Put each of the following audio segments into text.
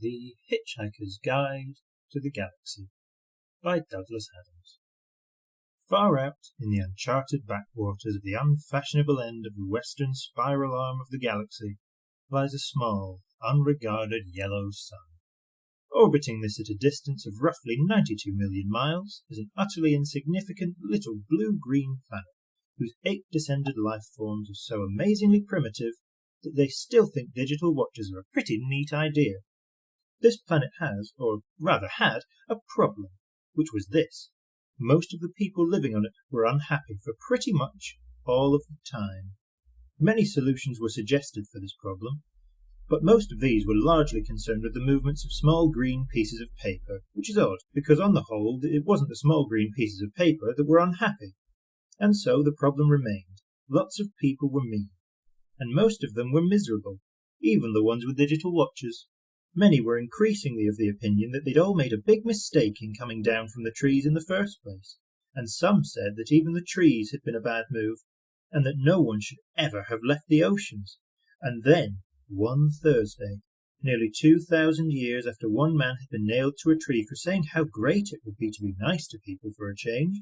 The Hitch-Hiker's Guide to the Galaxy by Douglas Adams. Far out in the uncharted backwaters of the unfashionable end of the western spiral arm of the galaxy lies a small, unregarded yellow sun. Orbiting this at a distance of roughly 92 million miles is an utterly insignificant little blue-green planet whose 8 descended life forms are so amazingly primitive that they still think digital watches are a pretty neat idea. This planet has, or rather had, a problem, which was this. Most of the people living on it were unhappy for pretty much all of the time. Many solutions were suggested for this problem, but most of these were largely concerned with the movements of small green pieces of paper, which is odd, because on the whole it wasn't the small green pieces of paper that were unhappy. And so the problem remained. Lots of people were mean, and most of them were miserable, even the ones with digital watches. Many were increasingly of the opinion that they'd all made a big mistake in coming down from the trees in the first place, and some said that even the trees had been a bad move, and that no one should ever have left the oceans. And then, one Thursday, nearly 2,000 years after one man had been nailed to a tree for saying how great it would be to be nice to people for a change,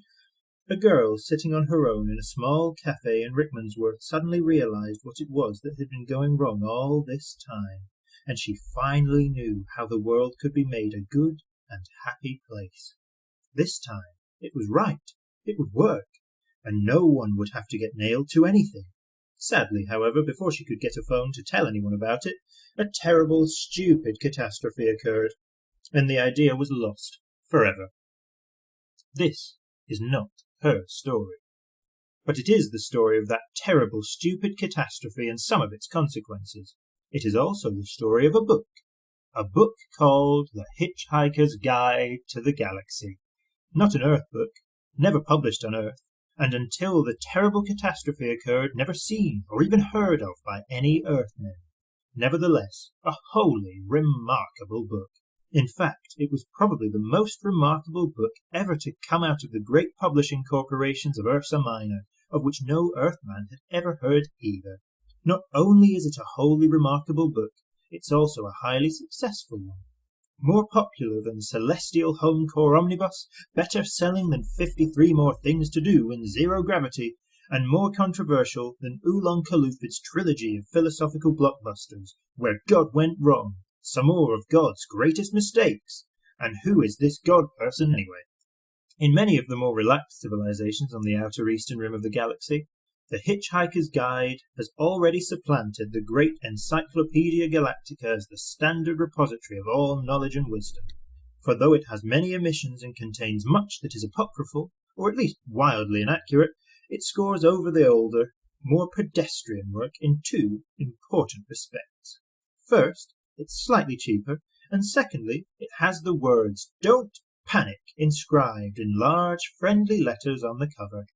a girl sitting on her own in a small cafe in Rickmansworth suddenly realized what it was that had been going wrong all this time. And she finally knew how the world could be made a good and happy place. This time it was right, it would work, and no one would have to get nailed to anything. Sadly, however, before she could get a phone to tell anyone about it, a terrible, stupid catastrophe occurred, and the idea was lost forever. This is not her story, but it is the story of that terrible, stupid catastrophe and some of its consequences. It is also the story of a book called The Hitch-Hiker's Guide to the Galaxy. Not an Earth book, never published on Earth, and until the terrible catastrophe occurred, never seen or even heard of by any Earthmen. Nevertheless, a wholly remarkable book. In fact, it was probably the most remarkable book ever to come out of the great publishing corporations of Ursa Minor, of which no Earthman had ever heard either. Not only is it a wholly remarkable book, it's also a highly successful one. More popular than Celestial Home Core Omnibus, better selling than 53 More Things to Do in Zero Gravity, and more controversial than Oolong Kalufid's trilogy of philosophical blockbusters, Where God Went Wrong, Some More of God's Greatest Mistakes, and Who Is This God Person Anyway? In many of the more relaxed civilizations on the outer eastern rim of the galaxy, The Hitch-Hiker's Guide has already supplanted the great Encyclopaedia Galactica as the standard repository of all knowledge and wisdom. For though it has many omissions and contains much that is apocryphal, or at least wildly inaccurate, it scores over the older, more pedestrian work in 2 important respects. First, it's slightly cheaper, and secondly, it has the words "Don't Panic" inscribed in large, friendly letters on the cover.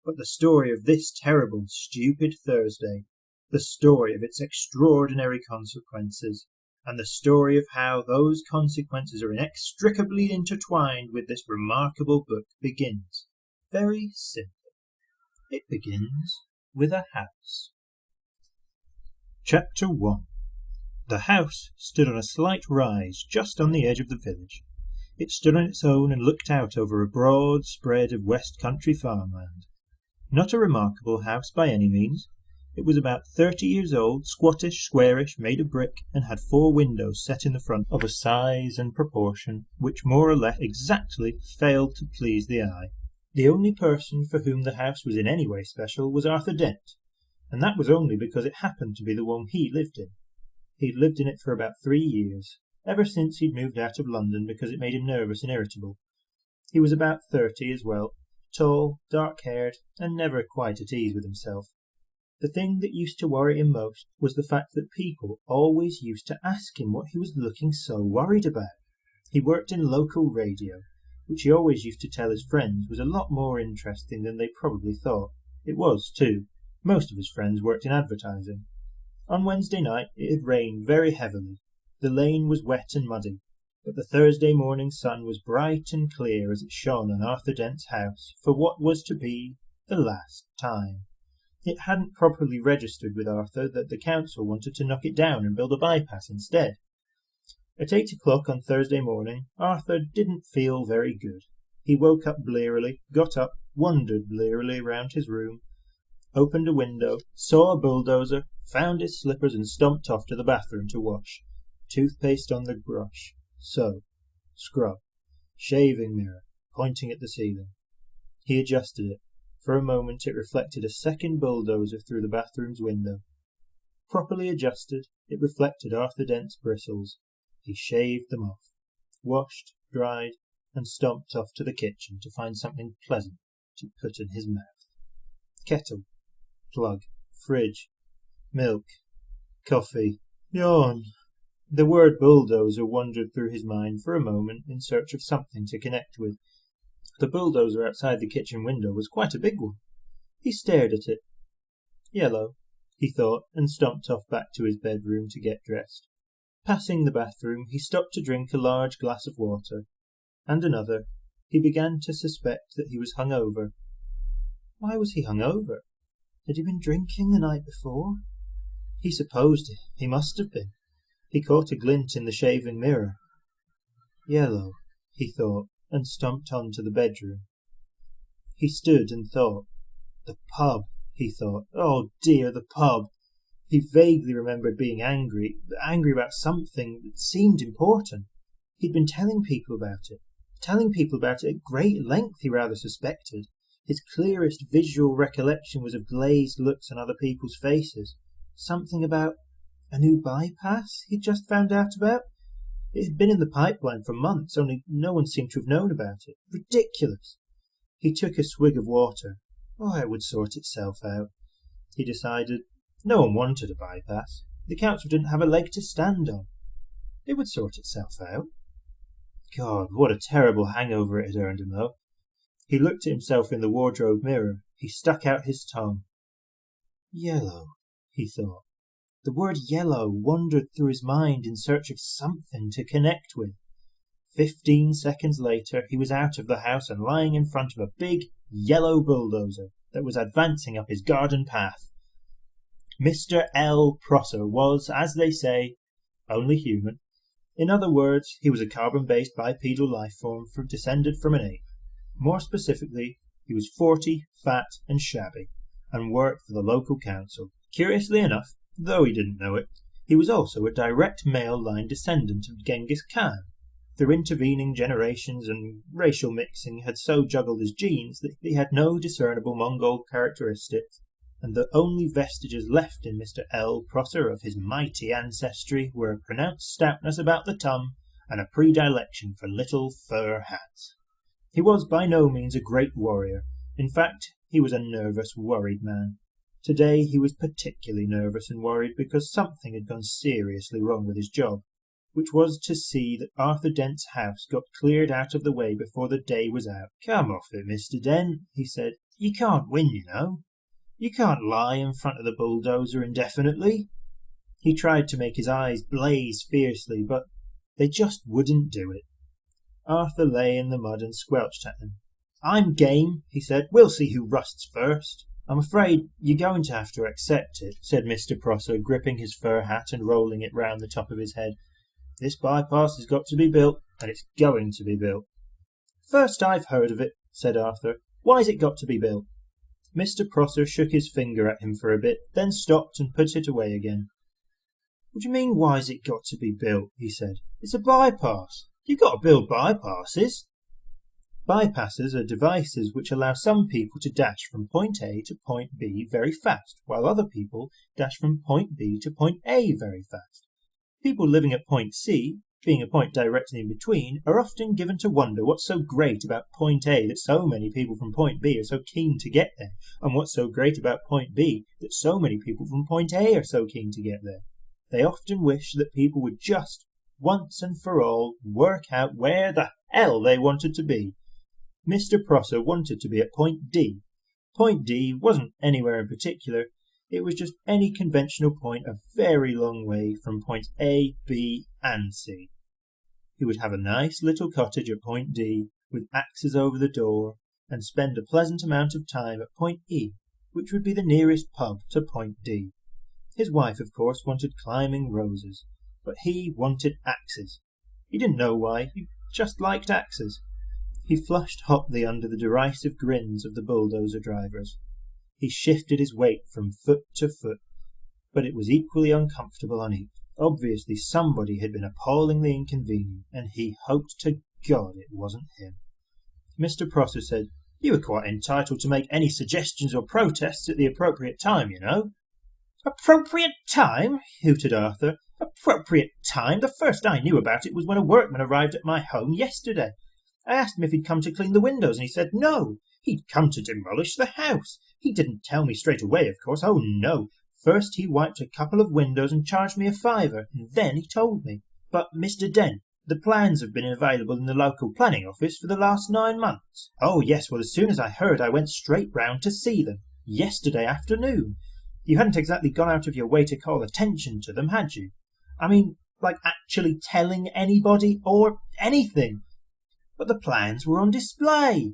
But the story of this terrible, stupid Thursday, the story of its extraordinary consequences, and the story of how those consequences are inextricably intertwined with this remarkable book begins very simply. It begins with a house. Chapter 1. The house stood on a slight rise just on the edge of the village. It stood on its own and looked out over a broad spread of West Country farmland. Not a remarkable house by any means. It was about 30 years old, squattish, squarish, made of brick, and had 4 windows set in the front of a size and proportion which more or less exactly failed to please the eye. The only person for whom the house was in any way special was Arthur Dent, and that was only because it happened to be the one he lived in. He'd lived in it for about 3 years, ever since he'd moved out of London because it made him nervous and irritable. He was about 30 as well, tall, dark-haired, and never quite at ease with himself. The thing that used to worry him most was the fact that people always used to ask him what he was looking so worried about. He worked in local radio, which he always used to tell his friends was a lot more interesting than they probably thought. It was, too. Most of his friends worked in advertising. On Wednesday night it had rained very heavily. The lane was wet and muddy, but the Thursday morning sun was bright and clear as it shone on Arthur Dent's house for what was to be the last time. It hadn't properly registered with Arthur that the council wanted to knock it down and build a bypass instead. At 8 o'clock on Thursday morning, Arthur didn't feel very good. He woke up blearily, got up, wandered blearily round his room, opened a window, saw a bulldozer, found his slippers and stomped off to the bathroom to wash. Toothpaste on the brush. So. Scrub. Shaving mirror, pointing at the ceiling. He adjusted it. For a moment it reflected a second bulldozer through the bathroom's window. Properly adjusted, it reflected Arthur Dent's bristles. He shaved them off, washed, dried, and stomped off to the kitchen to find something pleasant to put in his mouth. Kettle, plug, fridge, milk, coffee, yawn. The word bulldozer wandered through his mind for a moment in search of something to connect with. The bulldozer outside the kitchen window was quite a big one. He stared at it. Yellow, he thought, and stomped off back to his bedroom to get dressed. Passing the bathroom, he stopped to drink a large glass of water, and another. He began to suspect that he was hungover. Why was he hungover? Had he been drinking the night before? He supposed he must have been. He caught a glint in the shaving mirror. Yellow, he thought, and stomped on to the bedroom. He stood and thought. The pub, he thought. Oh dear, the pub. He vaguely remembered being angry about something that seemed important. He'd been telling people about it at great length, he rather suspected. His clearest visual recollection was of glazed looks on other people's faces. Something about a new bypass he'd just found out about. It had been in the pipeline for months, only no one seemed to have known about it. Ridiculous. He took a swig of water. Oh, it would sort itself out, he decided. No one wanted a bypass. The council didn't have a leg to stand on. It would sort itself out. God, what a terrible hangover it had earned him, though. He looked at himself in the wardrobe mirror. He stuck out his tongue. Yellow, he thought. The word yellow wandered through his mind in search of something to connect with. 15 seconds later he was out of the house and lying in front of a big yellow bulldozer that was advancing up his garden path. Mr. L. Prosser was, as they say, only human. In other words, he was a carbon-based bipedal life form descended from an ape. More specifically, he was 40, fat and shabby, and worked for the local council. Curiously enough, though he didn't know it, he was also a direct male line descendant of Genghis Khan. Through intervening generations and racial mixing had so juggled his genes that he had no discernible Mongol characteristics, and the only vestiges left in Mr. L. Prosser of his mighty ancestry were a pronounced stoutness about the tum and a predilection for little fur hats. He was by no means a great warrior. In fact, he was a nervous, worried man. Today he was particularly nervous and worried because something had gone seriously wrong with his job, which was to see that Arthur Dent's house got cleared out of the way before the day was out. "Come off it, Mr. Dent," he said. "You can't win, you know. You can't lie in front of the bulldozer indefinitely." He tried to make his eyes blaze fiercely, but they just wouldn't do it. Arthur lay in the mud and squelched at them. "I'm game," he said. "We'll see who rusts first." "I'm afraid you're going to have to accept it," said Mr. Prosser, gripping his fur hat and rolling it round the top of his head. "This bypass has got to be built, and it's going to be built." "First I've heard of it," said Arthur. "Why's it got to be built?" Mr. Prosser shook his finger at him for a bit, then stopped and put it away again. "What do you mean, why's it got to be built?" he said. "It's a bypass. You've got to build bypasses." Bypasses are devices which allow some people to dash from point A to point B very fast, while other people dash from point B to point A very fast. People living at point C, being a point directly in between, are often given to wonder what's so great about point A that so many people from point B are so keen to get there, and what's so great about point B that so many people from point A are so keen to get there. They often wish that people would just, once and for all, work out where the hell they wanted to be. Mr. Prosser wanted to be at point D. Point D wasn't anywhere in particular. It was just any conventional point a very long way from points A, B, and C. He would have a nice little cottage at point D, with axes over the door, and spend a pleasant amount of time at point E, which would be the nearest pub to point D. His wife, of course, wanted climbing roses, but he wanted axes. He didn't know why. He just liked axes. He flushed hotly under the derisive grins of the bulldozer drivers. He shifted his weight from foot to foot, but it was equally uncomfortable on each. Obviously somebody had been appallingly inconvenient, and he hoped to God it wasn't him. Mr. Prosser said, "You are quite entitled to make any suggestions or protests at the appropriate time, you know." "Appropriate time?" hooted Arthur. "Appropriate time? The first I knew about it was when a workman arrived at my home yesterday. I asked him if he'd come to clean the windows, and he said no. He'd come to demolish the house. He didn't tell me straight away, of course. Oh, no. First he wiped a couple of windows and charged me £5, and then he told me. But, Mr. Dent, the plans have been available in the local planning office for the last 9 months. Oh, yes, well, as soon as I heard, I went straight round to see them. Yesterday afternoon. You hadn't exactly gone out of your way to call attention to them, had you? I mean, like actually telling anybody or anything. But the plans were on display.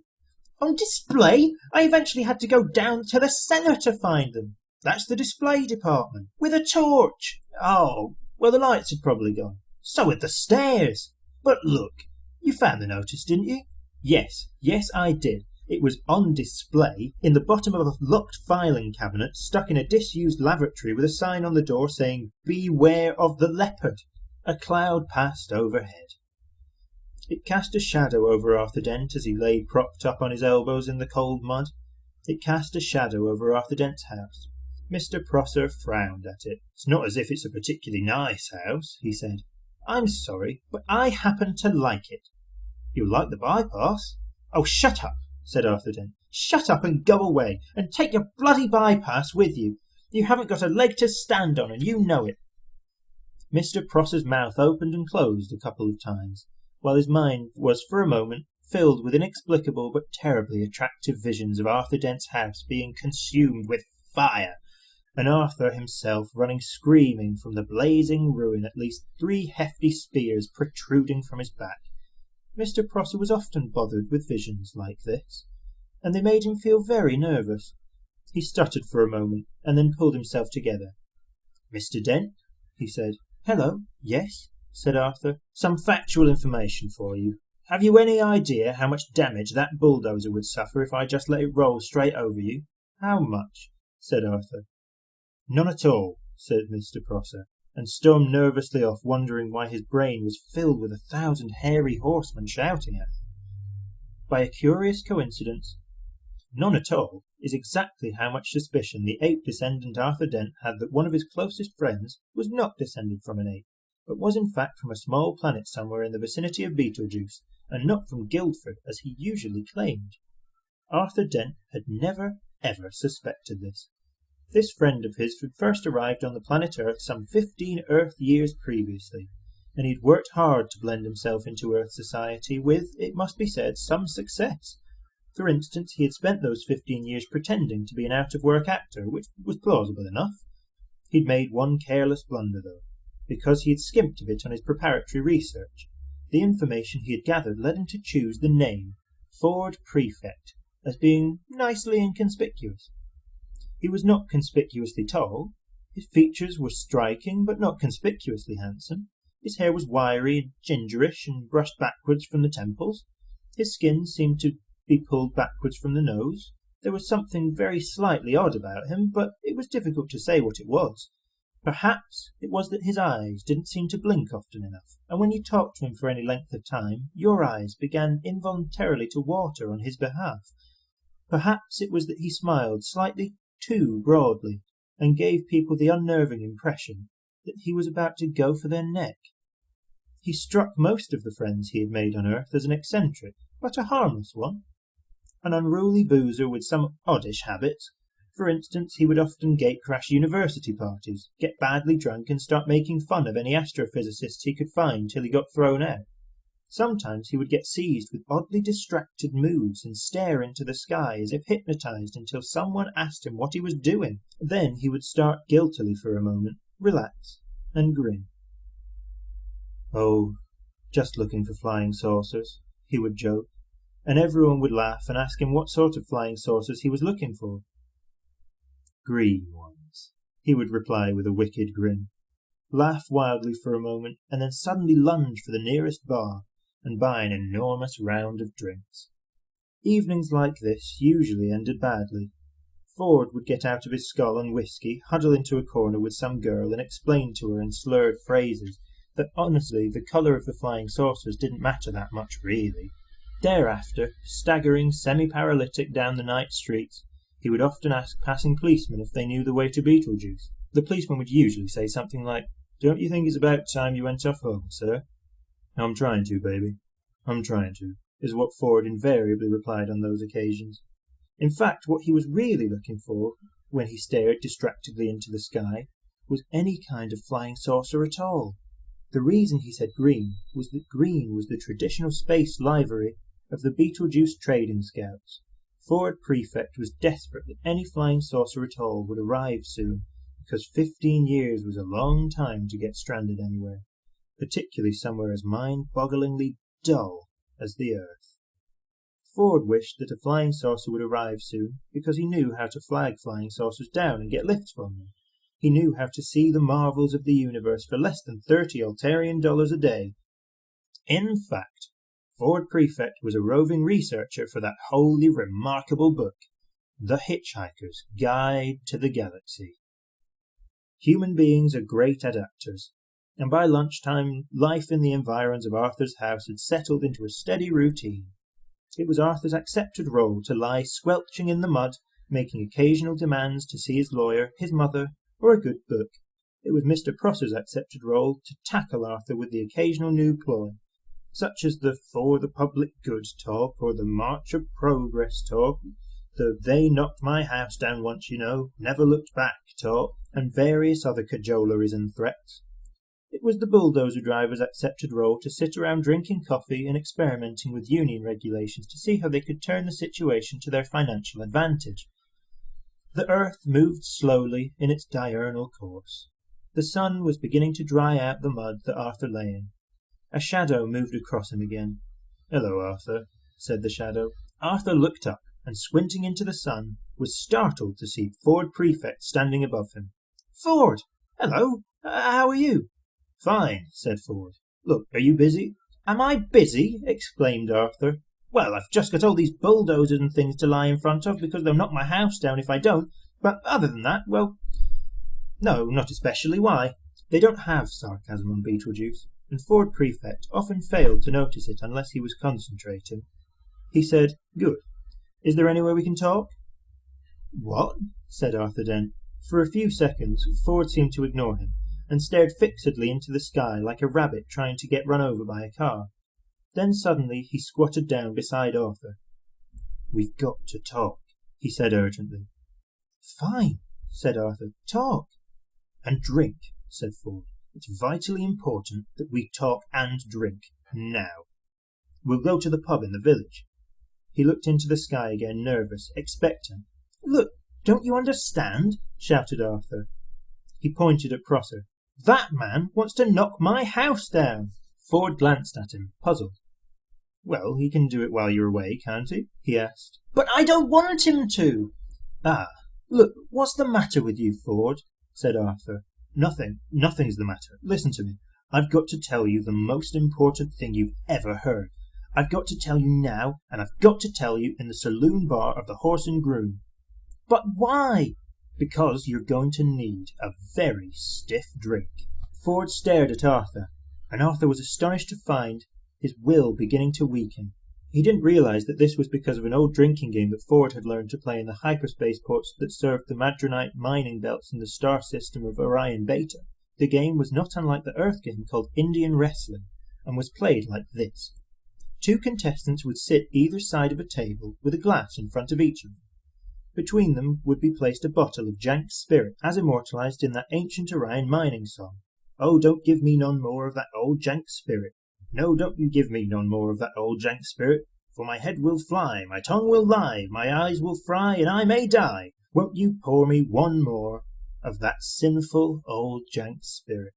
On display? I eventually had to go down to the cellar to find them. That's the display department. With a torch. Oh, well, the lights had probably gone. So had the stairs. But look, you found the notice, didn't you? Yes, I did. It was on display in the bottom of a locked filing cabinet stuck in a disused lavatory with a sign on the door saying, "Beware of the leopard." A cloud passed overhead. It cast a shadow over Arthur Dent as he lay propped up on his elbows in the cold mud. It cast a shadow over Arthur Dent's house. Mr. Prosser frowned at it. "It's not as if it's a particularly nice house," he said. "I'm sorry, but I happen to like it." "You'll like the bypass." "Oh, shut up," said Arthur Dent. "Shut up and go away, and take your bloody bypass with you. You haven't got a leg to stand on, and you know it." Mr. Prosser's mouth opened and closed a couple of times, while his mind was for a moment filled with inexplicable but terribly attractive visions of Arthur Dent's house being consumed with fire, and Arthur himself running screaming from the blazing ruin, at least 3 hefty spears protruding from his back. Mr. Prosser was often bothered with visions like this, and they made him feel very nervous. He stuttered for a moment, and then pulled himself together. "Mr. Dent," he said. "Hello, yes," said Arthur. "Some factual information for you. Have you any idea how much damage that bulldozer would suffer if I just let it roll straight over you?" "How much?" said Arthur. "None at all," said Mr. Prosser, and stormed nervously off, wondering why his brain was filled with 1,000 hairy horsemen shouting at him. By a curious coincidence, "none at all" is exactly how much suspicion the ape-descendant Arthur Dent had that one of his closest friends was not descended from an ape, but was in fact from a small planet somewhere in the vicinity of Betelgeuse, and not from Guildford, as he usually claimed. Arthur Dent had never, ever suspected this. This friend of his had first arrived on the planet Earth some 15 Earth years previously, and he had worked hard to blend himself into Earth society with, it must be said, some success. For instance, he had spent those 15 years pretending to be an out-of-work actor, which was plausible enough. He'd made one careless blunder, though, because he had skimped a bit on his preparatory research. The information he had gathered led him to choose the name, Ford Prefect, as being nicely inconspicuous. He was not conspicuously tall. His features were striking, but not conspicuously handsome. His hair was wiry and gingerish and brushed backwards from the temples. His skin seemed to be pulled backwards from the nose. There was something very slightly odd about him, but it was difficult to say what it was. Perhaps it was that his eyes didn't seem to blink often enough, and when you talked to him for any length of time, your eyes began involuntarily to water on his behalf. Perhaps it was that he smiled slightly too broadly, and gave people the unnerving impression that he was about to go for their neck. He struck most of the friends he had made on Earth as an eccentric, but a harmless one. An unruly boozer with some oddish habits. For instance, he would often gate-crash university parties, get badly drunk and start making fun of any astrophysicists he could find till he got thrown out. Sometimes he would get seized with oddly distracted moods and stare into the sky as if hypnotized until someone asked him what he was doing. Then he would start guiltily for a moment, relax, and grin. "Oh, just looking for flying saucers," he would joke, and everyone would laugh and ask him what sort of flying saucers he was looking for. "Green ones," he would reply with a wicked grin. laugh wildly for a moment, and then suddenly lunge for the nearest bar and buy an enormous round of drinks. Evenings like this usually ended badly. Ford would get out of his skull and whisky, huddle into a corner with some girl, and explain to her in slurred phrases that honestly the colour of the flying saucers didn't matter that much really. Thereafter, staggering semi-paralytic down the night streets, he would often ask passing policemen if they knew the way to Beetlejuice. The policeman would usually say something like, "Don't you think it's about time you went off home, sir?" "I'm trying to, baby. I'm trying to," is what Ford invariably replied on those occasions. In fact, what he was really looking for, when he stared distractedly into the sky, was any kind of flying saucer at all. The reason he said green was that green was the traditional space livery of the Beetlejuice Trading Scouts. Ford Prefect was desperate that any flying saucer at all would arrive soon, because 15 years was a long time to get stranded anywhere, particularly somewhere as mind-bogglingly dull as the Earth. Ford wished that a flying saucer would arrive soon because he knew how to flag flying saucers down and get lifts from them. He knew how to see the marvels of the universe for less than $30 Altarian a day. In fact, Ford Prefect was a roving researcher for that wholly remarkable book, The Hitch-Hiker's Guide to the Galaxy. Human beings are great adapters, and by lunchtime life in the environs of Arthur's house had settled into a steady routine. It was Arthur's accepted role to lie squelching in the mud, making occasional demands to see his lawyer, his mother, or a good book. It was Mr. Prosser's accepted role to tackle Arthur with the occasional new ploy, such as the "for the public good" talk, or the "march of progress" talk, the "they knocked my house down once, you know, never looked back" talk, and various other cajoleries and threats. It was the bulldozer driver's accepted role to sit around drinking coffee and experimenting with union regulations to see how they could turn the situation to their financial advantage. The earth moved slowly in its diurnal course. The sun was beginning to dry out the mud that Arthur lay in. A shadow moved across him again. "Hello, Arthur," said the shadow. Arthur looked up, and squinting into the sun, was startled to see Ford Prefect standing above him. "Ford! Hello! How are you?" "Fine," said Ford. "Look, are you busy?" "Am I busy?" exclaimed Arthur. "Well, I've just got all these bulldozers and things to lie in front of because they'll knock my house down if I don't. But other than that, well, no, not especially. Why?" They don't have sarcasm on Beetlejuice, and Ford Prefect often failed to notice it unless he was concentrating. He said, "Good. Is there anywhere we can talk?" "What?" said Arthur Dent. For a few seconds Ford seemed to ignore him, and stared fixedly into the sky like a rabbit trying to get run over by a car. Then suddenly he squatted down beside Arthur. "We've got to talk," he said urgently. "Fine," said Arthur. "Talk." "And drink," said Ford. "It's vitally important that we talk and drink now. We'll go to the pub in the village." He looked into the sky again, nervous, expectant. "Look, don't you understand?" shouted Arthur. He pointed at Prosser. "That man wants to knock my house down." Ford glanced at him, puzzled. "Well, he can do it while you're away, can't he asked. "But I don't want him to." "Ah, look, what's the matter with you, Ford?" said Arthur. Nothing's the matter. Listen to me. I've got to tell you the most important thing you've ever heard. I've got to tell you now, and I've got to tell you in the saloon bar of the Horse and Groom." "But why?" "Because you're going to need a very stiff drink." Ford stared at Arthur, and Arthur was astonished to find his will beginning to weaken. He didn't realize that this was because of an old drinking game that Ford had learned to play in the hyperspace ports that served the Madronite mining belts in the star system of Orion Beta. The game was not unlike the Earth game called Indian Wrestling, and was played like this. 2 contestants would sit either side of a table with a glass in front of each of them. Between them would be placed a bottle of jank spirit, as immortalized in that ancient Orion mining song. "Oh, don't give me none more of that old jank spirit. No, don't you give me none more of that old jank spirit, for my head will fly, my tongue will lie, my eyes will fry, and I may die. Won't you pour me one more of that sinful old jank spirit?"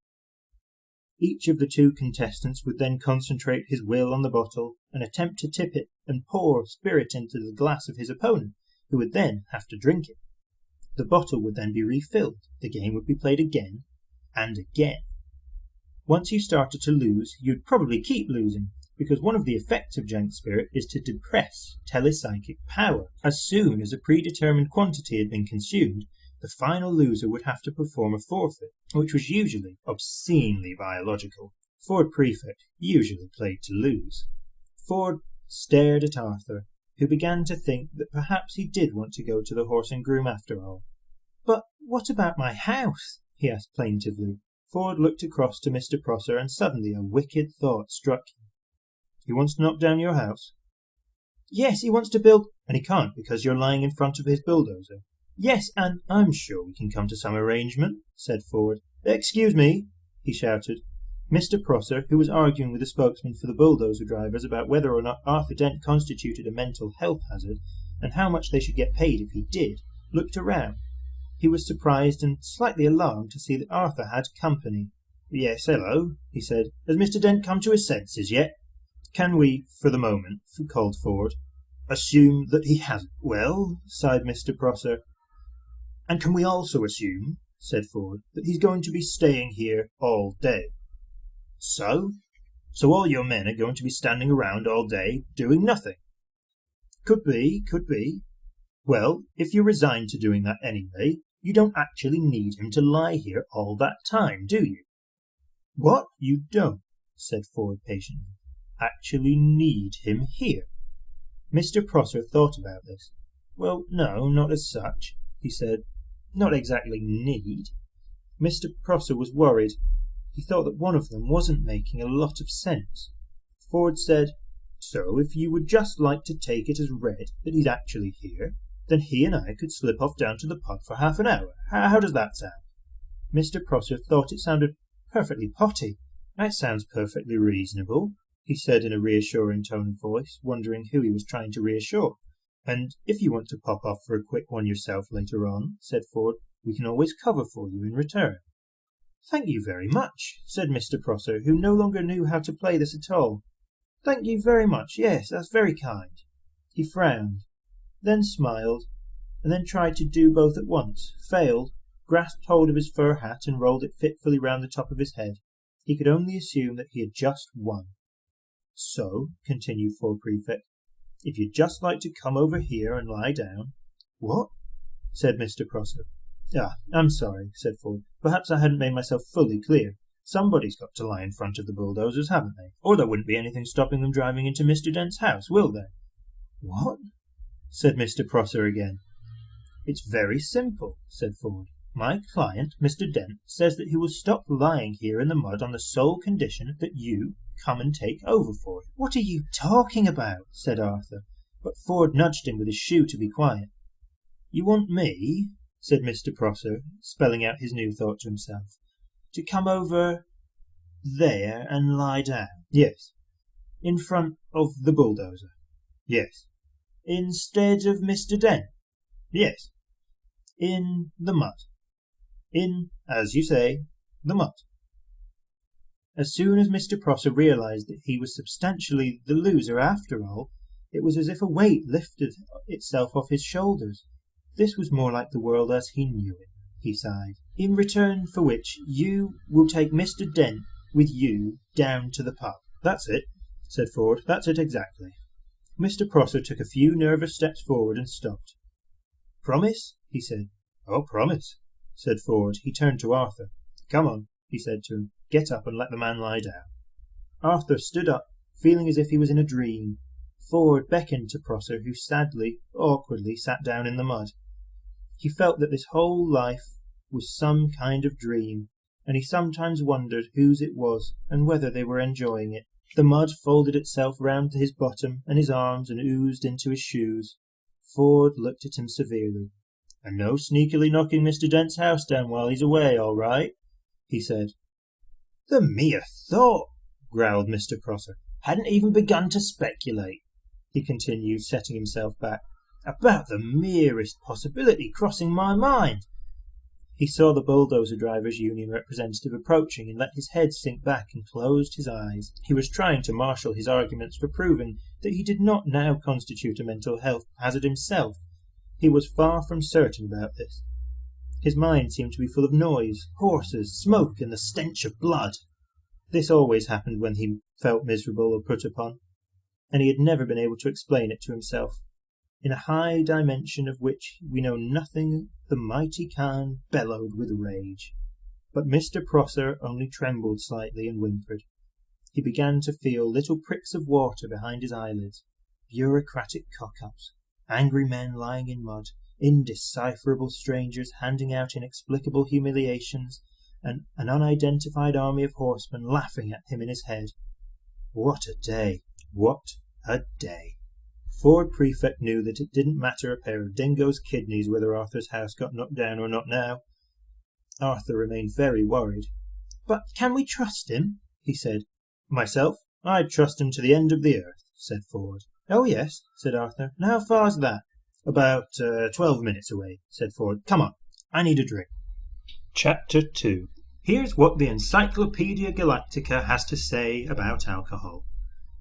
Each of the 2 contestants would then concentrate his will on the bottle and attempt to tip it and pour spirit into the glass of his opponent, who would then have to drink it. The bottle would then be refilled, the game would be played again and again. Once you started to lose, you'd probably keep losing, because one of the effects of jank spirit is to depress telepsychic power. As soon as a predetermined quantity had been consumed, the final loser would have to perform a forfeit, which was usually obscenely biological. Ford Prefect usually played to lose. Ford stared at Arthur, who began to think that perhaps he did want to go to the Horse and Groom after all. "But what about my house?" he asked plaintively. Ford looked across to Mr. Prosser, and suddenly a wicked thought struck him. "He wants to knock down your house?" "Yes, he wants to build—" "And he can't because you're lying in front of his bulldozer?" "Yes, and—" "I'm sure we can come to some arrangement," said Ford. "Excuse me," he shouted. Mr. Prosser, who was arguing with the spokesman for the bulldozer drivers about whether or not Arthur Dent constituted a mental health hazard, and how much they should get paid if he did, looked around. He was surprised and slightly alarmed to see that Arthur had company. "Yes, hello," he said. "Has Mr. Dent come to his senses yet?" "Can we, for the moment," called Ford, "assume that he hasn't?" "Well," sighed Mr. Prosser. "And can we also assume," said Ford, "that he's going to be staying here all day?" So all your men are going to be standing around all day, doing nothing?" Could be. "Well, if you're resigned to doing that anyway, you don't actually need him to lie here all that time, do you?" "What? You don't," said Ford patiently, "actually need him here?" Mr. Prosser thought about this. "Well, no, not as such," he said. "Not exactly need." Mr. Prosser was worried. He thought that one of them wasn't making a lot of sense. Ford said, "So if you would just like to take it as read that he's actually here, then he and I could slip off down to the pub for half an hour. How does that sound?" Mr. Prosser thought it sounded perfectly potty. "That sounds perfectly reasonable," he said in a reassuring tone of voice, wondering who he was trying to reassure. "And if you want to pop off for a quick one yourself later on," said Ford, "we can always cover for you in return." "Thank you very much," said Mr. Prosser, who no longer knew how to play this at all. "Thank you very much. Yes, that's very kind." He frowned, then smiled, and then tried to do both at once, failed, grasped hold of his fur hat and rolled it fitfully round the top of his head. He could only assume that he had just won. "So," continued Ford Prefect, "if you'd just like to come over here and lie down—" "What?" said Mr. Prosser. "Ah, I'm sorry," said Ford. "Perhaps I hadn't made myself fully clear. Somebody's got to lie in front of the bulldozers, haven't they? Or there wouldn't be anything stopping them driving into Mr. Dent's house, will there?" "What?" said Mr. Prosser again. "It's very simple," said Ford. "My client, Mr. Dent, says that he will stop lying here in the mud on the sole condition that you come and take over for him." "What are you talking about?" said Arthur, but Ford nudged him with his shoe to be quiet. "You want me," said Mr. Prosser, spelling out his new thought to himself, "to come over there and lie down?" "Yes." "In front of the bulldozer?" "Yes." "Instead of Mr. Dent?" "Yes." "In the mud?" "In, as you say, the mud." As soon as Mr. Prosser realized that he was substantially the loser after all, it was as if a weight lifted itself off his shoulders. This was more like the world as he knew it, he sighed. "In return for which you will take Mr. Dent with you down to the pub." "That's it," said Ford. "That's it exactly." Mr. Prosser took a few nervous steps forward and stopped. "Promise?" he said. "Oh, promise," said Ford. He turned to Arthur. "Come on," he said to him. "Get up and let the man lie down." Arthur stood up, feeling as if he was in a dream. Ford beckoned to Prosser, who sadly, awkwardly sat down in the mud. He felt that this whole life was some kind of dream, and he sometimes wondered whose it was and whether they were enjoying it. The mud folded itself round to his bottom and his arms and oozed into his shoes. Ford looked at him severely. "And no sneakily knocking Mr. Dent's house down while he's away, all right?" he said. "The mere thought!" growled Mr. Prosser. "Hadn't even begun to speculate," he continued, setting himself back, "about the merest possibility crossing my mind." He saw the bulldozer drivers' union representative approaching and let his head sink back and closed his eyes. He was trying to marshal his arguments for proving that he did not now constitute a mental health hazard himself. He was far from certain about this. His mind seemed to be full of noise, horses, smoke, and the stench of blood. This always happened when he felt miserable or put upon, and he had never been able to explain it to himself. In a high dimension of which we know nothing, the mighty Khan bellowed with rage. But Mr. Prosser only trembled slightly and whimpered. He began to feel little pricks of water behind his eyelids, bureaucratic cock-ups, angry men lying in mud, indecipherable strangers handing out inexplicable humiliations, and an unidentified army of horsemen laughing at him in his head. What a day! What a day! Ford Prefect knew that it didn't matter a pair of dingoes' kidneys whether Arthur's house got knocked down or not now. Arthur remained very worried. "But can we trust him?" he said. "Myself, I'd trust him to the end of the earth," said Ford. "Oh, yes," said Arthur. "And how far's that?" "About 12 minutes away," said Ford. "Come on, I need a drink." Chapter 2. Here's what the Encyclopedia Galactica has to say about alcohol.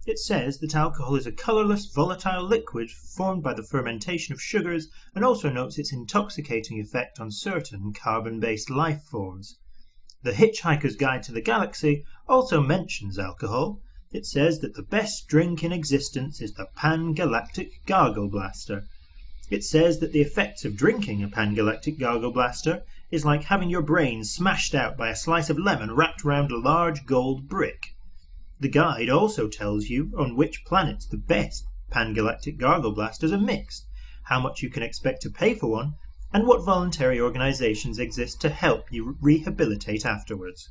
It says that alcohol is a colourless, volatile liquid formed by the fermentation of sugars, and also notes its intoxicating effect on certain carbon-based life forms. The Hitch-Hiker's Guide to the Galaxy also mentions alcohol. It says that the best drink in existence is the Pan-Galactic Gargle Blaster. It says that the effects of drinking a Pan-Galactic Gargle Blaster is like having your brain smashed out by a slice of lemon wrapped round a large gold brick. The guide also tells you on which planets the best Pan-Galactic Gargle Blasters are mixed, how much you can expect to pay for one, and what voluntary organizations exist to help you rehabilitate afterwards.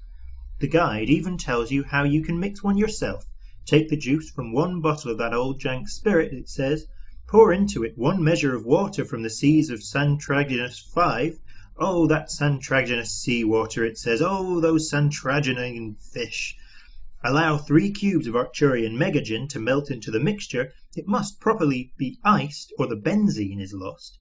The guide even tells you how you can mix one yourself. Take the juice from one bottle of that old jank spirit, it says, pour into it 1 measure of water from the seas of Santraginus 5. Oh, that Santraginus sea water, it says. Oh, those Santraginan fish. Allow 3 cubes of Arcturian megagin to melt into the mixture. It must properly be iced, or the benzene is lost.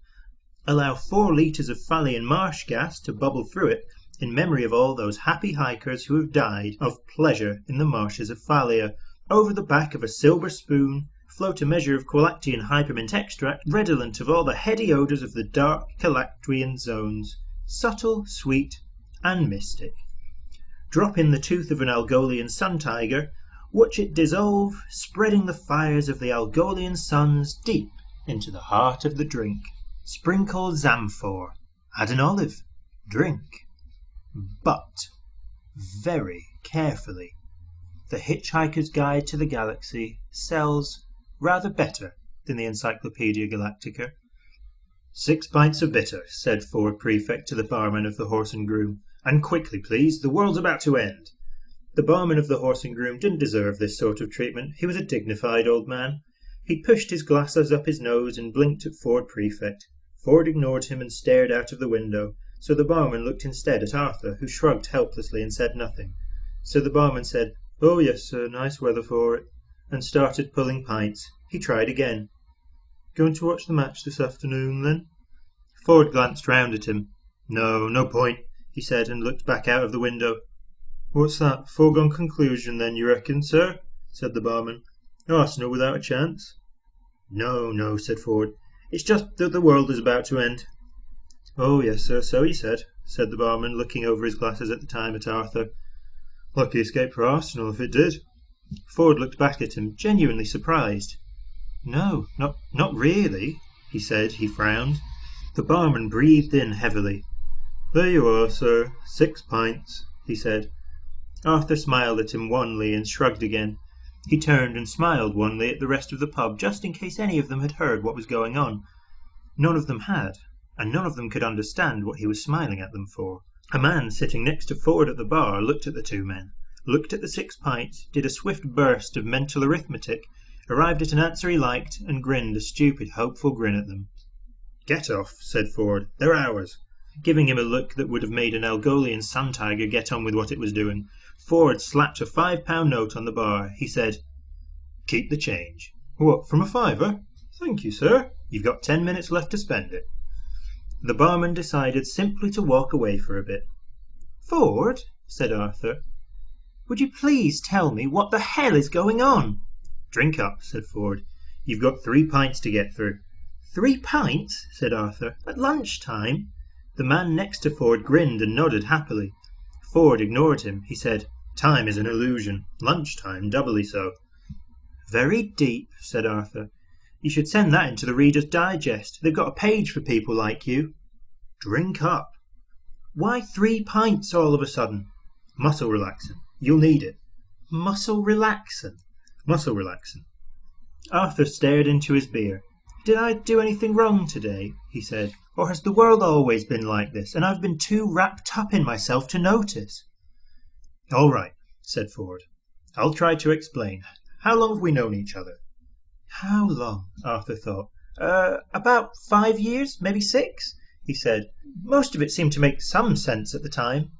Allow 4 litres of Phalian marsh gas to bubble through it, in memory of all those happy hikers who have died of pleasure in the marshes of Phalia. Over the back of a silver spoon float a measure of Qualactian hypermint extract, redolent of all the heady odours of the dark Calactrian zones, subtle, sweet, and mystic. Drop in the tooth of an Algolian sun tiger, watch it dissolve, spreading the fires of the Algolian suns deep into the heart of the drink. Sprinkle Zamphor, add an olive, drink. But, very carefully, the Hitch-Hiker's Guide to the Galaxy sells rather better than the Encyclopedia Galactica. 6 pints of bitter, said Ford Prefect to the barman of the Horse and Groom. And quickly, please, the world's about to end. The barman of the Horse and Groom didn't deserve this sort of treatment. He was a dignified old man. He pushed his glasses up his nose and blinked at Ford Prefect. Ford ignored him and stared out of the window, so the barman looked instead at Arthur, who shrugged helplessly and said nothing. So the barman said, "Oh yes, sir, nice weather for it," and started pulling pints. He tried again. "Going to watch the match this afternoon, then?" Ford glanced round at him. No point," he said, and looked back out of the window. "What's that, foregone conclusion, then, you reckon, sir?" said the barman. "Arsenal without a chance?" No, said Ford. "It's just that the world is about to end." "Oh, yes, sir, so he said the barman, looking over his glasses at the time at Arthur. "Lucky escape for Arsenal, if it did." Ford looked back at him, genuinely surprised. "No, not really," he said. He frowned. The barman breathed in heavily. "There you are, sir, 6 pints," he said. Arthur smiled at him wanly and shrugged again. He turned and smiled wanly at the rest of the pub, just in case any of them had heard what was going on. None of them had, and none of them could understand what he was smiling at them for. A man sitting next to Ford at the bar looked at the two men, looked at the 6 pints, did a swift burst of mental arithmetic, arrived at an answer he liked, and grinned a stupid, hopeful grin at them. "Get off," said Ford. "They're ours." Giving him a look that would have made an Algolian sun tiger get on with what it was doing, Ford slapped a £5 note on the bar. He said, "Keep the change." "What, from a fiver?" "Thank you, sir." "You've got 10 minutes left to spend it." The barman decided simply to walk away for a bit. "Ford," said Arthur, "would you please tell me what the hell is going on?" "Drink up," said Ford. "You've got 3 pints to get through." "3 pints?" said Arthur. "At lunchtime?" The man next to Ford grinned and nodded happily. Ford ignored him. He said, Time is an illusion, lunchtime doubly so. Very deep, said Arthur. You should send that into the Reader's Digest. They've got a page for people like you. Drink up. Why 3 pints all of a sudden? Muscle relaxant. You'll need it. Muscle relaxant? Muscle relaxant. Arthur stared into his beer. Did I do anything wrong today? He said. Or has the world always been like this, and I've been too wrapped up in myself to notice? All right, said Ford. I'll try to explain. How long have we known each other? How long? Arthur thought. About 5 years, maybe 6, he said. Most of it seemed to make some sense at the time.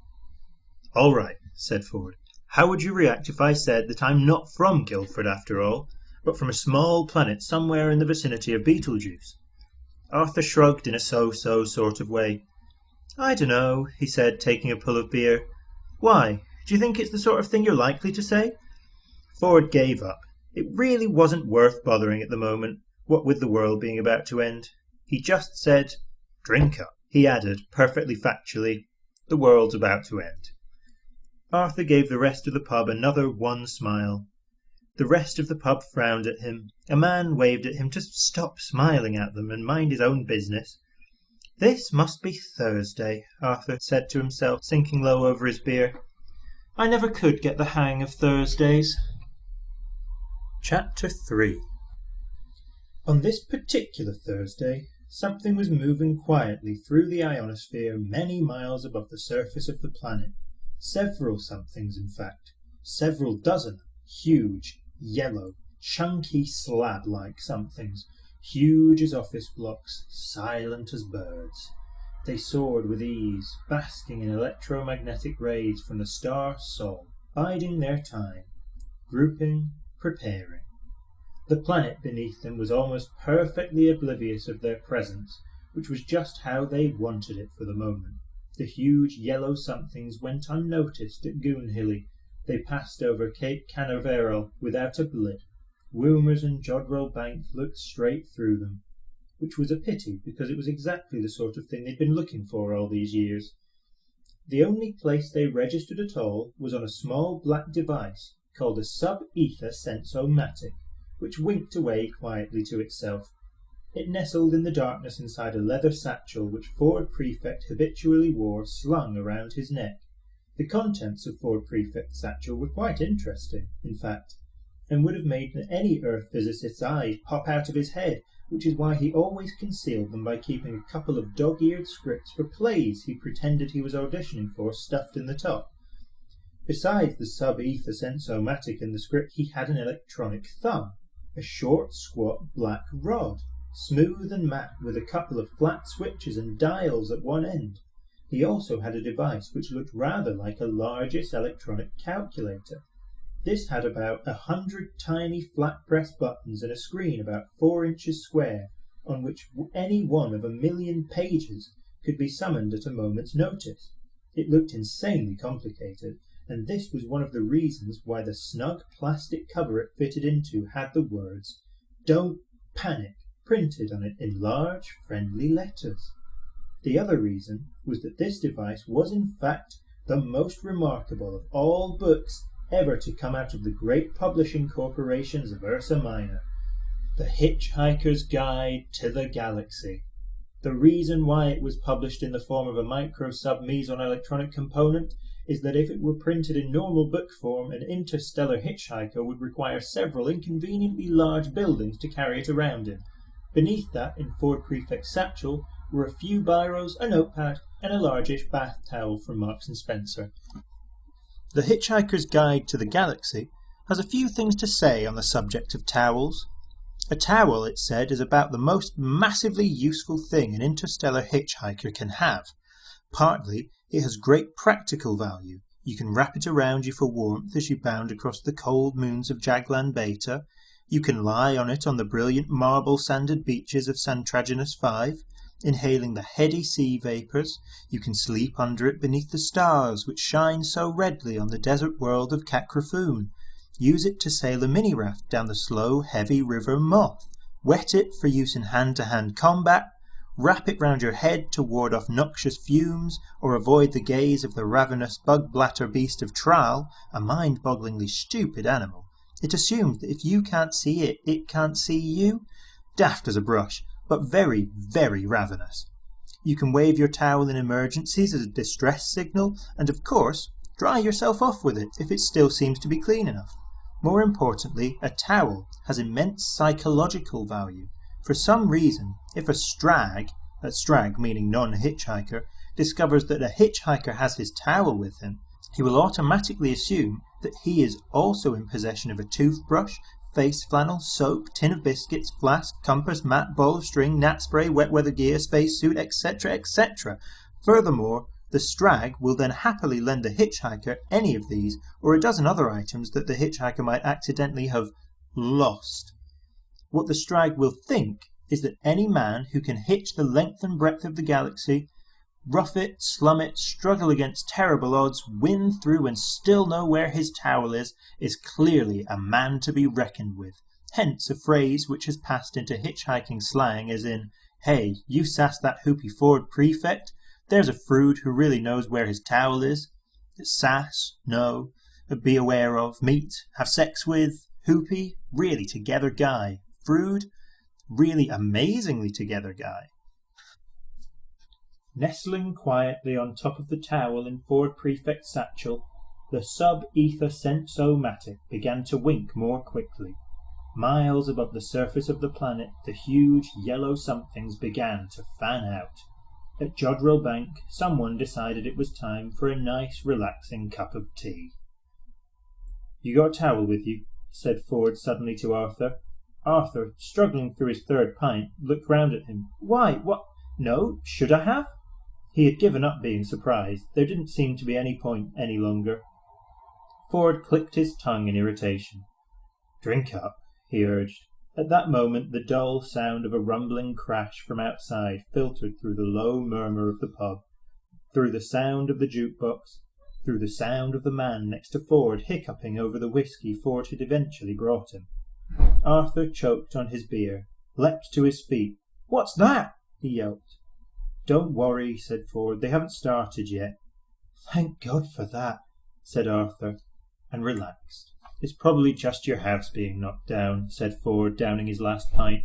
All right, said Ford. How would you react if I said that I'm not from Guildford after all, but from a small planet somewhere in the vicinity of Betelgeuse? Arthur shrugged in a so-so sort of way. I dunno, he said, taking a pull of beer. Why? Do you think it's the sort of thing you're likely to say? Ford gave up. It really wasn't worth bothering at the moment, what with the world being about to end. He just said, Drink up. He added, perfectly factually, The world's about to end. Arthur gave the rest of the pub another one smile. The rest of the pub frowned at him. A man waved at him to stop smiling at them and mind his own business. This must be Thursday, Arthur said to himself, sinking low over his beer. I never could get the hang of Thursdays. Chapter 3. On this particular Thursday, something was moving quietly through the ionosphere many miles above the surface of the planet. Several somethings, in fact. Several dozen huge, yellow, chunky slab-like somethings, huge as office blocks, silent as birds. They soared with ease, basking in electromagnetic rays from the star Sol, biding their time, grouping, preparing. The planet beneath them was almost perfectly oblivious of their presence, which was just how they wanted it for the moment. The huge yellow somethings went unnoticed at Goonhilly. They passed over Cape Canaveral without a blip. Woomers and Jodrell Bank looked straight through them, which was a pity, because it was exactly the sort of thing they'd been looking for all these years. The only place they registered at all was on a small black device called a sub-ether sensomatic, which winked away quietly to itself. It nestled in the darkness inside a leather satchel which Ford Prefect habitually wore slung around his neck. The contents of Ford Prefect's satchel were quite interesting, in fact, and would have made any Earth physicist's eyes pop out of his head, which is why he always concealed them by keeping a couple of dog-eared scripts for plays he pretended he was auditioning for stuffed in the top. Besides the sub-ether sensomatic in the script, he had an electronic thumb, a short, squat black rod, smooth and matte with a couple of flat switches and dials at one end. He also had a device which looked rather like a largest electronic calculator. This had about 100 tiny flat-press buttons and a screen about 4 inches square, on which any one of 1,000,000 pages could be summoned at a moment's notice. It looked insanely complicated, and this was one of the reasons why the snug plastic cover it fitted into had the words, "Don't Panic," printed on it in large, friendly letters. The other reason was that this device was in fact the most remarkable of all books ever to come out of the great publishing corporations of Ursa Minor, the Hitch-Hiker's Guide to the Galaxy. The reason why it was published in the form of a micro-sub-meson electronic component is that if it were printed in normal book form, an interstellar hitchhiker would require several inconveniently large buildings to carry it around in. Beneath that, in Ford Prefect's satchel, were a few biros, a notepad, and a largish bath towel from Marks and Spencer. The Hitchhiker's Guide to the Galaxy has a few things to say on the subject of towels. A towel, it said, is about the most massively useful thing an interstellar hitchhiker can have. Partly, it has great practical value. You can wrap it around you for warmth as you bound across the cold moons of Jaglan Beta. You can lie on it on the brilliant marble-sanded beaches of Santraginus V, inhaling the heady sea vapours. You can sleep under it beneath the stars which shine so redly on the desert world of Kakrafoon. Use it to sail a mini-raft down the slow, heavy river Moth. Wet it for use in hand-to-hand combat, wrap it round your head to ward off noxious fumes, or avoid the gaze of the ravenous bug-blatter beast of Tral, a mind-bogglingly stupid animal. It assumes that if you can't see it, it can't see you. Daft as a brush, but very, very ravenous. You can wave your towel in emergencies as a distress signal, and of course, dry yourself off with it if it still seems to be clean enough. More importantly, a towel has immense psychological value. For some reason, if a strag meaning non-hitchhiker, discovers that a hitchhiker has his towel with him, he will automatically assume that he is also in possession of a toothbrush, face flannel, soap, tin of biscuits, flask, compass, mat, ball of string, gnat spray, wet weather gear, spacesuit, etc., etc. Furthermore, the strag will then happily lend the hitchhiker any of these, or a dozen other items that the hitchhiker might accidentally have lost. What the strag will think is that any man who can hitch the length and breadth of the galaxy, rough it, slum it, struggle against terrible odds, win through and still know where his towel is clearly a man to be reckoned with. Hence a phrase which has passed into hitchhiking slang as in, "Hey, you sassed that hoopy Ford prefect? There's a frood who really knows where his towel is." Sass, know, be aware of, meet, have sex with, hoopy, really together guy, frood, really amazingly together guy. Nestling quietly on top of the towel in Ford Prefect's satchel, the sub-ether sense-o-matic began to wink more quickly. Miles above the surface of the planet, the huge yellow somethings began to fan out. At Jodrell Bank, someone decided it was time for a nice, relaxing cup of tea. "You got a towel with you?" said Ford suddenly to Arthur. Arthur, struggling through his third pint, looked round at him. "Why, what? No, should I have?" He had given up being surprised. There didn't seem to be any point any longer. Ford clicked his tongue in irritation. "Drink up," he urged. At that moment the dull sound of a rumbling crash from outside filtered through the low murmur of the pub, through the sound of the jukebox, through the sound of the man next to Ford hiccuping over the whisky Ford had eventually brought him. Arthur choked on his beer, leapt to his feet. "What's that?" he yelped. "Don't worry," said Ford. "They haven't started yet." "Thank God for that," said Arthur, and relaxed. "It's probably just your house being knocked down," said Ford, downing his last pint.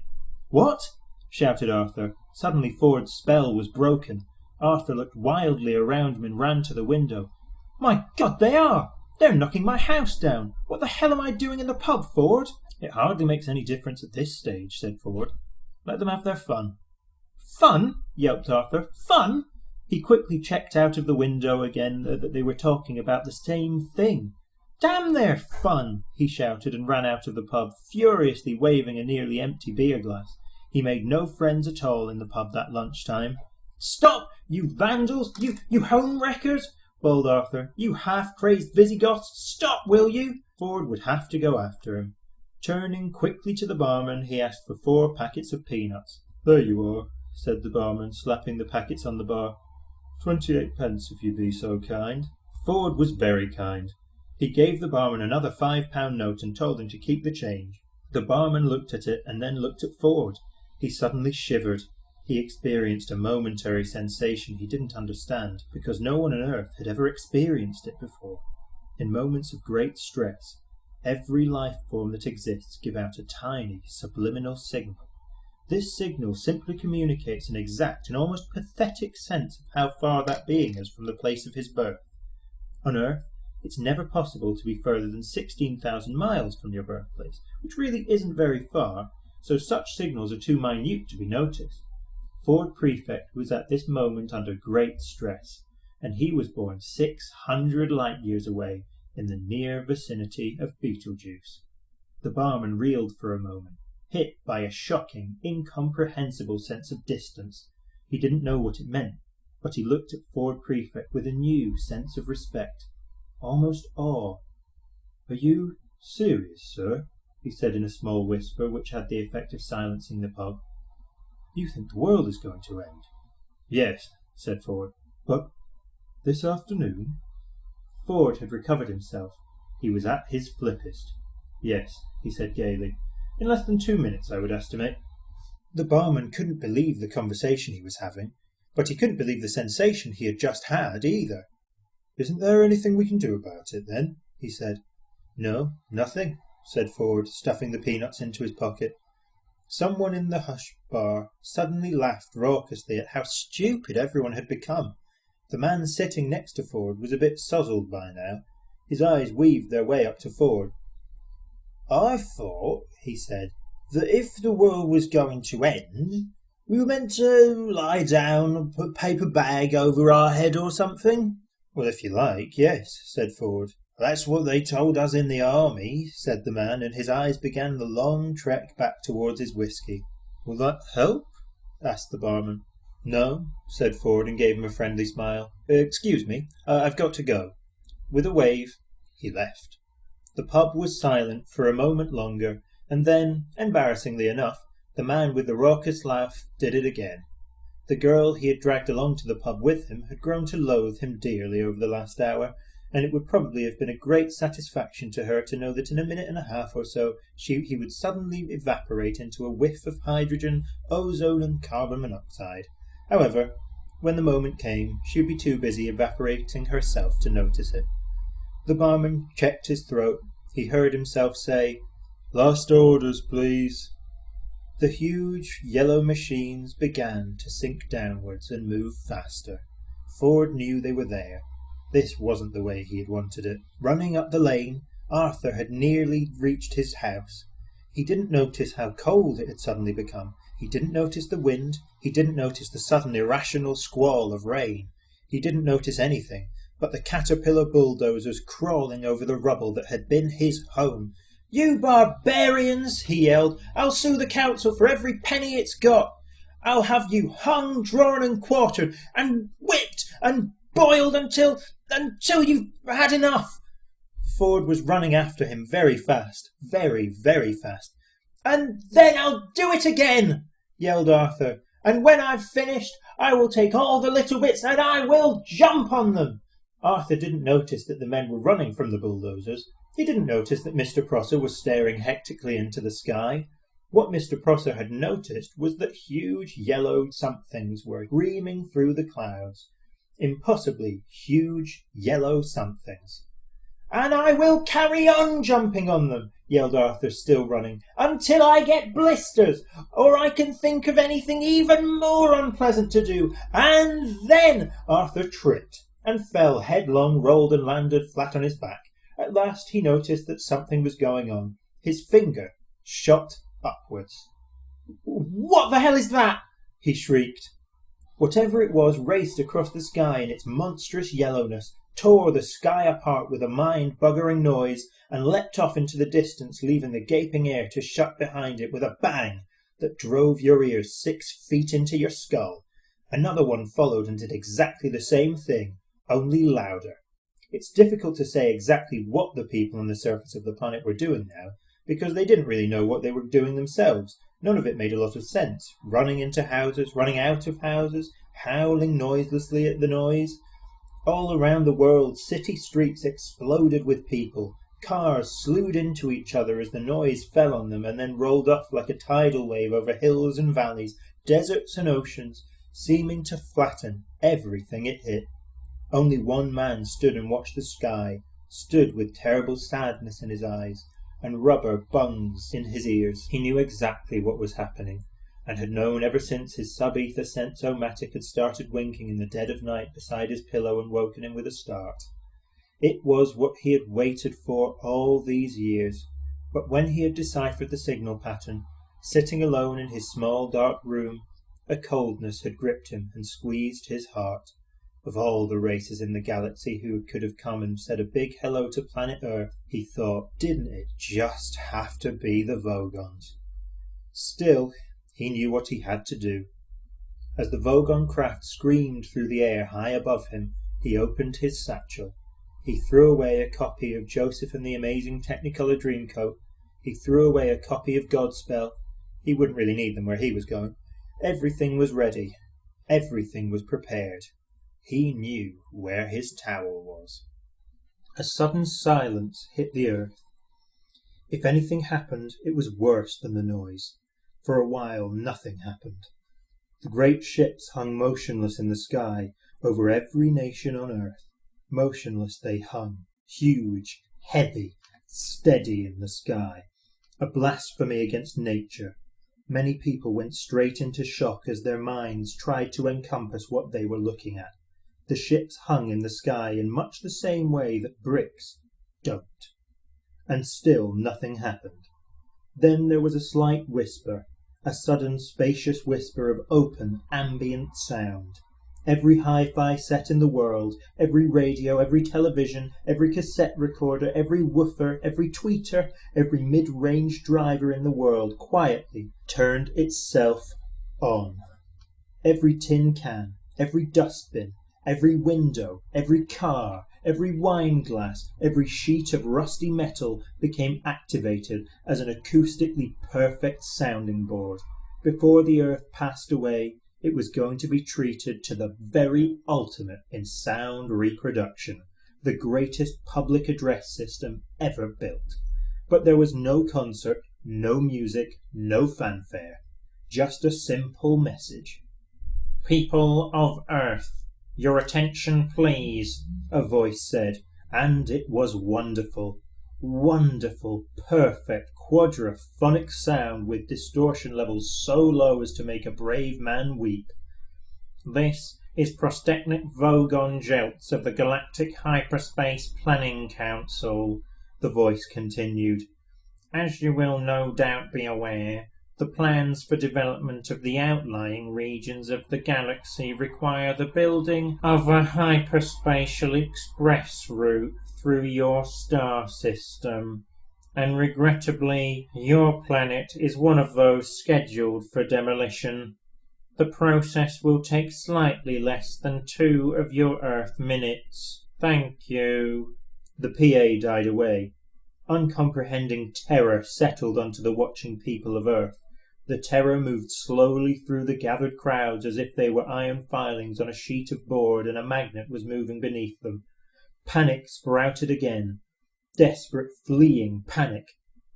"What?" shouted Arthur. Suddenly Ford's spell was broken. Arthur looked wildly around him and ran to the window. "My God, they are! They're knocking my house down! What the hell am I doing in the pub, Ford?" "It hardly makes any difference at this stage," said Ford. "Let them have their fun." "Fun?" yelped Arthur. "Fun?" He quickly checked out of the window again that they were talking about the same thing. "Damn their fun!" he shouted, and ran out of the pub, furiously waving a nearly empty beer glass. He made no friends at all in the pub that lunchtime. "Stop, you vandals! You home wreckers!" bawled Arthur. "You half-crazed Visigoths! Stop, will you?" Ford would have to go after him. Turning quickly to the barman, he asked for 4 packets of peanuts. "There you are," said the barman, slapping the packets on the bar. 28 pence, if you'd be so kind." Ford was very kind. He gave the barman another £5 note and told him to keep the change. The barman looked at it and then looked at Ford. He suddenly shivered. He experienced a momentary sensation he didn't understand, because no one on earth had ever experienced it before. In moments of great stress, every life form that exists gives out a tiny, subliminal signal. This signal simply communicates an exact and almost pathetic sense of how far that being is from the place of his birth. On Earth, it's never possible to be further than 16,000 miles from your birthplace, which really isn't very far, so such signals are too minute to be noticed. Ford Prefect was at this moment under great stress, and he was born 600 light-years away in the near vicinity of Betelgeuse. The barman reeled for a moment, hit by a shocking, incomprehensible sense of distance. He didn't know what it meant, but he looked at Ford Prefect with a new sense of respect, almost awe. "Are you serious, sir?" he said in a small whisper which had the effect of silencing the pub. "You think the world is going to end?" "Yes," said Ford. "But this afternoon?" Ford had recovered himself. He was at his flippest. "Yes," he said gaily. "In less than 2 minutes, I would estimate." The barman couldn't believe the conversation he was having, but he couldn't believe the sensation he had just had either. "Isn't there anything we can do about it, then?" he said. "No, nothing," said Ford, stuffing the peanuts into his pocket. Someone in the hush bar suddenly laughed raucously at how stupid everyone had become. The man sitting next to Ford was a bit sozzled by now. His eyes weaved their way up to Ford. "I thought," he said, "that if the world was going to end, we were meant to lie down and put a paper bag over our head or something." "Well, if you like, yes," said Ford. "That's what they told us in the army," said the man, and his eyes began the long trek back towards his whiskey. "Will that help?" asked the barman. "No," said Ford, and gave him a friendly smile. "Excuse me, I've got to go." With a wave, he left. The pub was silent for a moment longer, and then, embarrassingly enough, the man with the raucous laugh did it again. The girl he had dragged along to the pub with him had grown to loathe him dearly over the last hour, and it would probably have been a great satisfaction to her to know that in a minute and a half or so he would suddenly evaporate into a whiff of hydrogen, ozone, and carbon monoxide. However, when the moment came, she would be too busy evaporating herself to notice it. The barman checked his throat. He heard himself say, "Last orders, please." The huge yellow machines began to sink downwards and move faster. Ford knew they were there. This wasn't the way he had wanted it. Running up the lane, Arthur had nearly reached his house. He didn't notice how cold it had suddenly become. He didn't notice the wind. He didn't notice the sudden irrational squall of rain. He didn't notice anything but the caterpillar bulldozers crawling over the rubble that had been his home. "You barbarians!" he yelled. "I'll sue the council for every penny it's got. I'll have you hung, drawn and quartered, and whipped and boiled until you've had enough." Ford was running after him very fast, very, very fast. "And then I'll do it again," yelled Arthur. "And when I've finished, I will take all the little bits and I will jump on them." Arthur didn't notice that the men were running from the bulldozers. He didn't notice that Mr. Prosser was staring hectically into the sky. What Mr. Prosser had noticed was that huge yellow somethings were gleaming through the clouds. Impossibly huge yellow somethings. "And I will carry on jumping on them," yelled Arthur, still running, "until I get blisters, or I can think of anything even more unpleasant to do. And then—" Arthur tripped and fell headlong, rolled and landed flat on his back. At last he noticed that something was going on. His finger shot upwards. "What the hell is that?" he shrieked. Whatever it was raced across the sky in its monstrous yellowness, tore the sky apart with a mind-buggering noise, and leapt off into the distance, leaving the gaping air to shut behind it with a bang that drove your ears 6 feet into your skull. Another one followed and did exactly the same thing, only louder. It's difficult to say exactly what the people on the surface of the planet were doing now, because they didn't really know what they were doing themselves. None of it made a lot of sense. Running into houses, running out of houses, howling noiselessly at the noise. All around the world, city streets exploded with people. Cars slewed into each other as the noise fell on them and then rolled off like a tidal wave over hills and valleys, deserts and oceans, seeming to flatten everything it hit. Only one man stood and watched the sky, stood with terrible sadness in his eyes and rubber bungs in his ears. He knew exactly what was happening, and had known ever since his sub-ether sense-o-matic had started winking in the dead of night beside his pillow and woken him with a start. It was what he had waited for all these years, but when he had deciphered the signal pattern, sitting alone in his small dark room, a coldness had gripped him and squeezed his heart. Of all the races in the galaxy who could have come and said a big hello to planet Earth, he thought, didn't it just have to be the Vogons? Still, he knew what he had to do. As the Vogon craft screamed through the air high above him, he opened his satchel. He threw away a copy of Joseph and the Amazing Technicolor Dreamcoat. He threw away a copy of Godspell. He wouldn't really need them where he was going. Everything was ready. Everything was prepared. He knew where his tower was. A sudden silence hit the earth. If anything happened, it was worse than the noise. For a while nothing happened. The great ships hung motionless in the sky over every nation on earth. Motionless they hung, huge, heavy, steady in the sky, a blasphemy against nature. Many people went straight into shock as their minds tried to encompass what they were looking at. The ships hung in the sky in much the same way that bricks don't. And still nothing happened. Then there was a slight whisper, a sudden spacious whisper of open, ambient sound. Every hi-fi set in the world, every radio, every television, every cassette recorder, every woofer, every tweeter, every mid-range driver in the world quietly turned itself on. Every tin can, every dustbin, every window, every car, every wine glass, every sheet of rusty metal became activated as an acoustically perfect sounding board. Before the earth passed away, it was going to be treated to the very ultimate in sound reproduction, the greatest public address system ever built. But there was no concert, no music, no fanfare, just a simple message. "People of Earth, your attention please," a voice said, and it was wonderful. Wonderful, perfect, quadraphonic sound with distortion levels so low as to make a brave man weep. "This is Prosteknik Vogon Jeltz of the Galactic Hyperspace Planning Council," the voice continued. "As you will no doubt be aware, the plans for development of the outlying regions of the galaxy require the building of a hyperspatial express route through your star system, and regrettably your planet is one of those scheduled for demolition. The process will take slightly less than 2 of your Earth minutes. Thank you." The PA died away. Uncomprehending terror settled onto the watching people of Earth. The terror moved slowly through the gathered crowds as if they were iron filings on a sheet of board and a magnet was moving beneath them. Panic sprouted again. Desperate, fleeing panic.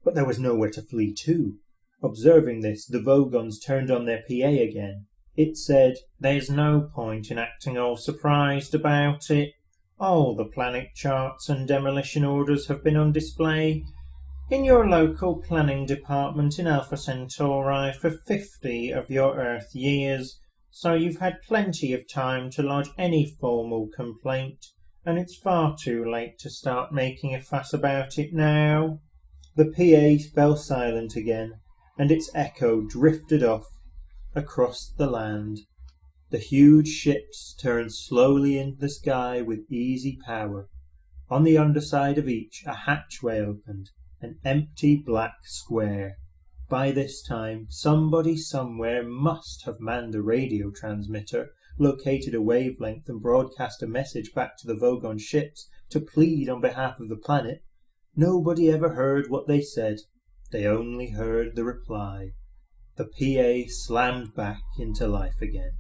But there was nowhere to flee to. Observing this, the Vogons turned on their PA again. It said, "There's no point in acting all surprised about it. All the planet charts and demolition orders have been on display in your local planning department in Alpha Centauri for 50 of your Earth years, so you've had plenty of time to lodge any formal complaint, and it's far too late to start making a fuss about it now." The PA fell silent again, and its echo drifted off across the land. The huge ships turned slowly into the sky with easy power. On the underside of each a hatchway opened, an empty black square. By this time, somebody somewhere must have manned a radio transmitter, located a wavelength and broadcast a message back to the Vogon ships to plead on behalf of the planet. Nobody ever heard what they said. They only heard the reply. The PA slammed back into life again.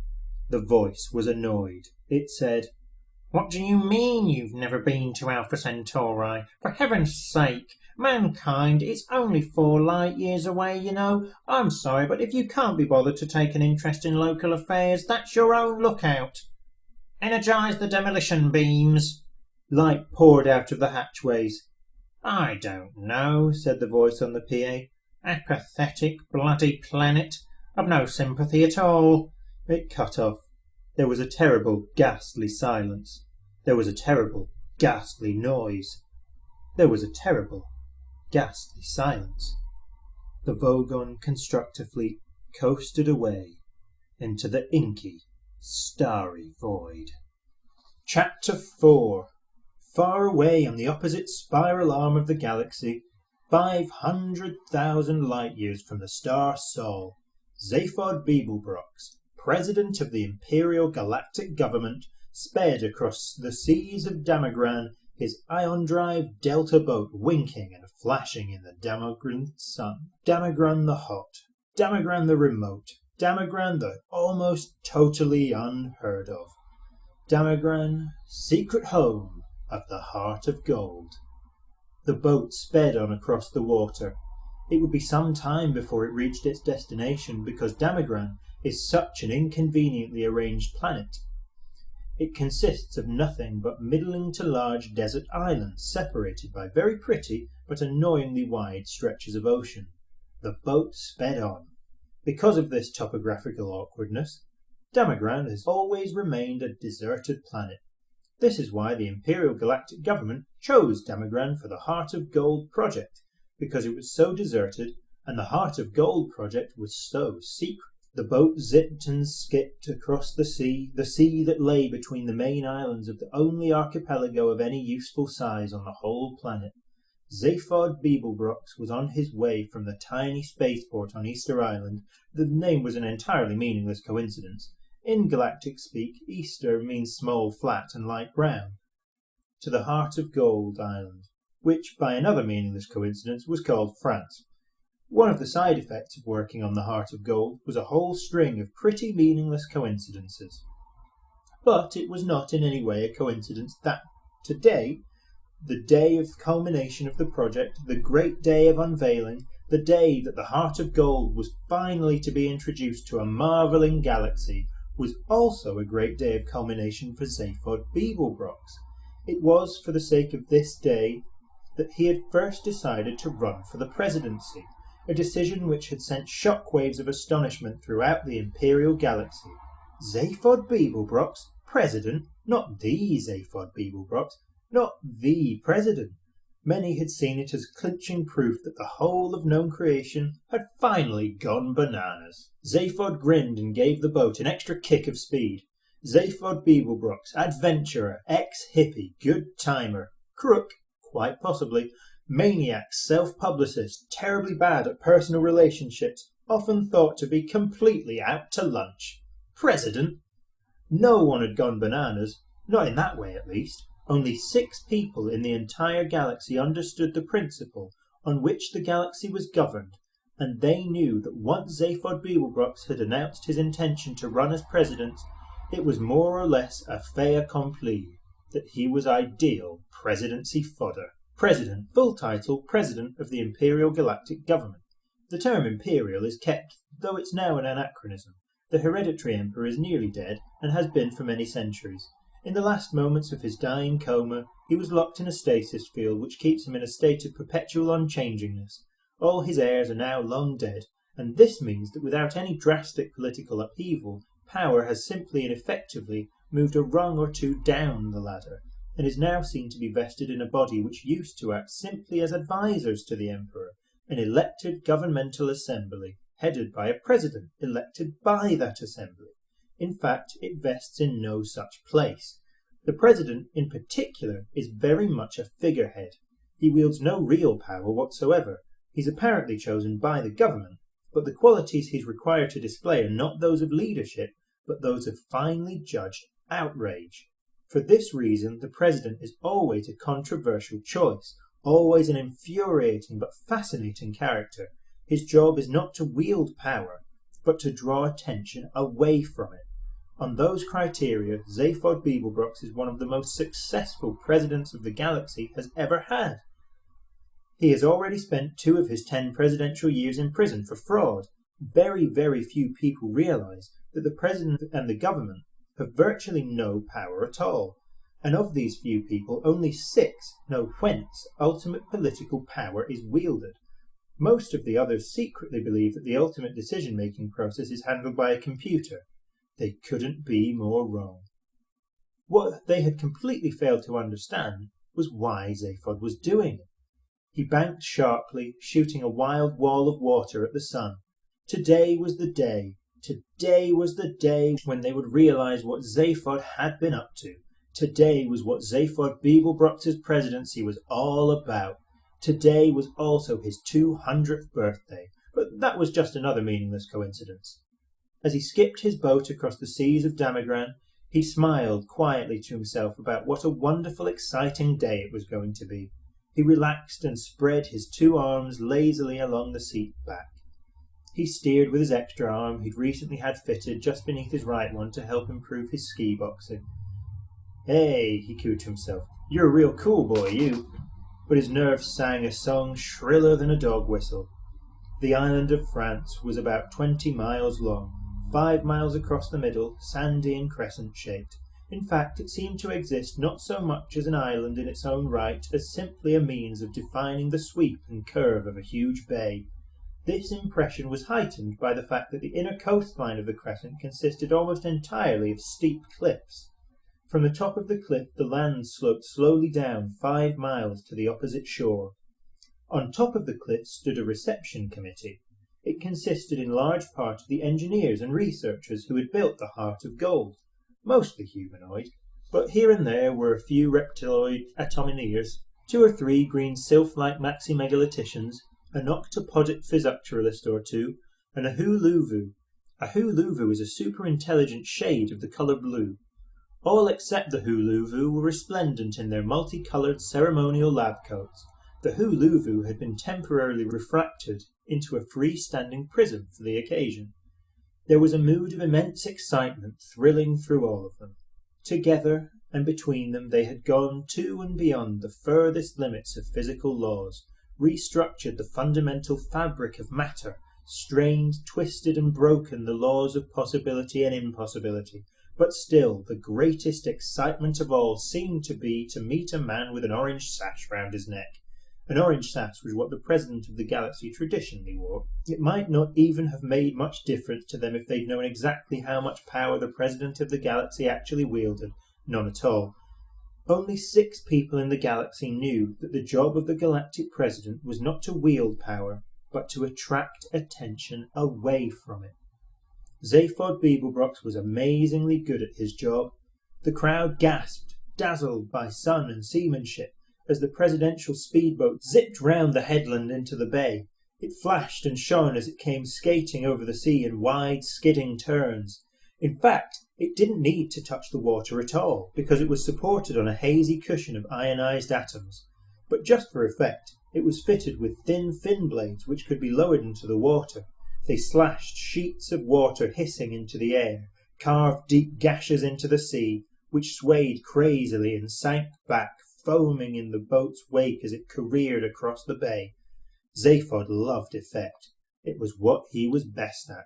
The voice was annoyed. It said, "What do you mean you've never been to Alpha Centauri? For heaven's sake, mankind is only 4 light years away, you know. I'm sorry, but if you can't be bothered to take an interest in local affairs, that's your own lookout. Energize the demolition beams." Light poured out of the hatchways. "I don't know," said the voice on the PA. "Apathetic, bloody planet. I've no sympathy at all." It cut off. There was a terrible, ghastly silence. There was a terrible, ghastly noise. There was a terrible, ghastly silence. The Vogon constructor fleet coasted away into the inky, starry void. Chapter 4. Far away on the opposite spiral arm of the galaxy, 500,000 light-years from the star Sol, Zaphod Beeblebrox, President of the Imperial Galactic Government, sped across the seas of Damagran, his ion-drive delta boat winking and flashing in the Damagran sun. Damagran the hot, Damagran the remote, Damagran the almost totally unheard of. Damagran, secret home of the Heart of Gold. The boat sped on across the water. It would be some time before it reached its destination because Damagran is such an inconveniently arranged planet. It consists of nothing but middling to large desert islands separated by very pretty but annoyingly wide stretches of ocean. The boat sped on. Because of this topographical awkwardness, Damagran has always remained a deserted planet. This is why the Imperial Galactic Government chose Damagran for the Heart of Gold project, because it was so deserted and the Heart of Gold project was so secret. The boat zipped and skipped across the sea that lay between the main islands of the only archipelago of any useful size on the whole planet. Zaphod Beeblebrox was on his way from the tiny spaceport on Easter Island. The name was an entirely meaningless coincidence. In galactic speak, Easter means small, flat, and light brown. To the Heart of Gold Island, which, by another meaningless coincidence, was called France. One of the side effects of working on the Heart of Gold was a whole string of pretty meaningless coincidences. But it was not in any way a coincidence that today, the day of culmination of the project, the great day of unveiling, the day that the Heart of Gold was finally to be introduced to a marvelling galaxy, was also a great day of culmination for Zaphod Beeblebrox. It was for the sake of this day that he had first decided to run for the presidency, a decision which had sent shockwaves of astonishment throughout the Imperial Galaxy. Zaphod Beeblebrox, president, not the Zaphod Beeblebrox, not the president. Many had seen it as clinching proof that the whole of known creation had finally gone bananas. Zaphod grinned and gave the boat an extra kick of speed. Zaphod Beeblebrox, adventurer, ex-hippie, good timer, crook, quite possibly, maniac, self-publicist, terribly bad at personal relationships, often thought to be completely out to lunch. President? No one had gone bananas, not in that way at least. Only 6 people in the entire galaxy understood the principle on which the galaxy was governed, and they knew that once Zaphod Beeblebrox had announced his intention to run as president, it was more or less a fait accompli, that he was ideal presidency fodder. President, full title, President of the Imperial Galactic Government. The term Imperial is kept, though it's now an anachronism. The hereditary emperor is nearly dead, and has been for many centuries. In the last moments of his dying coma, he was locked in a stasis field which keeps him in a state of perpetual unchangingness. All his heirs are now long dead, and this means that without any drastic political upheaval, power has simply and effectively moved a rung or two down the ladder, and is now seen to be vested in a body which used to act simply as advisors to the emperor, an elected governmental assembly, headed by a president elected by that assembly. In fact, it vests in no such place. The president, in particular, is very much a figurehead. He wields no real power whatsoever. He's apparently chosen by the government, but the qualities he's required to display are not those of leadership, but those of finely judged outrage. For this reason, the president is always a controversial choice, always an infuriating but fascinating character. His job is not to wield power, but to draw attention away from it. On those criteria, Zaphod Beeblebrox is one of the most successful presidents of the galaxy has ever had. He has already spent 2 of his 10 presidential years in prison for fraud. Very, very few people realize that the president and the government have virtually no power at all, and of these few people, only 6 know whence ultimate political power is wielded. Most of the others secretly believe that the ultimate decision-making process is handled by a computer. They couldn't be more wrong. What they had completely failed to understand was why Zaphod was doing it. He banked sharply, shooting a wild wall of water at the sun. Today was the day. Today was the day when they would realize what Zaphod had been up to. Today was what Zaphod Beeblebrox's presidency was all about. Today was also his 200th birthday, but that was just another meaningless coincidence. As he skipped his boat across the seas of Damagran, he smiled quietly to himself about what a wonderful, exciting day it was going to be. He relaxed and spread his 2 arms lazily along the seat back. He steered with his extra arm he'd recently had fitted just beneath his right one to help improve his ski boxing. "Hey," he cooed to himself, "you're a real cool boy, you." But his nerves sang a song shriller than a dog whistle. The island of France was about 20 miles long, 5 miles across the middle, sandy and crescent-shaped. In fact, it seemed to exist not so much as an island in its own right as simply a means of defining the sweep and curve of a huge bay. This impression was heightened by the fact that the inner coastline of the crescent consisted almost entirely of steep cliffs. From the top of the cliff the land sloped slowly down 5 miles to the opposite shore. On top of the cliff stood a reception committee. It consisted in large part of the engineers and researchers who had built the Heart of Gold, mostly humanoid, but here and there were a few reptiloid atomineers, 2 or 3 green sylph-like maxi-megalithicians, an octopodic physucturalist or 2, and a huluvu. A huluvu is a super-intelligent shade of the colour blue. All except the huluvu were resplendent in their multicoloured ceremonial lab coats. The huluvu had been temporarily refracted into a free-standing prism for the occasion. There was a mood of immense excitement thrilling through all of them. Together and between them they had gone to and beyond the furthest limits of physical laws, restructured the fundamental fabric of matter, strained, twisted and broken the laws of possibility and impossibility. But still, the greatest excitement of all seemed to be to meet a man with an orange sash round his neck. An orange sash was what the President of the Galaxy traditionally wore. It might not even have made much difference to them if they'd known exactly how much power the President of the Galaxy actually wielded. None at all. Only 6 people in the galaxy knew that the job of the Galactic President was not to wield power, but to attract attention away from it. Zaphod Beeblebrox was amazingly good at his job. The crowd gasped, dazzled by sun and seamanship, as the presidential speedboat zipped round the headland into the bay. It flashed and shone as it came skating over the sea in wide, skidding turns. In fact, it didn't need to touch the water at all, because it was supported on a hazy cushion of ionized atoms. But just for effect, it was fitted with thin fin blades which could be lowered into the water. They slashed sheets of water hissing into the air, carved deep gashes into the sea, which swayed crazily and sank back, foaming in the boat's wake as it careered across the bay. Zaphod loved effect. It was what he was best at.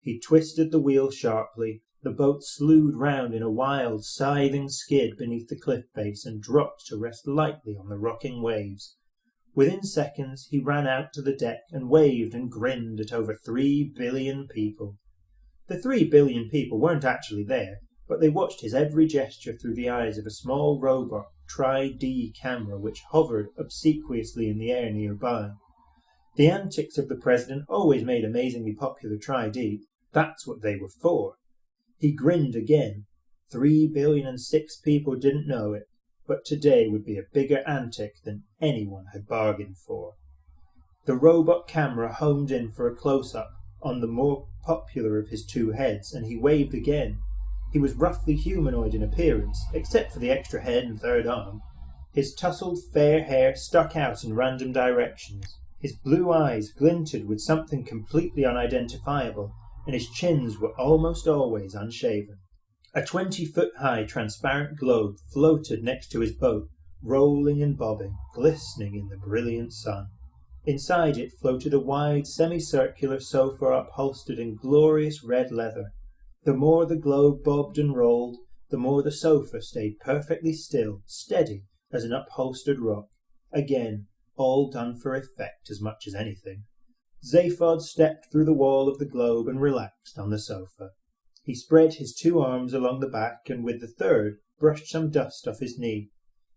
He twisted the wheel sharply. The boat slewed round in a wild, scything skid beneath the cliff face and dropped to rest lightly on the rocking waves. Within seconds he ran out to the deck and waved and grinned at over 3 billion people. The 3 billion people weren't actually there, but they watched his every gesture through the eyes of a small robot Tri-D camera which hovered obsequiously in the air nearby. The antics of the President always made amazingly popular Tri-D. That's what they were for. He grinned again. 3,000,006 people didn't know it, but today would be a bigger antic than anyone had bargained for. The robot camera homed in for a close-up on the more popular of his 2 heads, and he waved again. He was roughly humanoid in appearance, except for the extra head and 3rd arm. His tousled fair hair stuck out in random directions. His blue eyes glinted with something completely unidentifiable, and his chins were almost always unshaven. A 20-foot-high transparent globe floated next to his boat, rolling and bobbing, glistening in the brilliant sun. Inside it floated a wide, semicircular sofa upholstered in glorious red leather. The more the globe bobbed and rolled, the more the sofa stayed perfectly still, steady as an upholstered rock. Again, all done for effect as much as anything. Zaphod stepped through the wall of the globe and relaxed on the sofa. He spread his 2 arms along the back and with the 3rd brushed some dust off his knee.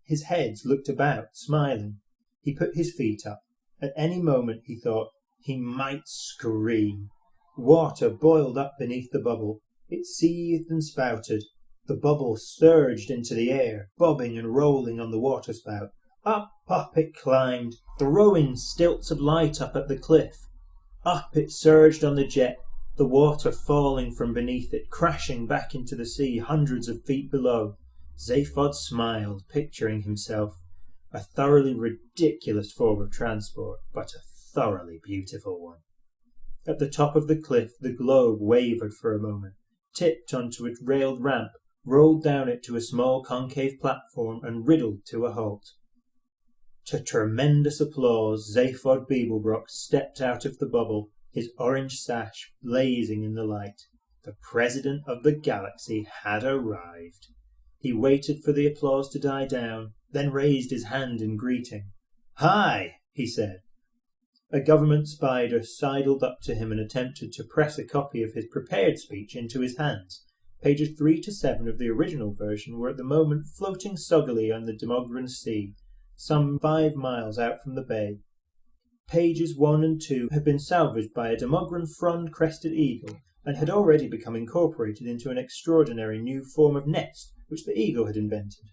His head looked about, smiling. He put his feet up. At any moment, he thought, he might scream. Water boiled up beneath the bubble. It seethed and spouted. The bubble surged into the air, bobbing and rolling on the waterspout. Up it climbed, throwing stilts of light up at the cliff. Up it surged on the jet, the water falling from beneath it, crashing back into the sea hundreds of feet below. Zaphod smiled, picturing himself. A thoroughly ridiculous form of transport, but a thoroughly beautiful one. At the top of the cliff, the globe wavered for a moment, tipped onto its railed ramp, rolled down it to a small concave platform, and riddled to a halt. To tremendous applause, Zaphod Beeblebrox stepped out of the bubble, his orange sash blazing in the light. The President of the Galaxy had arrived. He waited for the applause to die down, then raised his hand in greeting. "Hi," he said. A government spider sidled up to him and attempted to press a copy of his prepared speech into his hands. Pages 3 to 7 of the original version were at the moment floating soggily on the Demogran Sea, some 5 miles out from the bay. Pages 1 and 2 had been salvaged by a Demogran frond-crested eagle, and had already become incorporated into an extraordinary new form of nest which the eagle had invented.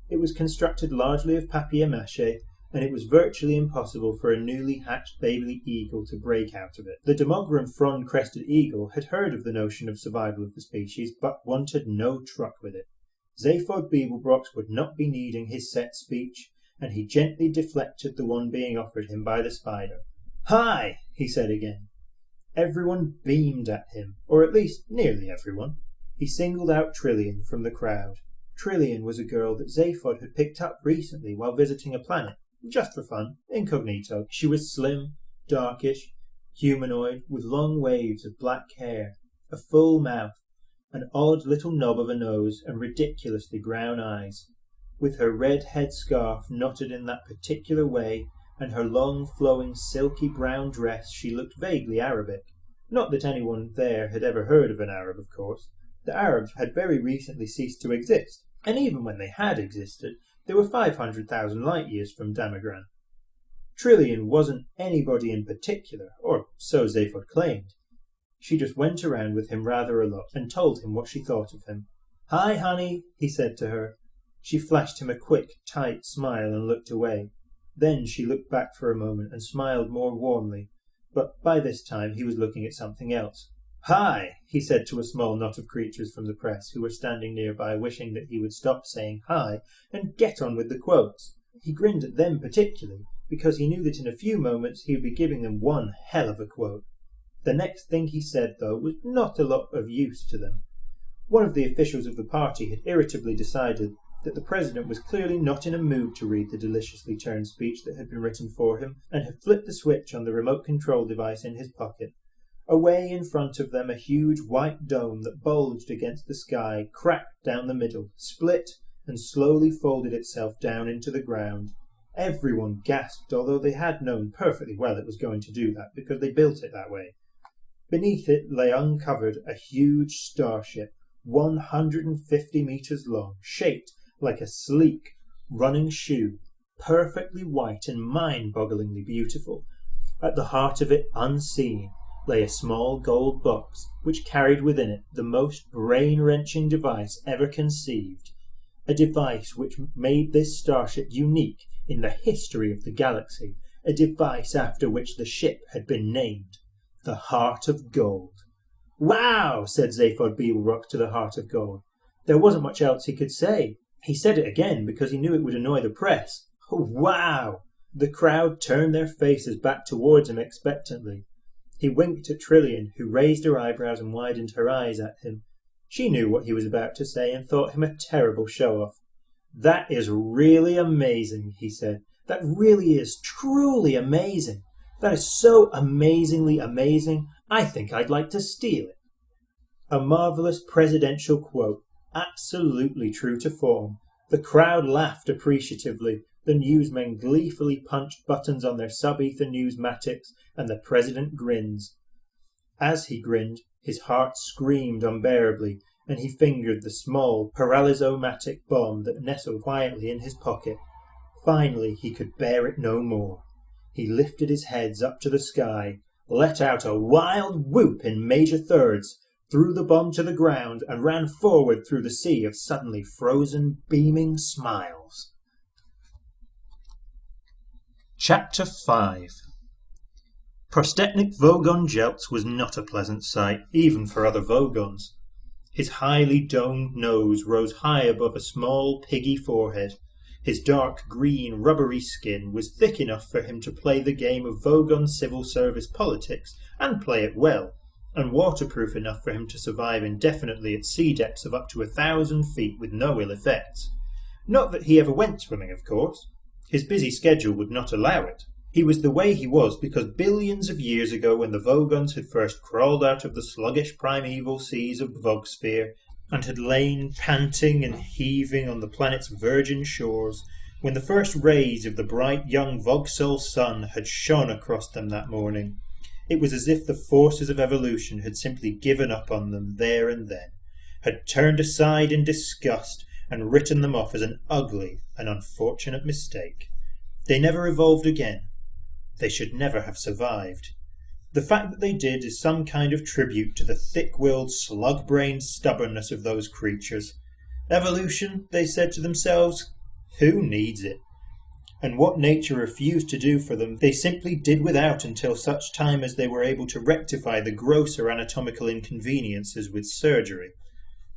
It was constructed largely of papier-mâché, and it was virtually impossible for a newly hatched baby eagle to break out of it. The Demogran frond-crested eagle had heard of the notion of survival of the species, but wanted no truck with it. Zaphod Beeblebrox would not be needing his set speech, and he gently deflected the one being offered him by the spider. "Hi," he said again. Everyone beamed at him, or at least nearly everyone. He singled out Trillian from the crowd. Trillian was a girl that Zaphod had picked up recently while visiting a planet, just for fun, incognito. She was slim, darkish, humanoid, with long waves of black hair, a full mouth, an odd little knob of a nose, and ridiculously brown eyes. With her red headscarf knotted in that particular way, and her long, flowing, silky brown dress, she looked vaguely Arabic. Not that anyone there had ever heard of an Arab, of course. The Arabs had very recently ceased to exist, and even when they had existed, they were 500,000 light-years from Damagran. Trillian wasn't anybody in particular, or so Zaphod claimed. She just went around with him rather a lot, and told him what she thought of him. "Hi, honey," he said to her. She flashed him a quick, tight smile and looked away. Then she looked back for a moment and smiled more warmly, but by this time he was looking at something else. "Hi," he said to a small knot of creatures from the press who were standing nearby, wishing that he would stop saying hi and get on with the quotes. He grinned at them particularly, because he knew that in a few moments he would be giving them one hell of a quote. The next thing he said, though, was not a lot of use to them. One of the officials of the party had irritably decided that the president was clearly not in a mood to read the deliciously turned speech that had been written for him, and had flipped the switch on the remote control device in his pocket. Away in front of them, a huge white dome that bulged against the sky cracked down the middle, split, and slowly folded itself down into the ground. Everyone gasped, although they had known perfectly well it was going to do that, because they built it that way. Beneath it lay uncovered a huge starship, 150 meters long, shaped like a sleek, running shoe, perfectly white and mind-bogglingly beautiful. At the heart of it, unseen, lay a small gold box, which carried within it the most brain-wrenching device ever conceived, a device which made this starship unique in the history of the galaxy, a device after which the ship had been named, the Heart of Gold. "Wow!" said Zaphod Beeblebrox to the Heart of Gold. There wasn't much else he could say. He said it again because he knew it would annoy the press. "Wow!" The crowd turned their faces back towards him expectantly. He winked at Trillian, who raised her eyebrows and widened her eyes at him. She knew what he was about to say and thought him a terrible show-off. "That is really amazing," he said. "That really is truly amazing. That is so amazingly amazing, I think I'd like to steal it." A marvellous presidential quote, absolutely true to form. The crowd laughed appreciatively. The newsmen gleefully punched buttons on their sub-ether newsmatics, and the president grins. As he grinned, his heart screamed unbearably, and he fingered the small paralyzomatic bomb that nestled quietly in his pocket. Finally, he could bear it no more. He lifted his heads up to the sky, let out a wild whoop in major thirds, threw the bomb to the ground, and ran forward through the sea of suddenly frozen, beaming smiles. Chapter 5. Prostetnik Vogon Jeltz was not a pleasant sight, even for other Vogons. His highly domed nose rose high above a small, piggy forehead. His dark green, rubbery skin was thick enough for him to play the game of Vogon civil service politics, and play it well, and waterproof enough for him to survive indefinitely at sea depths of up to 1,000 feet with no ill effects. Not that he ever went swimming, of course. His busy schedule would not allow it. He was the way he was because billions of years ago, when the Vogons had first crawled out of the sluggish primeval seas of Vogsphere and had lain panting and heaving on the planet's virgin shores, when the first rays of the bright young Vogsol sun had shone across them that morning, it was as if the forces of evolution had simply given up on them there and then, had turned aside in disgust and written them off as an ugly and unfortunate mistake. They never evolved again. They should never have survived. The fact that they did is some kind of tribute to the thick-willed, slug-brained stubbornness of those creatures. Evolution, they said to themselves, who needs it? And what nature refused to do for them, they simply did without until such time as they were able to rectify the grosser anatomical inconveniences with surgery.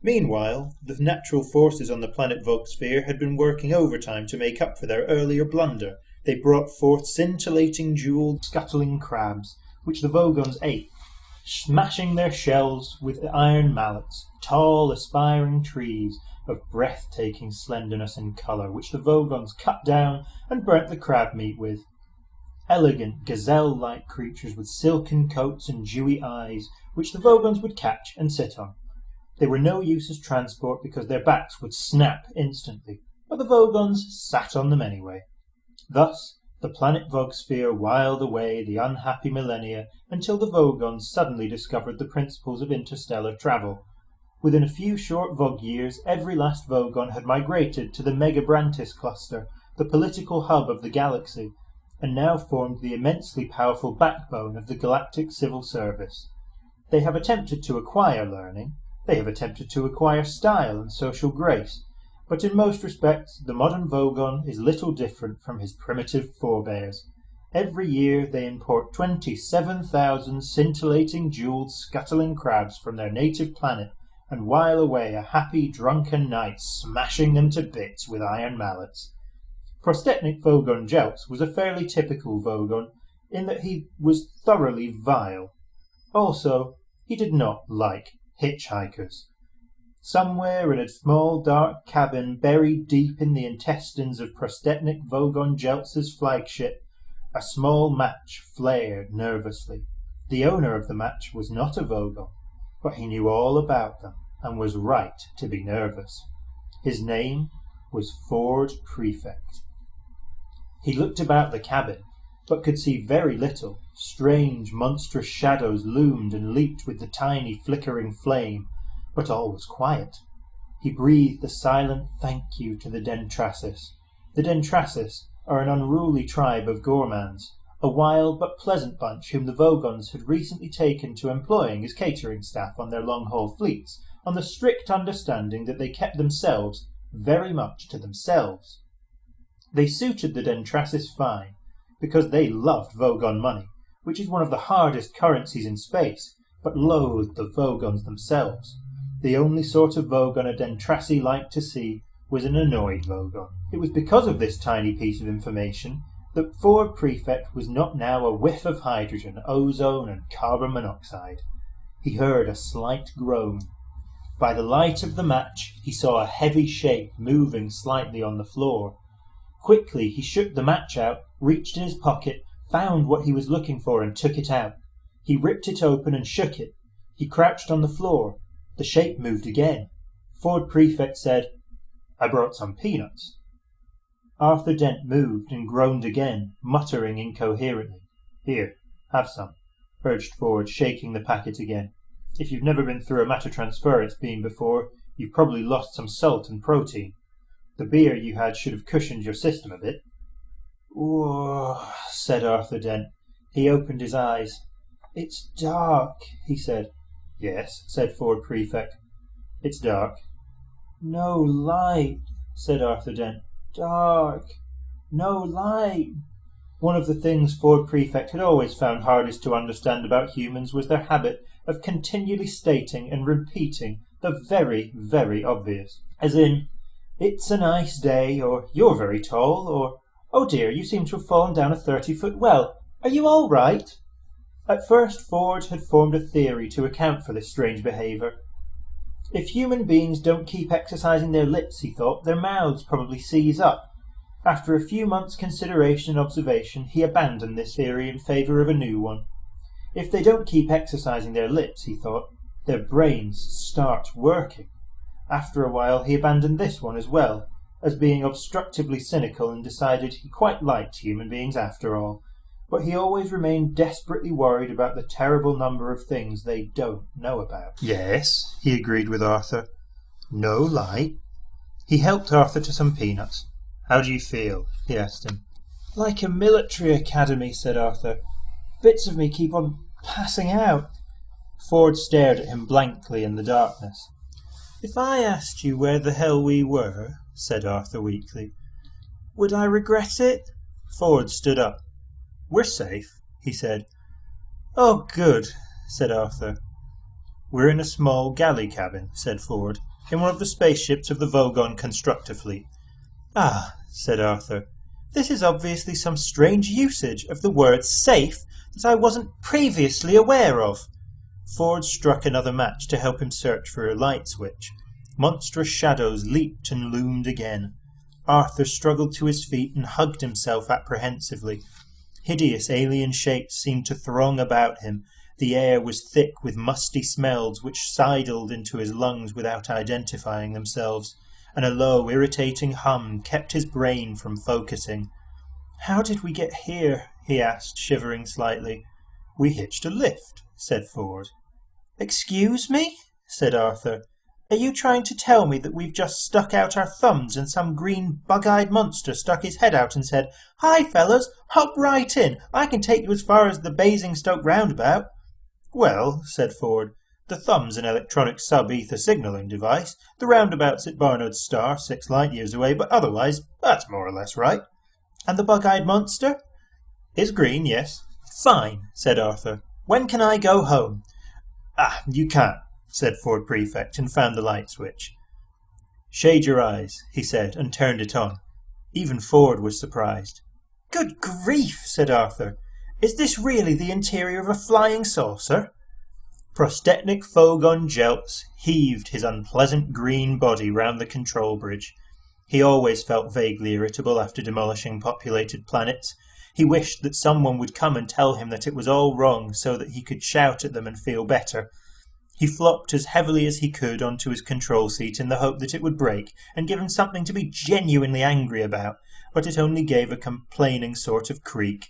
Meanwhile, the natural forces on the planet Vogsphere had been working overtime to make up for their earlier blunder. They brought forth scintillating, jewelled, scuttling crabs, which the Vogons ate, smashing their shells with iron mallets, tall, aspiring trees of breathtaking slenderness and colour, which the Vogons cut down and burnt the crab meat with. Elegant, gazelle-like creatures with silken coats and dewy eyes, which the Vogons would catch and sit on. They were no use as transport because their backs would snap instantly, but the Vogons sat on them anyway. Thus, the planet Vogsphere whiled away the unhappy millennia until the Vogons suddenly discovered the principles of interstellar travel. Within a few short Vog years, every last Vogon had migrated to the Megabrantis cluster, the political hub of the galaxy, and now formed the immensely powerful backbone of the galactic civil service. They have attempted to acquire learning, they have attempted to acquire style and social grace, but in most respects the modern Vogon is little different from his primitive forebears. Every year they import 27,000 scintillating, jewelled, scuttling crabs from their native planet and while away a happy, drunken night smashing them to bits with iron mallets. Prostetnik Vogon Jelks was a fairly typical Vogon in that he was thoroughly vile. Also, he did not like hitchhikers. Somewhere in a small dark cabin buried deep in the intestines of Prostetnik Vogon Jelks' flagship, a small match flared nervously. The owner of the match was not a Vogon, but he knew all about them and was right to be nervous. His name was Ford Prefect. He looked about the cabin, but could see very little. Strange, monstrous shadows loomed and leaped with the tiny, flickering flame, but all was quiet. He breathed a silent thank you to the Dentrasis. The Dentrasis are an unruly tribe of gourmands, a wild but pleasant bunch whom the Vogons had recently taken to employing as catering staff on their long-haul fleets, on the strict understanding that they kept themselves very much to themselves. They suited the Dentrasis fine, because they loved Vogon money, which is one of the hardest currencies in space, but loathed the Vogons themselves. The only sort of Vogon a Dentrasi liked to see was an annoyed Vogon. It was because of this tiny piece of information that Ford Prefect was not now a whiff of hydrogen, ozone, and carbon monoxide. He heard a slight groan. By the light of the match he saw a heavy shape moving slightly on the floor. Quickly he shook the match out, reached in his pocket, found what he was looking for and took it out. He ripped it open and shook it. He crouched on the floor. The shape moved again. Ford Prefect said, "I brought some peanuts." Arthur Dent moved and groaned again, muttering incoherently. "Here, have some," urged Ford, shaking the packet again. "If you've never been through a matter-transference beam before, you've probably lost some salt and protein. The beer you had should have cushioned your system a bit." "Whoa," said Arthur Dent. He opened his eyes. "It's dark," he said. "Yes," said Ford Prefect. "It's dark." "No light," said Arthur Dent. "Dark. No light." One of the things Ford Prefect had always found hardest to understand about humans was their habit of continually stating and repeating the very, very obvious. As in, "It's a nice day," or "You're very tall," or "Oh dear, you seem to have fallen down a 30-foot well. Are you all right?" At first Ford had formed a theory to account for this strange behaviour. If human beings don't keep exercising their lips, he thought, their mouths probably seize up. After a few months' consideration and observation, he abandoned this theory in favour of a new one. If they don't keep exercising their lips, he thought, their brains start working. After a while he abandoned this one as well, as being obstructively cynical, and decided he quite liked human beings after all. But he always remained desperately worried about the terrible number of things they don't know about. Yes, he agreed with Arthur. No light. He helped Arthur to some peanuts. How do you feel? He asked him. Like a military academy, said Arthur. Bits of me keep on passing out. Ford stared at him blankly in the darkness. If I asked you where the hell we were, said Arthur weakly, would I regret it? Ford stood up. We're safe, he said. Oh, good, said Arthur. We're in a small galley cabin, said Ford, in one of the spaceships of the Vogon constructor fleet. Ah, said Arthur, this is obviously some strange usage of the word safe that I wasn't previously aware of. Ford struck another match to help him search for a light switch. Monstrous shadows leaped and loomed again. Arthur struggled to his feet and hugged himself apprehensively. Hideous alien shapes seemed to throng about him. The air was thick with musty smells which sidled into his lungs without identifying themselves, and a low, irritating hum kept his brain from focusing. How did we get here? He asked, shivering slightly. We hitched a lift, said Ford. Excuse me? Said Arthur. Are you trying to tell me that we've just stuck out our thumbs and some green bug-eyed monster stuck his head out and said, Hi, fellas, hop right in. I can take you as far as the Basingstoke roundabout. Well, said Ford, the thumb's an electronic sub-ether signalling device. The roundabout's at Barnard's Star, 6 light-years away, but otherwise, that's more or less right. And the bug-eyed monster? Is green, yes. Fine, said Arthur. When can I go home? Ah, you can't, said Ford Prefect, and found the light switch. Shade your eyes, he said, and turned it on. Even Ford was surprised. Good grief, said Arthur. Is this really the interior of a flying saucer? Prostetnic Fogon Jeltz heaved his unpleasant green body round the control bridge. He always felt vaguely irritable after demolishing populated planets. He wished that someone would come and tell him that it was all wrong so that he could shout at them and feel better. He flopped as heavily as he could onto his control seat in the hope that it would break and give him something to be genuinely angry about, but it only gave a complaining sort of creak.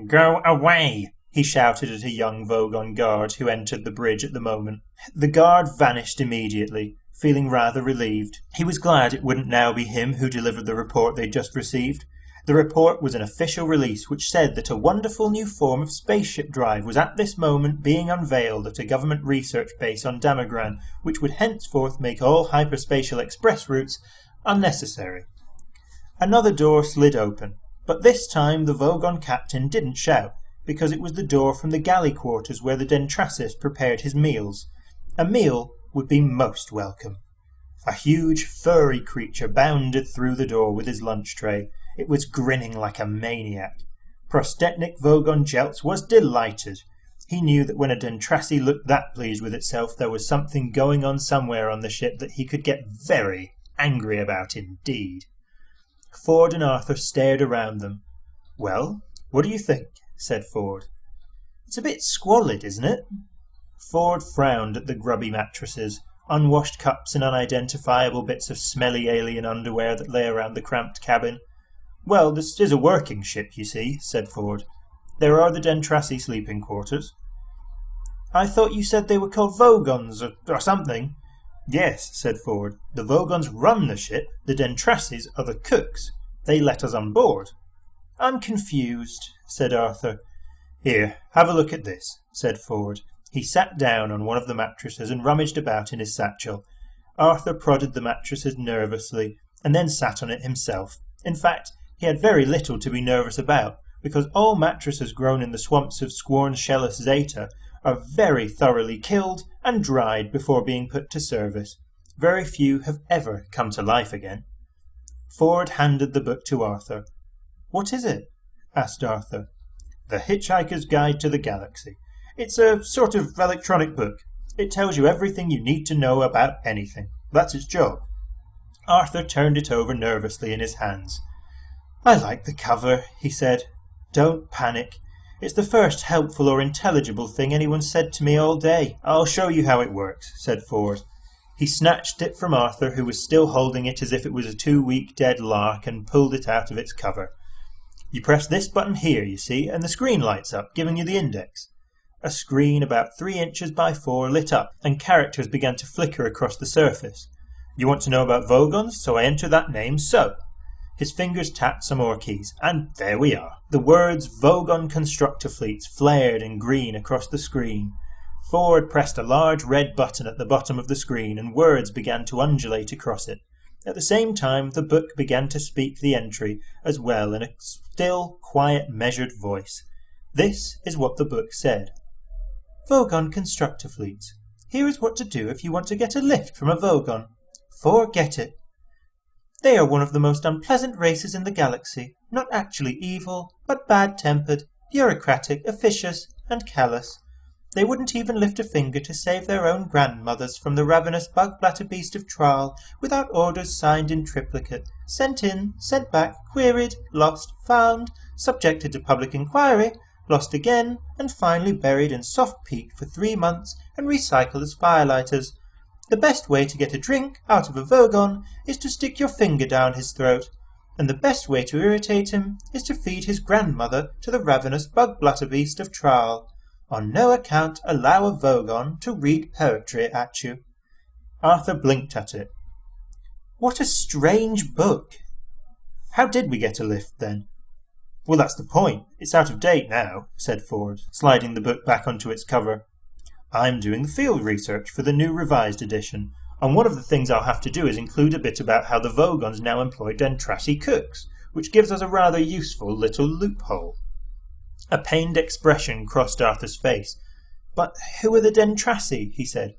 Go away, he shouted at a young Vogon guard who entered the bridge at the moment. The guard vanished immediately, feeling rather relieved. He was glad it wouldn't now be him who delivered the report they'd just received. The report was an official release which said that a wonderful new form of spaceship drive was at this moment being unveiled at a government research base on Damagran, which would henceforth make all hyperspatial express routes unnecessary. Another door slid open, but this time the Vogon captain didn't shout, because it was the door from the galley quarters where the Dentrasis prepared his meals. A meal would be most welcome. A huge, furry creature bounded through the door with his lunch tray. It was grinning like a maniac. Prostetnic Vogon Jeltz was delighted. He knew that when a Dentrasi looked that pleased with itself, there was something going on somewhere on the ship that he could get very angry about indeed. Ford and Arthur stared around them. Well, what do you think? Said Ford. It's a bit squalid, isn't it? Ford frowned at the grubby mattresses, unwashed cups and unidentifiable bits of smelly alien underwear that lay around the cramped cabin. Well, this is a working ship, you see, said Ford. There are the Dentrasi sleeping quarters. I thought you said they were called Vogons or something. Yes, said Ford. The Vogons run the ship. The Dentrasis are the cooks. They let us on board. I'm confused, said Arthur. Here, have a look at this, said Ford. He sat down on one of the mattresses and rummaged about in his satchel. Arthur prodded the mattresses nervously, and then sat on it himself. In fact, he had very little to be nervous about, because all mattresses grown in the swamps of Squorn-Shellus Zeta are very thoroughly killed and dried before being put to service. Very few have ever come to life again. Ford handed the book to Arthur. What is it? Asked Arthur. The Hitch-Hiker's Guide to the Galaxy. It's a sort of electronic book. It tells you everything you need to know about anything. That's its job. Arthur turned it over nervously in his hands. "I like the cover," he said. "Don't panic. It's the first helpful or intelligible thing anyone's said to me all day." "I'll show you how it works," said Ford. He snatched it from Arthur, who was still holding it as if it was a 2-week dead lark, and pulled it out of its cover. "You press this button here, you see, and the screen lights up, giving you the index." A screen about 3 inches by 4 lit up, and characters began to flicker across the surface. "You want to know about Vogons, so I enter that name, so." His fingers tapped some more keys, and there we are. The words Vogon Constructor Fleets flared in green across the screen. Ford pressed a large red button at the bottom of the screen, and words began to undulate across it. At the same time, the book began to speak the entry as well in a still, quiet, measured voice. This is what the book said. "Vogon Constructor Fleets. Here is what to do if you want to get a lift from a Vogon. Forget it. They are one of the most unpleasant races in the galaxy, not actually evil, but bad-tempered, bureaucratic, officious, and callous. They wouldn't even lift a finger to save their own grandmothers from the ravenous bug-bladder beast of Trial without orders signed in triplicate, sent in, sent back, queried, lost, found, subjected to public inquiry, lost again, and finally buried in soft peat for 3 months and recycled as firelighters. The best way to get a drink out of a Vogon is to stick your finger down his throat, and the best way to irritate him is to feed his grandmother to the ravenous bug-bladder beast of Trial. On no account allow a Vogon to read poetry at you." Arthur blinked at it. "What a strange book. How did we get a lift, then?" "Well, that's the point. It's out of date now," said Ford, sliding the book back onto its cover. "I'm doing the field research for the new revised edition, and one of the things I'll have to do is include a bit about how the Vogons now employ Dentrassi cooks, which gives us a rather useful little loophole." A pained expression crossed Arthur's face. "But who are the Dentrassi?" he said.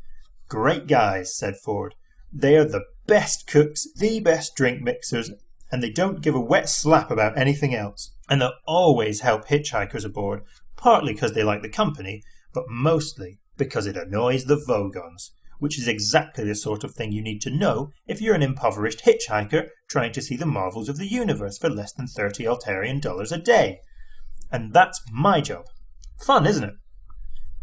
"Great guys," said Ford. "They are the best cooks, the best drink mixers, and they don't give a wet slap about anything else. And they'll always help hitchhikers aboard, partly because they like the company, but mostly because it annoys the Vogons, which is exactly the sort of thing you need to know if you're an impoverished hitchhiker trying to see the marvels of the universe for less than 30 Altarian dollars a day. And that's my job. Fun, isn't it?"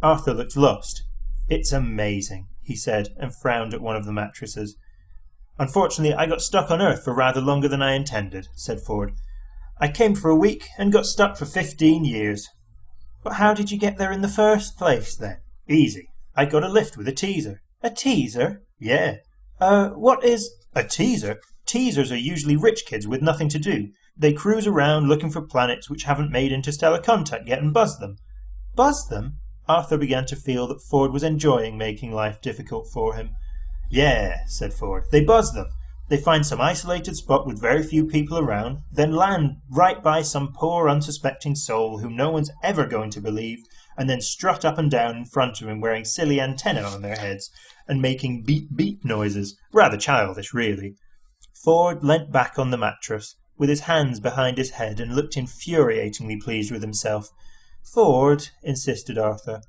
Arthur looked lost. "It's amazing," he said, and frowned at one of the mattresses. "Unfortunately, I got stuck on Earth for rather longer than I intended," said Ford. "I came for a week and got stuck for 15 years. "But how did you get there in the first place, then?" "Easy. I got a lift with a teaser." "A teaser?" "Yeah." What is—" "A teaser? Teasers are usually rich kids with nothing to do. They cruise around looking for planets which haven't made interstellar contact yet and buzz them." "Buzz them?" Arthur began to feel that Ford was enjoying making life difficult for him. "Yeah," said Ford. "They buzz them. They find some isolated spot with very few people around, then land right by some poor unsuspecting soul whom no one's ever going to believe, and then strut up and down in front of him wearing silly antennae on their heads and making beep-beep noises. Rather childish, really." Ford leant back on the mattress, with his hands behind his head, and looked infuriatingly pleased with himself. "Ford," insisted Arthur,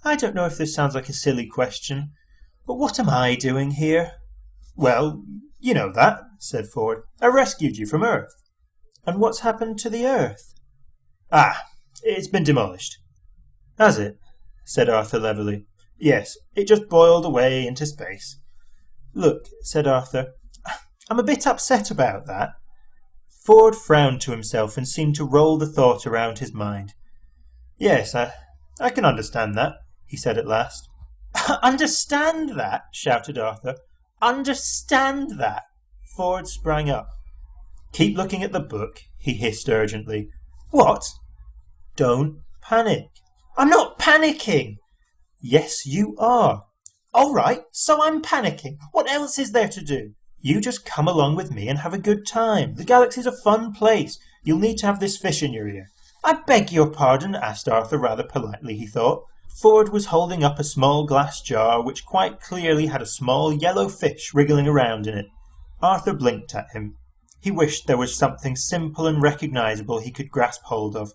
"I don't know if this sounds like a silly question, but what am I doing here?" "Well, you know that," said Ford. "I rescued you from Earth." "And what's happened to the Earth?" "Ah, it's been demolished." "Has it?" said Arthur levelly. "Yes, it just boiled away into space." "Look," said Arthur, "I'm a bit upset about that." Ford frowned to himself and seemed to roll the thought around his mind. "Yes, I can understand that," he said at last. "Understand that?" shouted Arthur. "Understand that?" Ford sprang up. "Keep looking at the book," he hissed urgently. "What?" "Don't panic." "I'm not panicking." "Yes, you are." "All right, so I'm panicking. What else is there to do?" "You just come along with me and have a good time. The galaxy's a fun place. You'll need to have this fish in your ear." "I beg your pardon?" asked Arthur rather politely, he thought. Ford was holding up a small glass jar which quite clearly had a small yellow fish wriggling around in it. Arthur blinked at him. He wished there was something simple and recognizable he could grasp hold of.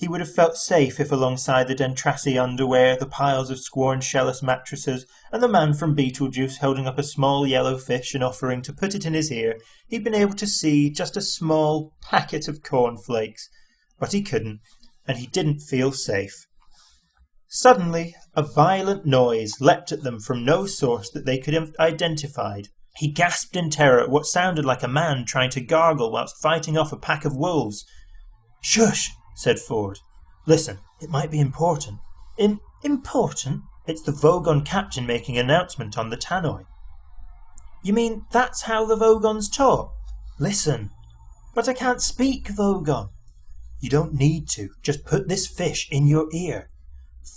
He would have felt safe if alongside the Dentrassi underwear, the piles of squorn-shellus mattresses, and the man from Beetlejuice holding up a small yellow fish and offering to put it in his ear, he'd been able to see just a small packet of cornflakes. But he couldn't, and he didn't feel safe. Suddenly, a violent noise leapt at them from no source that they could have identified. He gasped in terror at what sounded like a man trying to gargle whilst fighting off a pack of wolves. "Shush," said Ford. "Listen, it might be important." Important? It's the Vogon captain making an announcement on the tannoy." "You mean that's how the Vogons talk?" "Listen." "But I can't speak Vogon." "You don't need to. Just put this fish in your ear."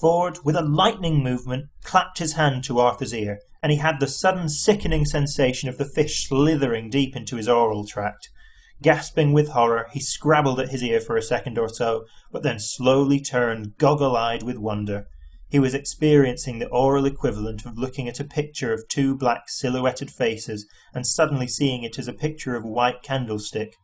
Ford, with a lightning movement, clapped his hand to Arthur's ear, and he had the sudden sickening sensation of the fish slithering deep into his oral tract. Gasping with horror, he scrabbled at his ear for a second or so, but then slowly turned goggle-eyed with wonder. He was experiencing the oral equivalent of looking at a picture of two black silhouetted faces and suddenly seeing it as a picture of a white candlestick,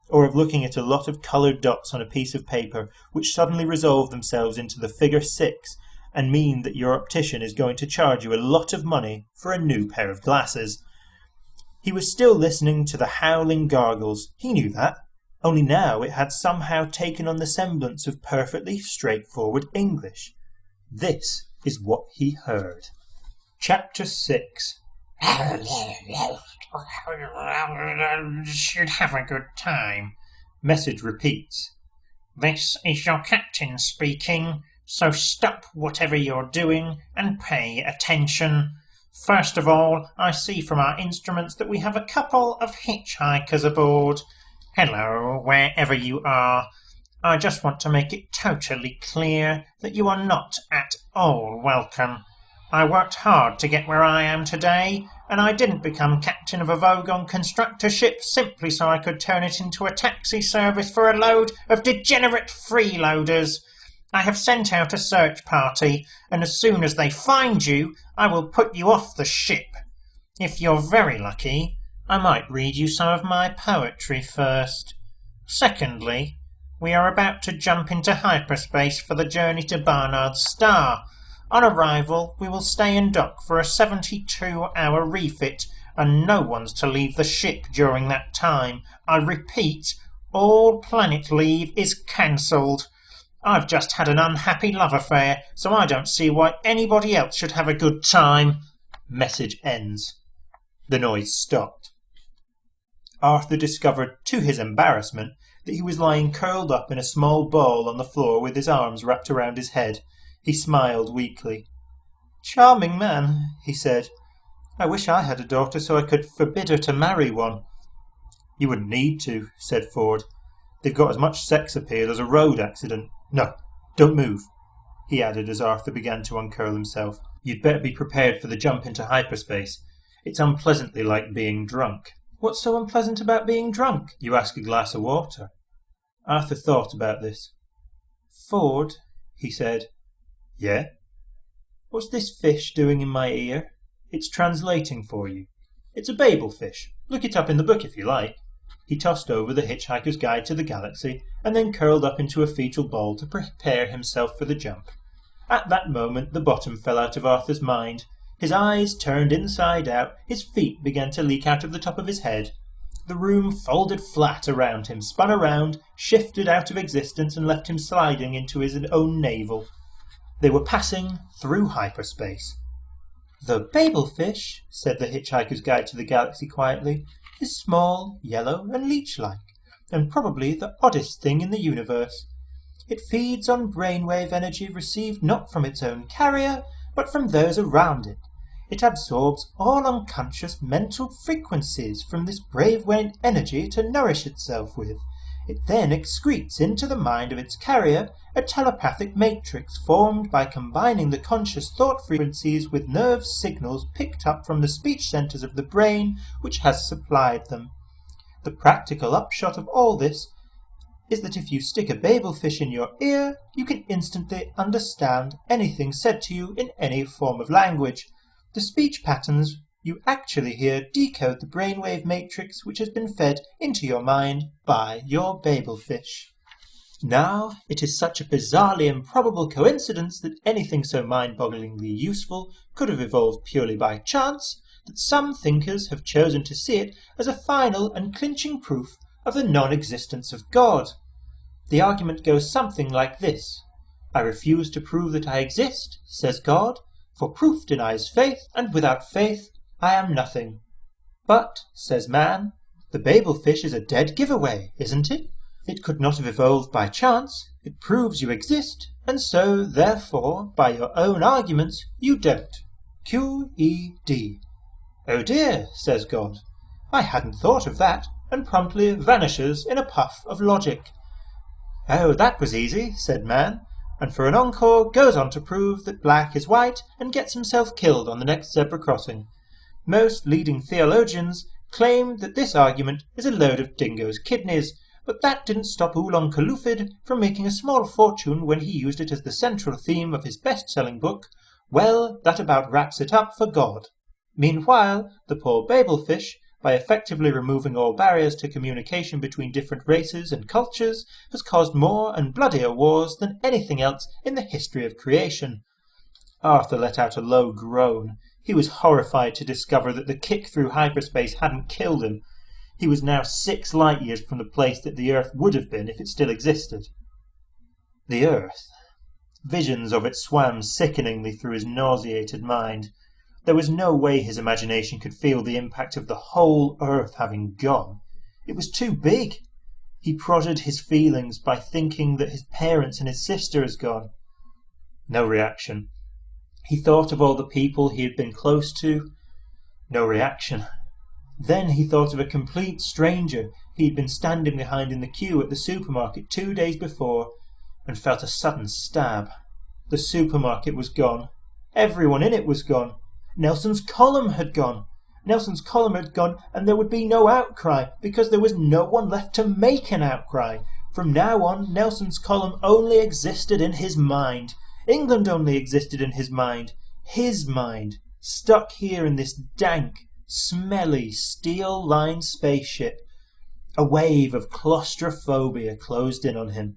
or of looking at a lot of coloured dots on a piece of paper which suddenly resolve themselves into the figure 6 and mean that your optician is going to charge you a lot of money for a new pair of glasses. He was still listening to the howling gargles. He knew that, only now it had somehow taken on the semblance of perfectly straightforward English. This is what he heard. Chapter 6. Should have a good time. Message repeats. This is your captain speaking, so stop whatever you're doing and pay attention. First of all, I see from our instruments that we have a couple of hitchhikers aboard. Hello, wherever you are. I just want to make it totally clear that you are not at all welcome. I worked hard to get where I am today, and I didn't become captain of a Vogon constructor ship simply so I could turn it into a taxi service for a load of degenerate freeloaders. I have sent out a search party, and as soon as they find you, I will put you off the ship. If you're very lucky, I might read you some of my poetry first. Secondly, we are about to jump into hyperspace for the journey to Barnard's star. On arrival, we will stay in dock for a 72-hour refit, and no one's to leave the ship during that time. I repeat, all planet leave is cancelled. I've just had an unhappy love affair, so I don't see why anybody else should have a good time. Message ends. The noise stopped. Arthur discovered, to his embarrassment, that he was lying curled up in a small ball on the floor with his arms wrapped around his head. He smiled weakly. "Charming man," he said. "I wish I had a daughter so I could forbid her to marry one." "You wouldn't need to," said Ford. "They've got as much sex appeal as a road accident. No, don't move," he added as Arthur began to uncurl himself. "You'd better be prepared for the jump into hyperspace. It's unpleasantly like being drunk." "What's so unpleasant about being drunk?" "You ask a glass of water." Arthur thought about this. "Ford," he said. "Yeah?" "What's this fish doing in my ear?" "It's translating for you. It's a Babel fish. Look it up in the book if you like." He tossed over the Hitchhiker's Guide to the Galaxy and then curled up into a fetal ball to prepare himself for the jump. At that moment the bottom fell out of Arthur's mind. His eyes turned inside out, his feet began to leak out of the top of his head. The room folded flat around him, spun around, shifted out of existence and left him sliding into his own navel. They were passing through hyperspace. "The Babel fish," said the Hitchhiker's Guide to the Galaxy quietly, "is small, yellow and leech-like, and probably the oddest thing in the universe. It feeds on brainwave energy received not from its own carrier, but from those around it. It absorbs all unconscious mental frequencies from this brainwave energy to nourish itself with. It then excretes into the mind of its carrier a telepathic matrix formed by combining the conscious thought frequencies with nerve signals picked up from the speech centers of the brain which has supplied them. The practical upshot of all this is that if you stick a Babel fish in your ear, you can instantly understand anything said to you in any form of language. The speech patterns you actually hear decode the brainwave matrix which has been fed into your mind by your Babel fish." Now, it is such a bizarrely improbable coincidence that anything so mind-bogglingly useful could have evolved purely by chance, that some thinkers have chosen to see it as a final and clinching proof of the non-existence of God. The argument goes something like this. I refuse to prove that I exist, says God, for proof denies faith, and without faith I am nothing. But, says man, the Babel fish is a dead giveaway, isn't it? It could not have evolved by chance, it proves you exist, and so, therefore, by your own arguments, you don't. Q-E-D. Oh dear, says God, I hadn't thought of that, and promptly vanishes in a puff of logic. Oh, that was easy, said man, and for an encore goes on to prove that black is white and gets himself killed on the next zebra crossing. Most leading theologians claim that this argument is a load of dingo's kidneys, but that didn't stop Oolong Kalufid from making a small fortune when he used it as the central theme of his best-selling book. Well, that about wraps it up for God. Meanwhile, the poor Babel fish, by effectively removing all barriers to communication between different races and cultures, has caused more and bloodier wars than anything else in the history of creation. Arthur let out a low groan. He was horrified to discover that the kick through hyperspace hadn't killed him. He was now 6 light-years from the place that the Earth would have been if it still existed. The Earth. Visions of it swam sickeningly through his nauseated mind. There was no way his imagination could feel the impact of the whole Earth having gone. It was too big. He prodded his feelings by thinking that his parents and his sister had gone. No reaction. He thought of all the people he had been close to. No reaction. Then he thought of a complete stranger he had been standing behind in the queue at the supermarket 2 days before, and felt a sudden stab. The supermarket was gone. Everyone in it was gone. Nelson's column had gone. Nelson's column had gone, and there would be no outcry, because there was no one left to make an outcry. From now on, Nelson's column only existed in his mind. England only existed in his mind. His mind, stuck here in this dank, smelly, steel-lined spaceship. A wave of claustrophobia closed in on him.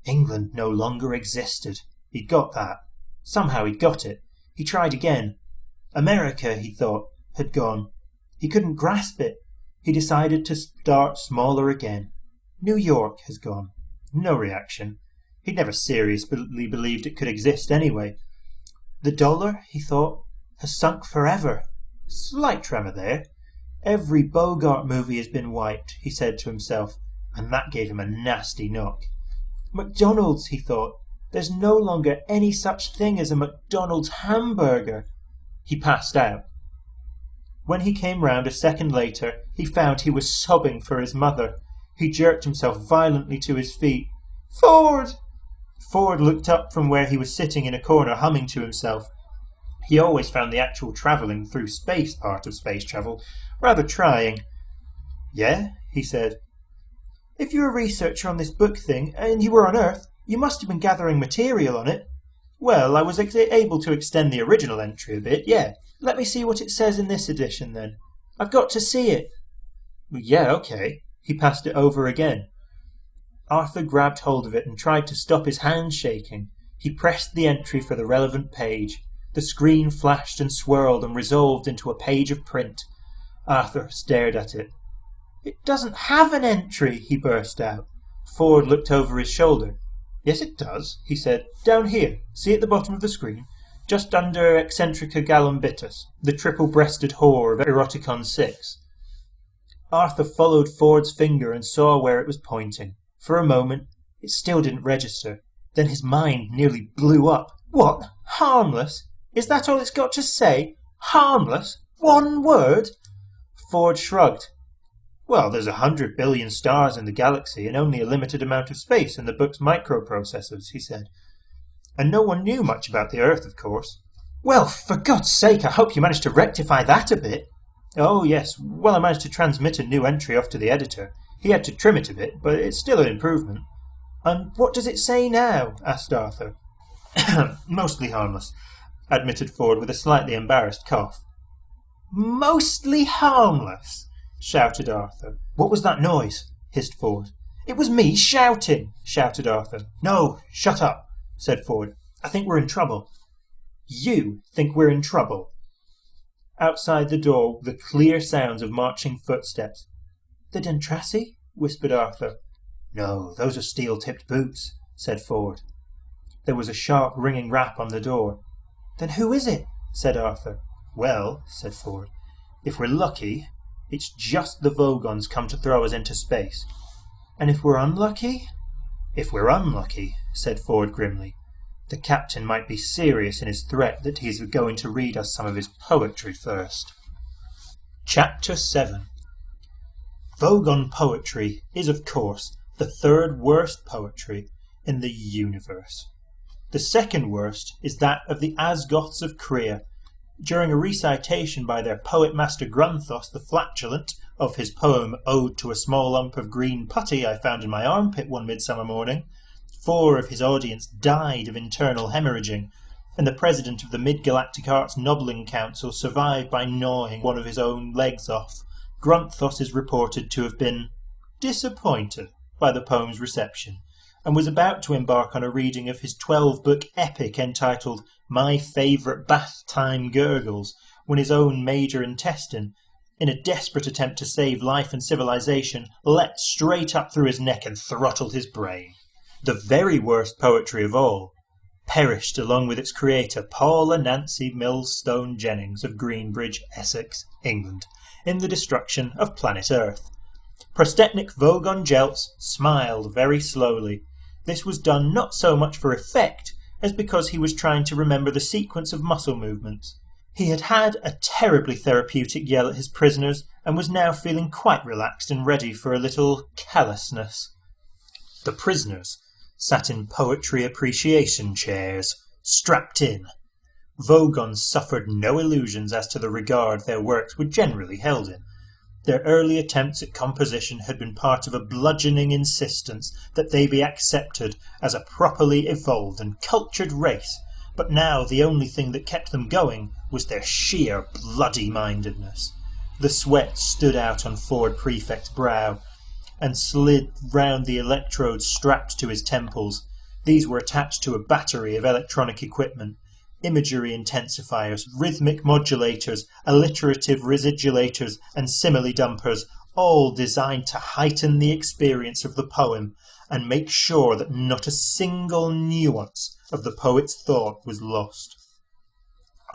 England no longer existed. He'd got that. Somehow he'd got it. He tried again. America, he thought, had gone. He couldn't grasp it. He decided to start smaller again. New York has gone. No reaction. He'd never seriously believed it could exist anyway. The dollar, he thought, has sunk forever. Slight tremor there. Every Bogart movie has been wiped, he said to himself, and that gave him a nasty knock. McDonald's, he thought. There's no longer any such thing as a McDonald's hamburger. He passed out. When he came round a second later, he found he was sobbing for his mother. He jerked himself violently to his feet. Ford! Ford looked up from where he was sitting in a corner humming to himself. He always found the actual travelling through space part of space travel rather trying. Yeah, he said. If you're a researcher on this book thing, and you were on Earth, you must have been gathering material on it. Well, I was able to extend the original entry a bit, yeah. Let me see what it says in this edition, then. I've got to see it. Well, yeah, okay. He passed it over again. Arthur grabbed hold of it and tried to stop his hand shaking. He pressed the entry for the relevant page. The screen flashed and swirled and resolved into a page of print. Arthur stared at it. It doesn't have an entry, he burst out. Ford looked over his shoulder. Yes, it does, he said. Down here. See at the bottom of the screen? Just under Eccentrica Galumbitus, the triple-breasted whore of Eroticon 6. Arthur followed Ford's finger and saw where it was pointing. For a moment, it still didn't register. Then his mind nearly blew up. What? Harmless? Is that all it's got to say? Harmless? One word? Ford shrugged. Well, there's 100 billion stars in the galaxy and only a limited amount of space in the book's microprocessors, he said. And no one knew much about the Earth, of course. Well, for God's sake, I hope you managed to rectify that a bit. Oh, yes. Well, I managed to transmit a new entry off to the editor. He had to trim it a bit, but it's still an improvement. And what does it say now? Asked Arthur. Mostly harmless, admitted Ford with a slightly embarrassed cough. Mostly harmless, shouted Arthur. What was that noise? Hissed Ford. "It was me shouting," shouted Arthur. "No, shut up," said Ford. "I think we're in trouble." "You think we're in trouble?" Outside the door, the clear sounds of marching footsteps. "The Dentrassi?" whispered Arthur. "No, those are steel-tipped boots," said Ford. There was a sharp ringing rap on the door. "Then who is it?" said Arthur. "Well," said Ford, "if we're lucky, it's just the Vogons come to throw us into space." "And if we're unlucky?" "If we're unlucky," said Ford grimly, "the captain might be serious in his threat that he's going to read us some of his poetry first." Chapter 7. Vogon poetry is, of course, the third worst poetry in the universe. The second worst is that of the Asgoths of Krea. During a recitation by their poet-master Grunthos the Flatulent of his poem Ode to a Small Lump of Green Putty I Found in My Armpit One Midsummer Morning, 4 of his audience died of internal hemorrhaging, and the president of the Mid-Galactic Arts Nobbling Council survived by gnawing one of his own legs off. Grunthos is reported to have been disappointed by the poem's reception, and was about to embark on a reading of his 12-book epic entitled My Favourite Bath Time Gurgles, when his own major intestine, in a desperate attempt to save life and civilization, leapt straight up through his neck and throttled his brain. The very worst poetry of all perished along with its creator, Paula Nancy Millstone Jennings of Greenbridge, Essex, England, in the destruction of planet Earth. Prostetnik Vogon Jeltz smiled very slowly. This was done not so much for effect as because he was trying to remember the sequence of muscle movements. He had had a terribly therapeutic yell at his prisoners and was now feeling quite relaxed and ready for a little callousness. The prisoners sat in poetry appreciation chairs, strapped in. Vogons suffered no illusions as to the regard their works were generally held in. Their early attempts at composition had been part of a bludgeoning insistence that they be accepted as a properly evolved and cultured race, but now the only thing that kept them going was their sheer bloody-mindedness. The sweat stood out on Ford Prefect's brow and slid round the electrodes strapped to his temples. These were attached to a battery of electronic equipment, imagery intensifiers, rhythmic modulators, alliterative residulators, and simile dumpers, all designed to heighten the experience of the poem and make sure that not a single nuance of the poet's thought was lost.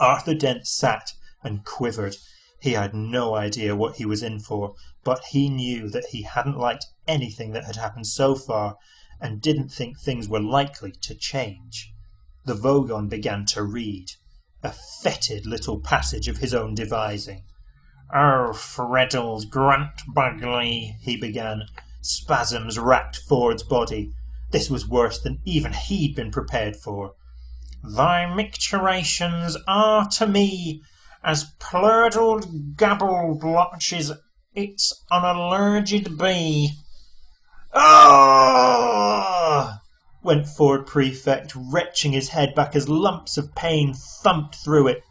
Arthur Dent sat and quivered. He had no idea what he was in for, but he knew that he hadn't liked anything that had happened so far and didn't think things were likely to change. The Vogon began to read, a fetid little passage of his own devising. "Oh, Freddled Grunt Bugley," he began. Spasms racked Ford's body. This was worse than even he'd been prepared for. "Thy micturations are to me as plurdled gabble blotches it's on a lurgid bee." "Ah!" went Ford Prefect, retching his head back as lumps of pain thumped through it.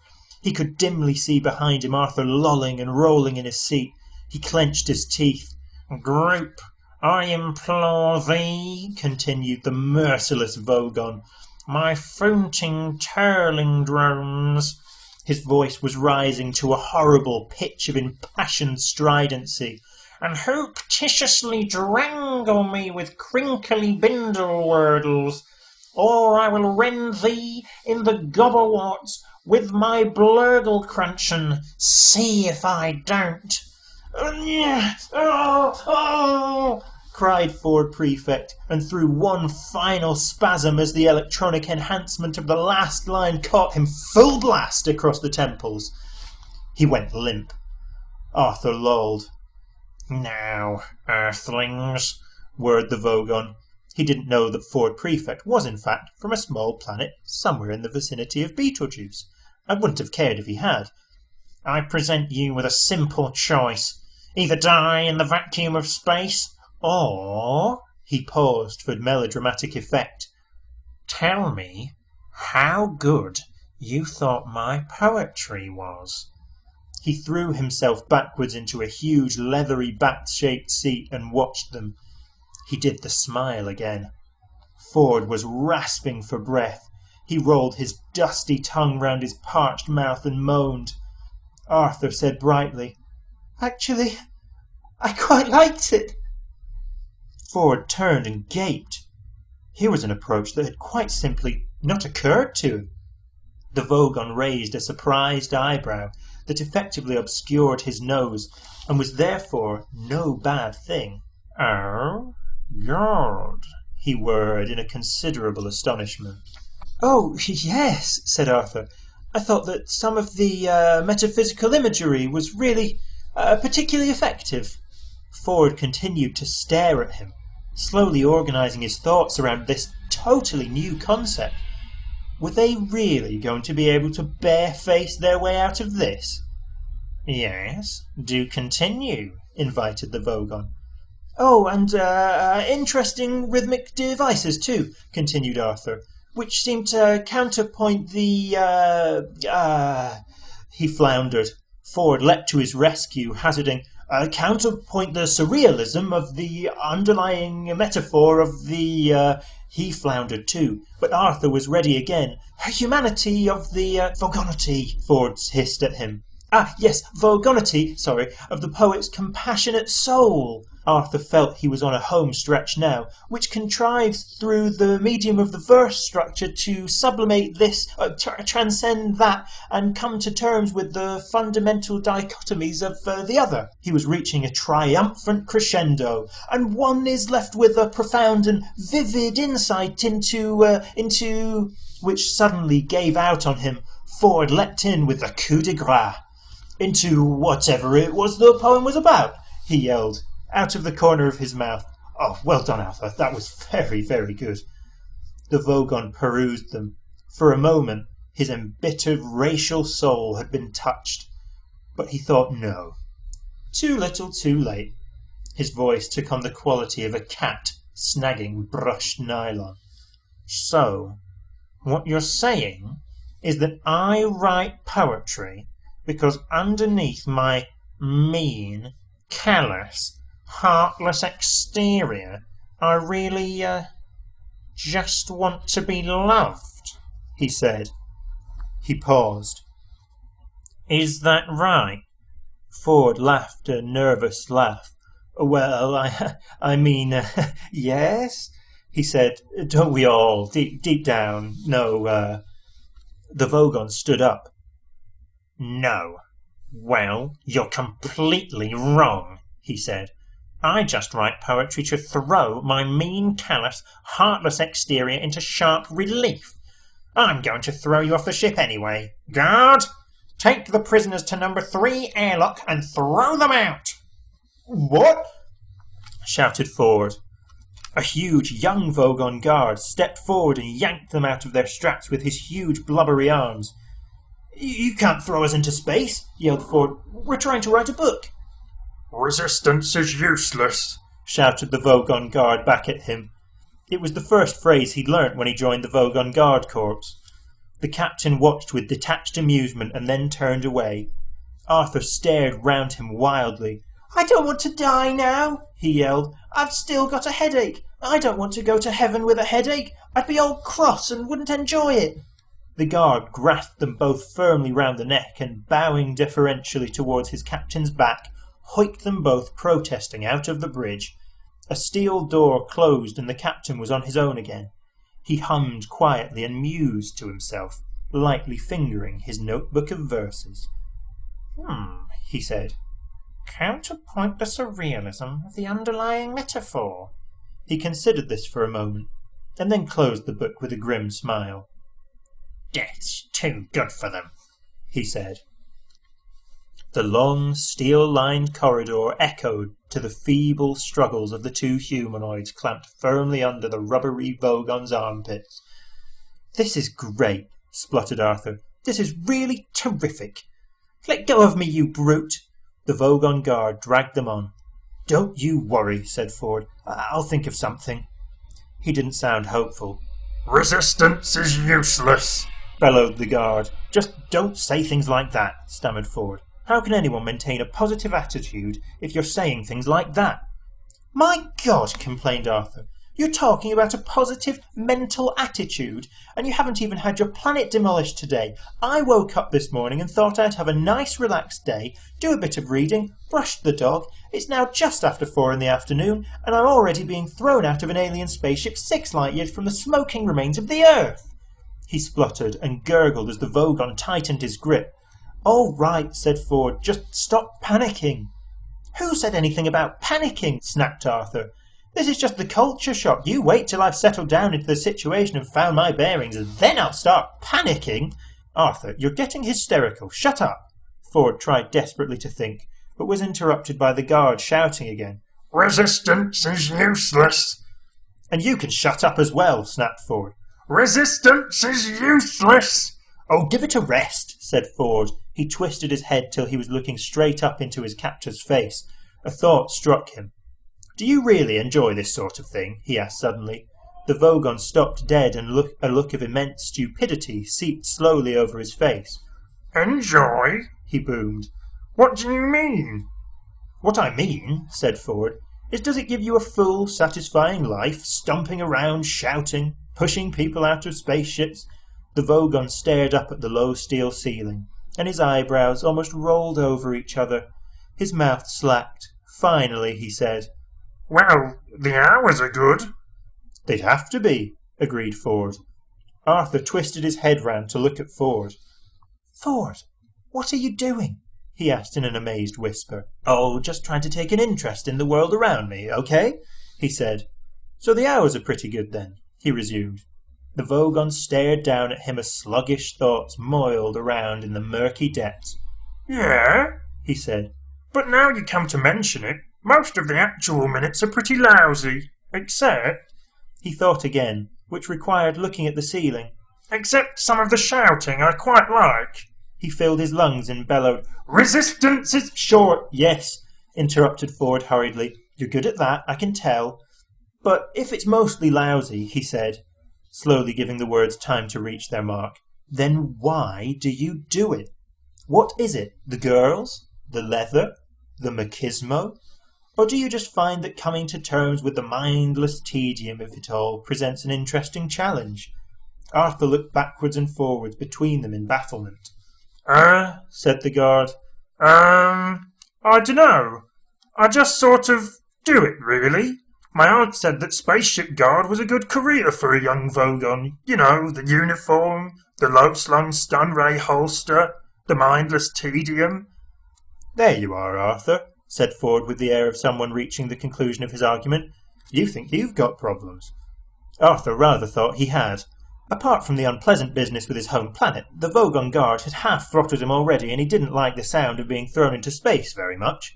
He could dimly see behind him Arthur lolling and rolling in his seat. He clenched his teeth. "Group, I implore thee," continued the merciless Vogon, "my founting turlingdromes." His voice was rising to a horrible pitch of impassioned stridency. "And who petitiously drangle me with crinkly bindle wordles, or I will rend thee in the gobberwarts with my blurgle cruncheon. See if I don't." "Oh!" cried Ford Prefect, and threw one final spasm as the electronic enhancement of the last line caught him full blast across the temples. He went limp. Arthur lolled. "Now, earthlings," whirred the Vogon. He didn't know that Ford Prefect was in fact from a small planet somewhere in the vicinity of Beetlejuice, and wouldn't have cared if he had. "I present you with a simple choice. Either die in the vacuum of space, or," he paused for melodramatic effect, "tell me how good you thought my poetry was." He threw himself backwards into a huge leathery bat-shaped seat and watched them. He did the smile again. Ford was rasping for breath. He rolled his dusty tongue round his parched mouth and moaned. Arthur said brightly, "Actually, I quite liked it." Ford turned and gaped. Here was an approach that had quite simply not occurred to him. The Vogon raised a surprised eyebrow that effectively obscured his nose and was therefore no bad thing. "Oh, God," he whirred in a considerable astonishment. "Oh, yes," said Arthur. "I thought that some of the metaphysical imagery was really particularly effective." Ford continued to stare at him, slowly organising his thoughts around this totally new concept. Were they really going to be able to bareface their way out of this? "Yes, do continue," invited the Vogon. "Oh, and interesting rhythmic devices too," continued Arthur, "which seem to counterpoint the He floundered. Ford leapt to his rescue, hazarding, "counterpoint the surrealism of the underlying metaphor of the He floundered too, but Arthur was ready again. "Humanity of the Vogonity," Ford hissed at him. Yes, Vogonity, of the poet's compassionate soul." Arthur felt he was on a home stretch now, "which contrives through the medium of the verse structure to sublimate this, transcend that, and come to terms with the fundamental dichotomies of the other." He was reaching a triumphant crescendo, "and one is left with a profound and vivid insight into which suddenly gave out on him. Ford leapt in with the coup de grace. "Into whatever it was the poem was about," he yelled, out of the corner of his mouth. "Oh, well done, Arthur. That was very, very good." The Vogon perused them. For a moment, his embittered racial soul had been touched. But he thought no. Too little, too late. His voice took on the quality of a cat snagging brushed nylon. "So, what you're saying is that I write poetry because underneath my mean, callous, heartless exterior I really just want to be loved," he said. He paused. "Is that right?" Ford laughed a nervous laugh. "Well, I mean, yes," he said. "Don't we all, deep down, know?" The Vogon stood up. "No. Well, you're completely wrong," he said. "I just write poetry to throw my mean, callous, heartless exterior into sharp relief. I'm going to throw you off the ship anyway. Guard, take the prisoners to number 3 airlock and throw them out." "What?" shouted Ford. A huge young Vogon guard stepped forward and yanked them out of their straps with his huge blubbery arms. "You can't throw us into space," yelled Ford. "We're trying to write a book." "Resistance is useless," shouted the Vogon guard back at him. It was the first phrase he'd learnt when he joined the Vogon Guard Corps. The captain watched with detached amusement and then turned away. Arthur stared round him wildly. "I don't want to die now," he yelled. "I've still got a headache. I don't want to go to heaven with a headache. I'd be all cross and wouldn't enjoy it." The guard grasped them both firmly round the neck and, bowing deferentially towards his captain's back, hoiked them both protesting out of the bridge. A steel door closed and the captain was on his own again. He hummed quietly and mused to himself, lightly fingering his notebook of verses. He said. "Counterpoint the surrealism of the underlying metaphor." He considered this for a moment, and then closed the book with a grim smile. "Death's too good for them," he said. The long, steel-lined corridor echoed to the feeble struggles of the two humanoids clamped firmly under the rubbery Vogon's armpits. "This is great," spluttered Arthur. "This is really terrific. Let go of me, you brute." The Vogon guard dragged them on. "Don't you worry," said Ford. "I'll think of something." He didn't sound hopeful. "Resistance is useless," bellowed the guard. "Just don't say things like that," stammered Ford. "How can anyone maintain a positive attitude if you're saying things like that?" My God, complained Arthur. You're talking about a positive mental attitude, and you haven't even had your planet demolished today. I woke up this morning and thought I'd have a nice relaxed day, do a bit of reading, brush the dog. It's now just after 4 in the afternoon, and I'm already being thrown out of an alien spaceship 6 light years from the smoking remains of the Earth. He spluttered and gurgled as the Vogon tightened his grip. All right, said Ford, just stop panicking. Who said anything about panicking? Snapped Arthur. This is just the culture shock. You wait till I've settled down into the situation and found my bearings, and then I'll start panicking. Arthur, you're getting hysterical. Shut up. Ford tried desperately to think, but was interrupted by the guard shouting again. Resistance is useless. And you can shut up as well, snapped Ford. Resistance is useless. Oh, give it a rest, said Ford. He twisted his head till he was looking straight up into his captor's face. A thought struck him. Do you really enjoy this sort of thing? He asked suddenly. The Vogon stopped dead, and a look of immense stupidity seeped slowly over his face. Enjoy? He boomed. What do you mean? What I mean, said Ford, is does it give you a full, satisfying life, stomping around, shouting, pushing people out of spaceships? The Vogon stared up at the low steel ceiling, and his eyebrows almost rolled over each other. His mouth slacked. Finally, he said, Well, the hours are good. They'd have to be, agreed Ford. Arthur twisted his head round to look at Ford. Ford, what are you doing? He asked in an amazed whisper. Oh, just trying to take an interest in the world around me, okay? He said. So the hours are pretty good then, he resumed. The Vogon stared down at him as sluggish thoughts moiled around in the murky depths. Yeah, he said. But now you come to mention it, most of the actual minutes are pretty lousy, except... He thought again, which required looking at the ceiling. Except some of the shouting I quite like. He filled his lungs and bellowed, Resistance is... Sure, yes, interrupted Ford hurriedly. You're good at that, I can tell. But if it's mostly lousy, he said, slowly giving the words time to reach their mark, then why do you do it? What is it? The girls? The leather? The machismo? Or do you just find that coming to terms with the mindless tedium of it all presents an interesting challenge? Arthur looked backwards and forwards between them in bafflement. Said the guard. I dunno. I just sort of do it, really. My aunt said that spaceship guard was a good career for a young Vogon. You know, the uniform, the low-slung stun ray holster, the mindless tedium. There you are, Arthur, said Ford with the air of someone reaching the conclusion of his argument. You think you've got problems. Arthur rather thought he had. Apart from the unpleasant business with his home planet, the Vogon guard had half throttled him already, and he didn't like the sound of being thrown into space very much.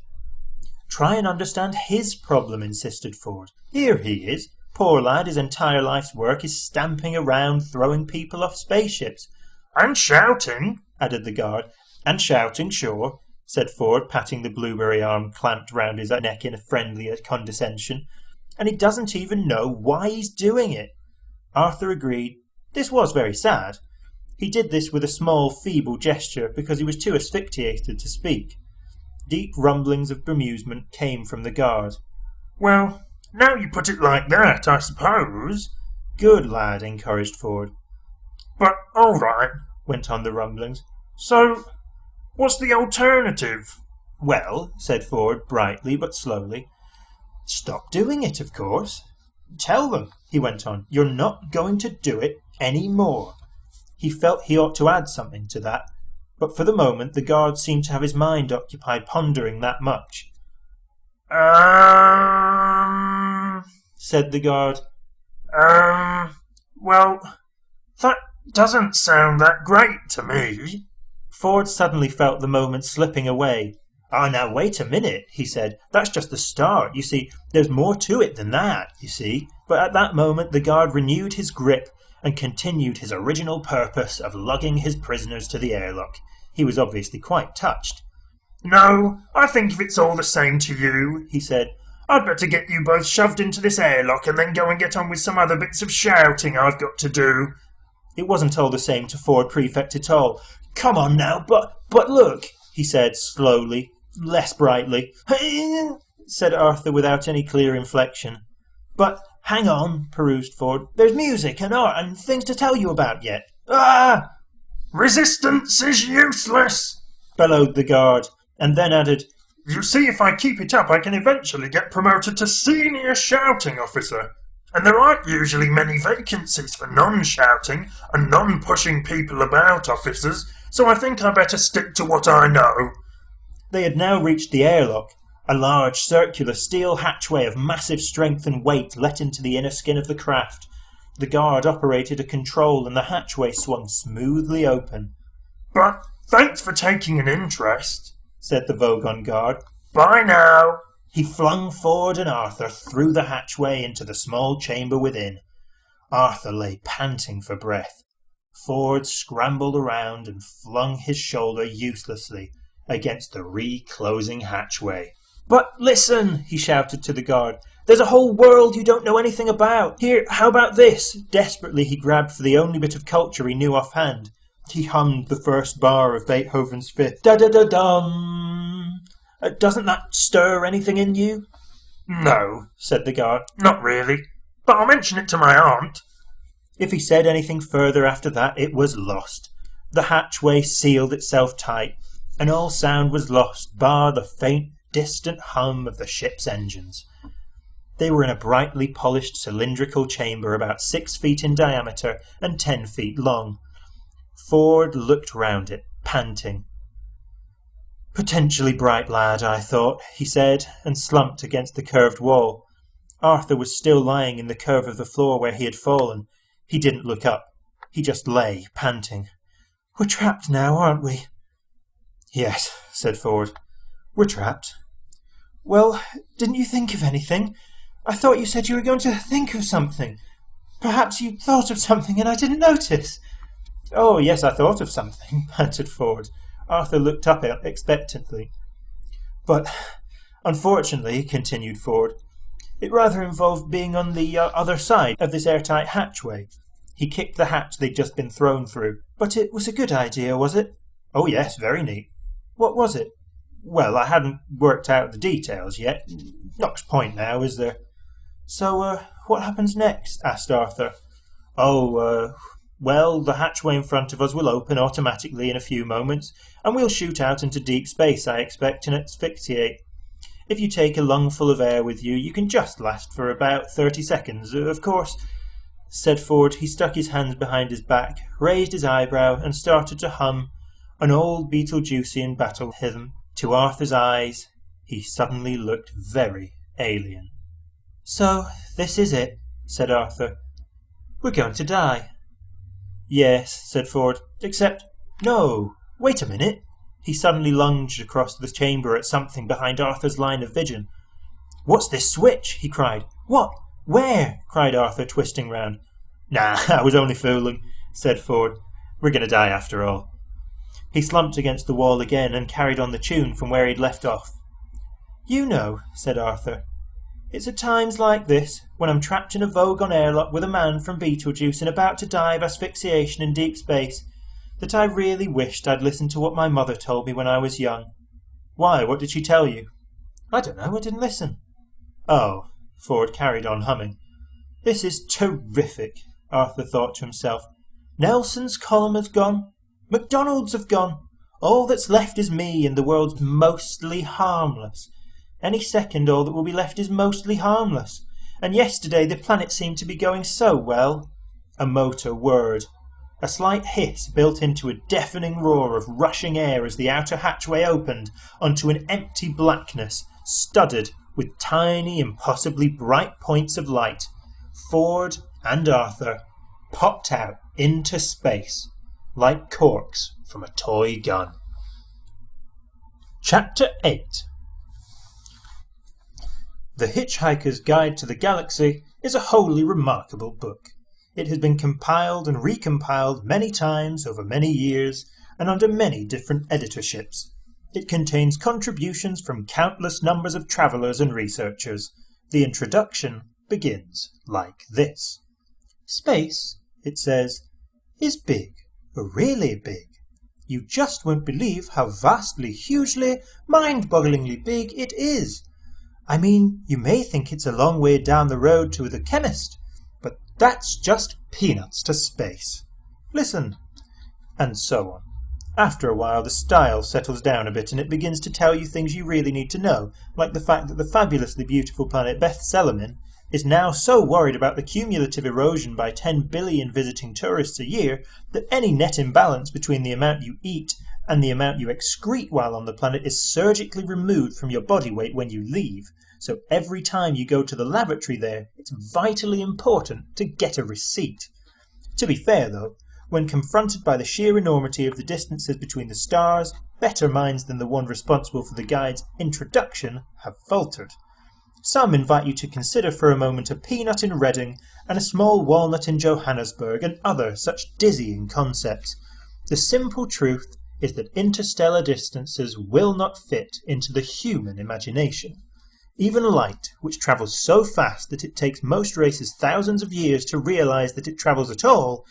Try and understand his problem, insisted Ford. Here he is. Poor lad, his entire life's work is stamping around, throwing people off spaceships. And shouting, added the guard. And shouting, sure, said Ford, patting the blueberry arm clamped round his neck in a friendly condescension. And he doesn't even know why he's doing it. Arthur agreed. This was very sad. He did this with a small, feeble gesture because he was too asphyxiated to speak. Deep rumblings of bemusement came from the guard. Well, now you put it like that, I suppose. Good lad, encouraged Ford. But, all right, went on the rumblings. So, what's the alternative? Well, said Ford, brightly but slowly, stop doing it, of course. Tell them, he went on, you're not going to do it any more. He felt he ought to add something to that, but for the moment the guard seemed to have his mind occupied pondering that much. Said the guard. Well, that doesn't sound that great to me. Ford suddenly felt the moment slipping away. Ah, now wait a minute, he said. That's just the start. You see, there's more to it than that, you see. But at that moment the guard renewed his grip and continued his original purpose of lugging his prisoners to the airlock. He was obviously quite touched. No, I think if it's all the same to you, he said, I'd better get you both shoved into this airlock and then go and get on with some other bits of shouting I've got to do. It wasn't all the same to Ford Prefect at all. Come on now, but look, he said slowly, less brightly. said Arthur without any clear inflection. But hang on, perused Ford. There's music and art and things to tell you about yet. Ah! Resistance is useless, bellowed the guard, and then added, You see, if I keep it up, I can eventually get promoted to senior shouting officer. And there aren't usually many vacancies for non-shouting and non-pushing people about officers, so I think I better stick to what I know. They had now reached the airlock. A large circular steel hatchway of massive strength and weight let into the inner skin of the craft. The guard operated a control and the hatchway swung smoothly open. But thanks for taking an interest, said the Vogon guard. Bye now. He flung Ford and Arthur through the hatchway into the small chamber within. Arthur lay panting for breath. Ford scrambled around and flung his shoulder uselessly against the reclosing hatchway. But listen, he shouted to the guard. There's a whole world you don't know anything about. Here, how about this? Desperately he grabbed for the only bit of culture he knew offhand. He hummed the first bar of Beethoven's Fifth. Da-da-da-dum. Doesn't that stir anything in you? No, said the guard. Not really. But I'll mention it to my aunt. If he said anything further after that, it was lost. The hatchway sealed itself tight, and all sound was lost, bar the faint, distant hum of the ship's engines. They were in a brightly polished cylindrical chamber about 6 feet in diameter and 10 feet long. Ford looked round it, panting. Potentially bright lad, I thought, he said, and slumped against the curved wall. Arthur was still lying in the curve of the floor where he had fallen. He didn't look up. He just lay, panting. We're trapped now, aren't we? Yes, said Ford. We're trapped. Well, didn't you think of anything? I thought you said you were going to think of something. Perhaps you thought of something and I didn't notice. Oh, yes, I thought of something, panted Ford. Arthur looked up expectantly. But, unfortunately, continued Ford, it rather involved being on the other side of this airtight hatchway. He kicked the hatch they'd just been thrown through. But it was a good idea, was it? Oh, yes, very neat. What was it? Well, I hadn't worked out the details yet. Not much point now, is there? So, what happens next? Asked Arthur. Well, the hatchway in front of us will open automatically in a few moments, and we'll shoot out into deep space, I expect, and asphyxiate. If you take a lungful of air with you, you can just last for about 30 seconds. Of course, said Ford. He stuck his hands behind his back, raised his eyebrow, and started to hum an old Beetlejuicean battle hymn. To Arthur's eyes, he suddenly looked very alien. So, this is it, said Arthur. We're going to die. Yes, said Ford, except... No, wait a minute. He suddenly lunged across the chamber at something behind Arthur's line of vision. What's this switch? He cried. What? Where? Cried Arthur, twisting round. Nah, I was only fooling, said Ford. We're going to die after all. He slumped against the wall again and carried on the tune from where he'd left off. You know, said Arthur, it's at times like this, when I'm trapped in a Vogon airlock with a man from Beetlejuice and about to die of asphyxiation in deep space, that I really wished I'd listened to what my mother told me when I was young. Why, what did she tell you? I don't know, I didn't listen. Oh, Ford carried on humming. This is terrific, Arthur thought to himself. Nelson's column has gone. McDonald's have gone. All that's left is me, and the world's mostly harmless. Any second all that will be left is mostly harmless. And yesterday the planet seemed to be going so well. A motor whirred. A slight hiss built into a deafening roar of rushing air as the outer hatchway opened onto an empty blackness, studded with tiny, impossibly bright points of light. Ford and Arthur popped out into space like corks from a toy gun. Chapter 8. The Hitch-Hiker's Guide to the Galaxy is a wholly remarkable book. It has been compiled and recompiled many times over many years and under many different editorships. It contains contributions from countless numbers of travellers and researchers. The introduction begins like this. Space, it says, is big, really big. You just won't believe how vastly, hugely, mind-bogglingly big it is. I mean, you may think it's a long way down the road to the chemist, but that's just peanuts to space. Listen." And so on. After a while, the style settles down a bit and it begins to tell you things you really need to know, like the fact that the fabulously beautiful planet Beth Selamin is now so worried about the cumulative erosion by 10 billion visiting tourists a year that any net imbalance between the amount you eat and the amount you excrete while on the planet is surgically removed from your body weight when you leave. So every time you go to the laboratory there, it's vitally important to get a receipt. To be fair, though, when confronted by the sheer enormity of the distances between the stars, better minds than the one responsible for the guide's introduction have faltered. Some invite you to consider for a moment a peanut in Reading and a small walnut in Johannesburg and other such dizzying concepts. The simple truth is that interstellar distances will not fit into the human imagination. Even light, which travels so fast that it takes most races thousands of years to realize that it travels at all,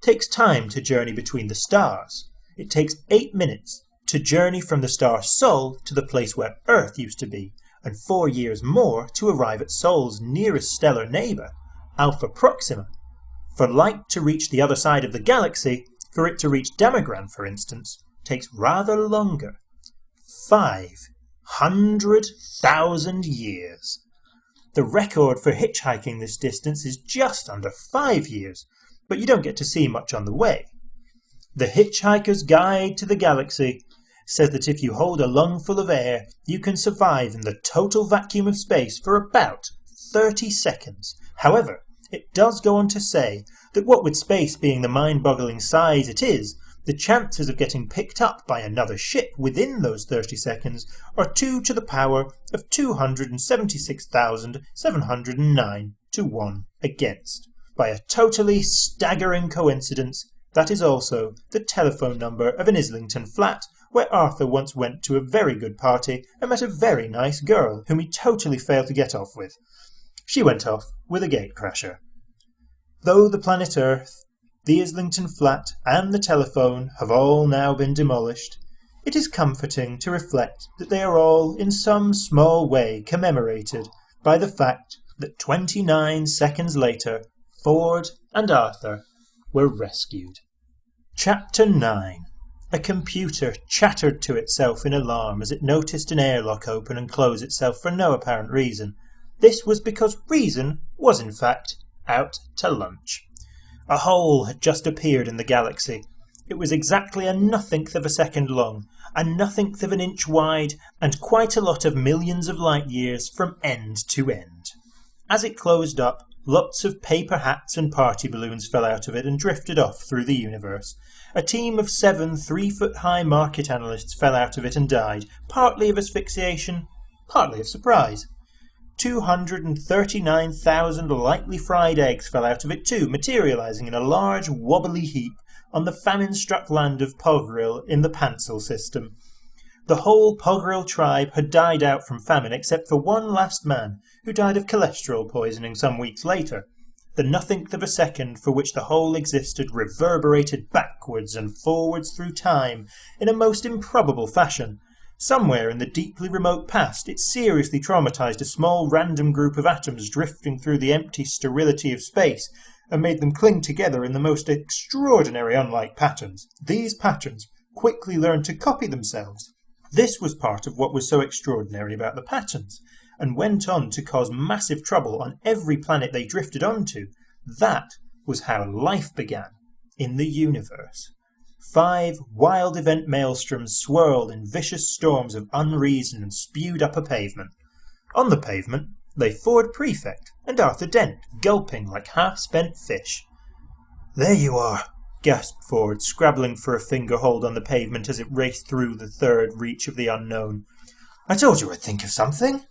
takes time to journey between the stars. It takes 8 minutes to journey from the star Sol to the place where Earth used to be, and 4 years more to arrive at Sol's nearest stellar neighbour, Alpha Proxima. For light to reach the other side of the galaxy, for it to reach Damagran, for instance, takes rather longer. 500,000 years. The record for hitchhiking this distance is just under 5 years, but you don't get to see much on the way. The Hitchhiker's Guide to the Galaxy says that if you hold a lungful of air, you can survive in the total vacuum of space for about 30 seconds. However, it does go on to say that what with space being the mind-boggling size it is, the chances of getting picked up by another ship within those 30 seconds are 2 to the power of 276,709 to 1 against. By a totally staggering coincidence, that is also the telephone number of an Islington flat where Arthur once went to a very good party and met a very nice girl whom he totally failed to get off with. She went off with a gatecrasher. Though the planet Earth, the Islington flat and the telephone have all now been demolished, it is comforting to reflect that they are all in some small way commemorated by the fact that 29 seconds later Ford and Arthur were rescued. Chapter 9. A computer chattered to itself in alarm as it noticed an airlock open and close itself for no apparent reason. This was because reason was in fact out to lunch. A hole had just appeared in the galaxy. It was exactly a nothingth of a second long, a nothingth of an inch wide, and quite a lot of millions of light years from end to end. As it closed up, lots of paper hats and party balloons fell out of it and drifted off through the universe. A team of 7 3-foot-high market analysts fell out of it and died, partly of asphyxiation, partly of surprise. 239,000 lightly fried eggs fell out of it too, materializing in a large wobbly heap on the famine-struck land of Pogril in the Pansel system. The whole Pogril tribe had died out from famine except for one last man, who died of cholesterol poisoning some weeks later. The nothingth of a second for which the whole existed reverberated backwards and forwards through time in a most improbable fashion. Somewhere in the deeply remote past it seriously traumatized a small random group of atoms drifting through the empty sterility of space and made them cling together in the most extraordinary unlike patterns. These patterns quickly learned to copy themselves. This was part of what was so extraordinary about the patterns, and went on to cause massive trouble on every planet they drifted onto. That was how life began in the universe. 5 wild event maelstroms swirled in vicious storms of unreason and spewed up a pavement. On the pavement lay Ford Prefect and Arthur Dent, gulping like half-spent fish. "There you are," gasped Ford, scrabbling for a finger-hold on the pavement as it raced through the third reach of the unknown. "I told you I'd think of something."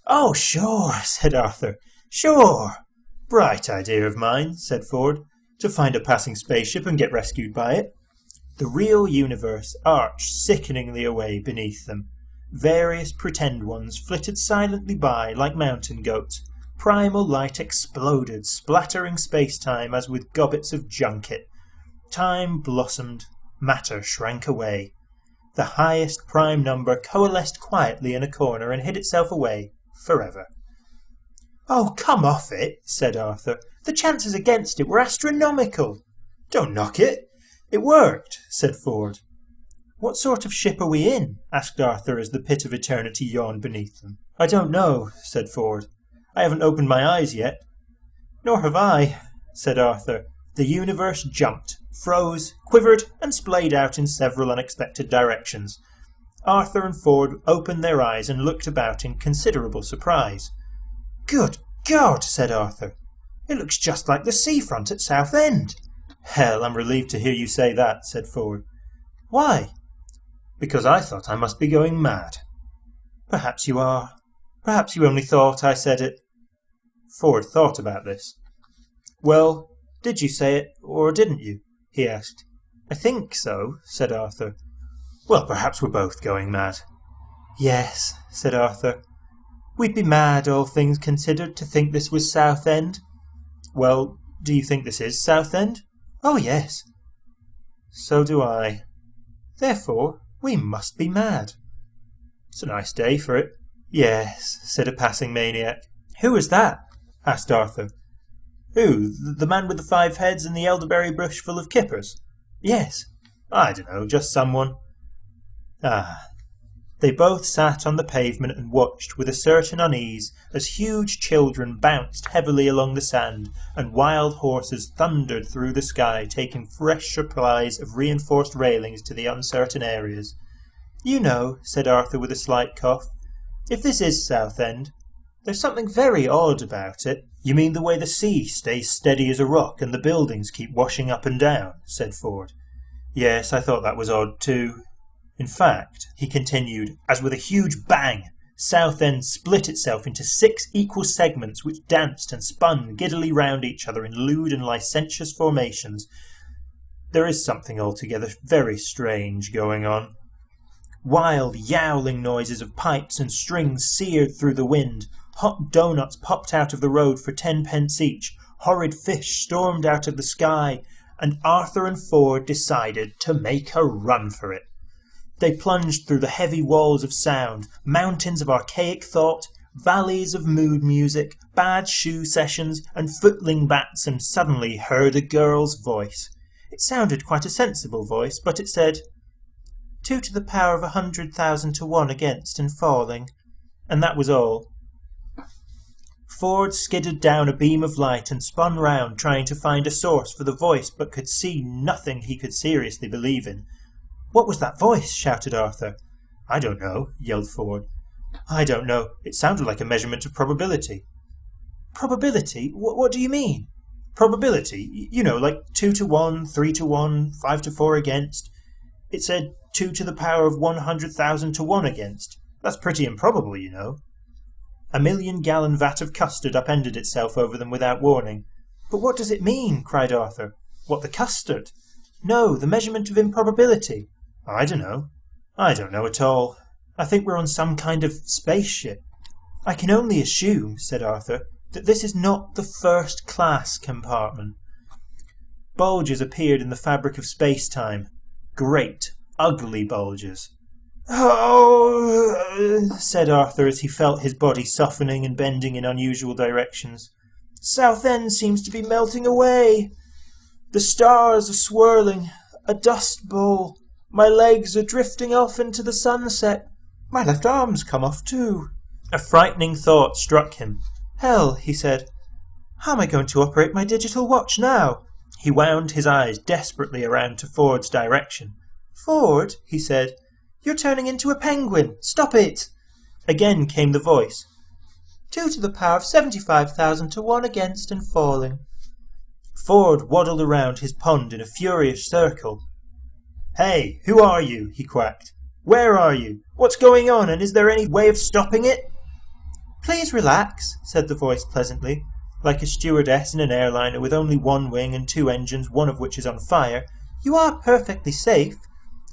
"Oh, sure," said Arthur. "Sure." "Bright idea of mine," said Ford, "to find a passing spaceship and get rescued by it." The real universe arched sickeningly away beneath them. Various pretend ones flitted silently by like mountain goats. Primal light exploded, splattering space-time as with gobbets of junket. Time blossomed, matter shrank away. The highest prime number coalesced quietly in a corner and hid itself away, forever. "Oh, come off it," said Arthur. "The chances against it were astronomical." "Don't knock it. It worked," said Ford. "What sort of ship are we in?" asked Arthur as the pit of eternity yawned beneath them. "I don't know," said Ford. "I haven't opened my eyes yet." "Nor have I," said Arthur. The universe jumped, froze, quivered, and splayed out in several unexpected directions. Arthur and Ford opened their eyes and looked about in considerable surprise. "Good God," said Arthur. "It looks just like the seafront at Southend." "Hell, I'm relieved to hear you say that," said Ford. "Why?" "Because I thought I must be going mad." "Perhaps you are. Perhaps you only thought I said it." Ford thought about this. "Well, did you say it, or didn't you?" he asked. "I think so," said Arthur. "Well, perhaps we're both going mad." "Yes," said Arthur. "We'd be mad, all things considered, to think this was Southend." "Well, do you think this is Southend?" "Oh, yes." "So do I. Therefore, we must be mad." "It's a nice day for it." "Yes," said a passing maniac. "Who is that?" asked Arthur. "Who? The man with the 5 heads and the elderberry bush full of kippers?" "Yes." "I don't know, just someone." Ah. They both sat on the pavement and watched with a certain unease as huge children bounced heavily along the sand and wild horses thundered through the sky, taking fresh supplies of reinforced railings to the uncertain areas. "You know," said Arthur with a slight cough, "if this is Southend, there's something very odd about it." "You mean the way the sea stays steady as a rock and the buildings keep washing up and down?" said Ford. "Yes, I thought that was odd too. In fact," he continued, as with a huge bang, Southend split itself into 6 equal segments which danced and spun giddily round each other in lewd and licentious formations, "there is something altogether very strange going on." Wild, yowling noises of pipes and strings seared through the wind. Hot doughnuts popped out of the road for 10 pence each. Horrid fish stormed out of the sky, and Arthur and Ford decided to make a run for it. They plunged through the heavy walls of sound, mountains of archaic thought, valleys of mood music, bad shoe sessions, and footling bats, and suddenly heard a girl's voice. It sounded quite a sensible voice, but it said, 2 to the power of 100,000 to 1 against and falling. And that was all. Ford skidded down a beam of light and spun round, trying to find a source for the voice, but could see nothing he could seriously believe in. "What was that voice?" shouted Arthur. "I don't know," yelled Ford. "I don't know. It sounded like a measurement of probability." "Probability? What do you mean?" "Probability. You know, like 2 to 1, 3 to 1, 5 to 4 against. It said 2 to the power of 100,000 to 1 against. That's pretty improbable, you know." A 1,000,000-gallon vat of custard upended itself over them without warning. "But what does it mean?" cried Arthur. "What, the custard?" "No, the measurement of improbability." "I don't know. I don't know at all. I think we're on some kind of spaceship." "I can only assume," said Arthur, "that this is not the first-class compartment." Bulges appeared in the fabric of space-time. Great, ugly bulges. "Oh," said Arthur as he felt his body softening and bending in unusual directions. "Southend seems to be melting away. The stars are swirling. A dust bowl. My legs are drifting off into the sunset. My left arm's come off too." A frightening thought struck him. "Hell," he said. "How am I going to operate my digital watch now?" He wound his eyes desperately around to Ford's direction. "Ford," he said, "you're turning into a penguin. Stop it." Again came the voice. 2 to the power of 75,000 to 1 against and falling. Ford waddled around his pond in a furious circle. "Hey, who are you?" he quacked. "Where are you? What's going on, and is there any way of stopping it?" "Please relax," said the voice pleasantly. Like a stewardess in an airliner with only 1 wing and 2 engines, one of which is on fire. "You are perfectly safe."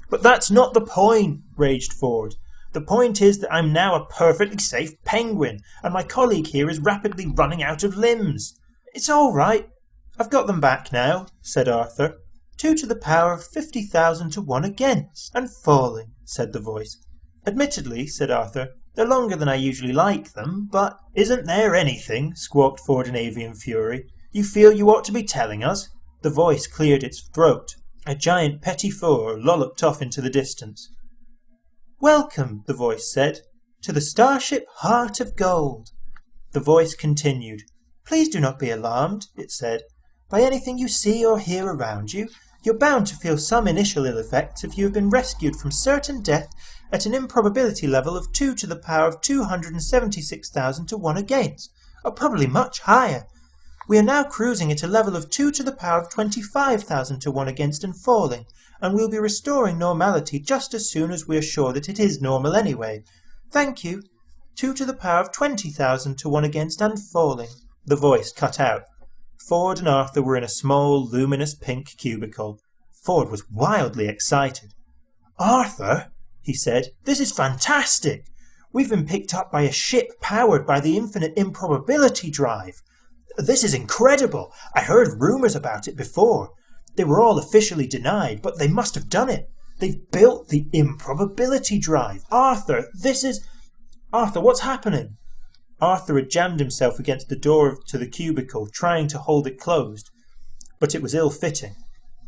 "But that's not the point," raged Ford. "The point is that I'm now a perfectly safe penguin, and my colleague here is rapidly running out of limbs." "It's all right. I've got them back now," said Arthur. 2 to the power of 50,000 to 1 against and falling," said the voice. "Admittedly," said Arthur, They're longer than I usually like them, but—" "Isn't there anything," squawked Ford in avian fury, "you feel you ought to be telling us?" The voice cleared its throat. A giant petit four lolloped off into the distance. "Welcome," the voice said, "to the starship Heart of Gold." The voice continued. "Please do not be alarmed," it said, "by anything you see or hear around you. You're bound to feel some initial ill effects if you have been rescued from certain death at an improbability level of 2 to the power of 276,000 to 1 against, or probably much higher. We are now cruising at a level of 2 to the power of 25,000 to 1 against and falling, and we'll be restoring normality just as soon as we are sure that it is normal anyway. Thank you. 2 to the power of 20,000 to 1 against and falling." The voice cut out. Ford and Arthur were in a small, luminous pink cubicle. Ford was wildly excited. "Arthur," he said, "this is fantastic. We've been picked up by a ship powered by the infinite improbability drive. This is incredible. I heard rumours about it before. They were all officially denied, but they must have done it. They've built the improbability drive. Arthur, Arthur, what's happening?" Arthur had jammed himself against the door to the cubicle, trying to hold it closed, but it was ill-fitting.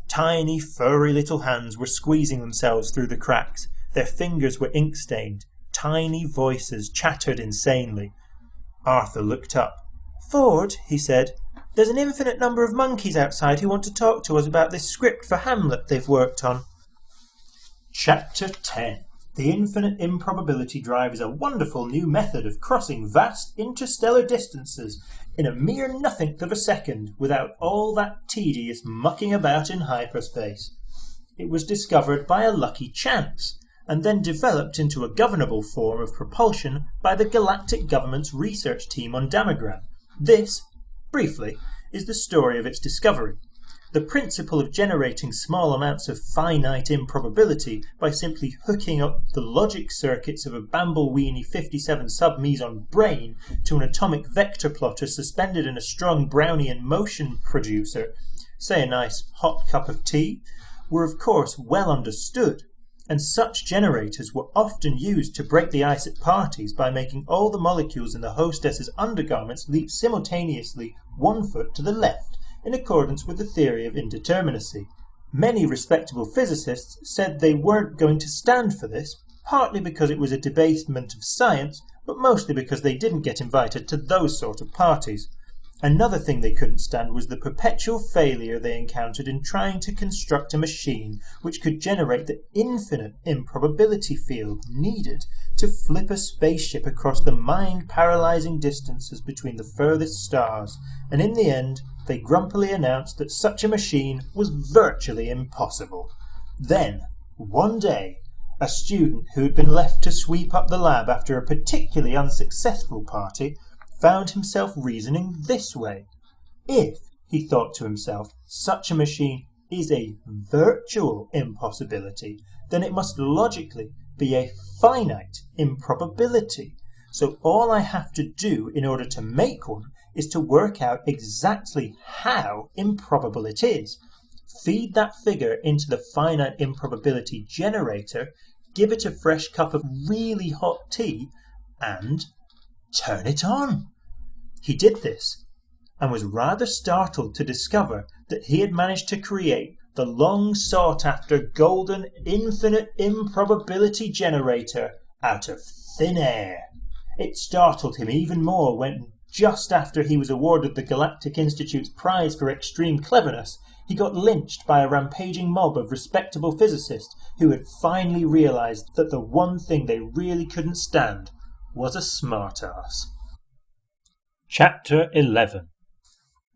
Tiny, furry little hands were squeezing themselves through the cracks. Their fingers were ink-stained. Tiny voices chattered insanely. Arthur looked up. "Ford," he said, "there's an infinite number of monkeys outside who want to talk to us about this script for Hamlet they've worked on." Chapter 10. The infinite improbability drive is a wonderful new method of crossing vast interstellar distances in a mere nothing of a second without all that tedious mucking about in hyperspace. It was discovered by a lucky chance, and then developed into a governable form of propulsion by the Galactic Government's research team on Damagram. This, briefly, is the story of its discovery. The principle of generating small amounts of finite improbability by simply hooking up the logic circuits of a Bambleweenie 57 sub-meson brain to an atomic vector plotter suspended in a strong Brownian motion producer, say a nice hot cup of tea, were of course well understood, and such generators were often used to break the ice at parties by making all the molecules in the hostess's undergarments leap simultaneously 1 foot to the left, in accordance with the theory of indeterminacy. Many respectable physicists said they weren't going to stand for this, partly because it was a debasement of science, but mostly because they didn't get invited to those sort of parties. Another thing they couldn't stand was the perpetual failure they encountered in trying to construct a machine which could generate the infinite improbability field needed to flip a spaceship across the mind-paralyzing distances between the furthest stars, and in the end they grumpily announced that such a machine was virtually impossible. Then, one day, a student who had been left to sweep up the lab after a particularly unsuccessful party found himself reasoning this way. If, he thought to himself, such a machine is a virtual impossibility, then it must logically be a finite improbability. So all I have to do in order to make one is to work out exactly how improbable it is, feed that figure into the finite improbability generator, give it a fresh cup of really hot tea, and turn it on. He did this, and was rather startled to discover that he had managed to create the long-sought-after golden infinite improbability generator out of thin air. It startled him even more when, just after he was awarded the Galactic Institute's prize for extreme cleverness, he got lynched by a rampaging mob of respectable physicists who had finally realized that the one thing they really couldn't stand was a smartass. Chapter 11.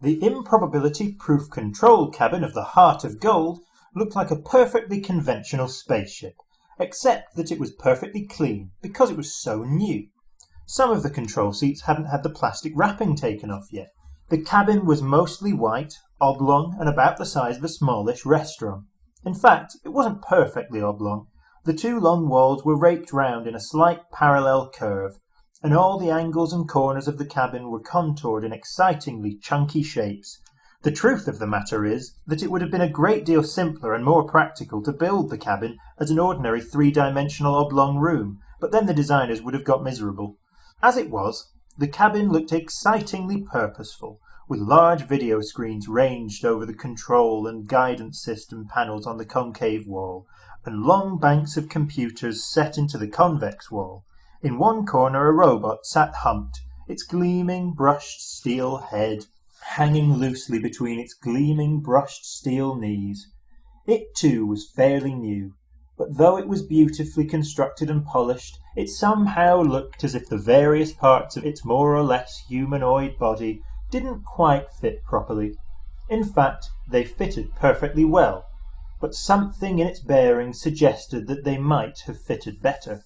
The improbability-proof control cabin of the Heart of Gold looked like a perfectly conventional spaceship, except that it was perfectly clean because it was so new. Some of the control seats hadn't had the plastic wrapping taken off yet. The cabin was mostly white, oblong, and about the size of a smallish restaurant. In fact, it wasn't perfectly oblong. The two long walls were raked round in a slight parallel curve, and all the angles and corners of the cabin were contoured in excitingly chunky shapes. The truth of the matter is that it would have been a great deal simpler and more practical to build the cabin as an ordinary three-dimensional oblong room, but then the designers would have got miserable. As it was, the cabin looked excitingly purposeful, with large video screens ranged over the control and guidance system panels on the concave wall, and long banks of computers set into the convex wall. In one corner a robot sat humped, its gleaming brushed steel head hanging loosely between its gleaming brushed steel knees. It too was fairly new, but though it was beautifully constructed and polished, it somehow looked as if the various parts of its more or less humanoid body didn't quite fit properly. In fact, they fitted perfectly well, but something in its bearing suggested that they might have fitted better.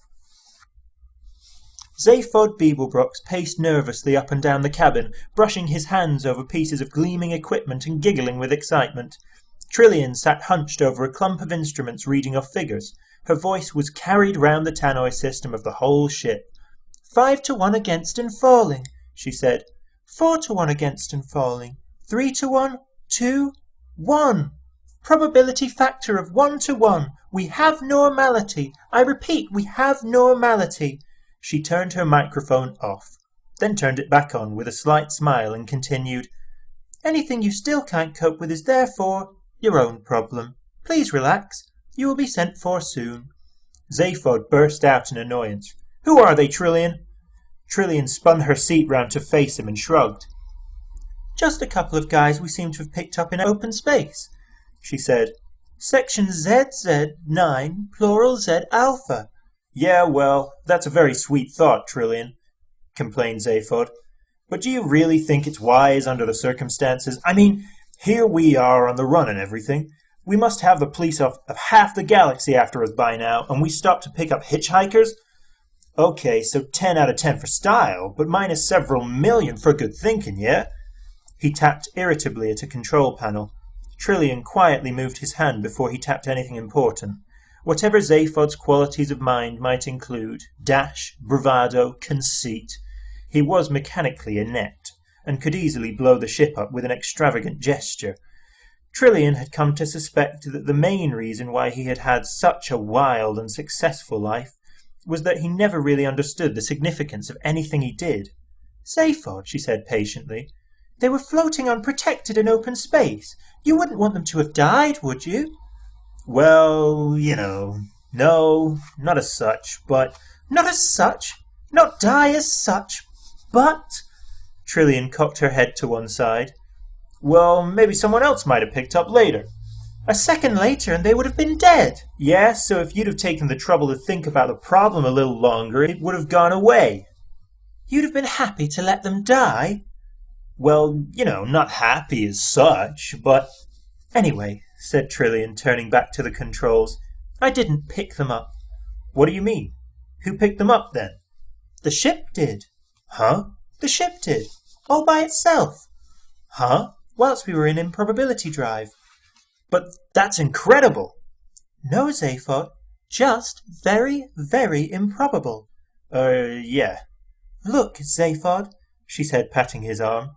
Zaphod Beeblebrox paced nervously up and down the cabin, brushing his hands over pieces of gleaming equipment and giggling with excitement. Trillian sat hunched over a clump of instruments reading off figures. Her voice was carried round the tannoy system of the whole ship. 5-1 against and falling, she said. 4-1 against and falling. 3-1, 2, 1. Probability factor of 1-1. We have normality. I repeat, we have normality. She turned her microphone off, then turned it back on with a slight smile and continued, Anything you still can't cope with is therefore your own problem. Please relax. You will be sent for soon. Zaphod burst out in annoyance. Who are they, Trillian? Trillian spun her seat round to face him and shrugged. Just a couple of guys we seem to have picked up in open space, she said. Section ZZ9, plural Z alpha. Yeah, well, that's a very sweet thought, Trillian, complained Zaphod. But do you really think it's wise under the circumstances? I mean, here we are on the run and everything. We must have the police of half the galaxy after us by now, and we stop to pick up hitchhikers? Okay, so 10 out of 10 for style, but minus several million for good thinking, yeah? He tapped irritably at a control panel. Trillian quietly moved his hand before he tapped anything important. Whatever Zaphod's qualities of mind might include, dash, bravado, conceit, he was mechanically inept, and could easily blow the ship up with an extravagant gesture. Trillian had come to suspect that the main reason why he had had such a wild and successful life was that he never really understood the significance of anything he did. Zaphod, she said patiently, they were floating unprotected in open space. You wouldn't want them to have died, would you? Well, no, not as such, but... Not as such? Not die as such, but... Trillian cocked her head to one side. Well, maybe someone else might have picked up later. A second later and they would have been dead. Yeah, so if you'd have taken the trouble to think about the problem a little longer, it would have gone away. You'd have been happy to let them die? Well, not happy as such, but... Anyway, said Trillian, turning back to the controls, I didn't pick them up. What do you mean? Who picked them up, then? The ship did. Huh? The ship did. All by itself. Huh? Whilst we were in improbability drive. But that's incredible. No, Zaphod. Just very, very improbable. Yeah. Look, Zaphod, she said, patting his arm.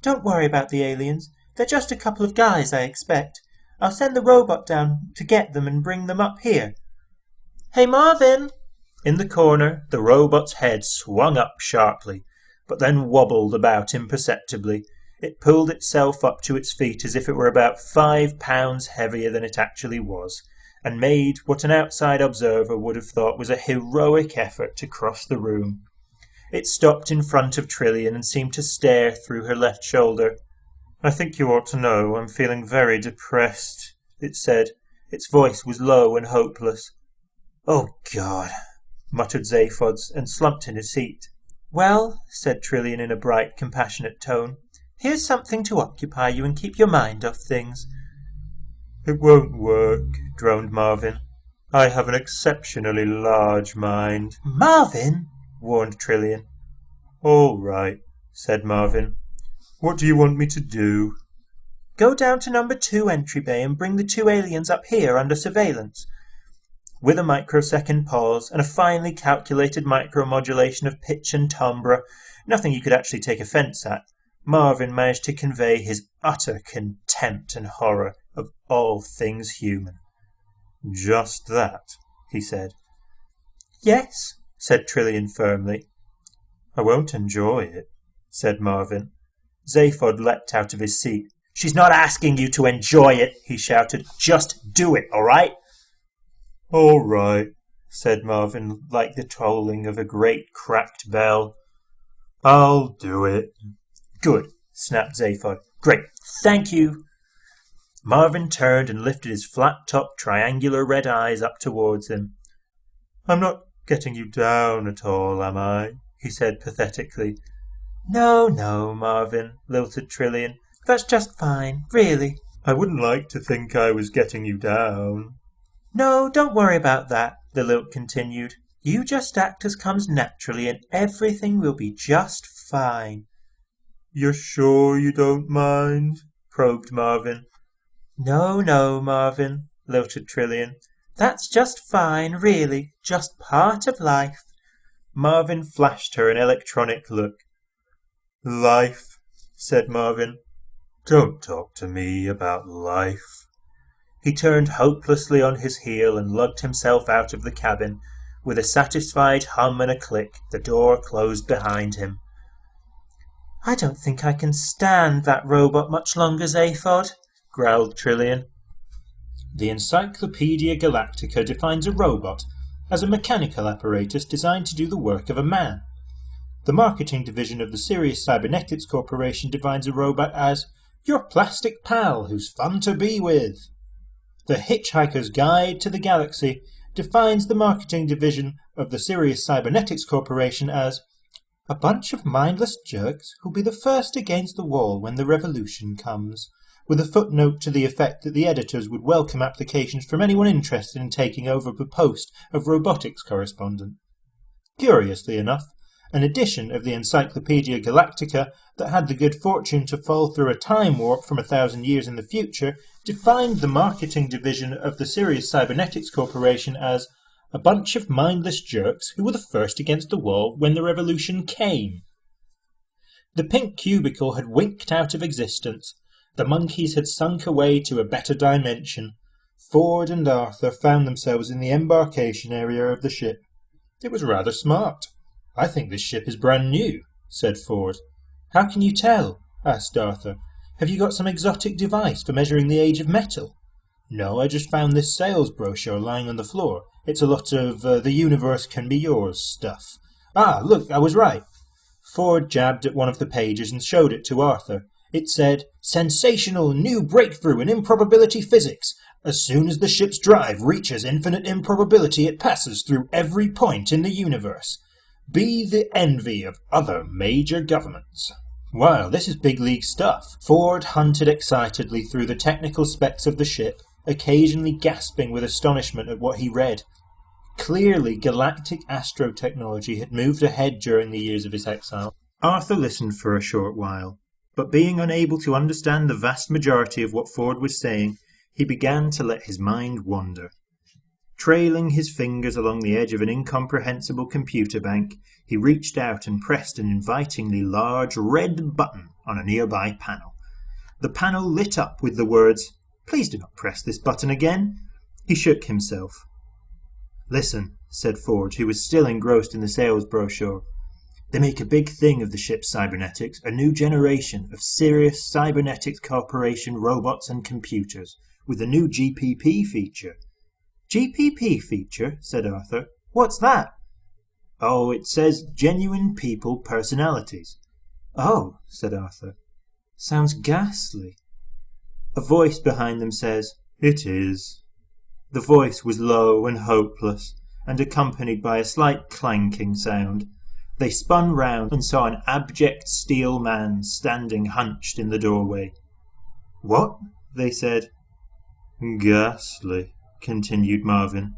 Don't worry about the aliens. They're just a couple of guys, I expect. I'll send the robot down to get them and bring them up here. Hey, Marvin! In the corner, the robot's head swung up sharply, but then wobbled about imperceptibly. It pulled itself up to its feet as if it were about 5 pounds heavier than it actually was, and made what an outside observer would have thought was a heroic effort to cross the room. It stopped in front of Trillian and seemed to stare through her left shoulder. I think you ought to know I'm feeling very depressed, it said. Its voice was low and hopeless. Oh, God, muttered Zaphod, and slumped in his seat. Well, said Trillian in a bright, compassionate tone, here's something to occupy you and keep your mind off things. It won't work, droned Marvin. I have an exceptionally large mind. Marvin, warned Trillian. All right, said Marvin. What do you want me to do? Go down to number 2 entry bay and bring the 2 aliens up here under surveillance. With a microsecond pause and a finely calculated micromodulation of pitch and timbre, nothing you could actually take offence at, Marvin managed to convey his utter contempt and horror of all things human. Just that, he said. Yes, said Trillian firmly. I won't enjoy it, said Marvin. Zaphod leapt out of his seat. She's not asking you to enjoy it, he shouted. Just do it, all right? All right, said Marvin, like the tolling of a great cracked bell. I'll do it. Good, snapped Zaphod. Great, thank you. Marvin turned and lifted his flat-topped triangular red eyes up towards him. I'm not getting you down at all, am I? He said pathetically. No, Marvin, lilted Trillian. That's just fine, really. I wouldn't like to think I was getting you down. No, don't worry about that, the lilt continued. You just act as comes naturally and everything will be just fine. You're sure you don't mind? Probed Marvin. No, Marvin, lilted Trillian. That's just fine, really, just part of life. Marvin flashed her an electronic look. Life, said Marvin. Don't talk to me about life. He turned hopelessly on his heel and lugged himself out of the cabin. With a satisfied hum and a click, the door closed behind him. I don't think I can stand that robot much longer, Zaphod, growled Trillian. The Encyclopedia Galactica defines a robot as a mechanical apparatus designed to do the work of a man. The marketing division of the Sirius Cybernetics Corporation defines a robot as your plastic pal who's fun to be with. The Hitch-Hiker's Guide to the Galaxy defines the marketing division of the Sirius Cybernetics Corporation as a bunch of mindless jerks who'll be the first against the wall when the revolution comes, with a footnote to the effect that the editors would welcome applications from anyone interested in taking over the post of robotics correspondent. Curiously enough, an edition of the Encyclopedia Galactica that had the good fortune to fall through a time warp from 1,000 years in the future defined the marketing division of the Sirius Cybernetics Corporation as a bunch of mindless jerks who were the first against the wall when the revolution came. The pink cubicle had winked out of existence. The monkeys had sunk away to a better dimension. Ford and Arthur found themselves in the embarkation area of the ship. It was rather smart. I think this ship is brand new, said Ford. How can you tell? Asked Arthur. Have you got some exotic device for measuring the age of metal? No, I just found this sales brochure lying on the floor. It's a lot of the universe can be yours stuff. Ah, look, I was right. Ford jabbed at one of the pages and showed it to Arthur. It said, sensational new breakthrough in improbability physics. As soon as the ship's drive reaches infinite improbability, it passes through every point in the universe. Be the envy of other major governments. Wow, this is big league stuff. Ford hunted excitedly through the technical specs of the ship, occasionally gasping with astonishment at what he read. Clearly, galactic astrotechnology had moved ahead during the years of his exile. Arthur listened for a short while, but being unable to understand the vast majority of what Ford was saying, he began to let his mind wander. Trailing his fingers along the edge of an incomprehensible computer bank, he reached out and pressed an invitingly large red button on a nearby panel. The panel lit up with the words, "Please do not press this button again." He shook himself. Listen, said Ford, who was still engrossed in the sales brochure. They make a big thing of the ship's cybernetics, a new generation of Sirius Cybernetics Corporation robots and computers, with a new GPP feature. GPP feature? Said Arthur. What's that? Oh, it says genuine people personalities. Oh, said Arthur. Sounds ghastly. A voice behind them says, It is. The voice was low and hopeless, and accompanied by a slight clanking sound. They spun round and saw an abject steel man standing hunched in the doorway. What? They said. Ghastly, continued Marvin.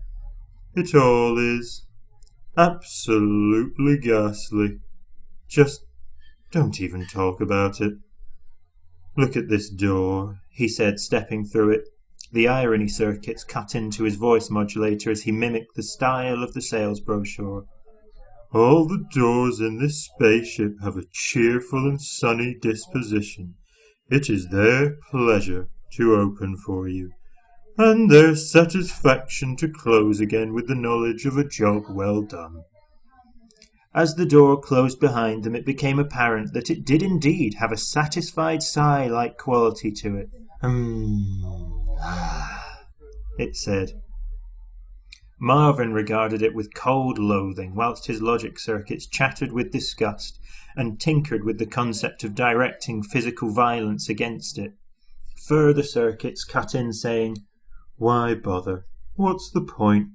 It all is. Absolutely ghastly. Just don't even talk about it. Look at this door, he said, stepping through it. The irony circuits cut into his voice modulator as he mimicked the style of the sales brochure. All the doors in this spaceship have a cheerful and sunny disposition. It is their pleasure to open for you, and their satisfaction to close again with the knowledge of a job well done. As the door closed behind them, it became apparent that it did indeed have a satisfied sigh-like quality to it. It said. Marvin regarded it with cold loathing, whilst his logic circuits chattered with disgust and tinkered with the concept of directing physical violence against it. Further circuits cut in, saying, "Why bother? What's the point?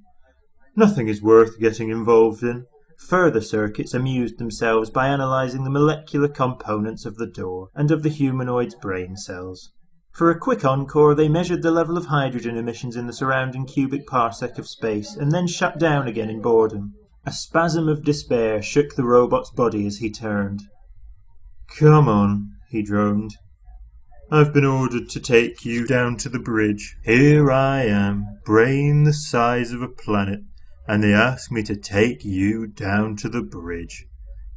Nothing is worth getting involved in." Further circuits amused themselves by analysing the molecular components of the door and of the humanoid's brain cells. For a quick encore, they measured the level of hydrogen emissions in the surrounding cubic parsec of space, and then shut down again in boredom. A spasm of despair shook the robot's body as he turned. "Come on," he droned. "I've been ordered to take you down to the bridge. Here I am, brain the size of a planet, and they ask me to take you down to the bridge.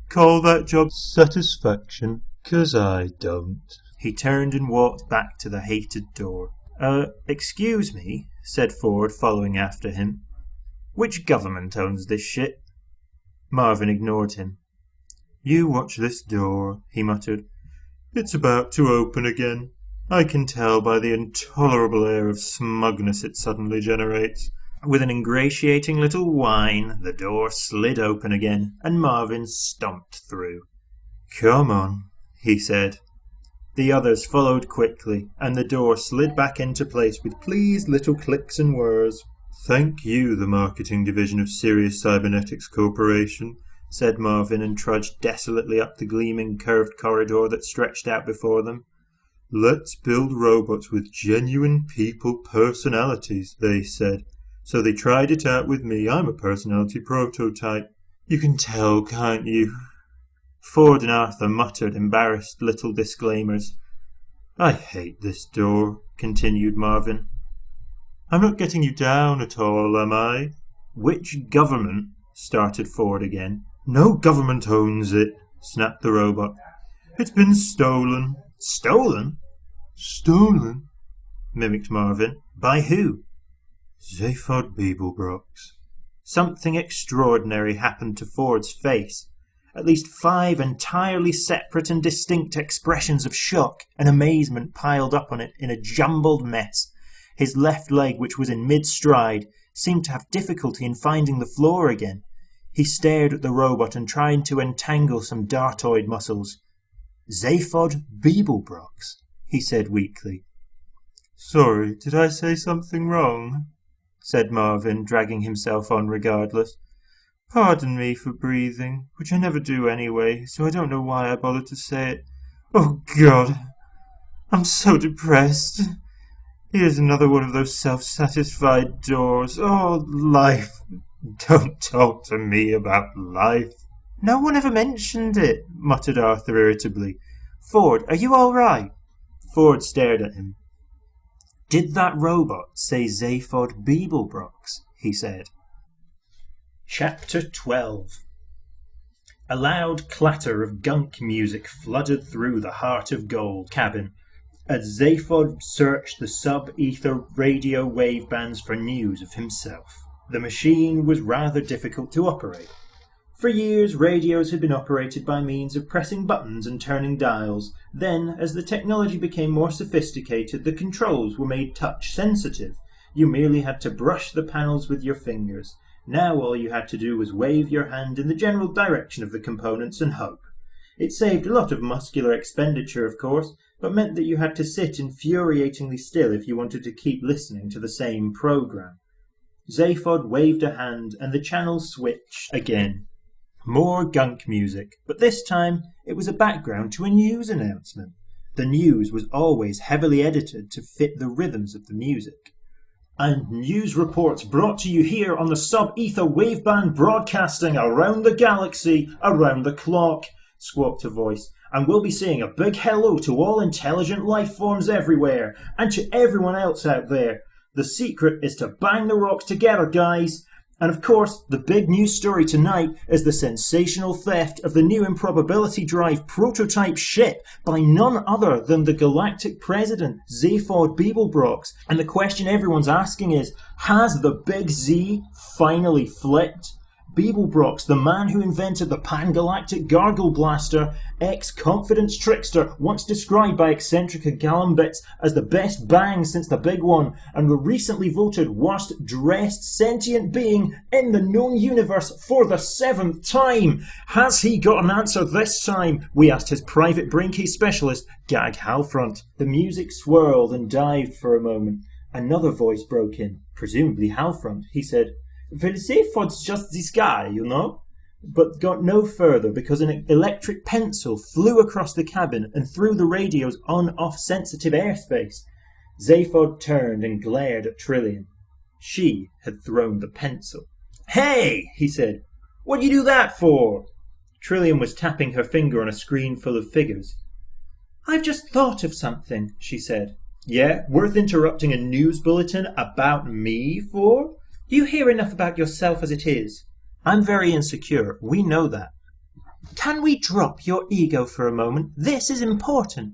Call that job satisfaction? 'Cause I don't." He turned and walked back to the hated door. Excuse me," said Ford, following after him. "Which government owns this shit?" Marvin ignored him. "You watch this door," he muttered. "It's about to open again. I can tell by the intolerable air of smugness it suddenly generates." With an ingratiating little whine, the door slid open again, and Marvin stomped through. "Come on," he said. The others followed quickly, and the door slid back into place with pleased little clicks and whirs. "Thank you, the marketing division of Sirius Cybernetics Corporation," said Marvin, and trudged desolately up the gleaming curved corridor that stretched out before them. "Let's build robots with genuine people personalities," they said. "So they tried it out with me. I'm a personality prototype. You can tell, can't you?" Ford and Arthur muttered embarrassed little disclaimers. "I hate this door," continued Marvin. "I'm not getting you down at all, am I?" "Which government?" started Ford again. "No government owns it," snapped the robot. "It's been stolen." "Stolen?" "Stolen," mimicked Marvin. "By who?" "Zaphod Beeblebrox." Something extraordinary happened to Ford's face. At least 5 entirely separate and distinct expressions of shock and amazement piled up on it in a jumbled mess. His left leg, which was in mid-stride, seemed to have difficulty in finding the floor again. He stared at the robot and tried to entangle some dartoid muscles. "Zaphod Beeblebrox," he said weakly. "Sorry, did I say something wrong?" said Marvin, dragging himself on regardless. "Pardon me for breathing, which I never do anyway, so I don't know why I bothered to say it. Oh, God, I'm so depressed. Here's another one of those self-satisfied doors. Oh, life. Don't talk to me about life." "No one ever mentioned it," muttered Arthur irritably. "Ford, are you all right?" Ford stared at him. "Did that robot say Zaphod Beeblebrox?" he said. Chapter 12. A loud clatter of gunk music flooded through the Heart of Gold cabin as Zaphod searched the sub-ether radio wave bands for news of himself. The machine was rather difficult to operate. For years, radios had been operated by means of pressing buttons and turning dials. Then, as the technology became more sophisticated, the controls were made touch-sensitive. You merely had to brush the panels with your fingers. Now all you had to do was wave your hand in the general direction of the components and hope. It saved a lot of muscular expenditure, of course, but meant that you had to sit infuriatingly still if you wanted to keep listening to the same program. Zaphod waved a hand, and the channels switched again. More gunk music, but this time it was a background to a news announcement. The news was always heavily edited to fit the rhythms of the music. "And news reports brought to you here on the sub-ether waveband broadcasting around the galaxy, around the clock," squawked a voice. "And we'll be saying a big hello to all intelligent life forms everywhere, and to everyone else out there. The secret is to bang the rocks together, guys. And of course, the big news story tonight is the sensational theft of the new improbability drive prototype ship by none other than the galactic president, Zaphod Beeblebrox. And the question everyone's asking is, has the big Z finally flipped? Beeblebrox, the man who invented the pan-galactic gargle blaster, ex-confidence trickster, once described by eccentric Galambits as the best bang since the big one, and were recently voted worst dressed sentient being in the known universe for the 7th time. Has he got an answer this time? We asked his private brain case specialist, Gag Halfront. The music swirled and dived for a moment. Another voice broke in, presumably Halfront. He said, "Well, Zephyr's just this guy, you know," but got no further because an electric pencil flew across the cabin and through the radio's on-off sensitive airspace. Zephyr turned and glared at Trillian. She had thrown the pencil. "Hey," he said, "what'd you do that for?" Trillian was tapping her finger on a screen full of figures. "I've just thought of something," she said. "Yeah, worth interrupting a news bulletin about me for? You hear enough about yourself as it is." "I'm very insecure. We know that." "Can we drop your ego for a moment? This is important."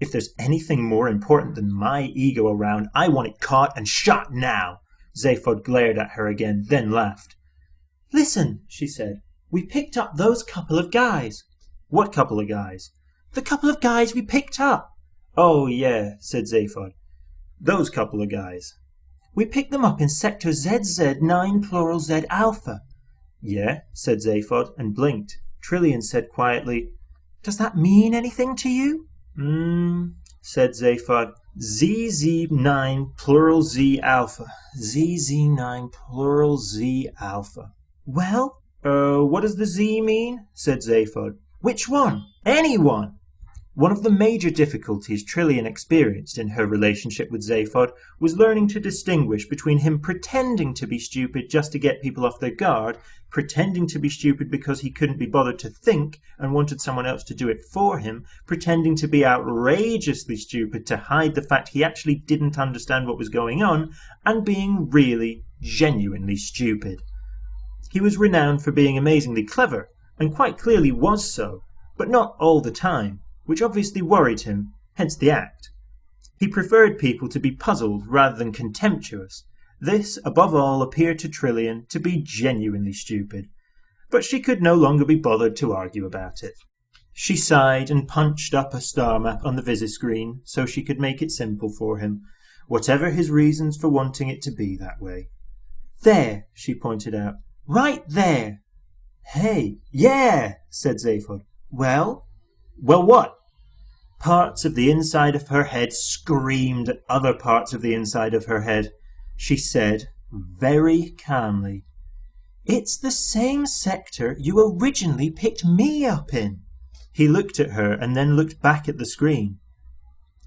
"If there's anything more important than my ego around, I want it caught and shot now." Zaphod glared at her again, then laughed. "Listen," she said. "We picked up those couple of guys." "What couple of guys?" "The couple of guys we picked up." "Oh, yeah," said Zaphod. "Those couple of guys." "We picked them up in Sector ZZ9 plural Z Alpha." "Yeah," said Zaphod, and blinked. Trillian said quietly, "Does that mean anything to you?" Said Zaphod. ZZ9 plural Z Alpha. ZZ9 plural Z Alpha. "Well?" What does the Z mean?" said Zaphod. "Which one?" "Anyone!" One of the major difficulties Trillian experienced in her relationship with Zaphod was learning to distinguish between him pretending to be stupid just to get people off their guard, pretending to be stupid because he couldn't be bothered to think and wanted someone else to do it for him, pretending to be outrageously stupid to hide the fact he actually didn't understand what was going on, and being really, genuinely stupid. He was renowned for being amazingly clever, and quite clearly was so, but not all the time, which obviously worried him, hence the act. He preferred people to be puzzled rather than contemptuous. This, above all, appeared to Trillian to be genuinely stupid, but she could no longer be bothered to argue about it. She sighed and punched up a star map on the visiscreen so she could make it simple for him, whatever his reasons for wanting it to be that way. "There," she pointed out. "Right there." "Hey, yeah," said Zaphod. "Well?" "Well, what?" Parts of the inside of her head screamed at other parts of the inside of her head. She said, very calmly, "It's the same sector you originally picked me up in." He looked at her and then looked back at the screen.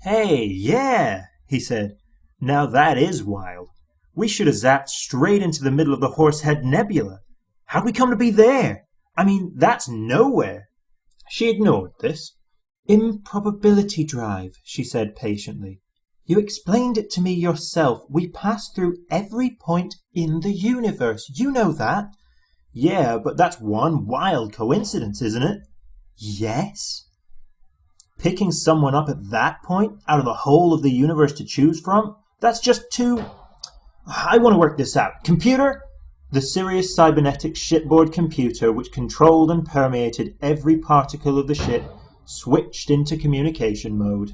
"Hey, yeah," he said. "Now that is wild. We should have zapped straight into the middle of the Horsehead Nebula. How'd we come to be there? I mean, that's nowhere." She ignored this. "Improbability drive," she said patiently. "You explained it to me yourself. We pass through every point in the universe. You know that." "Yeah, but that's one wild coincidence, isn't it?" "Yes." "Picking someone up at that point, out of the whole of the universe to choose from, that's just too... I want to work this out. Computer?" The Sirius cybernetic shipboard computer, which controlled and permeated every particle of the ship, switched into communication mode.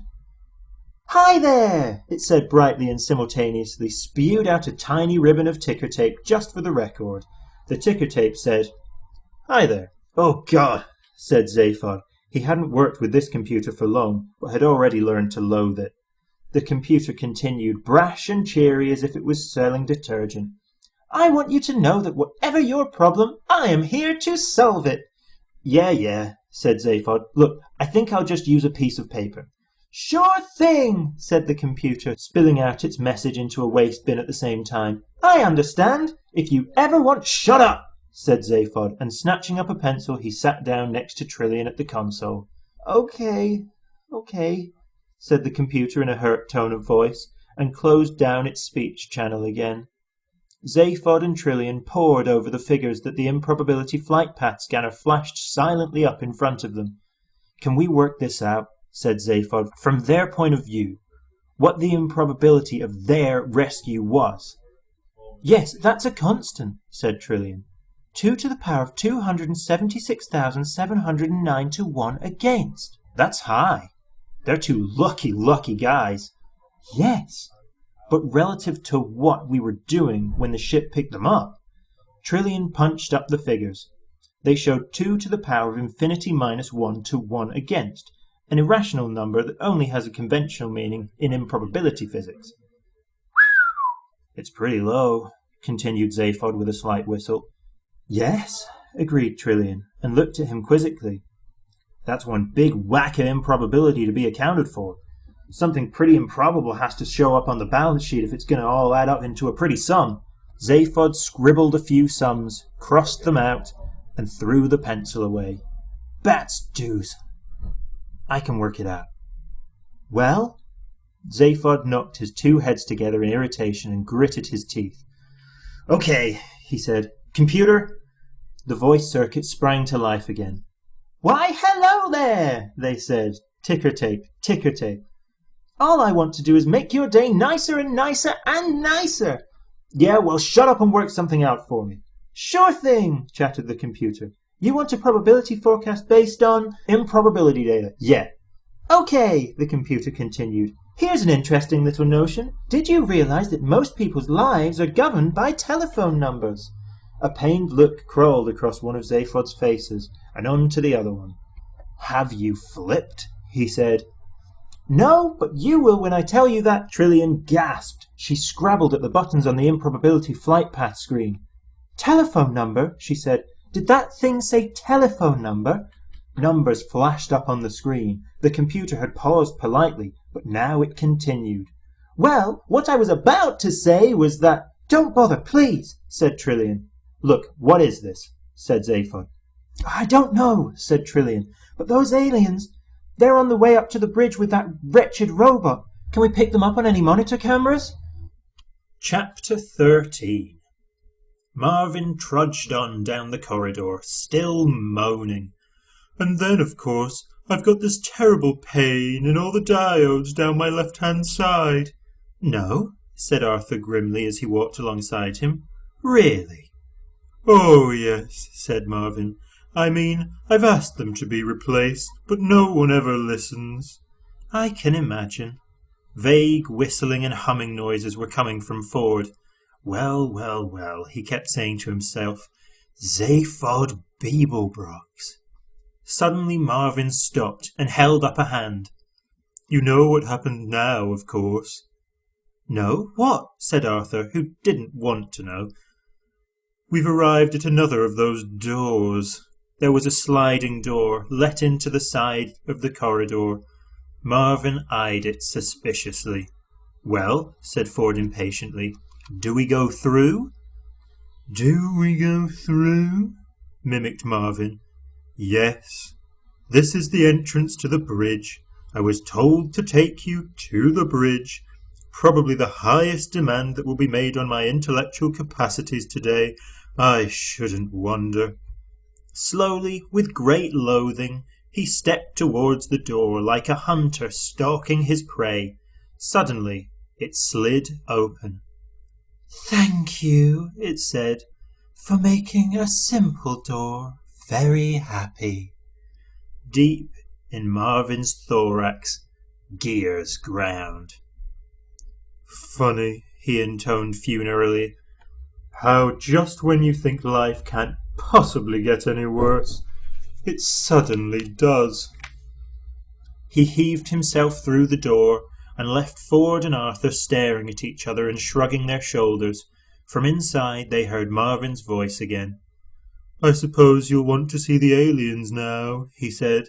"Hi there," it said brightly and simultaneously spewed out a tiny ribbon of ticker tape just for the record. The ticker tape said, "Hi there." "Oh God," said Zaphod. He hadn't worked with this computer for long, but had already learned to loathe it. The computer continued, brash and cheery as if it was selling detergent. "I want you to know that whatever your problem, I am here to solve it." Yeah, said Zaphod. "Look, I think I'll just use a piece of paper." "Sure thing," said the computer, spilling out its message into a waste bin at the same time. "I understand. If you ever want..." "Shut up," said Zaphod, and snatching up a pencil, he sat down next to Trillian at the console. Okay, said the computer in a hurt tone of voice, and closed down its speech channel again. Zaphod and Trillian pored over the figures that the improbability flight path scanner flashed silently up in front of them. "Can we work this out?" said Zaphod, "from their point of view, what the improbability of their rescue was?" "Yes, that's a constant," said Trillian. 2 to the power of 276,709 to 1 against. That's high. They're two lucky guys. Yes, but relative to what we were doing when the ship picked them up. Trillian punched up the figures. They showed 2 to the power of infinity minus 1 to 1 against, an irrational number that only has a conventional meaning in improbability physics. It's pretty low, continued Zaphod with a slight whistle. Yes, agreed Trillian, and looked at him quizzically. That's one big whack of improbability to be accounted for. Something pretty improbable has to show up on the balance sheet if it's going to all add up into a pretty sum. Zaphod scribbled a few sums, crossed them out, and threw the pencil away. Bats deuce. I can work it out. Well? Zaphod knocked his two heads together in irritation and gritted his teeth. Okay, he said. Computer? The voice circuit sprang to life again. Why, hello there, they said. Ticker tape, ticker tape. All I want to do is make your day nicer and nicer and nicer. Yeah, well, shut up and work something out for me. Sure thing, chattered the computer. You want a probability forecast based on improbability data? Yeah. Okay, the computer continued. Here's an interesting little notion. Did you realize that most people's lives are governed by telephone numbers? A pained look crawled across one of Zaphod's faces and on to the other one. Have you flipped? He said. No, but you will when I tell you that. Trillian gasped. She scrabbled at the buttons on the improbability flight path screen. Telephone number, she said. Did that thing say telephone number? Numbers flashed up on the screen. The computer had paused politely, but now it continued. Well, what I was about to say was that... Don't bother, please, said Trillian. Look, what is this? Said Zaphod. I don't know, said Trillian, but those aliens, they're on the way up to the bridge with that wretched robot. Can we pick them up on any monitor cameras? Chapter 13. Marvin trudged on down the corridor, still moaning. And then, of course, I've got this terrible pain in all the diodes down my left-hand side. No, said Arthur grimly as he walked alongside him. Really? Oh, yes, said Marvin. I mean, I've asked them to be replaced, but no one ever listens. I can imagine. Vague whistling and humming noises were coming from Ford. Well, he kept saying to himself. Zaphod Beeblebrox. Suddenly Marvin stopped and held up a hand. You know what happened now, of course. No, what? Said Arthur, who didn't want to know. We've arrived at another of those doors. There was a sliding door let into the side of the corridor. Marvin eyed it suspiciously. Well, said Ford impatiently, do we go through? Do we go through? Mimicked Marvin. Yes. This is the entrance to the bridge. I was told to take you to the bridge. Probably the highest demand that will be made on my intellectual capacities today. I shouldn't wonder. Slowly, with great loathing, he stepped towards the door like a hunter stalking his prey. Suddenly, it slid open. Thank you, it said, for making a simple door very happy. Deep in Marvin's thorax, gears ground. Funny, he intoned funereally, how just when you think life can't possibly get any worse, it suddenly does. He heaved himself through the door and left Ford and Arthur staring at each other and shrugging their shoulders. From inside they heard Marvin's voice again. I suppose you'll want to see the aliens now, he said.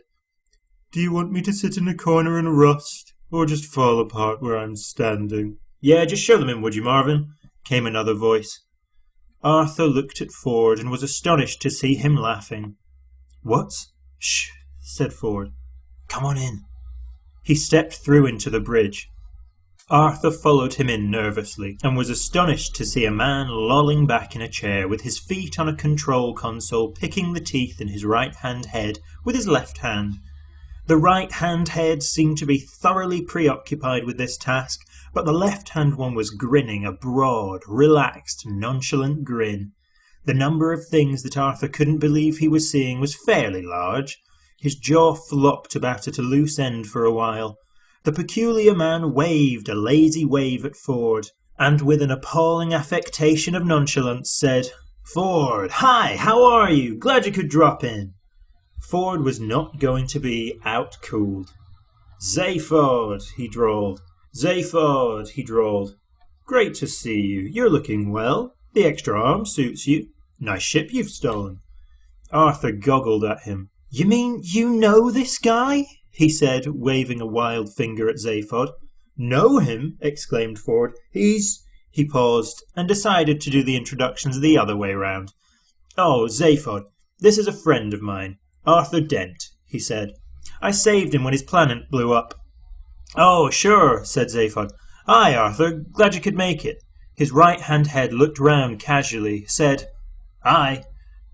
Do you want me to sit in a corner and rust, or just fall apart where I'm standing? Yeah, just show them in, would you, Marvin? Came another voice. Arthur looked at Ford and was astonished to see him laughing. What? Shh, said Ford. Come on in. He stepped through into the bridge. Arthur followed him in nervously and was astonished to see a man lolling back in a chair with his feet on a control console, picking the teeth in his right-hand head with his left hand. The right-hand head seemed to be thoroughly preoccupied with this task, but the left-hand one was grinning a broad, relaxed, nonchalant grin. The number of things that Arthur couldn't believe he was seeing was fairly large. His jaw flopped about at a loose end for a while. The peculiar man waved a lazy wave at Ford, and with an appalling affectation of nonchalance said, "Ford, hi, how are you? Glad you could drop in." Ford was not going to be out-cooled. "Zaphod," he drawled. "Zaphod," he drawled. "Great to see you. You're looking well. The extra arm suits you. Nice ship you've stolen." Arthur goggled at him. "You mean you know this guy?" he said, waving a wild finger at Zaphod. "Know him?" exclaimed Ford. He paused, and decided to do the introductions the other way round. "Oh, Zaphod, this is a friend of mine, Arthur Dent," he said. "I saved him when his planet blew up." "Oh, sure," said Zaphod. "Hi, Arthur, glad you could make it." His right-hand head looked round casually, said, "Hi,"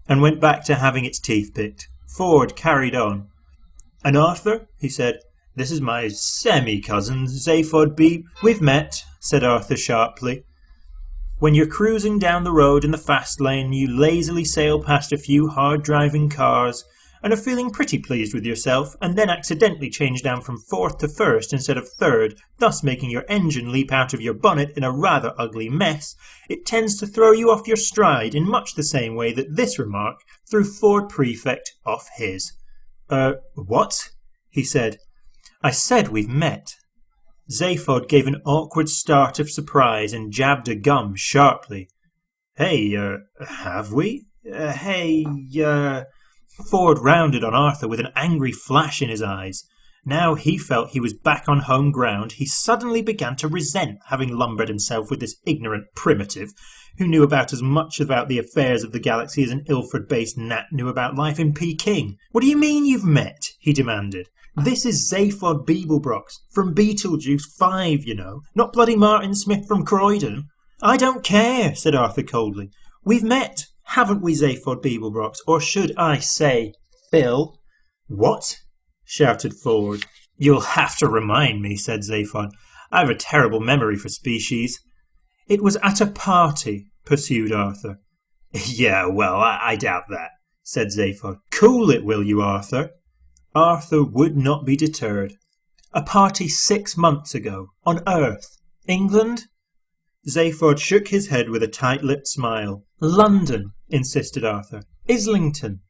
and went back to having its teeth picked. Ford carried on. "And Arthur," he said, "this is my semi-cousin, Zaphod B." "We've met," said Arthur sharply. "When you're cruising down the road in the fast lane, you lazily sail past a few hard-driving cars and are feeling pretty pleased with yourself, and then accidentally change down from fourth to first instead of third, thus making your engine leap out of your bonnet in a rather ugly mess, it tends to throw you off your stride in much the same way that this remark threw Ford Prefect off his. What?" he said. "I said we've met." Zaphod gave an awkward start of surprise and jabbed a gum sharply. "Hey, have we? Ford rounded on Arthur with an angry flash in his eyes. Now he felt he was back on home ground. He suddenly began to resent having lumbered himself with this ignorant primitive, who knew about as much about the affairs of the galaxy as an Ilford-based gnat knew about life in Peking. "What do you mean you've met?" he demanded. "This is Zaphod Beeblebrox, from Beetlejuice 5, you know, not bloody Martin Smith from Croydon." "I don't care," said Arthur coldly. "We've met, haven't we, Zaphod Beeblebrox? Or should I say, Bill?" "What?" shouted Ford. "You'll have to remind me," said Zaphod. "I have a terrible memory for species." "It was at a party," pursued Arthur. "Yeah, well, I doubt that," said Zaphod. "Cool it, will you, Arthur?" Arthur would not be deterred. "A party 6 months ago, on Earth. England?" Zaphod shook his head with a tight-lipped smile. "London," insisted Arthur. "Islington."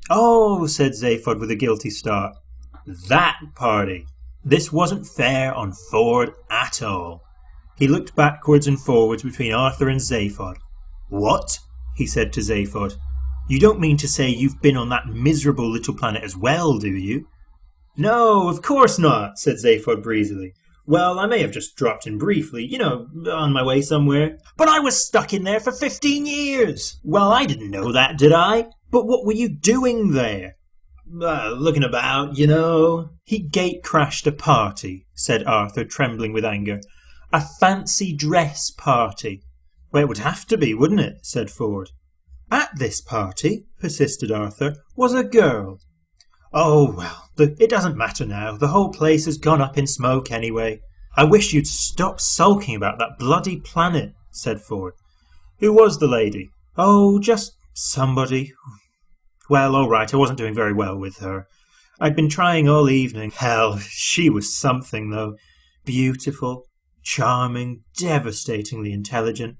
"Oh," said Zaphod with a guilty start. "That party." This wasn't fair on Ford at all. He looked backwards and forwards between Arthur and Zaphod. "What?" he said to Zaphod. "You don't mean to say you've been on that miserable little planet as well, do you?" "No, of course not," said Zaphod breezily. "Well, I may have just dropped in briefly, you know, on my way somewhere." "But I was stuck in there for 15 years. "Well, I didn't know that, did I? But what were you doing there?" "Looking about, you know." "He gate-crashed a party," said Arthur, trembling with anger. "A fancy dress party." "Well, it would have to be, wouldn't it?" said Ford. "At this party," persisted Arthur, "was a girl." "Oh, well, it doesn't matter now. The whole place has gone up in smoke anyway." "I wish you'd stop sulking about that bloody planet," said Ford. "Who was the lady?" "Oh, just somebody. Well, all right, I wasn't doing very well with her. I'd been trying all evening. Hell, she was something, though. Beautiful, charming, devastatingly intelligent.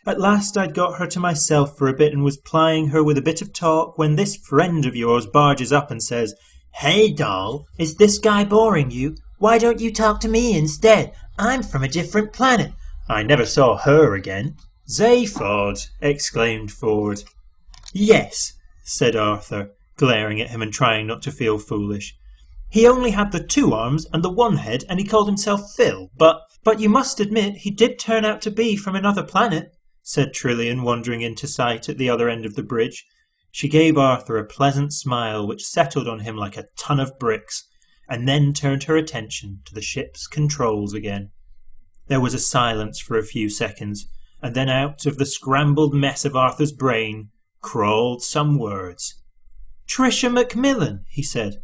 At last I'd got her to myself for a bit and was plying her with a bit of talk when this friend of yours barges up and says, 'Hey, doll, is this guy boring you? Why don't you talk to me instead? I'm from a different planet.' I never saw her again." "Zaphod!" exclaimed Ford. "Yes," said Arthur, glaring at him and trying not to feel foolish. "He only had the 2 arms and the 1 head, and he called himself Phil, but you must admit he did turn out to be from another planet," said Trillian, wandering into sight at the other end of the bridge. She gave Arthur a pleasant smile which settled on him like a ton of bricks, and then turned her attention to the ship's controls again. There was a silence for a few seconds, and then out of the scrambled mess of Arthur's brain crawled some words. "Tricia Macmillan," he said.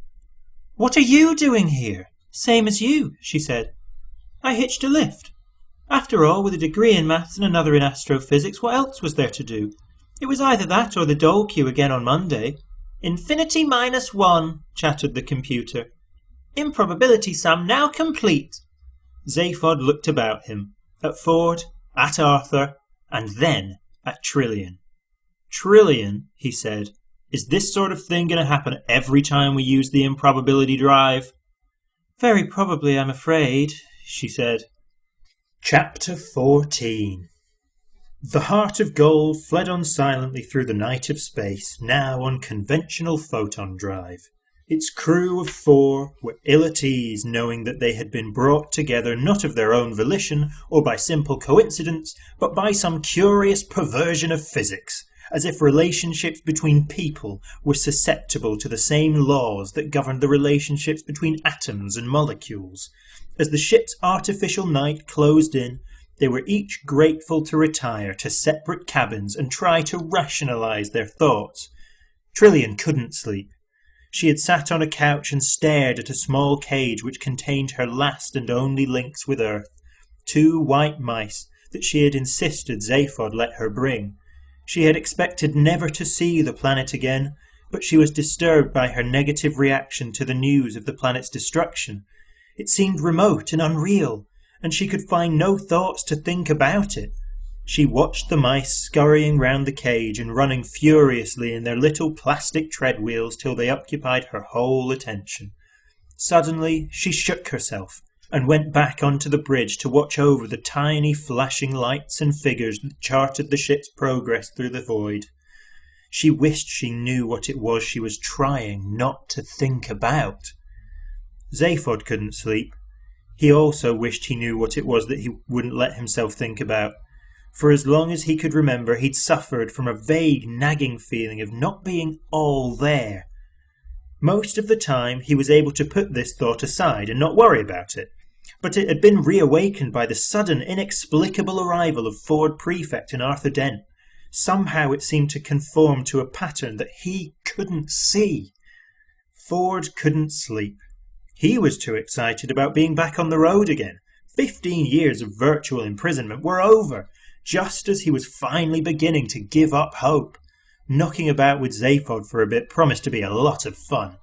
"What are you doing here?" "Same as you," she said. "I hitched a lift. After all, with a degree in maths and another in astrophysics, what else was there to do?" It was either that or the dole queue again on Monday. Infinity -1, chattered the computer. Improbability sum now complete. Zaphod looked about him, at Ford, at Arthur, and then at Trillian. Trillian, he said, is this sort of thing going to happen every time we use the improbability drive? Very probably, I'm afraid, she said. Chapter 14. The Heart of Gold fled on silently through the night of space, now on conventional photon drive. Its crew of 4 were ill at ease, knowing that they had been brought together not of their own volition or by simple coincidence, but by some curious perversion of physics, as if relationships between people were susceptible to the same laws that governed the relationships between atoms and molecules. As the ship's artificial night closed in, they were each grateful to retire to separate cabins and try to rationalize their thoughts. Trillian couldn't sleep. She had sat on a couch and stared at a small cage which contained her last and only links with Earth, 2 white mice that she had insisted Zaphod let her bring. She had expected never to see the planet again, but she was disturbed by her negative reaction to the news of the planet's destruction. It seemed remote and unreal, and she could find no thoughts to think about it. She watched the mice scurrying round the cage and running furiously in their little plastic treadwheels till they occupied her whole attention. Suddenly she shook herself and went back onto the bridge to watch over the tiny flashing lights and figures that charted the ship's progress through the void. She wished she knew what it was she was trying not to think about. Zaphod couldn't sleep. He also wished he knew what it was that he wouldn't let himself think about. For as long as he could remember, he'd suffered from a vague, nagging feeling of not being all there. Most of the time, he was able to put this thought aside and not worry about it. But it had been reawakened by the sudden, inexplicable arrival of Ford Prefect and Arthur Dent. Somehow it seemed to conform to a pattern that he couldn't see. Ford couldn't sleep. He was too excited about being back on the road again. 15 years of virtual imprisonment were over, just as he was finally beginning to give up hope. Knocking about with Zaphod for a bit promised to be a lot of fun,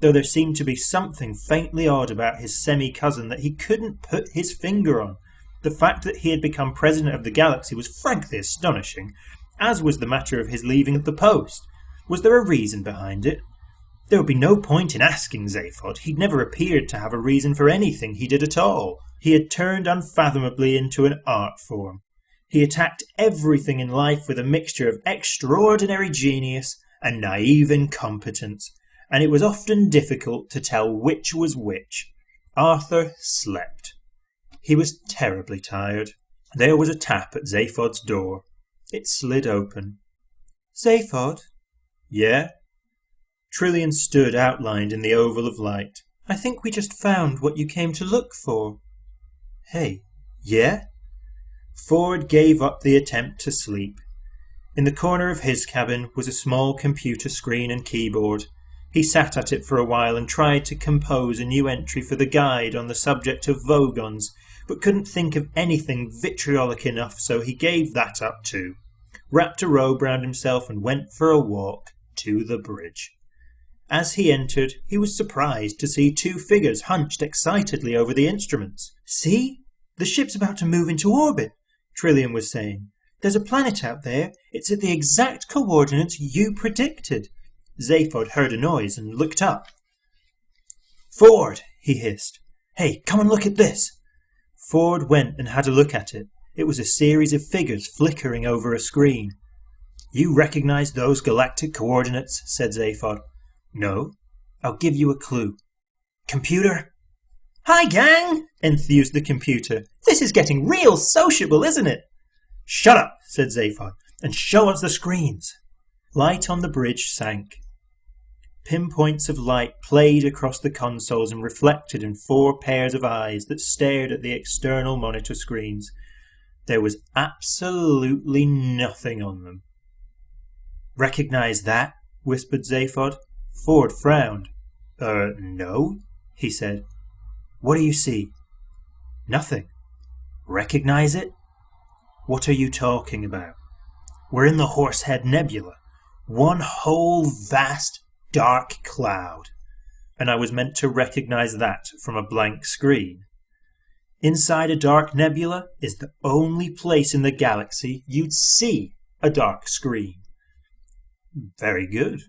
though there seemed to be something faintly odd about his semi-cousin that he couldn't put his finger on. The fact that he had become president of the galaxy was frankly astonishing, as was the matter of his leaving at the post. Was there a reason behind it? There would be no point in asking Zaphod. He'd never appeared to have a reason for anything he did at all. He had turned unfathomably into an art form. He attacked everything in life with a mixture of extraordinary genius and naive incompetence, and it was often difficult to tell which was which. Arthur slept. He was terribly tired. There was a tap at Zaphod's door. It slid open. "Zaphod?" "Yeah?" Trillian stood outlined in the oval of light. "I think we just found what you came to look for." "Hey, yeah?" Ford gave up the attempt to sleep. In the corner of his cabin was a small computer screen and keyboard. He sat at it for a while and tried to compose a new entry for the guide on the subject of Vogons, but couldn't think of anything vitriolic enough, so he gave that up too. Wrapped a robe round himself and went for a walk to the bridge. As he entered, he was surprised to see 2 figures hunched excitedly over the instruments. "See? The ship's about to move into orbit," Trillian was saying. "There's a planet out there. It's at the exact coordinates you predicted." Zaphod heard a noise and looked up. "Ford!" he hissed. "Hey, come and look at this!" Ford went and had a look at it. It was a series of figures flickering over a screen. "You recognize those galactic coordinates?" said Zaphod. "No. I'll give you a clue." "Computer?" "Hi, gang!" enthused the computer. "This is getting real sociable, isn't it?" "Shut up," said Zaphod, "and show us the screens." Light on the bridge sank. Pinpoints of light played across the consoles and reflected in 4 pairs of eyes that stared at the external monitor screens. There was absolutely nothing on them. "Recognize that?" whispered Zaphod. Ford frowned. No," he said. "What do you see?" "Nothing." "Recognize it?" "What are you talking about?" We're in the Horsehead Nebula, one whole vast dark cloud, and I was meant to recognize that from a blank screen. Inside a dark nebula is the only place in the galaxy you'd see a dark screen. Very good.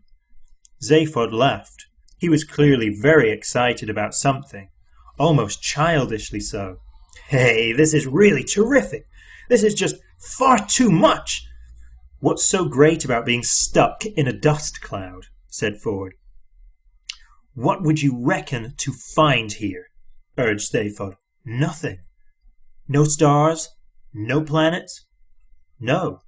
Zaphod laughed. He was clearly very excited about something, almost childishly so. Hey, this is really terrific. This is just far too much. What's so great about being stuck in a dust cloud? Said Ford. What would you reckon to find here? Urged Zaphod. Nothing. No stars? No planets? No.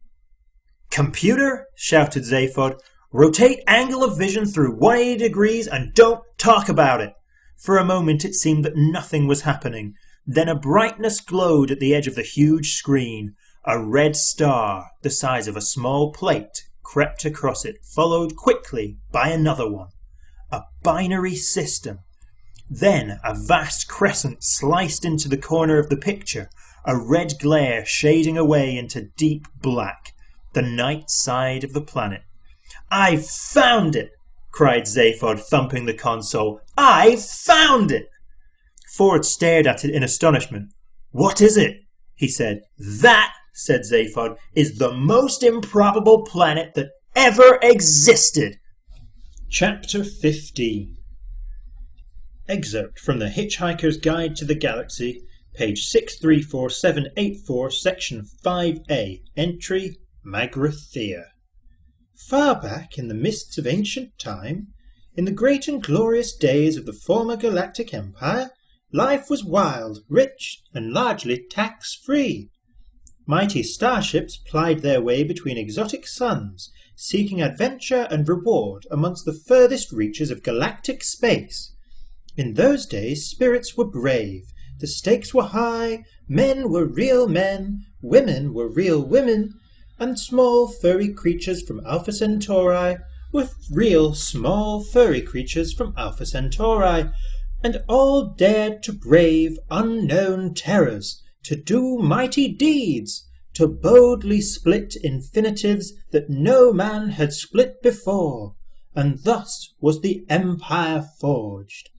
Computer, shouted Zaphod, rotate angle of vision through 180 degrees and don't talk about it. For a moment it seemed that nothing was happening. Then a brightness glowed at the edge of the huge screen. A red star, the size of a small plate, crept across it, followed quickly by another one. A binary system. Then a vast crescent sliced into the corner of the picture, a red glare shading away into deep black, the night side of the planet. "I've found it!" cried Zaphod, thumping the console. "I've found it!" Ford stared at it in astonishment. "What is it?" he said. "That," said Zaphod, "is the most improbable planet that ever existed." Chapter 15. Excerpt from the Hitch-Hiker's Guide to the Galaxy, page 634784, section 5A, entry Magrathea. Far back in the mists of ancient time, in the great and glorious days of the former galactic empire, life was wild, rich, and largely tax-free. Mighty starships plied their way between exotic suns, seeking adventure and reward amongst the furthest reaches of galactic space. In those days spirits were brave, the stakes were high, men were real men, women were real women, and small furry creatures from Alpha Centauri were real small furry creatures from Alpha Centauri, and all dared to brave unknown terrors, to do mighty deeds, to boldly split infinitives that no man had split before, and thus was the empire forged.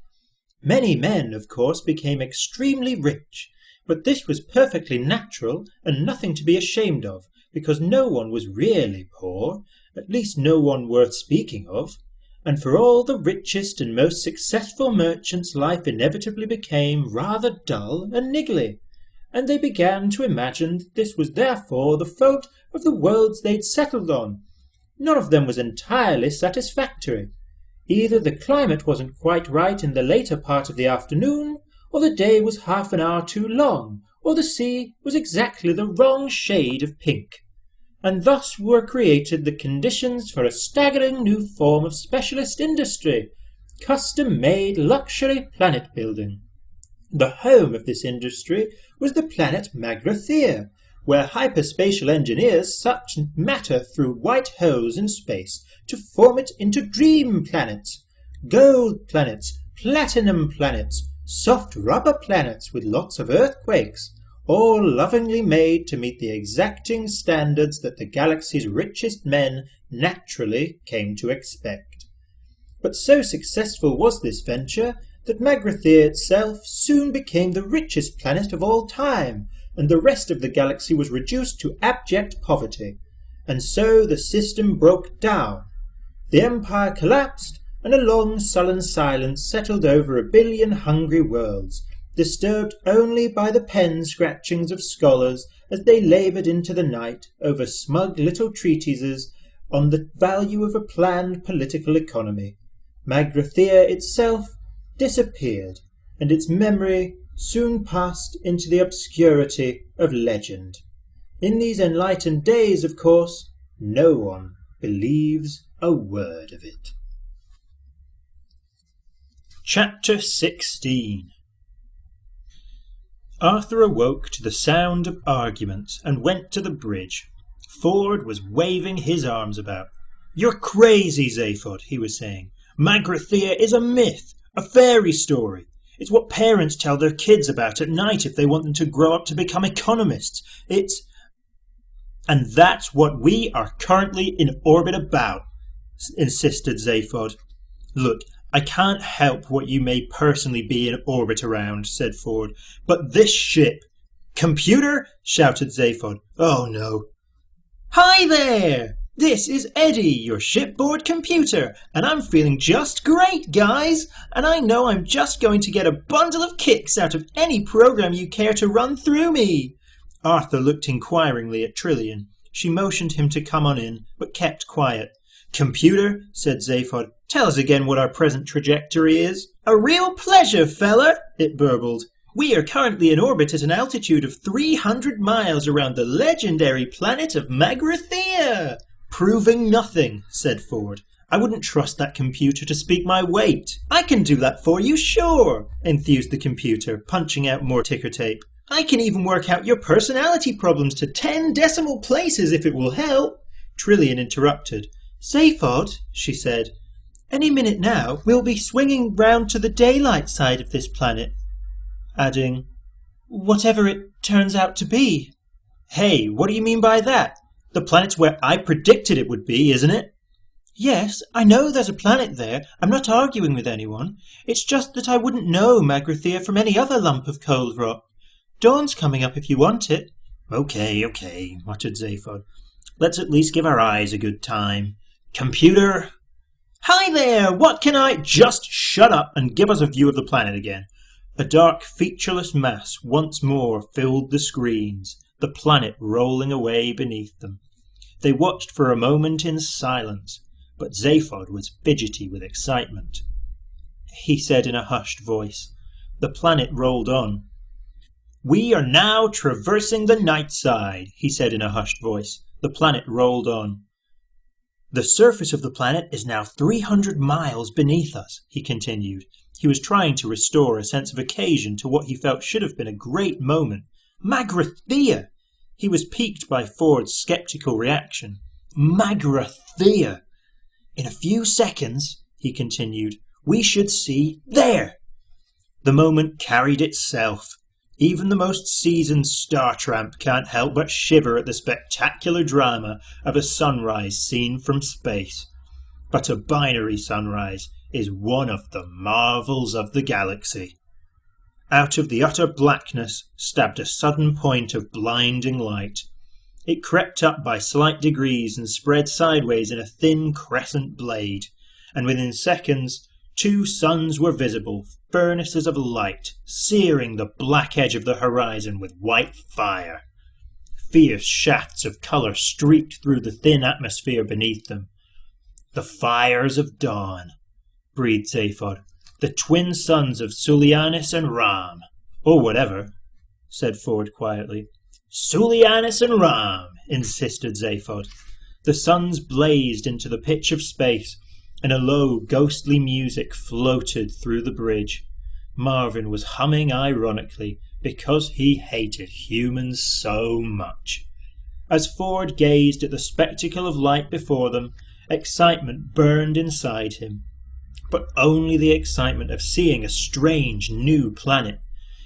Many men, of course, became extremely rich, but this was perfectly natural and nothing to be ashamed of, because no one was really poor, at least no one worth speaking of, and for all the richest and most successful merchants life inevitably became rather dull and niggly, and they began to imagine that this was therefore the fault of the worlds they'd settled on. None of them was entirely satisfactory. Either the climate wasn't quite right in the later part of the afternoon, or the day was half an hour too long, or the sea was exactly the wrong shade of pink. And thus were created the conditions for a staggering new form of specialist industry, custom-made luxury planet building. The home of this industry was the planet Magrathea, where hyperspatial engineers sucked matter through white holes in space to form it into dream planets, gold planets, platinum planets, soft rubber planets with lots of earthquakes, all lovingly made to meet the exacting standards that the galaxy's richest men naturally came to expect. But so successful was this venture that Magrathea itself soon became the richest planet of all time, and the rest of the galaxy was reduced to abject poverty. And so the system broke down. The empire collapsed, and a long sullen silence settled over 1 billion hungry worlds, disturbed only by the pen-scratchings of scholars as they laboured into the night over smug little treatises on the value of a planned political economy. Magrathea itself disappeared, and its memory soon passed into the obscurity of legend. In these enlightened days, of course, no one believes a word of it. Chapter 16. Arthur awoke to the sound of arguments and went to the bridge. Ford was waving his arms about. "You're crazy, Zaphod," he was saying. "Magrathea is a myth, a fairy story. It's what parents tell their kids about at night if they want them to grow up to become economists. It's..." And that's what we are currently in orbit about, insisted Zaphod. Look, I can't help what you may personally be in orbit around, said Ford, but this ship... Computer? Shouted Zaphod. Oh no. Hi there! This is Eddie, your shipboard computer, and I'm feeling just great, guys! And I know I'm just going to get a bundle of kicks out of any program you care to run through me. Arthur looked inquiringly at Trillian. She motioned him to come on in, but kept quiet. Computer, said Zaphod, tell us again what our present trajectory is. A real pleasure, fella, it burbled. We are currently in orbit at an altitude of 300 miles around the legendary planet of Magrathea. Proving nothing, said Ford. I wouldn't trust that computer to speak my weight. I can do that for you, sure, enthused the computer, punching out more ticker tape. I can even work out your personality problems to 10 decimal places if it will help. Trillian interrupted. Zaphod, she said, any minute now we'll be swinging round to the daylight side of this planet. Adding, whatever it turns out to be. Hey, what do you mean by that? The planet's where I predicted it would be, isn't it? Yes, I know there's a planet there. I'm not arguing with anyone. It's just that I wouldn't know Magrathea from any other lump of cold rock. Dawn's coming up if you want it. Okay, muttered Zaphod. Let's at least give our eyes a good time. Computer! Hi there! What can I... Just shut up and give us a view of the planet again. A dark, featureless mass once more filled the screens, the planet rolling away beneath them. They watched for a moment in silence, but Zaphod was fidgety with excitement. He said in a hushed voice. The planet rolled on. We are now traversing the night side, he said in a hushed voice. The planet rolled on. The surface of the planet is now 300 miles beneath us, he continued. He was trying to restore a sense of occasion to what he felt should have been a great moment. Magrathea! He was piqued by Ford's sceptical reaction. Magrathea! In a few seconds, he continued, we should see there! The moment carried itself. Even the most seasoned star tramp can't help but shiver at the spectacular drama of a sunrise seen from space. But a binary sunrise is one of the marvels of the galaxy. Out of the utter blackness stabbed a sudden point of blinding light. It crept up by slight degrees and spread sideways in a thin crescent blade, and within seconds 2 suns were visible, furnaces of light, searing the black edge of the horizon with white fire. Fierce shafts of colour streaked through the thin atmosphere beneath them. The fires of dawn, breathed Zaphod. The twin sons of Sulianus and Ram. Or whatever, said Ford quietly. Sulianus and Ram, insisted Zaphod. The suns blazed into the pitch of space, and a low, ghostly music floated through the bridge. Marvin was humming ironically, because he hated humans so much. As Ford gazed at the spectacle of light before them, excitement burned inside him. But only the excitement of seeing a strange, new planet.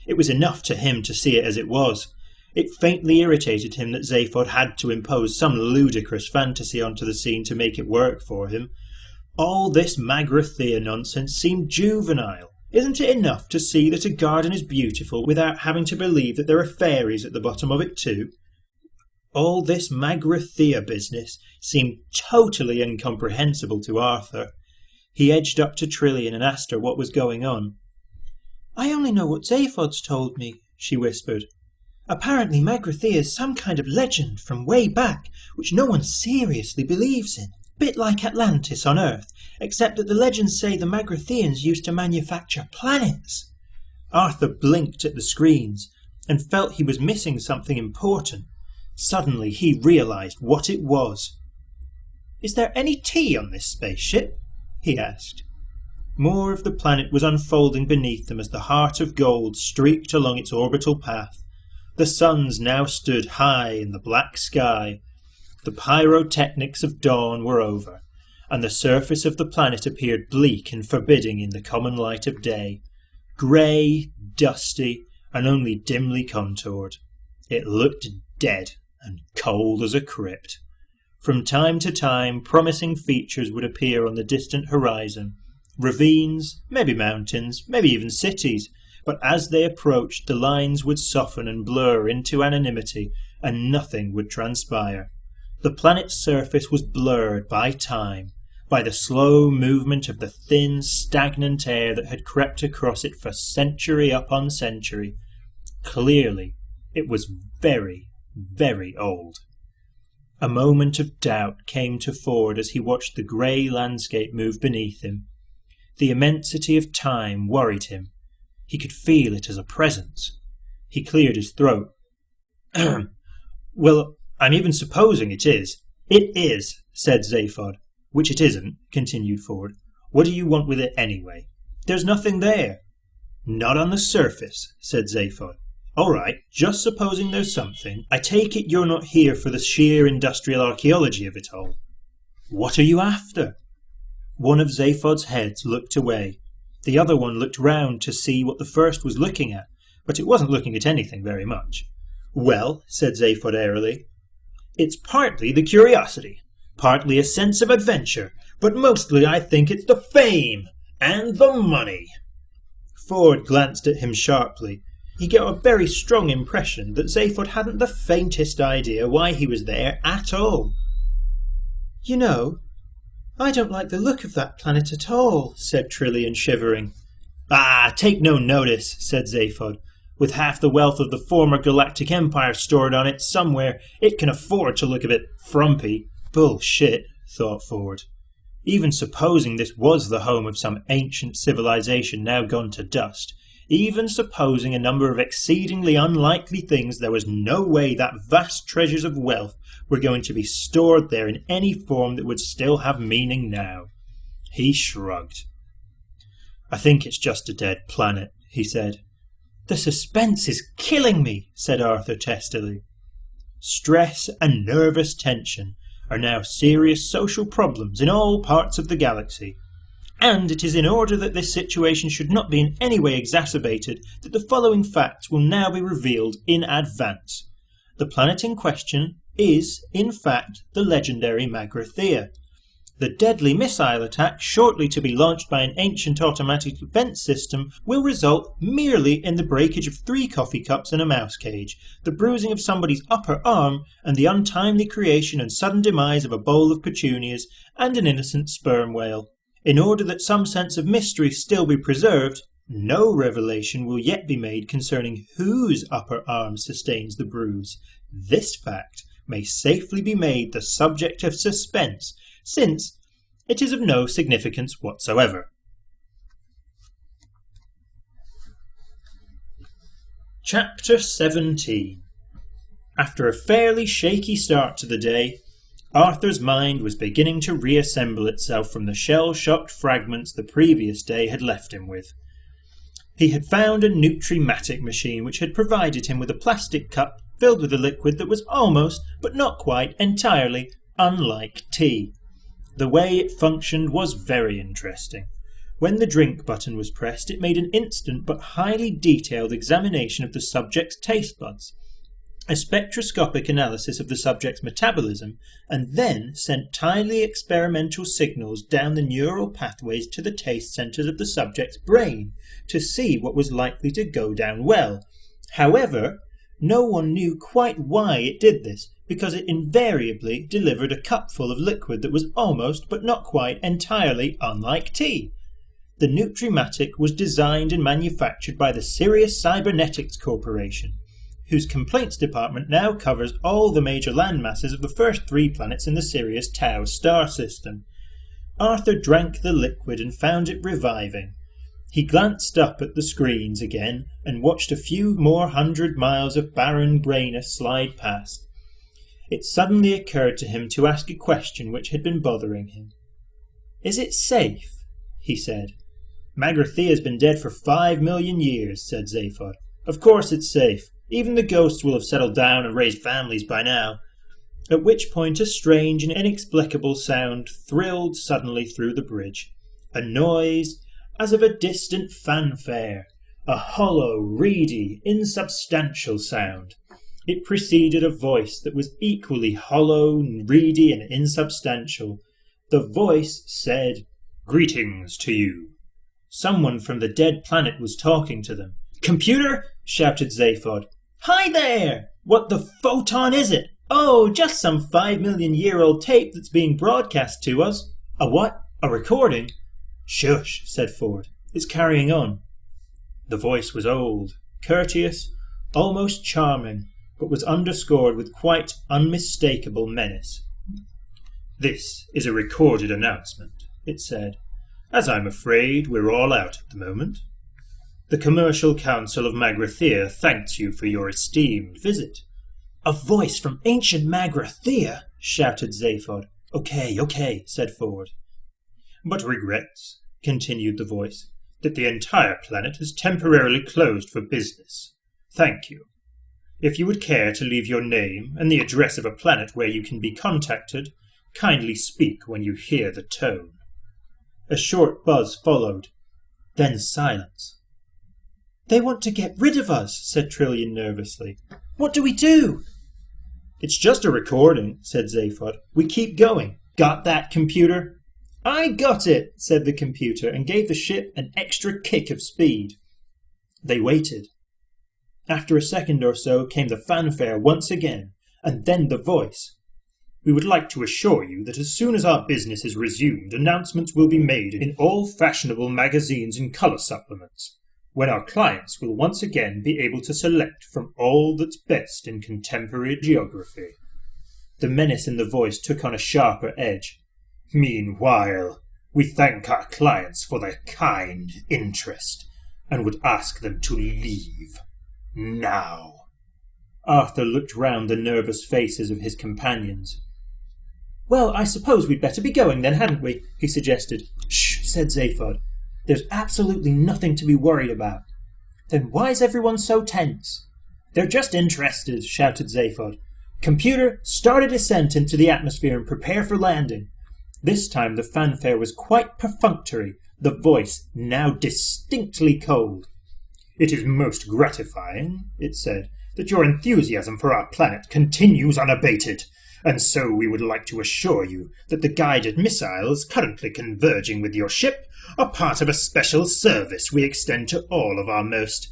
It was enough to him to see it as it was. It faintly irritated him that Zaphod had to impose some ludicrous fantasy onto the scene to make it work for him. All this Magrathea nonsense seemed juvenile. Isn't it enough to see that a garden is beautiful without having to believe that there are fairies at the bottom of it too? All this Magrathea business seemed totally incomprehensible to Arthur. He edged up to Trillian and asked her what was going on. I only know what Zaphod's told me, she whispered. Apparently Magrathea is some kind of legend from way back, which no one seriously believes in. Bit like Atlantis on Earth, except that the legends say the Magratheans used to manufacture planets. Arthur blinked at the screens and felt he was missing something important. Suddenly he realized what it was. Is there any tea on this spaceship? He asked. More of the planet was unfolding beneath them as the heart of gold streaked along its orbital path. The suns now stood high in the black sky. The pyrotechnics of dawn were over, and the surface of the planet appeared bleak and forbidding in the common light of day. Grey, dusty, and only dimly contoured. It looked dead and cold as a crypt. From time to time, promising features would appear on the distant horizon. Ravines, maybe mountains, maybe even cities. But as they approached, the lines would soften and blur into anonymity, and nothing would transpire. The planet's surface was blurred by time, by the slow movement of the thin, stagnant air that had crept across it for century upon century. Clearly, it was very, very old. A moment of doubt came to Ford as he watched the grey landscape move beneath him. The immensity of time worried him. He could feel it as a presence. He cleared his throat. Well, I'm even supposing it is. It is, said Zaphod. Which it isn't, continued Ford. What do you want with it anyway? There's nothing there. Not on the surface, said Zaphod. All right, just supposing there's something, I take it you're not here for the sheer industrial archaeology of it all. What are you after? One of Zaphod's heads looked away. The other one looked round to see what the first was looking at, but it wasn't looking at anything very much. Well, said Zaphod airily, it's partly the curiosity, partly a sense of adventure, but mostly I think it's the fame and the money. Ford glanced at him sharply. He got a very strong impression that Zaphod hadn't the faintest idea why he was there at all. You know, I don't like the look of that planet at all, said Trillian, shivering. Ah, take no notice, said Zaphod. With half the wealth of the former galactic empire stored on it somewhere, it can afford to look a bit frumpy. Bullshit, thought Ford. Even supposing this was the home of some ancient civilization now gone to dust, even supposing a number of exceedingly unlikely things, there was no way that vast treasures of wealth were going to be stored there in any form that would still have meaning now. He shrugged. I think it's just a dead planet, he said. The suspense is killing me, said Arthur testily. Stress and nervous tension are now serious social problems in all parts of the galaxy. And it is in order that this situation should not be in any way exacerbated that the following facts will now be revealed in advance. The planet in question is, in fact, the legendary Magrathea. The deadly missile attack, shortly to be launched by an ancient automatic defense system, will result merely in the breakage of 3 coffee cups and a mouse cage, the bruising of somebody's upper arm, and the untimely creation and sudden demise of a bowl of petunias and an innocent sperm whale. In order that some sense of mystery still be preserved, no revelation will yet be made concerning whose upper arm sustains the bruise. This fact may safely be made the subject of suspense, since it is of no significance whatsoever. Chapter 17. After a fairly shaky start to the day, Arthur's mind was beginning to reassemble itself from the shell-shocked fragments the previous day had left him with. He had found a nutrimatic machine which had provided him with a plastic cup filled with a liquid that was almost, but not quite, entirely unlike tea. The way it functioned was very interesting. When the drink button was pressed, it made an instant but highly detailed examination of the subject's taste buds, a spectroscopic analysis of the subject's metabolism, and then sent tiny experimental signals down the neural pathways to the taste centres of the subject's brain to see what was likely to go down well. However, no one knew quite why it did this, because it invariably delivered a cupful of liquid that was almost but not quite entirely unlike tea. The Nutrimatic was designed and manufactured by the Sirius Cybernetics Corporation, whose complaints department now covers all the major landmasses of the first 3 planets in the Sirius Tau star system. Arthur drank the liquid and found it reviving. He glanced up at the screens again and watched a few more 100 miles of barren greyness slide past. It suddenly occurred to him to ask a question which had been bothering him. "Is it safe?" he said. "Magrathea's been dead for 5 million years, said Zaphod. "Of course it's safe. Even the ghosts will have settled down and raised families by now." At which point a strange and inexplicable sound thrilled suddenly through the bridge. A noise as of a distant fanfare. A hollow, reedy, insubstantial sound. It preceded a voice that was equally hollow, reedy, and insubstantial. The voice said, "Greetings to you." Someone from the dead planet was talking to them. "Computer!" shouted Zaphod. "Hi there! What the photon is it? Oh, just some 5 million-year-old tape that's being broadcast to us." "A what? A recording?" "Shush," said Ford. "It's carrying on." The voice was old, courteous, almost charming, but was underscored with quite unmistakable menace. "This is a recorded announcement," it said, "as I'm afraid we're all out at the moment. The Commercial Council of Magrathea thanks you for your esteemed visit." "A voice from ancient Magrathea!" shouted Zaphod. Okay, said Ford. "But regrets," continued the voice, "that the entire planet has temporarily closed for business. Thank you. If you would care to leave your name and the address of a planet where you can be contacted, kindly speak when you hear the tone." A short buzz followed, then silence. "They want to get rid of us," said Trillian nervously. "What do we do?" "It's just a recording," said Zaphod. "We keep going. Got that, computer?" "I got it," said the computer, and gave the ship an extra kick of speed. They waited. After a second or so came the fanfare once again, and then the voice. "We would like to assure you that as soon as our business is resumed, announcements will be made in all fashionable magazines and colour supplements, when our clients will once again be able to select from all that's best in contemporary geography." The menace in the voice took on a sharper edge. "Meanwhile, we thank our clients for their kind interest, and would ask them to leave now." Arthur looked round the nervous faces of his companions. "Well, I suppose we'd better be going then, hadn't we?" he suggested. "Shh," said Zaphod. "There's absolutely nothing to be worried about." "Then why's everyone so tense?" "They're just interested," shouted Zaphod. "Computer, start a descent into the atmosphere and prepare for landing." This time the fanfare was quite perfunctory, the voice now distinctly cold. "It is most gratifying," it said, "that your enthusiasm for our planet continues unabated, and so we would like to assure you that the guided missiles currently converging with your ship are part of a special service we extend to all of our most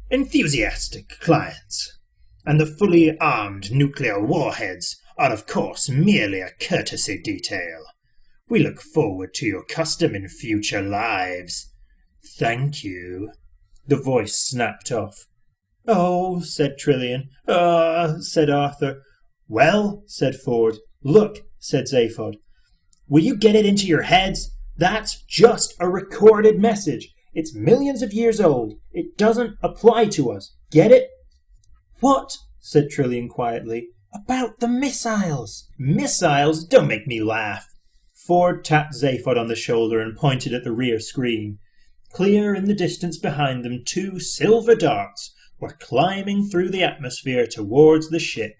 enthusiastic clients. And the fully armed nuclear warheads are of course merely a courtesy detail. We look forward to your custom in future lives. Thank you." The voice snapped off. "Oh," said Trillian. Said Arthur. "Well," said Ford. "Look," said Zaphod. "Will you get it into your heads? That's just a recorded message. It's millions of years old. It doesn't apply to us. Get it?" "What?" said Trillian quietly. "About the missiles." "Missiles? Don't make me laugh." Ford tapped Zaphod on the shoulder and pointed at the rear screen. Clear in the distance behind them, 2 silver darts were climbing through the atmosphere towards the ship.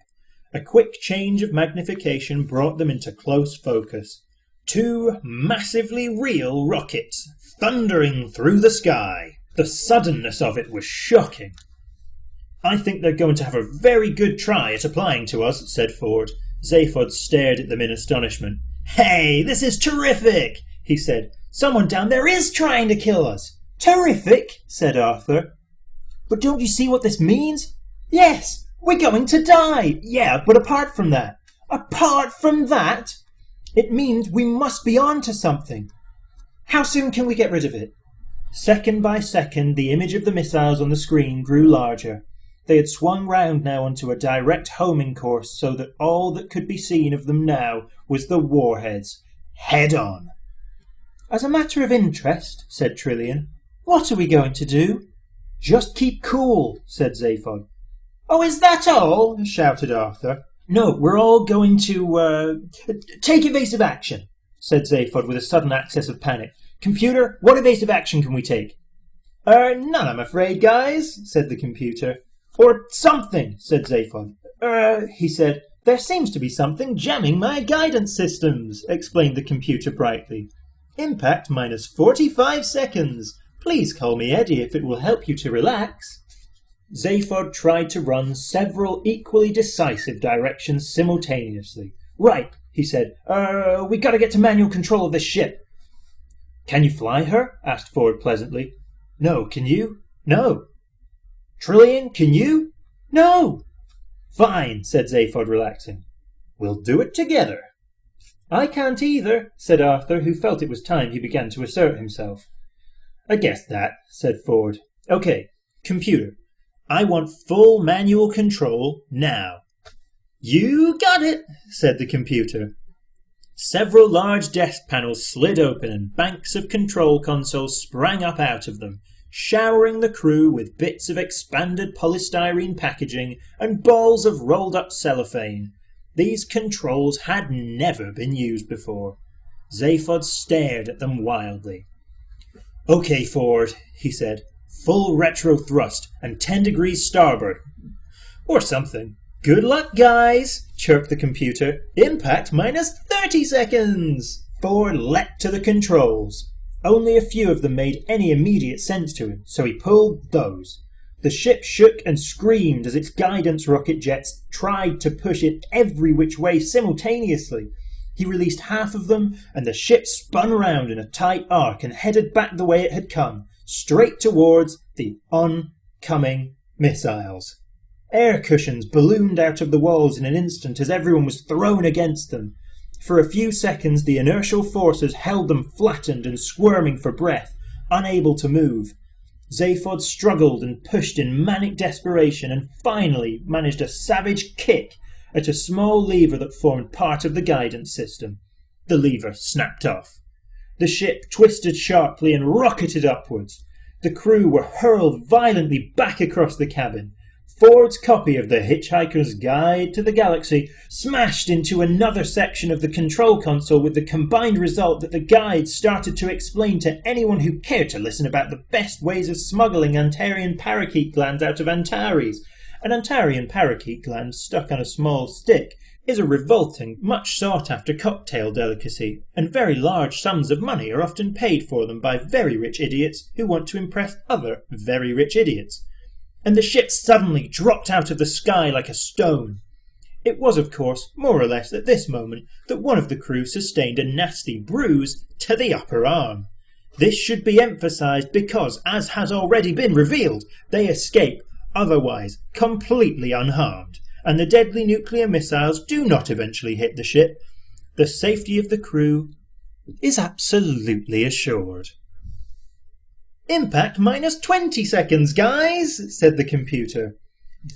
A quick change of magnification brought them into close focus. 2 massively real rockets thundering through the sky. The suddenness of it was shocking. "I think they're going to have a very good try at applying to us," said Ford. Zaphod stared at them in astonishment. "Hey, this is terrific," he said. "Someone down there is trying to kill us." "Terrific," said Arthur. "But don't you see what this means?" "Yes, we're going to die." "Yeah, but apart from that." "Apart from that?" "It means we must be on to something. How soon can we get rid of it?" Second by second, the image of the missiles on the screen grew larger. They had swung round now onto a direct homing course, so that all that could be seen of them now was the warheads, head on. "As a matter of interest," said Trillian, "what are we going to do?" "Just keep cool," said Zaphod. "Oh, is that all?" shouted Arthur. "No, we're all going to, take evasive action," said Zaphod with a sudden access of panic. "Computer, what evasive action can we take?" None, I'm afraid, guys," said the computer. "Or something," said Zaphod. He said. "There seems to be something jamming my guidance systems," explained the computer brightly. "Impact minus 45 seconds. Please call me Eddie if it will help you to relax." Zaphod tried to run several equally decisive directions simultaneously. "Right," he said. We gotta get to manual control of this ship." "Can you fly her?" asked Ford pleasantly. "No, can you?" "No." "Trillian, can you?" "No." "Fine," said Zaphod, relaxing. "We'll do it together." "I can't either," said Arthur, who felt it was time he began to assert himself. "I guessed that," said Ford. "Okay, computer, I want full manual control now." "You got it," said the computer. Several large desk panels slid open and banks of control consoles sprang up out of them, showering the crew with bits of expanded polystyrene packaging and balls of rolled-up cellophane. These controls had never been used before. Zaphod stared at them wildly. "Okay, Ford," he said. "Full retro thrust and 10 degrees starboard. Or something." "Good luck, guys," chirped the computer. "Impact minus 30 seconds." Ford leapt to the controls. Only a few of them made any immediate sense to him, so he pulled those. The ship shook and screamed as its guidance rocket jets tried to push it every which way simultaneously. He released half of them, and the ship spun round in a tight arc and headed back the way it had come, straight towards the oncoming missiles. Air cushions ballooned out of the walls in an instant as everyone was thrown against them. For a few seconds the inertial forces held them flattened and squirming for breath, unable to move. Zaphod struggled and pushed in manic desperation and finally managed a savage kick at a small lever that formed part of the guidance system. The lever snapped off. The ship twisted sharply and rocketed upwards. The crew were hurled violently back across the cabin. Ford's copy of the Hitch-Hiker's Guide to the Galaxy smashed into another section of the control console with the combined result that the guide started to explain to anyone who cared to listen about the best ways of smuggling Antarian parakeet glands out of Antares. An Antarian parakeet gland stuck on a small stick is a revolting, much sought-after cocktail delicacy, and very large sums of money are often paid for them by very rich idiots who want to impress other very rich idiots. And the ship suddenly dropped out of the sky like a stone. It was, of course, more or less at this moment that one of the crew sustained a nasty bruise to the upper arm. This should be emphasized because, as has already been revealed, they escape otherwise completely unharmed, and the deadly nuclear missiles do not eventually hit the ship. The safety of the crew is absolutely assured. "Impact minus 20 seconds, guys," said the computer.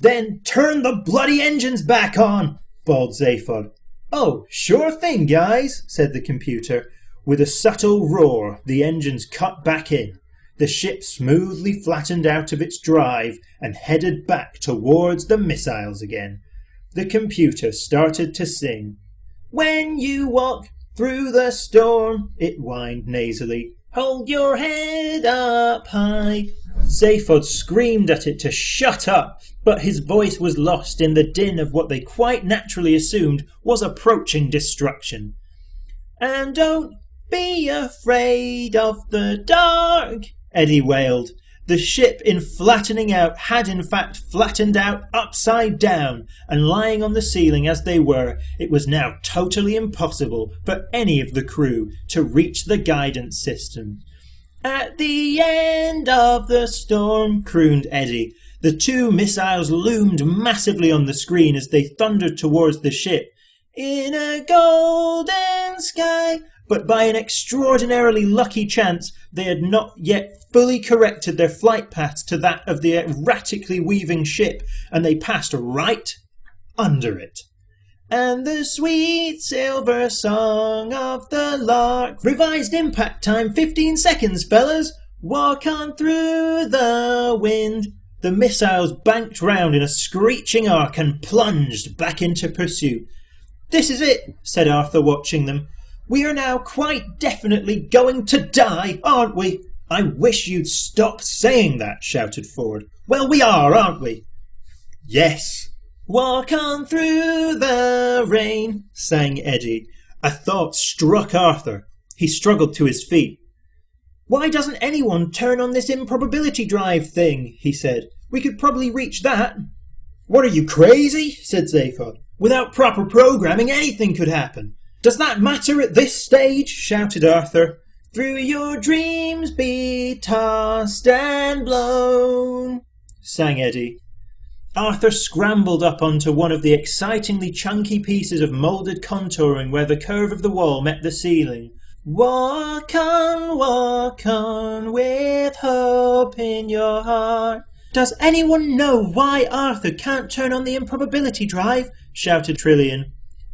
"Then turn the bloody engines back on," bawled Zaphod. "Oh, sure thing, guys," said the computer. With a subtle roar, the engines cut back in. The ship smoothly flattened out of its drive and headed back towards the missiles again. The computer started to sing. "When you walk through the storm," it whined nasally, "hold your head up high." Zaphod screamed at it to shut up, but his voice was lost in the din of what they quite naturally assumed was approaching destruction. "And don't be afraid of the dark," Eddie wailed. The ship, in flattening out, had in fact flattened out upside down, and lying on the ceiling as they were, it was now totally impossible for any of the crew to reach the guidance system. "At the end of the storm," crooned Eddie. The two missiles loomed massively on the screen as they thundered towards the ship. "In a golden sky." But by an extraordinarily lucky chance, they had not yet fully corrected their flight paths to that of the erratically weaving ship, and they passed right under it. "And the sweet silver song of the lark." "Revised impact time 15 seconds, fellas. Walk on through the wind." The missiles banked round in a screeching arc and plunged back into pursuit. "This is it," said Arthur, watching them. "We are now quite definitely going to die, aren't we?" "I wish you'd stop saying that," shouted Ford. "Well, we are, aren't we?" "Yes." "Walk on through the rain," sang Eddie. A thought struck Arthur. He struggled to his feet. "Why doesn't anyone turn on this improbability drive thing?" he said. We could probably reach that. What are you, crazy? Said Zaphod. Without proper programming, anything could happen. Does that matter at this stage? Shouted Arthur. Through your dreams be tossed and blown, sang Eddie. Arthur scrambled up onto one of the excitingly chunky pieces of moulded contouring where the curve of the wall met the ceiling. Walk on with hope in your heart. Does anyone know why Arthur can't turn on the improbability drive? Shouted Trillian.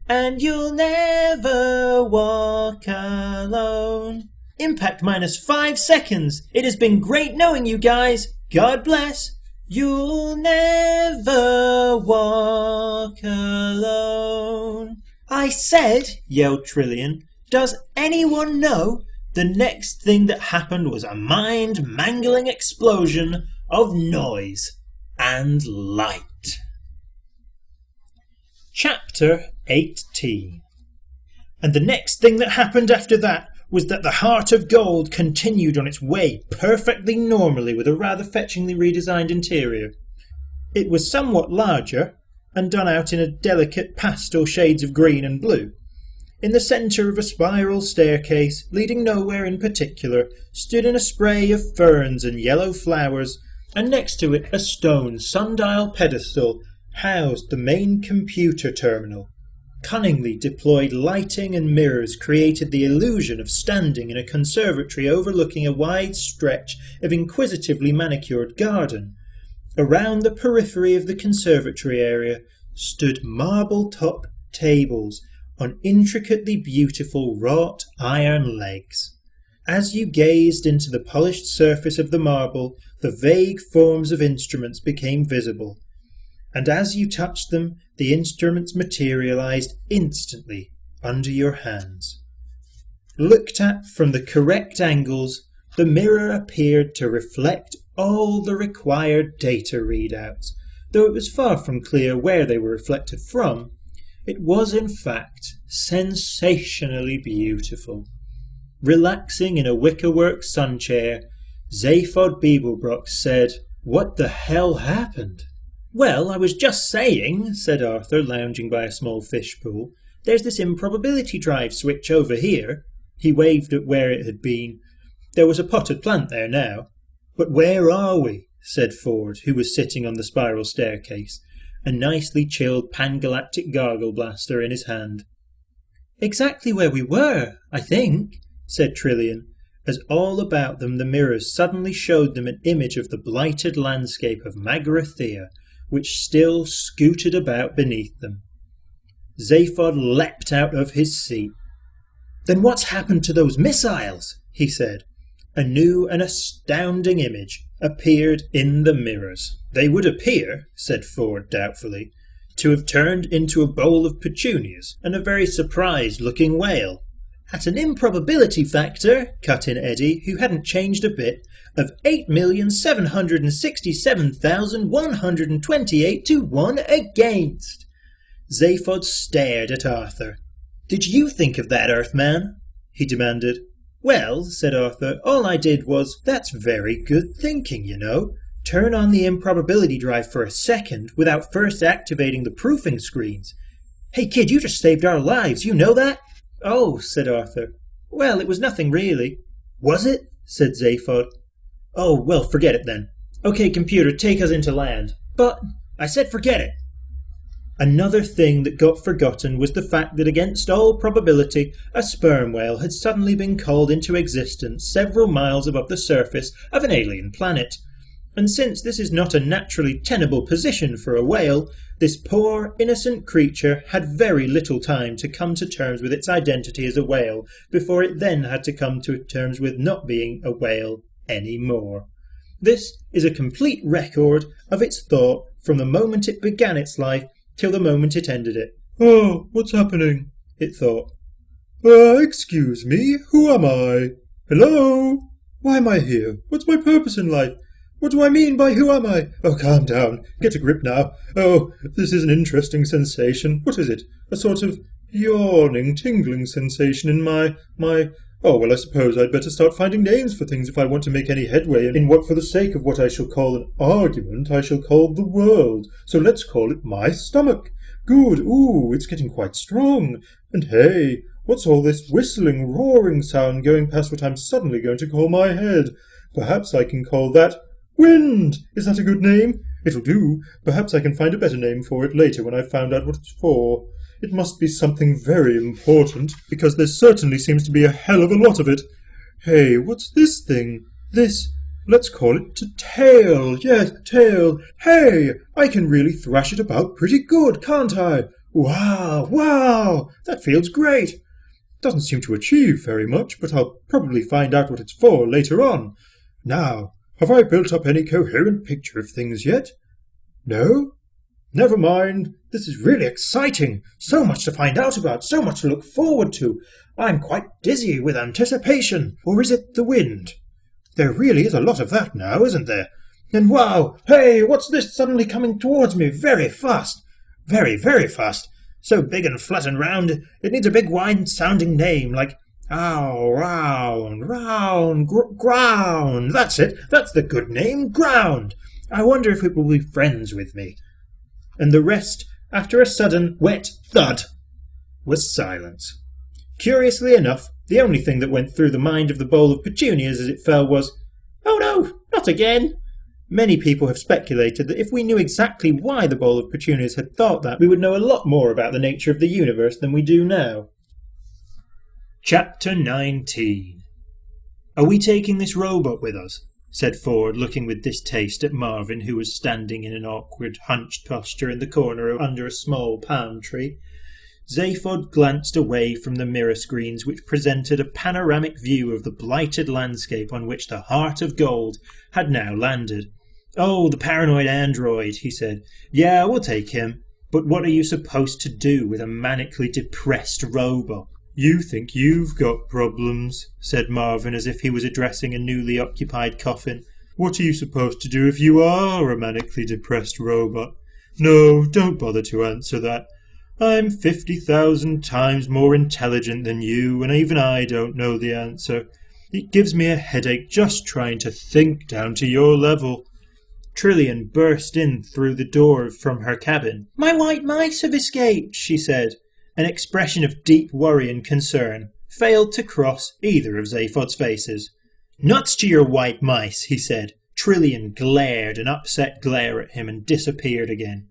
And you'll never walk alone. Impact minus 5 seconds. It has been great knowing you guys. God bless. You'll never walk alone. I said, yelled Trillian, does anyone know? The next thing that happened was a mind-mangling explosion of noise and light. Chapter 18. And the next thing that happened after that was that the Heart of Gold continued on its way perfectly normally with a rather fetchingly redesigned interior. It was somewhat larger and done out in a delicate pastel shades of green and blue. In the centre of a spiral staircase, leading nowhere in particular, stood in a spray of ferns and yellow flowers, and next to it a stone sundial pedestal housed the main computer terminal. Cunningly deployed lighting and mirrors created the illusion of standing in a conservatory overlooking a wide stretch of inquisitively manicured garden. Around the periphery of the conservatory area stood marble-topped tables on intricately beautiful wrought iron legs. As you gazed into the polished surface of the marble, the vague forms of instruments became visible, and as you touched them, the instruments materialized instantly under your hands. Looked at from the correct angles, the mirror appeared to reflect all the required data readouts. Though it was far from clear where they were reflected from, it was in fact sensationally beautiful. Relaxing in a wickerwork sun chair, Zaphod Beeblebrox said, "What the hell happened?" "Well, I was just saying," said Arthur, lounging by a small fish pool, "there's this improbability drive switch over here." He waved at where it had been. There was a potted plant there now. "But where are we?" said Ford, who was sitting on the spiral staircase, a nicely chilled Pangalactic gargle blaster in his hand. "Exactly where we were, I think," said Trillian, as all about them the mirrors suddenly showed them an image of the blighted landscape of Magrathea, which still scooted about beneath them. Zaphod leapt out of his seat. "Then what's happened to those missiles?" he said. A new and astounding image appeared in the mirrors. "They would appear," said Ford doubtfully, "to have turned into a bowl of petunias and a very surprised-looking whale." "At an improbability factor," cut in Eddie, who hadn't changed a bit, "of 8,767,128 to 1 against." Zaphod stared at Arthur. "Did you think of that, Earthman?" he demanded. "Well," said Arthur, "all I did was—" "That's very good thinking, you know. Turn on the improbability drive for a second without first activating the proofing screens. Hey kid, you just saved our lives, you know that?" "Oh," said Arthur. "Well, it was nothing really." "Was it?" said Zaphod. "Oh, well, forget it then. Okay, computer, take us into land." "But—" "I said forget it." Another thing that got forgotten was the fact that against all probability a sperm whale had suddenly been called into existence several miles above the surface of an alien planet. And since this is not a naturally tenable position for a whale, this poor, innocent creature had very little time to come to terms with its identity as a whale before it then had to come to terms with not being a whale anymore. This is a complete record of its thought from the moment it began its life till the moment it ended it. "Oh, what's happening?" it thought. Excuse me, who am I? Hello? Why am I here? What's my purpose in life? What do I mean by who am I? Oh, calm down. Get a grip now. Oh, this is an interesting sensation. What is it? A sort of yawning, tingling sensation in my... Oh, well, I suppose I'd better start finding names for things if I want to make any headway in what, for the sake of what I shall call an argument, I shall call the world. So let's call it my stomach. Good. Ooh, it's getting quite strong. And hey, what's all this whistling, roaring sound going past what I'm suddenly going to call my head? Perhaps I can call that wind. Is that a good name? It'll do. Perhaps I can find a better name for it later when I've found out what it's for. It must be something very important, because there certainly seems to be a hell of a lot of it. Hey, what's this thing? This. Let's call it a tail. Yes, tail. Hey, I can really thrash it about pretty good, can't I? Wow, wow, that feels great. Doesn't seem to achieve very much, but I'll probably find out what it's for later on. Now, have I built up any coherent picture of things yet? No? Never mind. This is really exciting. So much to find out about, so much to look forward to. I'm quite dizzy with anticipation. Or is it the wind? There really is a lot of that now, isn't there? And wow, hey, what's this suddenly coming towards me very fast? Very, very fast. So big and flat and round, it needs a big wide-sounding name, like round, ground. That's it. That's the good name, ground. I wonder if it will be friends with me. And the rest, after a sudden, wet thud, was silence. Curiously enough, the only thing that went through the mind of the bowl of petunias as it fell was, "Oh no, not again!" Many people have speculated that if we knew exactly why the bowl of petunias had thought that, we would know a lot more about the nature of the universe than we do now. Chapter 19. "Are we taking this robot with us?" said Ford, looking with distaste at Marvin, who was standing in an awkward, hunched posture in the corner under a small palm tree. Zaphod glanced away from the mirror screens, which presented a panoramic view of the blighted landscape on which the Heart of Gold had now landed. "Oh, the paranoid android," he said. "Yeah, we'll take him. But what are you supposed to do with a manically depressed robot?" "You think you've got problems," said Marvin, as if he was addressing a newly occupied coffin. "What are you supposed to do if you are a manically depressed robot? No, don't bother to answer that. I'm 50,000 times more intelligent than you, and even I don't know the answer. It gives me a headache just trying to think down to your level." Trillian burst in through the door from her cabin. "My white mice have escaped," she said. An expression of deep worry and concern failed to cross either of Zaphod's faces. "Nuts to your white mice," he said. Trillian glared an upset glare at him and disappeared again.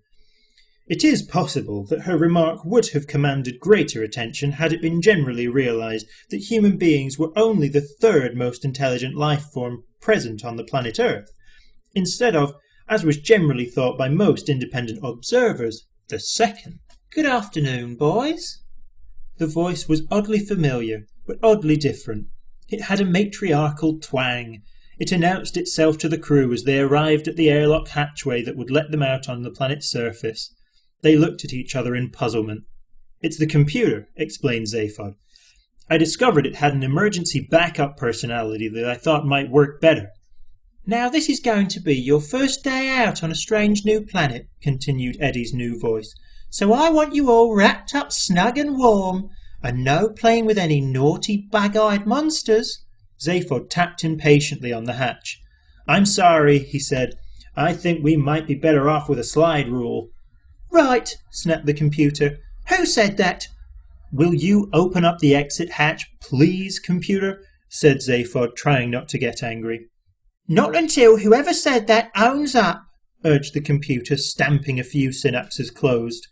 It is possible that her remark would have commanded greater attention had it been generally realized that human beings were only the third most intelligent life form present on the planet Earth, instead of, as was generally thought by most independent observers, the second. "Good afternoon, boys." The voice was oddly familiar, but oddly different. It had a matriarchal twang. It announced itself to the crew as they arrived at the airlock hatchway that would let them out on the planet's surface. They looked at each other in puzzlement. "It's the computer," explained Zaphod. "I discovered it had an emergency backup personality that I thought might work better." "Now this is going to be your first day out on a strange new planet," continued Eddie's new voice. "So I want you all wrapped up snug and warm, and no playing with any naughty bag-eyed monsters." Zaphod tapped impatiently on the hatch. "I'm sorry," he said. "I think we might be better off with a slide rule." "Right," snapped the computer. "Who said that?" "Will you open up the exit hatch, please, computer?" said Zaphod, trying not to get angry. "Not until whoever said that owns up," urged the computer, stamping a few synapses closed.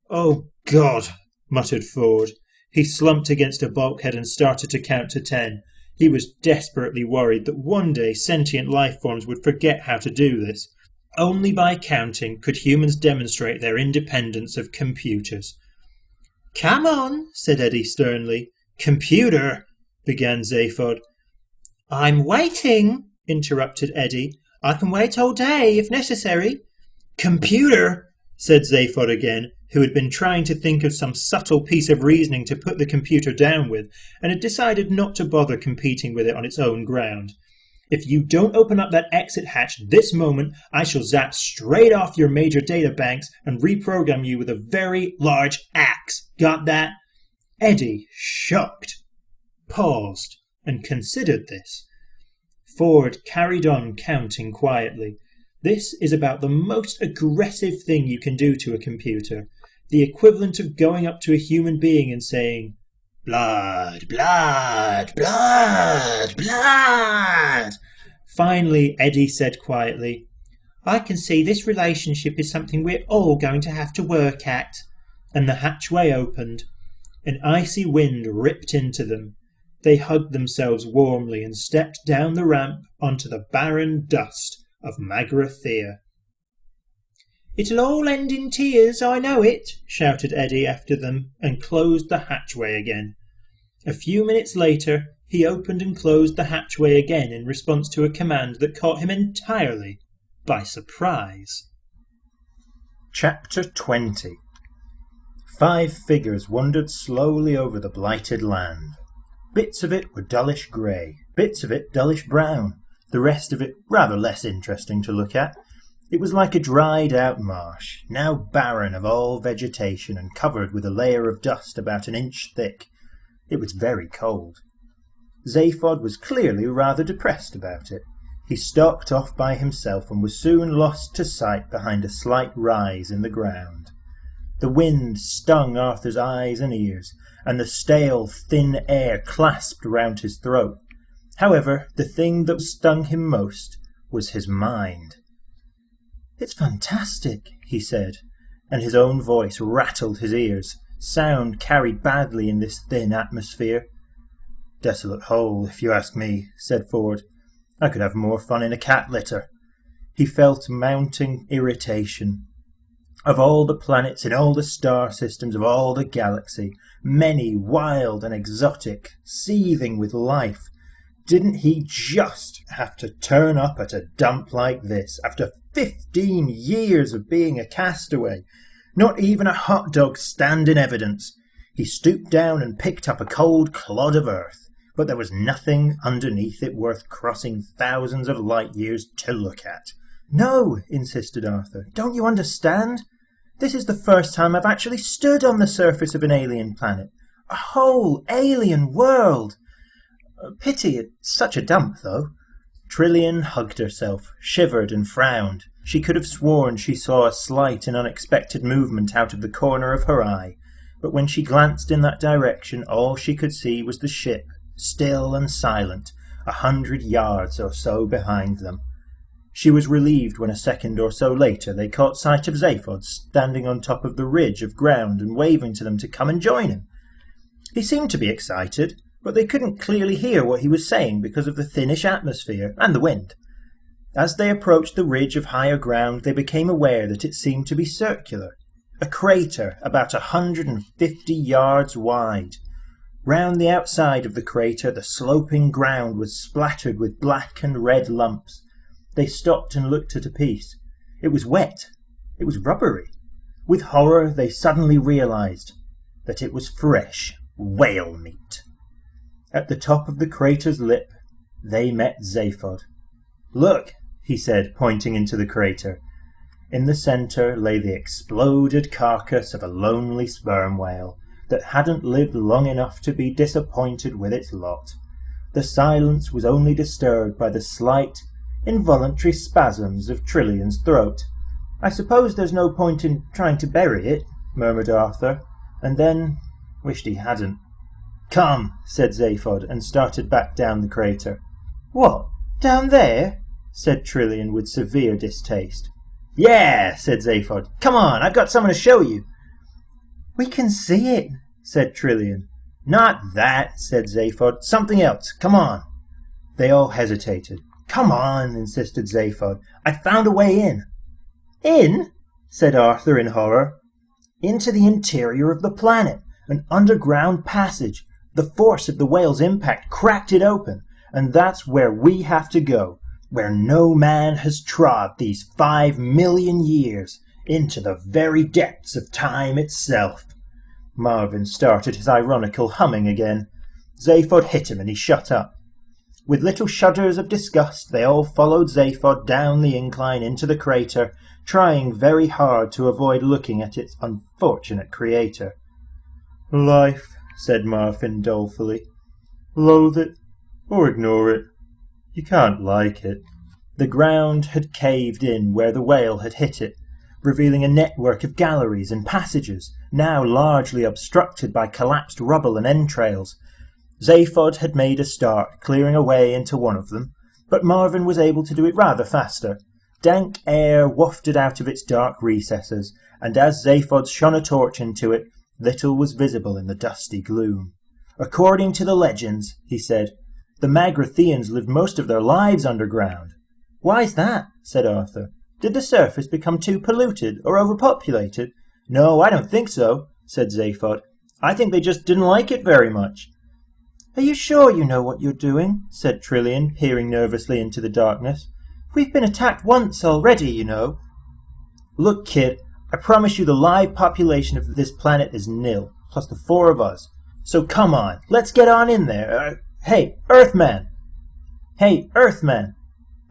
"Oh, God," muttered Ford. He slumped against a bulkhead and started to count to 10. He was desperately worried that one day sentient life forms would forget how to do this. Only by counting could humans demonstrate their independence of computers. "Come on," said Eddie sternly. "Computer," began Zaphod. "I'm waiting," interrupted Eddie. "I can wait all day if necessary." "Computer," said Zaphod again, who had been trying to think of some subtle piece of reasoning to put the computer down with, and had decided not to bother competing with it on its own ground. "If you don't open up that exit hatch this moment, I shall zap straight off your major data banks and reprogram you with a very large axe. Got that?" Eddie, shocked, paused and considered this. Ford carried on counting quietly. This is about the most aggressive thing you can do to a computer, the equivalent of going up to a human being and saying, "Blood, blood, blood, blood." Finally, Eddie said quietly, "I can see this relationship is something we're all going to have to work at." And the hatchway opened. An icy wind ripped into them. They hugged themselves warmly and stepped down the ramp onto the barren dust of Magrathea. "It'll all end in tears, I know it," shouted Eddie after them, and closed the hatchway again. A few minutes later, he opened and closed the hatchway again in response to a command that caught him entirely by surprise. Chapter 20. 5 figures wandered slowly over the blighted land. Bits of it were dullish grey, bits of it dullish brown, the rest of it rather less interesting to look at. It was like a dried-out marsh, now barren of all vegetation and covered with a layer of dust about an inch thick. It was very cold. Zaphod was clearly rather depressed about it. He stalked off by himself and was soon lost to sight behind a slight rise in the ground. The wind stung Arthur's eyes and ears, and the stale, thin air clasped round his throat. However, the thing that stung him most was his mind. "It's fantastic," he said, and his own voice rattled his ears. Sound carried badly in this thin atmosphere. "Desolate hole, if you ask me," said Ford. "I could have more fun in a cat litter." He felt mounting irritation. Of all the planets in all the star systems of all the galaxy, many wild and exotic, seething with life, didn't he just have to turn up at a dump like this after 15 years of being a castaway? Not even a hot dog stand in evidence. He stooped down and picked up a cold clod of earth, but there was nothing underneath it worth crossing thousands of light years to look at. "No," insisted Arthur. "Don't you understand? This is the first time I've actually stood on the surface of an alien planet. A whole alien world. Pity it's such a dump, though." Trillian hugged herself, shivered and frowned. She could have sworn she saw a slight and unexpected movement out of the corner of her eye, but when she glanced in that direction all she could see was the ship, still and silent, 100 yards or so behind them. She was relieved when a second or so later they caught sight of Zaphod standing on top of the ridge of ground and waving to them to come and join him. He seemed to be excited, but they couldn't clearly hear what he was saying because of the thinnish atmosphere and the wind. As they approached the ridge of higher ground, they became aware that it seemed to be circular, a crater about 150 yards wide. Round the outside of the crater, the sloping ground was splattered with black and red lumps. They stopped and looked at a piece. It was wet. It was rubbery. With horror, they suddenly realized that it was fresh whale meat. At the top of the crater's lip, they met Zaphod. "Look," he said, pointing into the crater. In the center lay the exploded carcass of a lonely sperm whale that hadn't lived long enough to be disappointed with its lot. The silence was only disturbed by the slight, involuntary spasms of Trillian's throat. "I suppose there's no point in trying to bury it," murmured Arthur, and then wished he hadn't. "Come," said Zaphod, and started back down the crater. "What, down there?" said Trillian with severe distaste. "Yeah," said Zaphod. "Come on, I've got something to show you." "We can see it," said Trillian. "Not that," said Zaphod. "Something else. Come on." They all hesitated. "Come on," insisted Zaphod. "I found a way in." "In?" said Arthur in horror. "Into the interior of the planet. An underground passage. The force of the whale's impact cracked it open, and that's where we have to go, where no man has trod these 5 million years, into the very depths of time itself." Marvin started his ironical humming again. Zaphod hit him and he shut up. With little shudders of disgust, they all followed Zaphod down the incline into the crater, trying very hard to avoid looking at its unfortunate creator. "Life," said Marvin dolefully. Loathe it, or ignore it. You can't like it. The ground had caved in where the whale had hit it, revealing a network of galleries and passages, now largely obstructed by collapsed rubble and entrails. Zaphod had made a start, clearing a way into one of them, but Marvin was able to do it rather faster. Dank air wafted out of its dark recesses, and as Zaphod shone a torch into it, little was visible in the dusty gloom. "According to the legends," he said, "the Magrathians lived most of their lives underground." "Why's that?" said Arthur. "Did the surface become too polluted or overpopulated?" "No, I don't think so," said Zaphod. "I think they just didn't like it very much." "Are you sure you know what you're doing?" said Trillian, peering nervously into the darkness. "We've been attacked once already, you know." "Look, kid, I promise you the live population of this planet is nil, plus the 4 of us. So come on, let's get on in there. Hey, Earthman!" "Hey, Earthman!"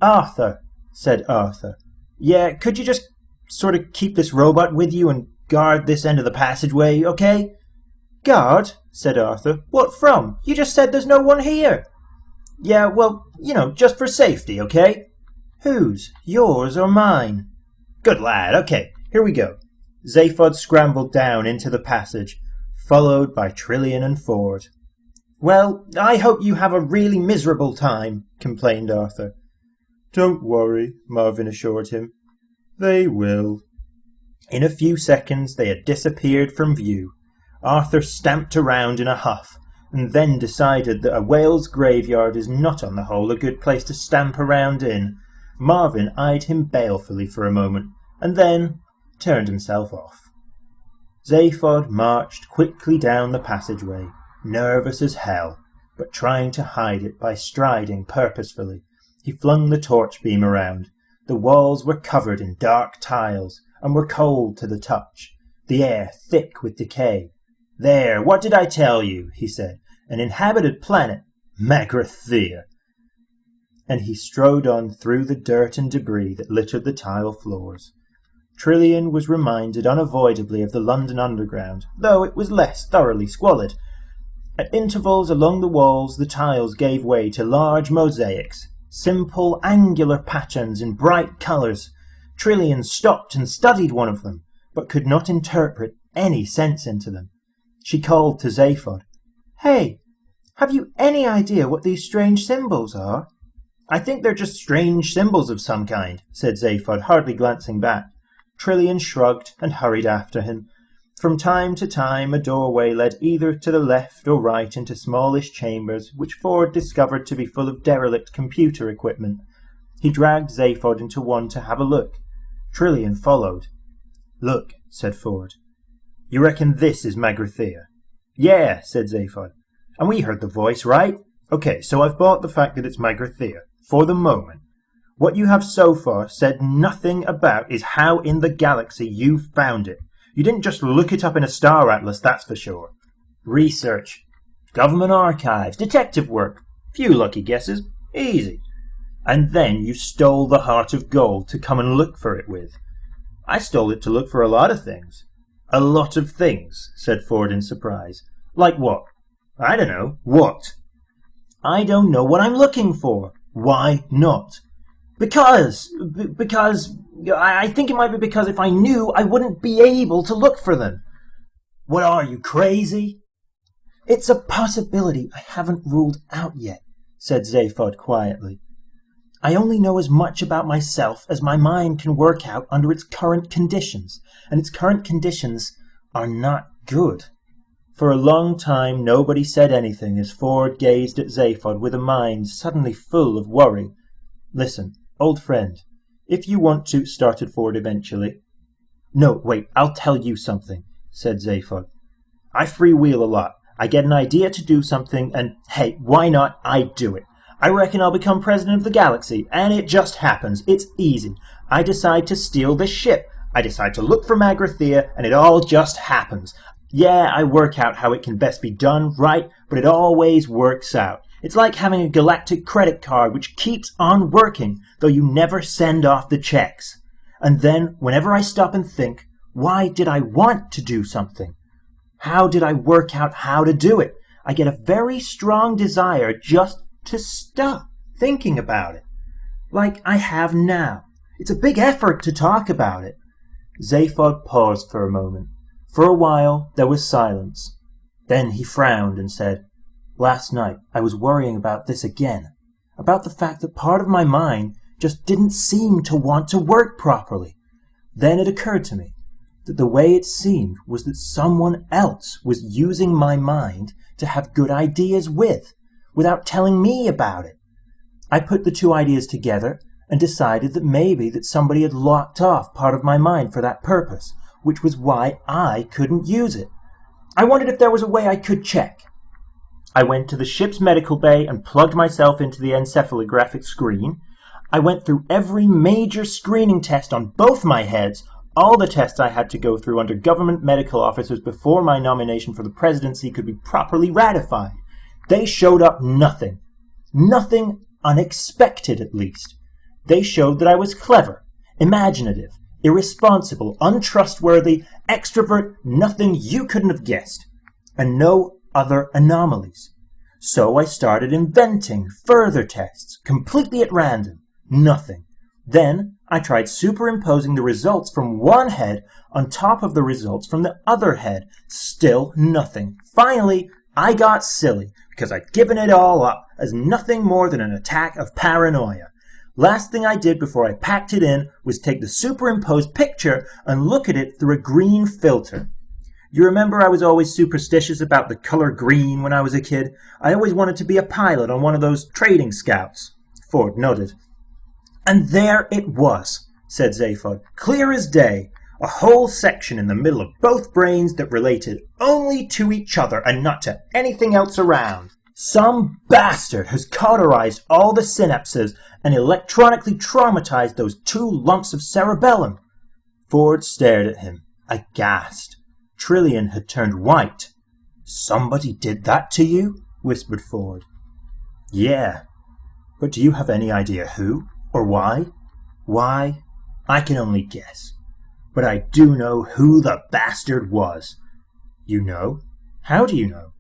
"Arthur," said Arthur. "Yeah, could you just sort of keep this robot with you and guard this end of the passageway, okay?" "Guard?" said Arthur. "What from? You just said there's no one here." "Yeah, well, just for safety, okay?" "Whose? Yours or mine?" "Good lad, okay, here we go." Zaphod scrambled down into the passage, followed by Trillian and Ford. "Well, I hope you have a really miserable time," complained Arthur. "Don't worry," Marvin assured him. "They will." In a few seconds they had disappeared from view. Arthur stamped around in a huff, and then decided that a whale's graveyard is not on the whole a good place to stamp around in. Marvin eyed him balefully for a moment, and then turned himself off. Zaphod marched quickly down the passageway, nervous as hell, but trying to hide it by striding purposefully. He flung the torch beam around. The walls were covered in dark tiles, and were cold to the touch, the air thick with decay. "There, what did I tell you?" he said. "An inhabited planet. Magrathea." And he strode on through the dirt and debris that littered the tile floors. Trillian was reminded unavoidably of the London Underground, though it was less thoroughly squalid. At intervals along the walls the tiles gave way to large mosaics, simple angular patterns in bright colours. Trillian stopped and studied one of them, but could not interpret any sense into them. She called to Zaphod. "Hey, have you any idea what these strange symbols are?" "I think they're just strange symbols of some kind," said Zaphod, hardly glancing back. Trillian shrugged and hurried after him. From time to time a doorway led either to the left or right into smallish chambers, which Ford discovered to be full of derelict computer equipment. He dragged Zaphod into one to have a look. Trillian followed. "Look," said Ford. "You reckon this is Magrathea?" "Yeah," said Zaphod. "And we heard the voice, right? Okay, so I've bought the fact that it's Magrathea, for the moment. What you have so far said nothing about is how in the galaxy you found it. You didn't just look it up in a star atlas, that's for sure. Research, government archives, detective work, few lucky guesses, easy. And then you stole the heart of gold to come and look for it with." "I stole it to look for a lot of things." "A lot of things," said Ford in surprise. "Like what?" "I don't know. What?" "I don't know what I'm looking for." "Why not?" Because I think it might be because if I knew, I wouldn't be able to look for them." "What are you, crazy?" "It's a possibility I haven't ruled out yet," said Zaphod quietly. "I only know as much about myself as my mind can work out under its current conditions, and its current conditions are not good." For a long time nobody said anything as Ford gazed at Zaphod with a mind suddenly full of worry. "Listen, old friend, if you want to," started Ford eventually. "No, wait, I'll tell you something," said Zaphod. "I freewheel a lot. I get an idea to do something, and hey, why not? I do it. I reckon I'll become president of the galaxy, and it just happens. It's easy. I decide to steal this ship. I decide to look for Magrathea, and it all just happens. Yeah, I work out how it can best be done, right? But it always works out. It's like having a galactic credit card which keeps on working, though you never send off the checks. And then, whenever I stop and think, why did I want to do something? How did I work out how to do it? I get a very strong desire just to stop thinking about it, like I have now. It's a big effort to talk about it. Zaphod paused for a moment. For a while there was silence. Then he frowned and said, "Last night I was worrying about this again, about the fact that part of my mind just didn't seem to want to work properly. Then it occurred to me that the way it seemed was that someone else was using my mind to have good ideas with, without telling me about it. I put the two ideas together and decided that maybe that somebody had locked off part of my mind for that purpose, which was why I couldn't use it. I wondered if there was a way I could check. I went to the ship's medical bay and plugged myself into the encephalographic screen. I went through every major screening test on both my heads, all the tests I had to go through under government medical officers before my nomination for the presidency could be properly ratified. They showed up nothing. Nothing unexpected, at least. They showed that I was clever, imaginative, irresponsible, untrustworthy, extrovert, nothing you couldn't have guessed, and no other anomalies. So I started inventing further tests, completely at random. Nothing. Then I tried superimposing the results from one head on top of the results from the other head. Still nothing. Finally, I got silly, because I'd given it all up as nothing more than an attack of paranoia. Last thing I did before I packed it in was take the superimposed picture and look at it through a green filter. You remember I was always superstitious about the color green when I was a kid? I always wanted to be a pilot on one of those trading scouts. Ford nodded. "And there it was," said Zaphod, "clear as day. A whole section in the middle of both brains that related only to each other and not to anything else around. Some bastard has cauterized all the synapses and electronically traumatized those two lumps of cerebellum." Ford stared at him, aghast. Trillian had turned white. "Somebody did that to you?" whispered Ford. "Yeah. But do you have any idea who? Or why?" "Why? I can only guess. But I do know who the bastard was." "You know? How do you know?"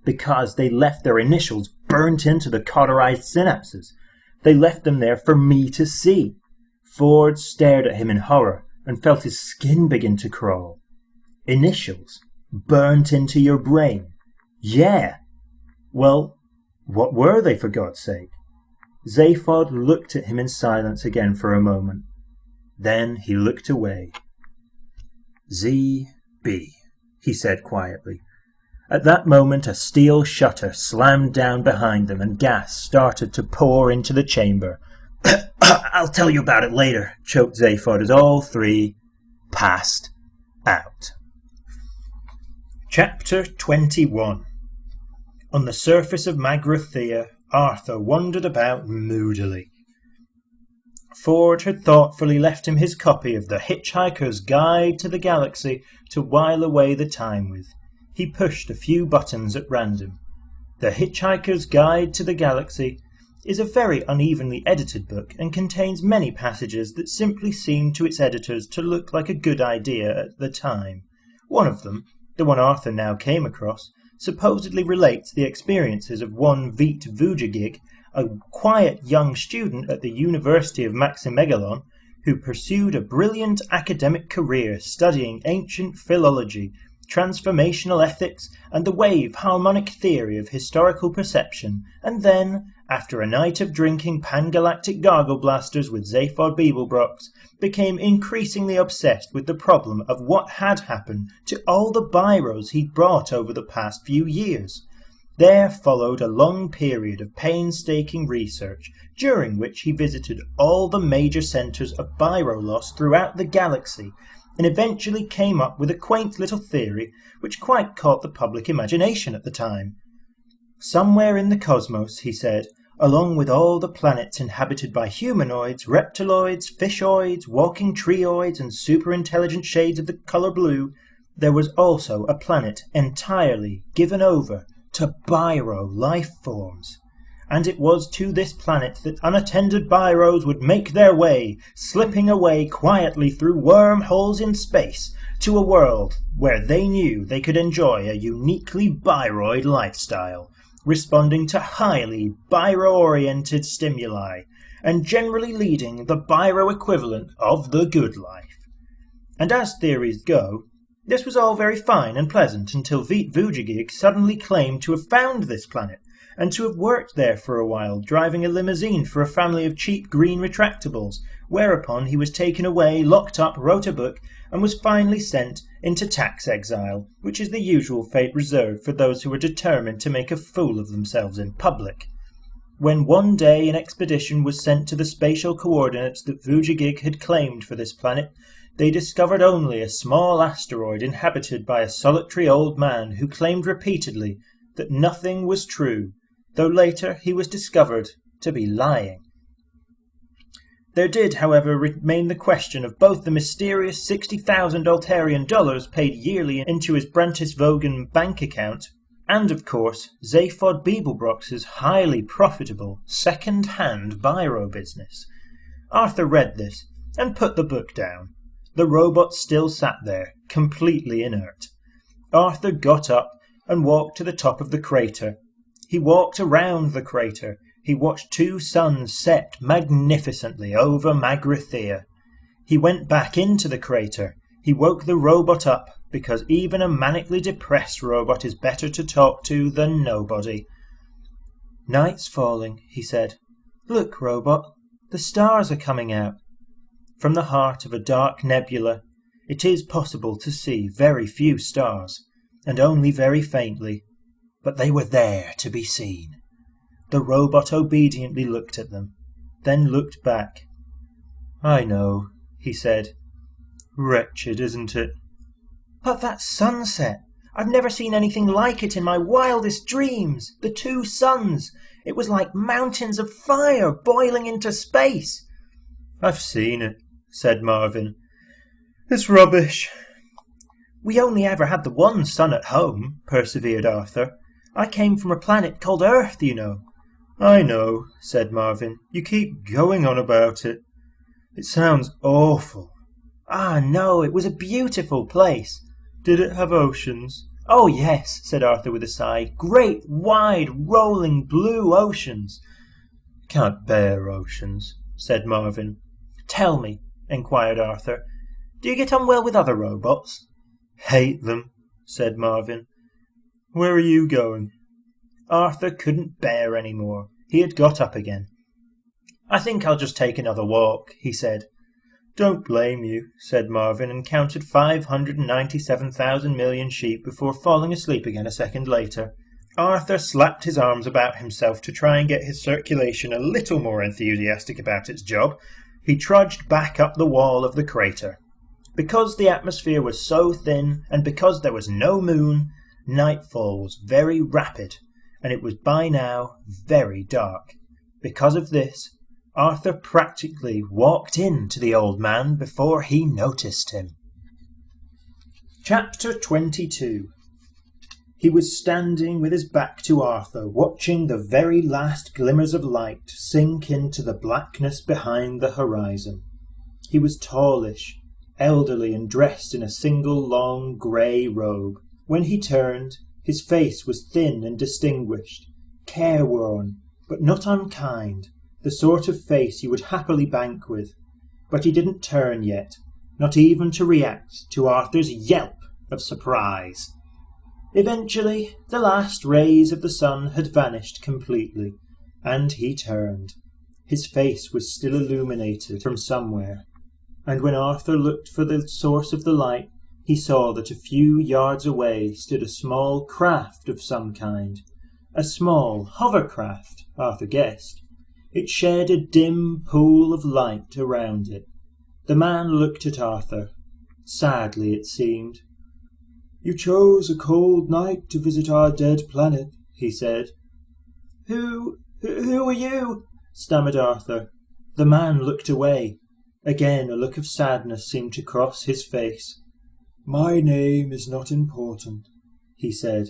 "Because they left their initials burnt into the cauterized synapses. They left them there for me to see." Ford stared at him in horror and felt his skin begin to crawl. "Initials? Burnt into your brain?" "Yeah." "Well, what were they, for God's sake?" Zaphod looked at him in silence again for a moment. Then he looked away. "Z.B.," he said quietly. At that moment a steel shutter slammed down behind them and gas started to pour into the chamber. "I'll tell you about it later," choked Zaphod as all three passed out. Chapter 21. On the surface of Magrathea, Arthur wandered about moodily. Ford had thoughtfully left him his copy of the Hitch-Hiker's Guide to the Galaxy to while away the time with. He pushed a few buttons at random. The Hitch-Hiker's Guide to the Galaxy is a very unevenly edited book and contains many passages that simply seemed to its editors to look like a good idea at the time. One of them, the one Arthur now came across, supposedly relates the experiences of one Veet Vujagig, a quiet young student at the University of Maximegalon, who pursued a brilliant academic career studying ancient philology, transformational ethics, and the wave harmonic theory of historical perception, and then, after a night of drinking pan-galactic gargle blasters with Zaphod Beeblebrox, became increasingly obsessed with the problem of what had happened to all the biros he'd brought over the past few years. There followed a long period of painstaking research, during which he visited all the major centres of biro loss throughout the galaxy, and eventually came up with a quaint little theory which quite caught the public imagination at the time. Somewhere in the cosmos, he said, along with all the planets inhabited by humanoids, reptiloids, fishoids, walking treoids, and superintelligent shades of the colour blue, there was also a planet entirely given over to biro life forms. and it was to this planet that unattended biros would make their way, slipping away quietly through wormholes in space, to a world where they knew they could enjoy a uniquely biroid lifestyle, responding to highly biro-oriented stimuli, and generally leading the biro equivalent of the good life. And as theories go, this was all very fine and pleasant until Veet Vujagig suddenly claimed to have found this planet, and to have worked there for a while, driving a limousine for a family of cheap green retractables, whereupon he was taken away, locked up, wrote a book, and was finally sent into tax exile, which is the usual fate reserved for those who are determined to make a fool of themselves in public. When one day an expedition was sent to the spatial coordinates that Vujagig had claimed for this planet, they discovered only a small asteroid inhabited by a solitary old man who claimed repeatedly that nothing was true, though later he was discovered to be lying. There did, however, remain the question of both the mysterious 60,000 Altarian dollars paid yearly into his Brantisvogen bank account, and, of course, Zaphod Beeblebrox's highly profitable second-hand biro business. Arthur read this, and put the book down. The robot still sat there, completely inert. Arthur got up and walked to the top of the crater. He walked around the crater. He watched 2 suns set magnificently over Magrathea. He went back into the crater. He woke the robot up, because even a manically depressed robot is better to talk to than nobody. "Night's falling," he said. "Look, robot, the stars are coming out." From the heart of a dark nebula, it is possible to see very few stars, and only very faintly, but they were there to be seen. The robot obediently looked at them, then looked back. "I know," he said. "Wretched, isn't it?" "But that sunset! I've never seen anything like it in my wildest dreams. The 2 suns! It was like mountains of fire boiling into space." "I've seen it," said Marvin. "It's rubbish." "We only ever had the one sun at home," persevered Arthur. "I came from a planet called Earth, you know." "I know," said Marvin. "You keep going on about it. It sounds awful." "Ah, no, it was a beautiful place." "Did it have oceans?" "Oh, yes," said Arthur with a sigh. "Great, wide, rolling blue oceans." "Can't bear oceans," said Marvin. "Tell me," inquired Arthur, "do you get on well with other robots?" "Hate them," said Marvin. "Where are you going?" Arthur couldn't bear any more. He had got up again. "I think I'll just take another walk," he said. "Don't blame you," said Marvin, and counted 597,000 million sheep before falling asleep again a second later. Arthur slapped his arms about himself to try and get his circulation a little more enthusiastic about its job. He trudged back up the wall of the crater. Because the atmosphere was so thin, and because there was no moon, nightfall was very rapid, and it was by now very dark. Because of this, Arthur practically walked into the old man before he noticed him. Chapter 22. He was standing with his back to Arthur, watching the very last glimmers of light sink into the blackness behind the horizon. He was tallish, elderly, and dressed in a single long grey robe. When he turned, his face was thin and distinguished, careworn, but not unkind, the sort of face you would happily bank with. But he didn't turn yet, not even to react to Arthur's yelp of surprise. Eventually, the last rays of the sun had vanished completely, and he turned. His face was still illuminated from somewhere, and when Arthur looked for the source of the light, he saw that a few yards away stood a small craft of some kind. A small hovercraft, Arthur guessed. It shed a dim pool of light around it. The man looked at Arthur. Sadly, it seemed. "You chose a cold night to visit our dead planet," he said. Who are you?" stammered Arthur. The man looked away. Again a look of sadness seemed to cross his face. "My name is not important," he said.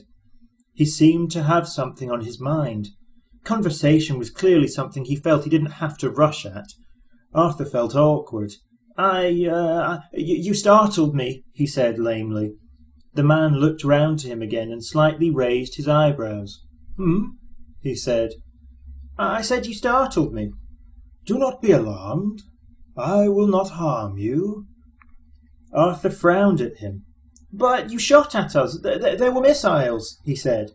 He seemed to have something on his mind. conversation was clearly something he felt he didn't have to rush at. Arthur felt awkward. You startled me, he said lamely. The man looked round to him again and slightly raised his eyebrows. He said. I said you startled me. Do not be alarmed. I will not harm you. Arthur frowned at him. But you shot at us. There were missiles, he said.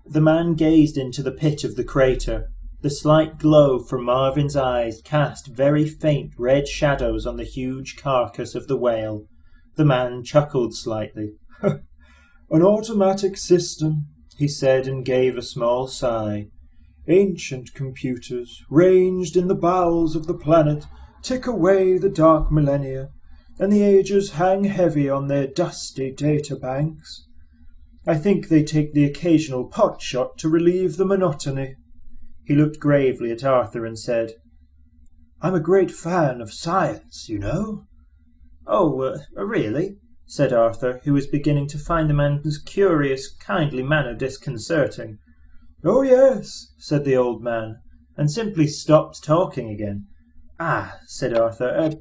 The man gazed into the pit of the crater. The slight glow from Marvin's eyes cast very faint red shadows on the huge carcass of the whale. The man chuckled slightly. An automatic system, he said, and gave a small sigh. Ancient computers, ranged in the bowels of the planet, tick away the dark millennia, and the ages hang heavy on their dusty data banks. I think they take the occasional pot shot to relieve the monotony. He looked gravely at Arthur and said, I'm a great fan of science, you know. Oh, really? Said Arthur, who was beginning to find the man's curious, kindly manner disconcerting. Oh, yes, said the old man, and simply stopped talking again. Ah, said Arthur,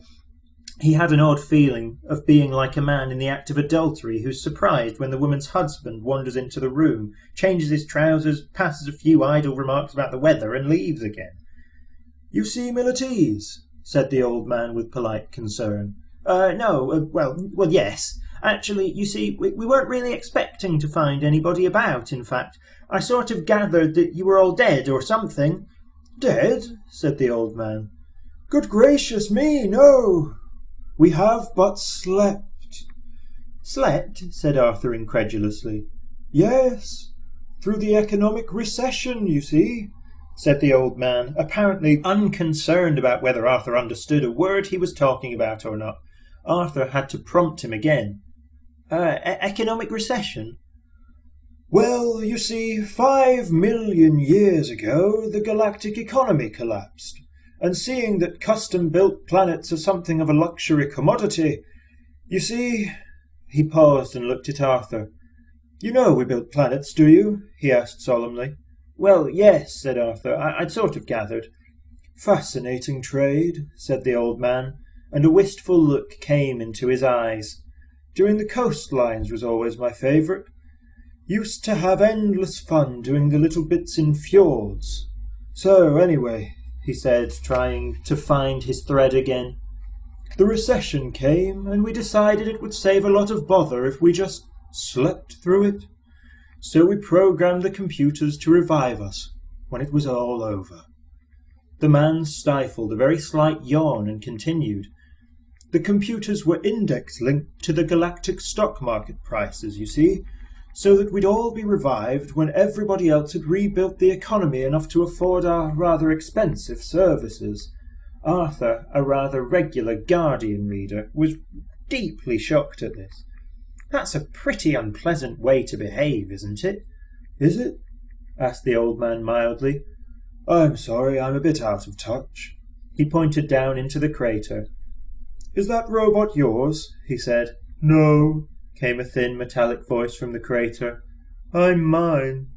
he had an odd feeling of being like a man in the act of adultery who's surprised when the woman's husband wanders into the room, changes his trousers, passes a few idle remarks about the weather, and leaves again. You seem ill at ease, said the old man with polite concern. Well, yes. Actually, you see, we weren't really expecting to find anybody about, in fact. I sort of gathered that you were all dead or something. Dead? Said the old man. Good gracious me, no. We have but slept. Slept? Said Arthur incredulously. Yes, through the economic recession, you see, said the old man, apparently unconcerned about whether Arthur understood a word he was talking about or not. Arthur had to prompt him again. Economic recession? Well, you see, 5 million years ago the galactic economy collapsed, and seeing that custom-built planets are something of a luxury commodity, you see... He paused and looked at Arthur. You know we built planets, do you? He asked solemnly. Well, yes, said Arthur. I'd sort of gathered. Fascinating trade, said the old man, and a wistful look came into his eyes. Doing the coastlines was always my favourite. Used to have endless fun doing the little bits in fjords. So, anyway, he said, trying to find his thread again, the recession came, and we decided it would save a lot of bother if we just slept through it. So we programmed the computers to revive us when it was all over. The man stifled a very slight yawn and continued. The computers were index-linked to the galactic stock market prices, you see, so that we'd all be revived when everybody else had rebuilt the economy enough to afford our rather expensive services. Arthur, a rather regular Guardian reader, was deeply shocked at this. That's a pretty unpleasant way to behave, isn't it? Is it? Asked the old man mildly. I'm sorry, I'm a bit out of touch. He pointed down into the crater. Is that robot yours? He said. No, came a thin metallic voice from the crater. I'm mine.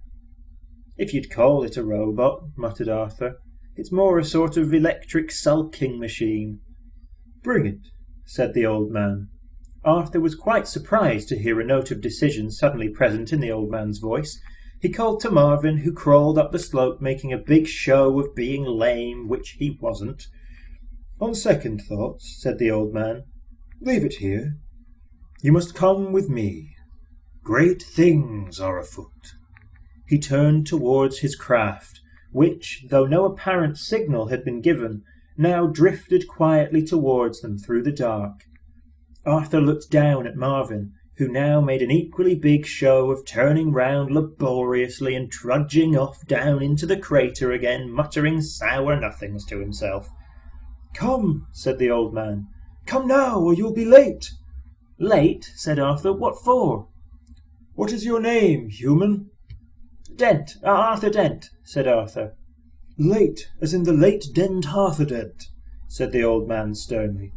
If you'd call it a robot, muttered Arthur. It's more a sort of electric sulking machine. Bring it, said the old man. Arthur was quite surprised to hear a note of decision suddenly present in the old man's voice. He called to Marvin, who crawled up the slope, making a big show of being lame, which he wasn't. On second thoughts, said the old man, leave it here. You must come with me. Great things are afoot. He turned towards his craft, which, though no apparent signal had been given, now drifted quietly towards them through the dark. Arthur looked down at Marvin, who now made an equally big show of turning round laboriously and trudging off down into the crater again, muttering sour nothings to himself. Come, said the old man. Come now, or you'll be late. Late? Said Arthur. What for? What is your name, human? Dent. Arthur Dent, said Arthur. Late, as in the late Dent Arthur Dent, said the old man sternly.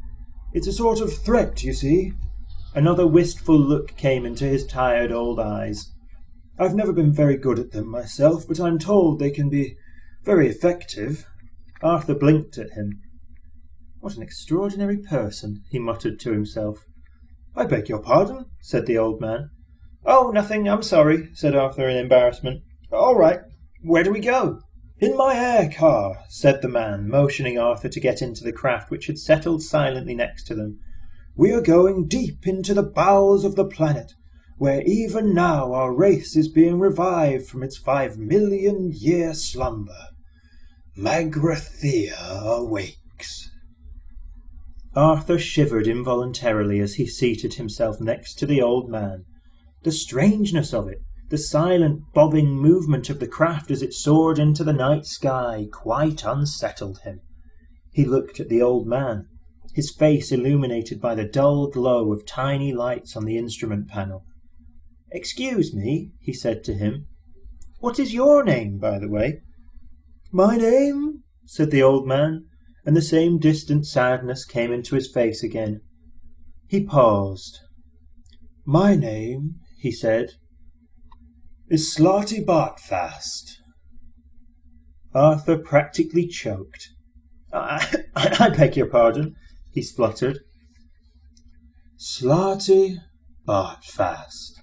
It's a sort of threat, you see. Another wistful look came into his tired old eyes. I've never been very good at them myself, but I'm told they can be Very effective. Arthur blinked at him. What an extraordinary person, he muttered to himself. I beg your pardon, said the old man. Oh, nothing, I'm sorry, said Arthur in embarrassment. All right, where do we go? In my air car, said the man, motioning Arthur to get into the craft which had settled silently next to them. We are going deep into the bowels of the planet, where even now our race is being revived from its 5 million-year slumber. Magrathea awakes. Arthur shivered involuntarily as he seated himself next to the old man. The strangeness of it, the silent bobbing movement of the craft as it soared into the night sky, quite unsettled him. He looked at the old man, his face illuminated by the dull glow of tiny lights on the instrument panel. Excuse me, he said to him. What is your name, by the way? My name, said the old man, and the same distant sadness came into his face again. He paused. My name, he said, is Slarty Bartfast. Arthur practically choked. I beg your pardon, he spluttered. Slarty Bartfast,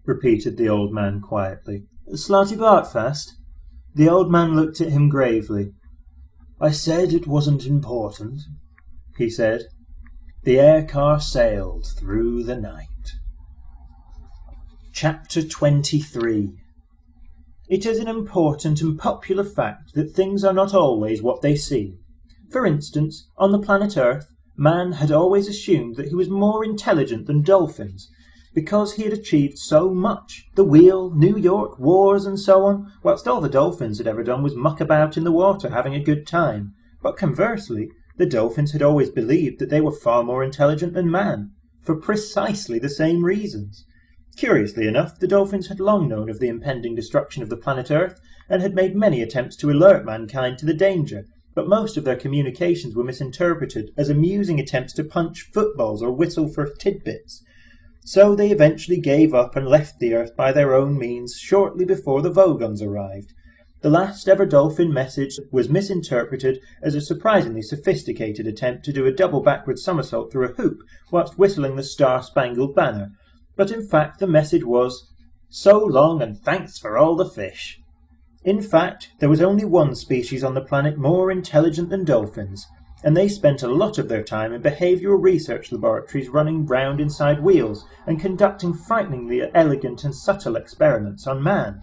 repeated the old man quietly. Slarty Bartfast? The old man looked at him gravely. I said it wasn't important, he said. The air car sailed through the night. Chapter 23. It is an important and popular fact that things are not always what they seem. For instance, on the planet Earth, man had always assumed that he was more intelligent than dolphins, because he had achieved so much, the wheel, New York, wars and so on, whilst all the dolphins had ever done was muck about in the water having a good time. But conversely, the dolphins had always believed that they were far more intelligent than man, for precisely the same reasons. Curiously enough, the dolphins had long known of the impending destruction of the planet Earth, and had made many attempts to alert mankind to the danger, but most of their communications were misinterpreted as amusing attempts to punch footballs or whistle for tidbits. So they eventually gave up and left the Earth by their own means shortly before the Vogons arrived. The last ever dolphin message was misinterpreted as a surprisingly sophisticated attempt to do a double backward somersault through a hoop whilst whistling the Star-Spangled Banner. But in fact the message was, "So long and thanks for all the fish." In fact, there was only one species on the planet more intelligent than dolphins, and they spent a lot of their time in behavioural research laboratories running round inside wheels and conducting frighteningly elegant and subtle experiments on man.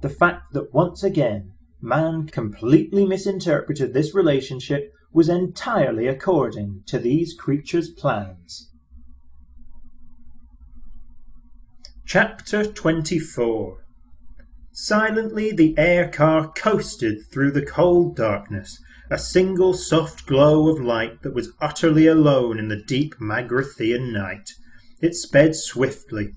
The fact that once again man completely misinterpreted this relationship was entirely according to these creatures' plans. Chapter 24. Silently the air car coasted through the cold darkness, a single soft glow of light that was utterly alone in the deep Magrathean night. It sped swiftly.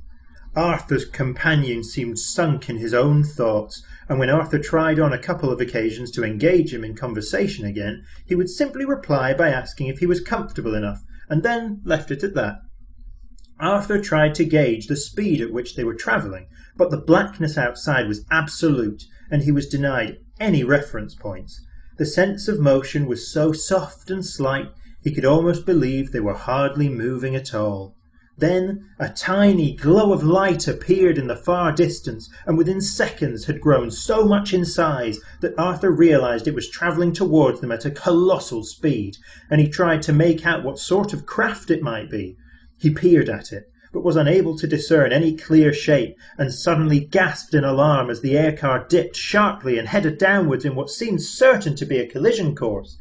Arthur's companion seemed sunk in his own thoughts, and when Arthur tried on a couple of occasions to engage him in conversation again, he would simply reply by asking if he was comfortable enough, and then left it at that. Arthur tried to gauge the speed at which they were travelling, but the blackness outside was absolute, and he was denied any reference points. The sense of motion was so soft and slight, he could almost believe they were hardly moving at all. Then a tiny glow of light appeared in the far distance, and within seconds had grown so much in size that Arthur realised it was travelling towards them at a colossal speed, and he tried to make out what sort of craft it might be. He peered at it, but was unable to discern any clear shape, and suddenly gasped in alarm as the air car dipped sharply and headed downwards in what seemed certain to be a collision course.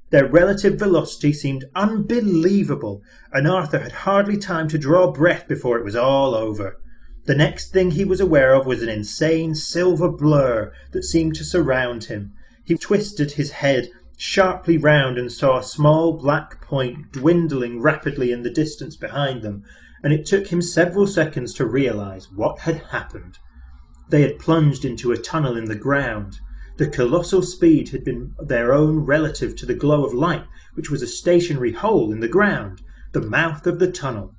Their relative velocity seemed unbelievable, and Arthur had hardly time to draw breath before it was all over. The next thing he was aware of was an insane silver blur that seemed to surround him. He twisted his head sharply round and saw a small black point dwindling rapidly in the distance behind them, and it took him several seconds to realise what had happened. They had plunged into a tunnel in the ground. The colossal speed had been their own relative to the glow of light, which was a stationary hole in the ground, the mouth of the tunnel.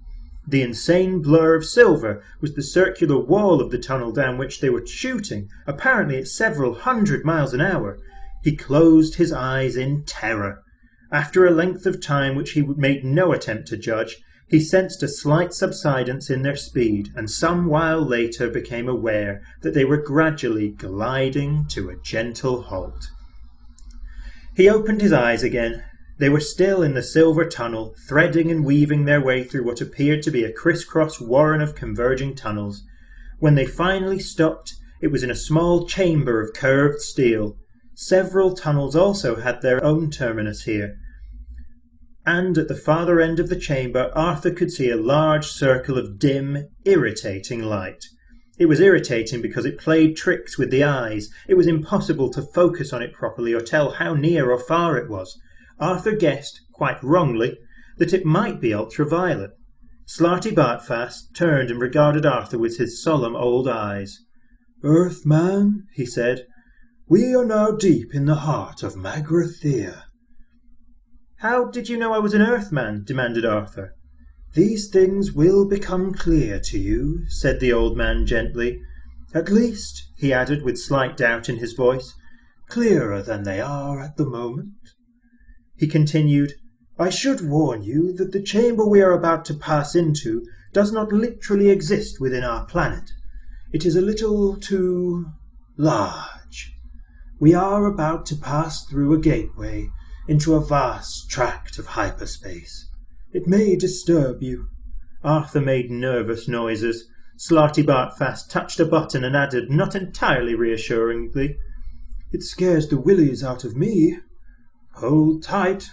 The insane blur of silver was the circular wall of the tunnel down which they were shooting, apparently at several hundred miles an hour. He closed his eyes in terror. After a length of time which he made no attempt to judge, he sensed a slight subsidence in their speed, and some while later became aware that they were gradually gliding to a gentle halt. He opened his eyes again. They were still in the silver tunnel, threading and weaving their way through what appeared to be a criss-cross warren of converging tunnels. When they finally stopped, it was in a small chamber of curved steel. Several tunnels also had their own terminus here, and at the farther end of the chamber Arthur could see a large circle of dim, irritating light. It was irritating because it played tricks with the eyes. It was impossible to focus on it properly or tell how near or far it was. Arthur guessed, quite wrongly, that it might be ultraviolet. Slarty Bartfast turned and regarded Arthur with his solemn old eyes. "Earthman," he said, "we are now deep in the heart of Magrathea." "How did you know I was an Earthman?" demanded Arthur. "These things will become clear to you," said the old man gently. "At least," he added with slight doubt in his voice, "clearer than they are at the moment." He continued, "I should warn you that the chamber we are about to pass into does not literally exist within our planet. It is a little too large. We are about to pass through a gateway into a vast tract of hyperspace. It may disturb you." Arthur made nervous noises. Slarty Bartfast touched a button and added, not entirely reassuringly, "It scares the willies out of me." "Hold tight."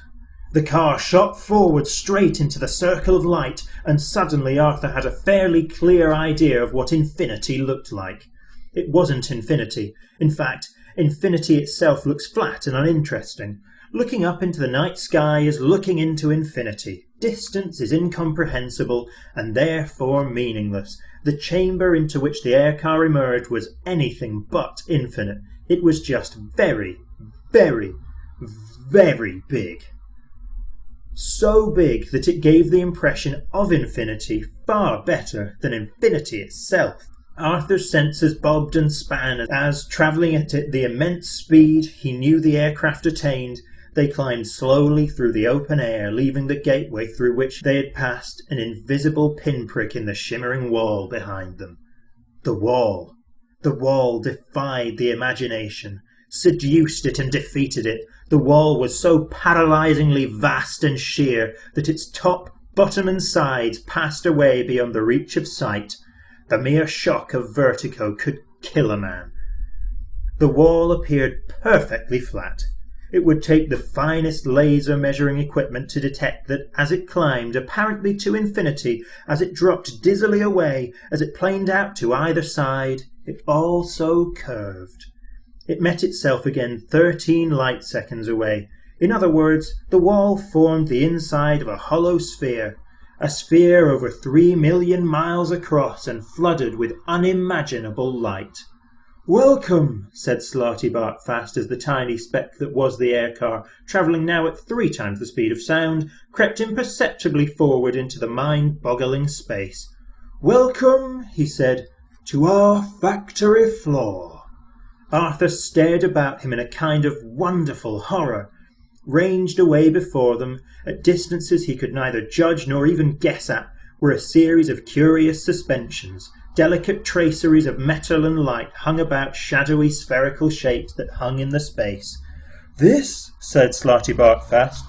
The car shot forward straight into the circle of light, and suddenly Arthur had a fairly clear idea of what infinity looked like. It wasn't infinity. In fact, infinity itself looks flat and uninteresting. Looking up into the night sky is looking into infinity. Distance is incomprehensible and therefore meaningless. The chamber into which the air car emerged was anything but infinite. It was just very, very, very big. So big that it gave the impression of infinity far better than infinity itself. Arthur's senses bobbed and span as, travelling at the immense speed he knew the aircraft attained, they climbed slowly through the open air, leaving the gateway through which they had passed an invisible pinprick in the shimmering wall behind them. The wall. The wall defied the imagination, seduced it and defeated it. The wall was so paralysingly vast and sheer that its top, bottom and sides passed away beyond the reach of sight. The mere shock of vertigo could kill a man. The wall appeared perfectly flat. It would take the finest laser measuring equipment to detect that as it climbed, apparently to infinity, as it dropped dizzily away, as it planed out to either side, it also curved. It met itself again 13 light seconds away. In other words, the wall formed the inside of a hollow sphere, a sphere over 3 million miles across and flooded with unimaginable light. "Welcome," said Slarty Bartfast as the tiny speck that was the air car, travelling now at 3 times the speed of sound, crept imperceptibly forward into the mind-boggling space. "Welcome," he said, "to our factory floor." Arthur stared about him in a kind of wonderful horror. Ranged away before them, at distances he could neither judge nor even guess at, were a series of curious suspensions. Delicate traceries of metal and light hung about shadowy spherical shapes that hung in the space. "This," said Slarty Bartfast,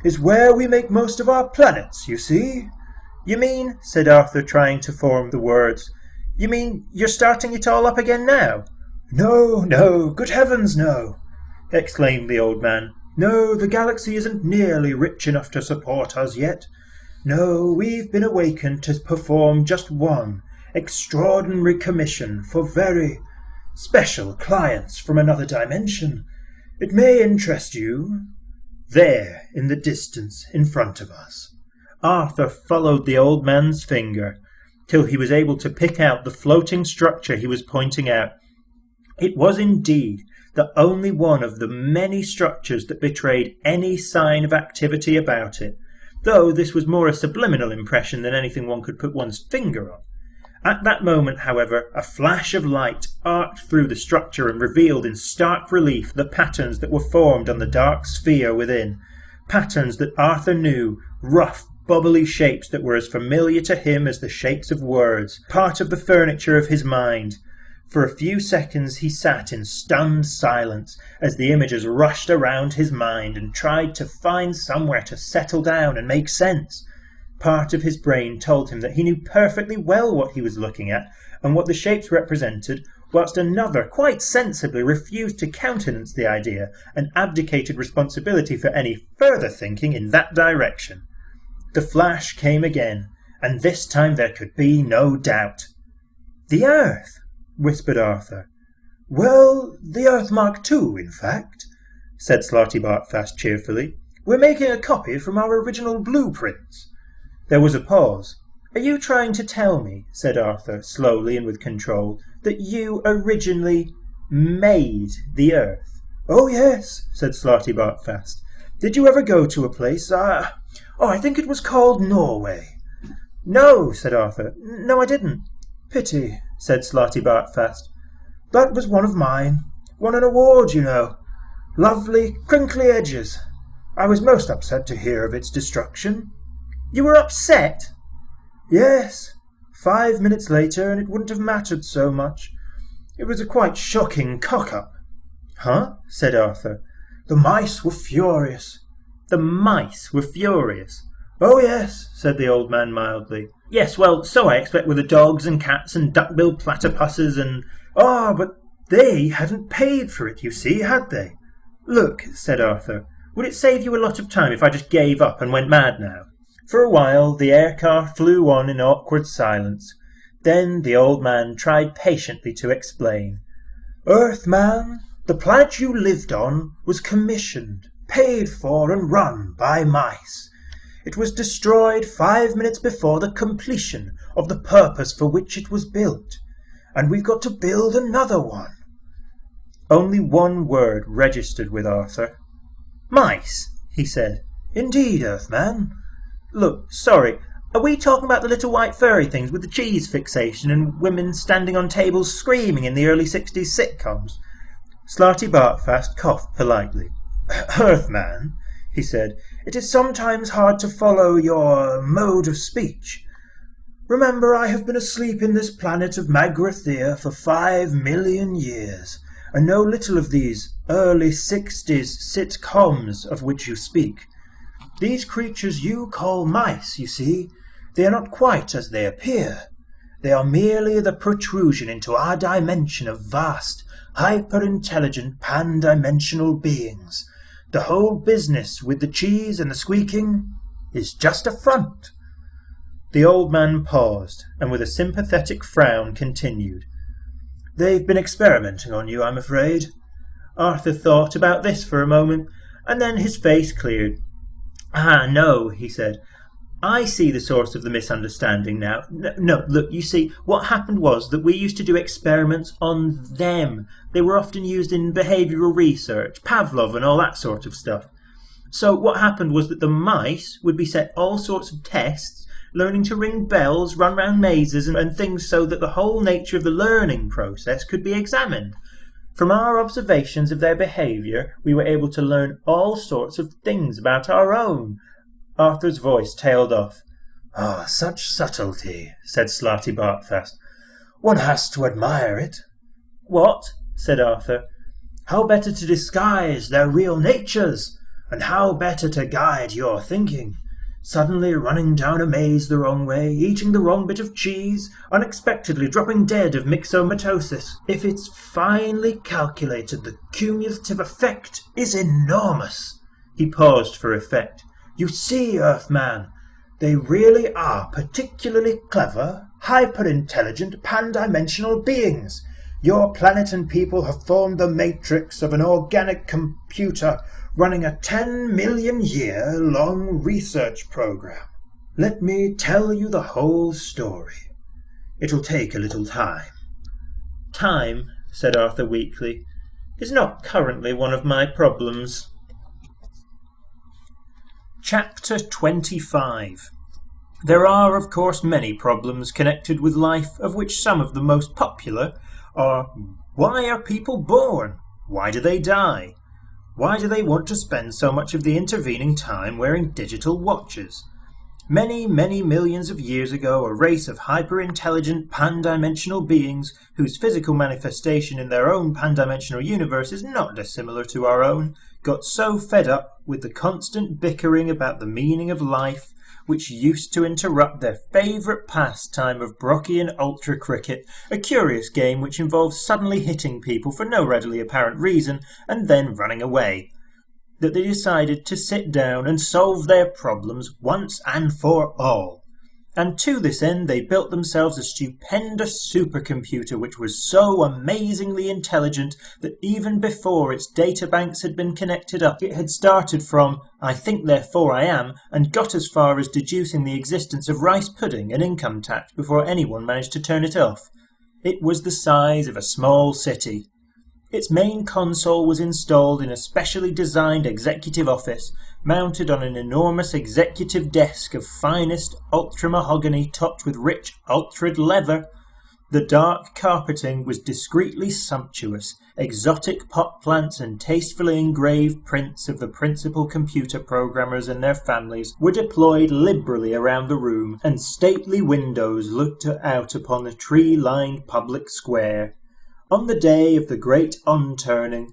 "is where we make most of our planets, you see." "You mean," said Arthur, trying to form the words, "you mean you're starting it all up again now?" "No, no, good heavens, no," exclaimed the old man. "No, the galaxy isn't nearly rich enough to support us yet. No, we've been awakened to perform just one extraordinary commission for very special clients from another dimension. It may interest you. There, in the distance, in front of us." Arthur followed the old man's finger till he was able to pick out the floating structure he was pointing out. It was indeed the only one of the many structures that betrayed any sign of activity about it, though this was more a subliminal impression than anything one could put one's finger on. At that moment, however, a flash of light arced through the structure and revealed in stark relief the patterns that were formed on the dark sphere within. Patterns that Arthur knew, rough, bubbly shapes that were as familiar to him as the shapes of words, part of the furniture of his mind. For a few seconds he sat in stunned silence as the images rushed around his mind and tried to find somewhere to settle down and make sense. Part of his brain told him that he knew perfectly well what he was looking at and what the shapes represented, whilst another quite sensibly refused to countenance the idea and abdicated responsibility for any further thinking in that direction. The flash came again, and this time there could be no doubt. "The Earth," whispered Arthur. "Well, the Earth Mark II, in fact," said Slartibartfast cheerfully. "We're making a copy from our original blueprints." There was a pause. "Are you trying to tell me," said Arthur, slowly and with control, "that you originally made the Earth?" "Oh, yes," said Slartibartfast. "Did you ever go to a place? I think it was called Norway." "No," said Arthur. "No, I didn't." "Pity," said Slartibartfast. "That was one of mine. Won an award, you know. Lovely, crinkly edges. I was most upset to hear of its destruction." "You were upset?" "Yes. 5 minutes later, and it wouldn't have mattered so much. It was a quite shocking cock-up." "Huh?" said Arthur. "The mice were furious." "The mice were furious?" "Oh, yes," said the old man mildly. "Yes, well, so I expect with the dogs and cats and duck-billed platypuses and—" "Ah, but they hadn't paid for it, you see, had they?" "Look," said Arthur, "would it save you a lot of time if I just gave up and went mad now?" For a while the air-car flew on in awkward silence. Then the old man tried patiently to explain. "Earthman, the planet you lived on was commissioned, paid for and run by mice. It was destroyed 5 minutes before the completion of the purpose for which it was built, and we've got to build another one." Only one word registered with Arthur. "Mice," he said. "Indeed, Earthman. Look, sorry, are we talking about the little white furry things with the cheese fixation and women standing on tables screaming in the early 60s sitcoms?" Slartibartfast coughed politely. "Earthman," he said, "it is sometimes hard to follow your mode of speech. Remember, I have been asleep in this planet of Magrathea for 5 million years, and know little of these early 60s sitcoms of which you speak. These creatures you call mice, you see, they are not quite as they appear. They are merely the protrusion into our dimension of vast, hyper-intelligent, pan-dimensional beings. The whole business with the cheese and the squeaking is just a front." The old man paused, and with a sympathetic frown continued. "They've been experimenting on you, I'm afraid." Arthur thought about this for a moment, and then his face cleared. "Ah, no," he said. "I see the source of the misunderstanding now. No, look, you see, what happened was that we used to do experiments on them. They were often used in behavioural research, Pavlov and all that sort of stuff. So what happened was that the mice would be set all sorts of tests, learning to ring bells, run round mazes and things so that the whole nature of the learning process could be examined. From our observations of their behaviour, we were able to learn all sorts of things about our own." Arthur's voice tailed off. "Ah, such subtlety," said Slartibartfast. "One has to admire it." "What?" said Arthur. "How better to disguise their real natures, and how better to guide your thinking. Suddenly running down a maze the wrong way, eating the wrong bit of cheese, unexpectedly dropping dead of myxomatosis. If it's finely calculated, the cumulative effect is enormous." He paused for effect. "You see, Earthman, they really are particularly clever, hyper-intelligent, pan-dimensional beings. Your planet and people have formed the matrix of an organic computer running a 10-million-year-long research program. Let me tell you the whole story. It'll take a little time." "Time," said Arthur weakly, "is not currently one of my problems." Chapter 25. There are, of course, many problems connected with life, of which some of the most popular are: why are people born? Why do they die? Why do they want to spend so much of the intervening time wearing digital watches? Many, many millions of years ago, a race of hyper-intelligent pan-dimensional beings, whose physical manifestation in their own pan-dimensional universe is not dissimilar to our own, got so fed up with the constant bickering about the meaning of life, which used to interrupt their favourite pastime of Brockian ultra cricket, a curious game which involves suddenly hitting people for no readily apparent reason and then running away, that they decided to sit down and solve their problems once and for all. And to this end they built themselves a stupendous supercomputer which was so amazingly intelligent that even before its databanks had been connected up, it had started from "I think therefore I am" and got as far as deducing the existence of rice pudding and income tax before anyone managed to turn it off. It was the size of a small city. Its main console was installed in a specially designed executive office, mounted on an enormous executive desk of finest ultra-mahogany topped with rich ultrad leather. The dark carpeting was discreetly sumptuous. Exotic pot plants and tastefully engraved prints of the principal computer programmers and their families were deployed liberally around the room, and stately windows looked out upon the tree-lined public square. On the day of the great unturning,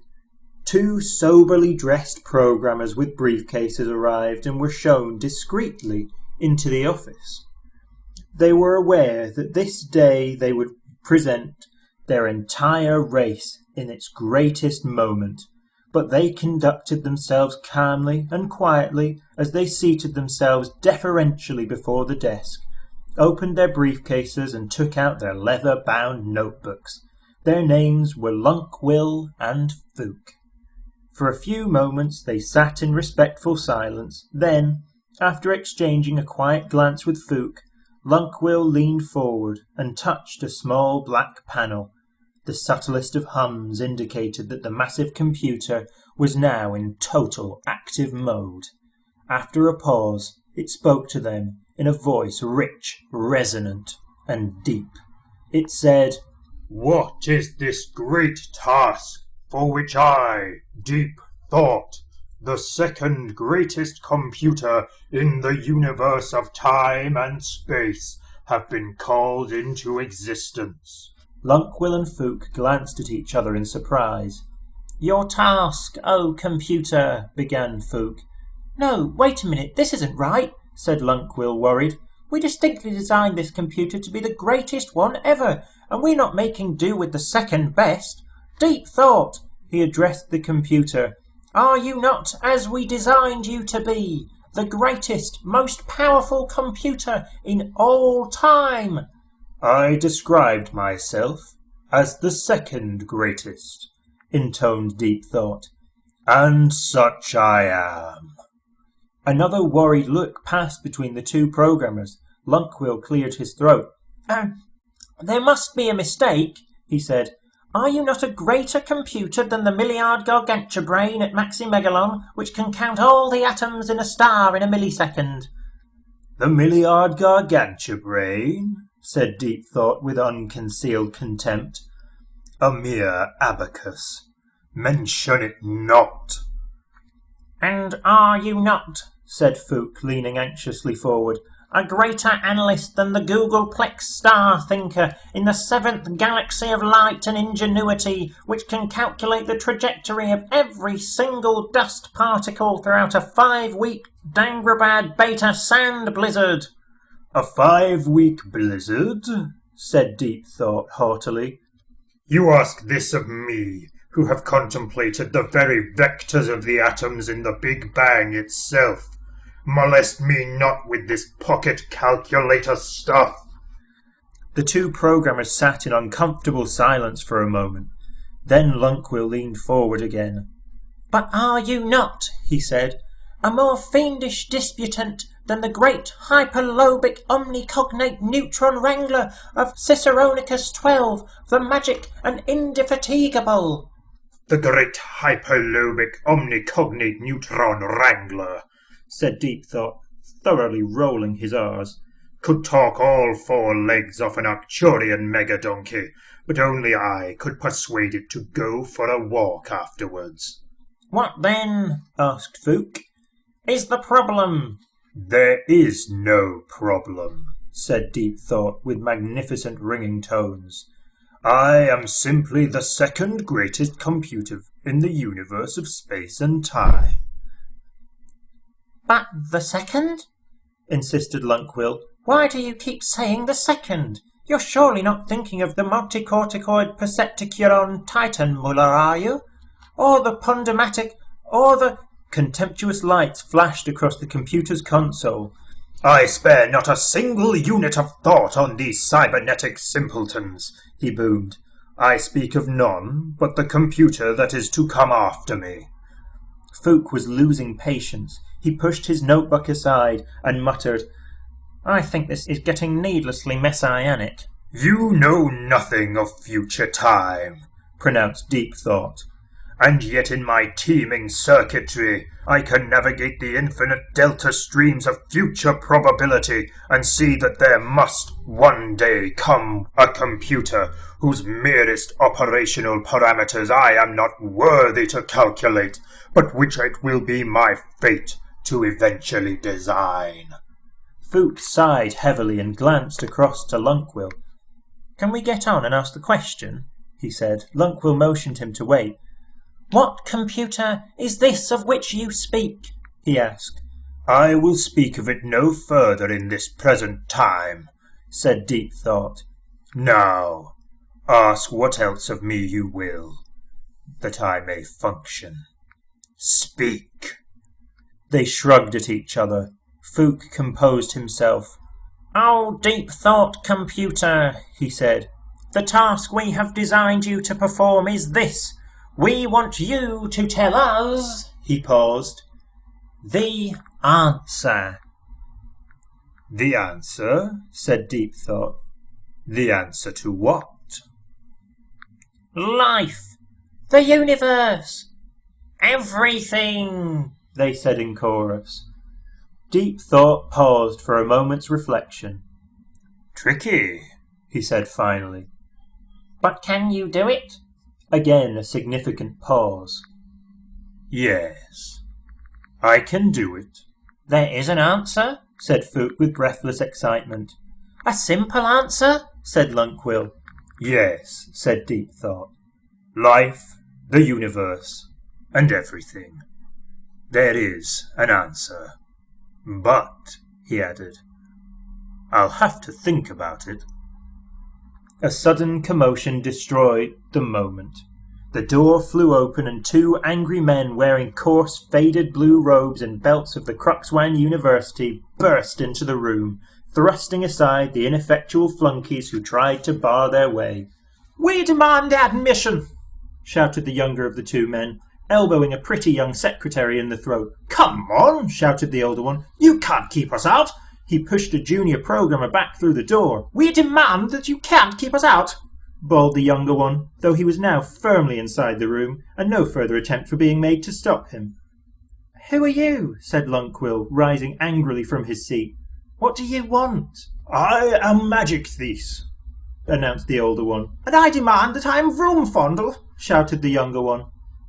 2 soberly dressed programmers with briefcases arrived and were shown discreetly into the office. They were aware that this day they would present their entire race in its greatest moment, but they conducted themselves calmly and quietly as they seated themselves deferentially before the desk, opened their briefcases and took out their leather-bound notebooks. Their names were Lunk-Will and Fook. For a few moments they sat in respectful silence. Then, after exchanging a quiet glance with Fook, Lunk-Will leaned forward and touched a small black panel. The subtlest of hums indicated that the massive computer was now in total active mode. After a pause, it spoke to them in a voice rich, resonant, and deep. It said, "What is this great task for which I, Deep Thought, the second greatest computer in the universe of time and space, have been called into existence?" Lunk-Will and Fook glanced at each other in surprise. "Your task, oh computer," began Fook. "No, wait a minute, this isn't right," said Lunk-Will, worried. "We distinctly designed this computer to be the greatest one ever, and we're not making do with the second best. Deep Thought," he addressed the computer, "are you not, as we designed you to be, the greatest, most powerful computer in all time?" "I described myself as the second greatest," intoned Deep Thought, "and such I am." Another worried look passed between the 2 programmers. Lunk-Will cleared his throat. "There must be a mistake," he said. "Are you not a greater computer than the Milliard Gargantua brain at Maximegalon, which can count all the atoms in a star in a millisecond?" "The Milliard Gargantua brain?" said Deep Thought with unconcealed contempt. "A mere abacus. Mention it not." "And are you not," said Fook, leaning anxiously forward, "a greater analyst than the Googleplex star thinker in the 7th galaxy of light and ingenuity, which can calculate the trajectory of every single dust particle throughout a 5-week Dangrabad beta sand blizzard?" "A 5-week blizzard?" said Deep Thought haughtily. "You ask this of me, who have contemplated the very vectors of the atoms in the Big Bang itself. Molest me not with this pocket calculator stuff." The 2 programmers sat in uncomfortable silence for a moment. Then Lunk-Will leaned forward again. "But are you not," he said, "a more fiendish disputant than the great hyperlobic omnicognate neutron wrangler of Ciceronicus 12, the magic and indefatigable?" "The great hyperlobic omnicognate neutron wrangler," said Deep Thought, thoroughly rolling his R's. could talk all 4 legs off an Arcturian mega-donkey, but only I could persuade it to go for a walk afterwards. What then, asked Fook, is the problem? There is no problem, said Deep Thought with magnificent ringing tones. I am simply the second greatest computer in the universe of space and time. But the second? Insisted Lunkwill. Why do you keep saying the second? You're surely not thinking of the multicorticoid Percepticuron Titan Muller, are you? Or the Pundomatic, or the... Contemptuous lights flashed across the computer's console. I spare not a single unit of thought on these cybernetic simpletons, he boomed. I speak of none but the computer that is to come after me. Fook was losing patience. He pushed his notebook aside and muttered, I think this is getting needlessly messianic. You know nothing of future time, pronounced Deep Thought. And yet in my teeming circuitry I can navigate the infinite delta streams of future probability and see that there must one day come a computer whose merest operational parameters I am not worthy to calculate, but which it will be my fate to eventually design. Fook sighed heavily and glanced across to Lunkwill. Can we get on and ask the question? He said. Lunkwill motioned him to wait. What computer is this of which you speak? He asked. I will speak of it no further in this present time, said Deep Thought. Now, ask what else of me you will, that I may function. Speak. They shrugged at each other. Fook composed himself. Oh, Deep Thought computer, he said. The task we have designed you to perform is this. We want you to tell us, he paused, the answer. The answer, said Deep Thought. The answer to what? Life, the universe, everything, they said in chorus. Deep Thought paused for a moment's reflection. Tricky, he said finally. But can you do it? Again a significant pause. Yes, I can do it. There is an answer, said Fook with breathless excitement. A simple answer, said Lunkwill. Yes, said Deep Thought. Life, the universe, and everything. There is an answer. But, he added, I'll have to think about it. A sudden commotion destroyed the moment. The door flew open and 2 angry men wearing coarse, faded blue robes and belts of the Cruxwan University burst into the room, thrusting aside the ineffectual flunkies who tried to bar their way. We demand admission, shouted the younger of the 2 men, elbowing a pretty young secretary in the throat. Come on, shouted the older one. You can't keep us out. He pushed a junior programmer back through the door. We demand that you can't keep us out, bawled the younger one, though he was now firmly inside the room, and no further attempt were being made to stop him. Who are you? Said Lunkwill, rising angrily from his seat. What do you want? I am Magic Thief, announced the older one. And I demand that I am Vroomfondle, shouted the younger one.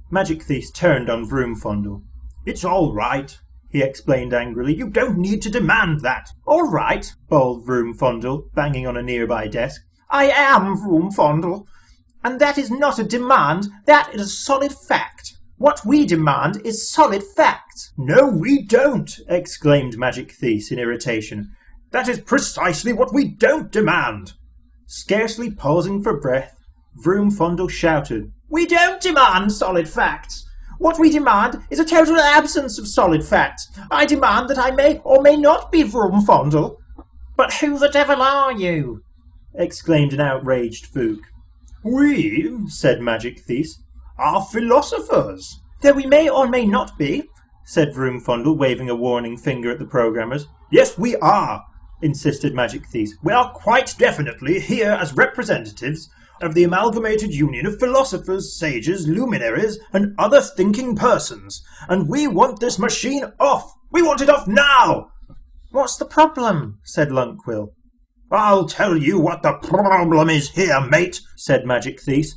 Magic Thief turned on Vroomfondle. It's all right, he explained angrily. You don't need to demand that. All right, bawled Vroomfondle, banging on a nearby desk. I am Vroomfondle, and that is not a demand, that is a solid fact. What we demand is solid facts. No, we don't, exclaimed Magic Thief in irritation. That is precisely what we don't demand. Scarcely pausing for breath, Vroomfondle shouted, We don't demand solid facts. What we demand is a total absence of solid facts. I demand that I may or may not be Vroomfondle. But who the devil are you? Exclaimed an outraged Fook. We, said Magic Thief, are philosophers. Though we may or may not be, said Vroomfondle, waving a warning finger at the programmers. Yes, we are, insisted Magic Thief. We are quite definitely here as representatives of the amalgamated union of philosophers, sages, luminaries, and other thinking persons, and we want this machine off. We want it off now. What's the problem? Said Lunkwill. I'll tell you what the problem is here, mate, said Magic Thief.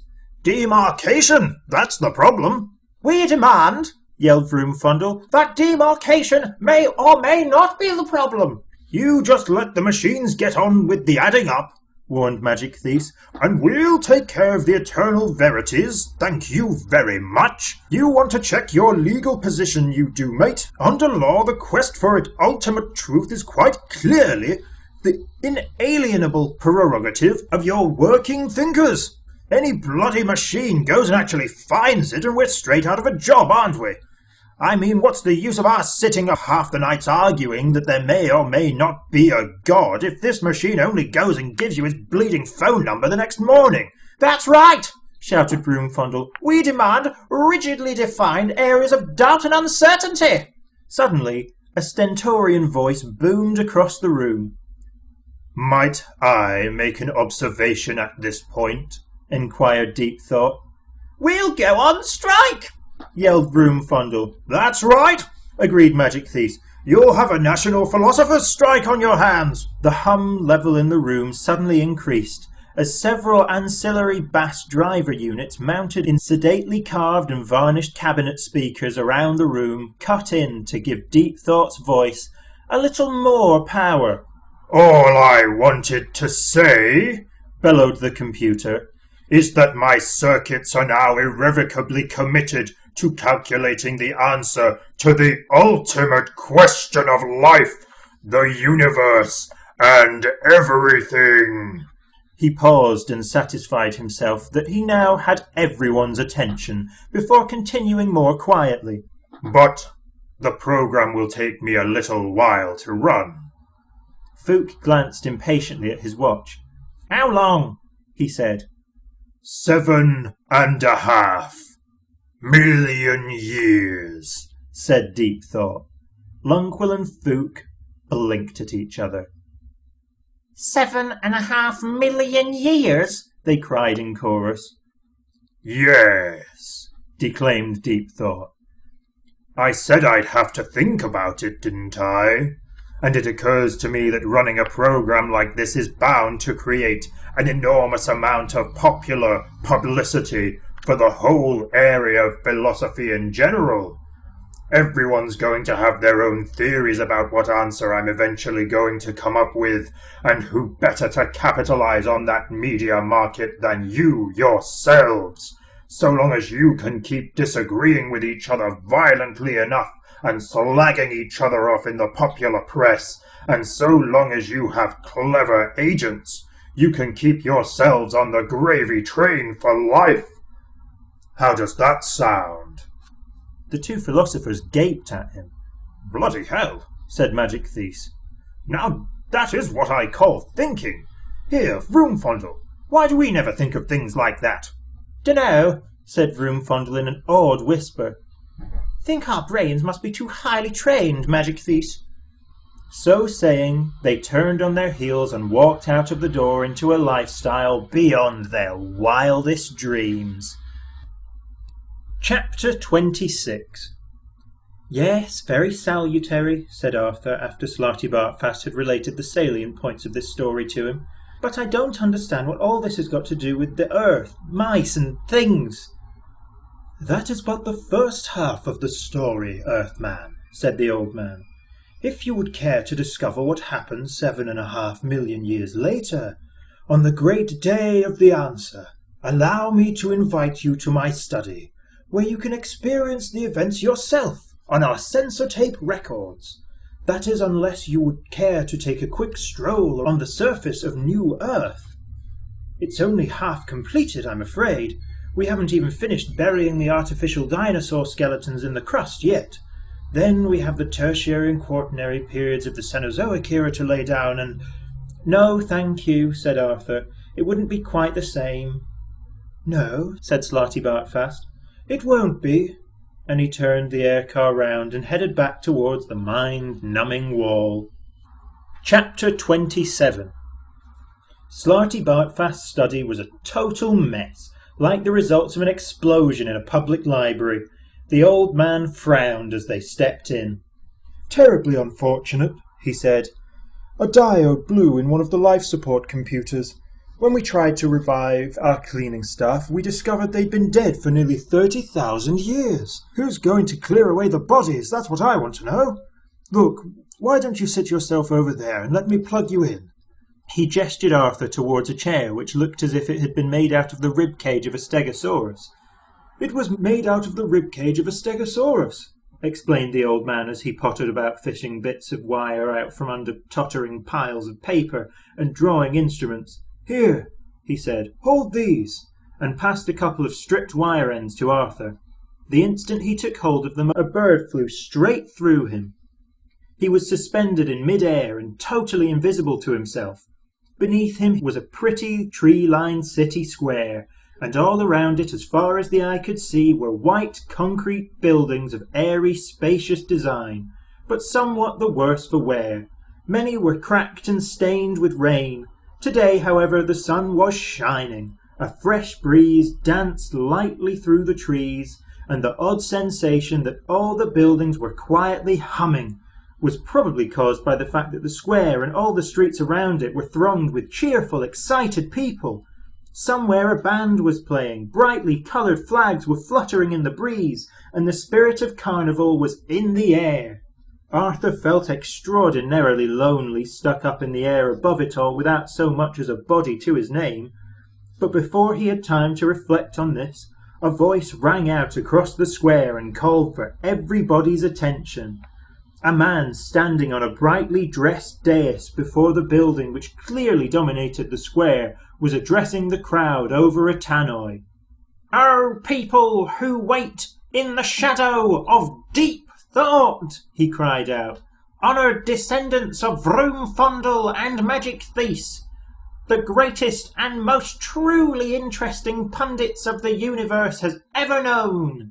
Demarcation, that's the problem. We demand, yelled Vroomfundle, that demarcation may or may not be the problem. You just let the machines get on with the adding up, warned Magic Thief, and we'll take care of the eternal verities, thank you very much. You want to check your legal position, you do, mate. Under law, the quest for ultimate truth is quite clearly the inalienable prerogative of your working thinkers. Any bloody machine goes and actually finds it, and we're straight out of a job, aren't we? I mean, what's the use of our sitting up half the nights arguing that there may or may not be a god if this machine only goes and gives you his bleeding phone number the next morning? That's right, shouted Vroomfundle. We demand rigidly defined areas of doubt and uncertainty. Suddenly, a stentorian voice boomed across the room. Might I make an observation at this point? Inquired Deep Thought. We'll go on strike, yelled Vroomfundle. That's right, agreed Magic Thief. You'll have a National Philosopher's Strike on your hands. The hum level in the room suddenly increased as several ancillary bass driver units mounted in sedately carved and varnished cabinet speakers around the room cut in to give Deep Thought's voice a little more power. All I wanted to say, bellowed the computer, is that my circuits are now irrevocably committed to calculating the answer to the ultimate question of life, the universe, and everything. He paused and satisfied himself that he now had everyone's attention before continuing more quietly. But the program will take me a little while to run. Fook glanced impatiently at his watch. How long? He said. 7.5 million years, said Deep Thought. Lunkwill and Fook blinked at each other. 7.5 million years? They cried in chorus. Yes, declaimed Deep Thought. I said I'd have to think about it, didn't I? And it occurs to me that running a program like this is bound to create an enormous amount of popular publicity for the whole area of philosophy in general. Everyone's going to have their own theories about what answer I'm eventually going to come up with, and who better to capitalize on that media market than you yourselves? So long as you can keep disagreeing with each other violently enough and slagging each other off in the popular press, and so long as you have clever agents, you can keep yourselves on the gravy train for life. How does that sound? The two philosophers gaped at him. Bloody hell, said Magic Thief. Now that is what I call thinking. Here, Vroomfundle, why do we never think of things like that? Dunno, said Vroomfundle in an awed whisper. Think our brains must be too highly trained, Magic Thief. So saying, they turned on their heels and walked out of the door into a lifestyle beyond their wildest dreams. Chapter 26. Yes, very salutary, said Arthur after Slarty Bartfast had related the salient points of this story to him. But I don't understand what all this has got to do with the earth, mice and things. That is but the first half of the story, Earthman, said the old man. If you would care to discover what happened 7.5 million years later, on the great day of the answer, allow me to invite you to my study, where you can experience the events yourself on our sensor tape records. That is, unless you would care to take a quick stroll on the surface of New Earth. It's only half completed, I'm afraid. We haven't even finished burying the artificial dinosaur skeletons in the crust yet. Then we have the Tertiary and Quaternary periods of the Cenozoic era to lay down, and... No, thank you, said Arthur. It wouldn't be quite the same. No, said Slarty Bartfast. It won't be. And he turned the air car round and headed back towards the mind-numbing wall. Chapter 27. Slarty Bartfast's study was a total mess, like the results of an explosion in a public library. The old man frowned as they stepped in. Terribly unfortunate, he said. "A diode blew in one of the life support computers. When we tried to revive our cleaning staff, we discovered they'd been dead for nearly 30,000 years. Who's going to clear away the bodies? That's what I want to know. Look, why don't you sit yourself over there and let me plug you in?" He gestured Arthur towards a chair which looked as if it had been made out of the rib cage of a stegosaurus. "It was made out of the rib cage of a stegosaurus," explained the old man as he pottered about fishing bits of wire out from under tottering piles of paper and drawing instruments. "Here," he said, "hold these," and passed a couple of stripped wire ends to Arthur. The instant he took hold of them, a bird flew straight through him. He was suspended in mid-air and totally invisible to himself. Beneath him was a pretty tree-lined city square, and all around it, as far as the eye could see, were white concrete buildings of airy, spacious design, but somewhat the worse for wear. Many were cracked and stained with rain. Today, however, the sun was shining. A fresh breeze danced lightly through the trees, and the odd sensation that all the buildings were quietly humming was probably caused by the fact that the square and all the streets around it were thronged with cheerful, excited people. Somewhere a band was playing, brightly coloured flags were fluttering in the breeze, and the spirit of carnival was in the air. Arthur felt extraordinarily lonely, stuck up in the air above it all without so much as a body to his name. But before he had time to reflect on this, a voice rang out across the square and called for everybody's attention. A man standing on a brightly dressed dais before the building which clearly dominated the square was addressing the crowd over a tannoy. "O people who wait in the shadow of deep thought," he cried out, "honoured descendants of Vroomfondle and Magic Thief, the greatest and most truly interesting pundits of the universe has ever known.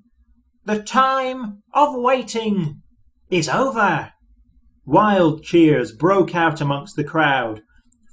The time of waiting is over." Wild cheers broke out amongst the crowd.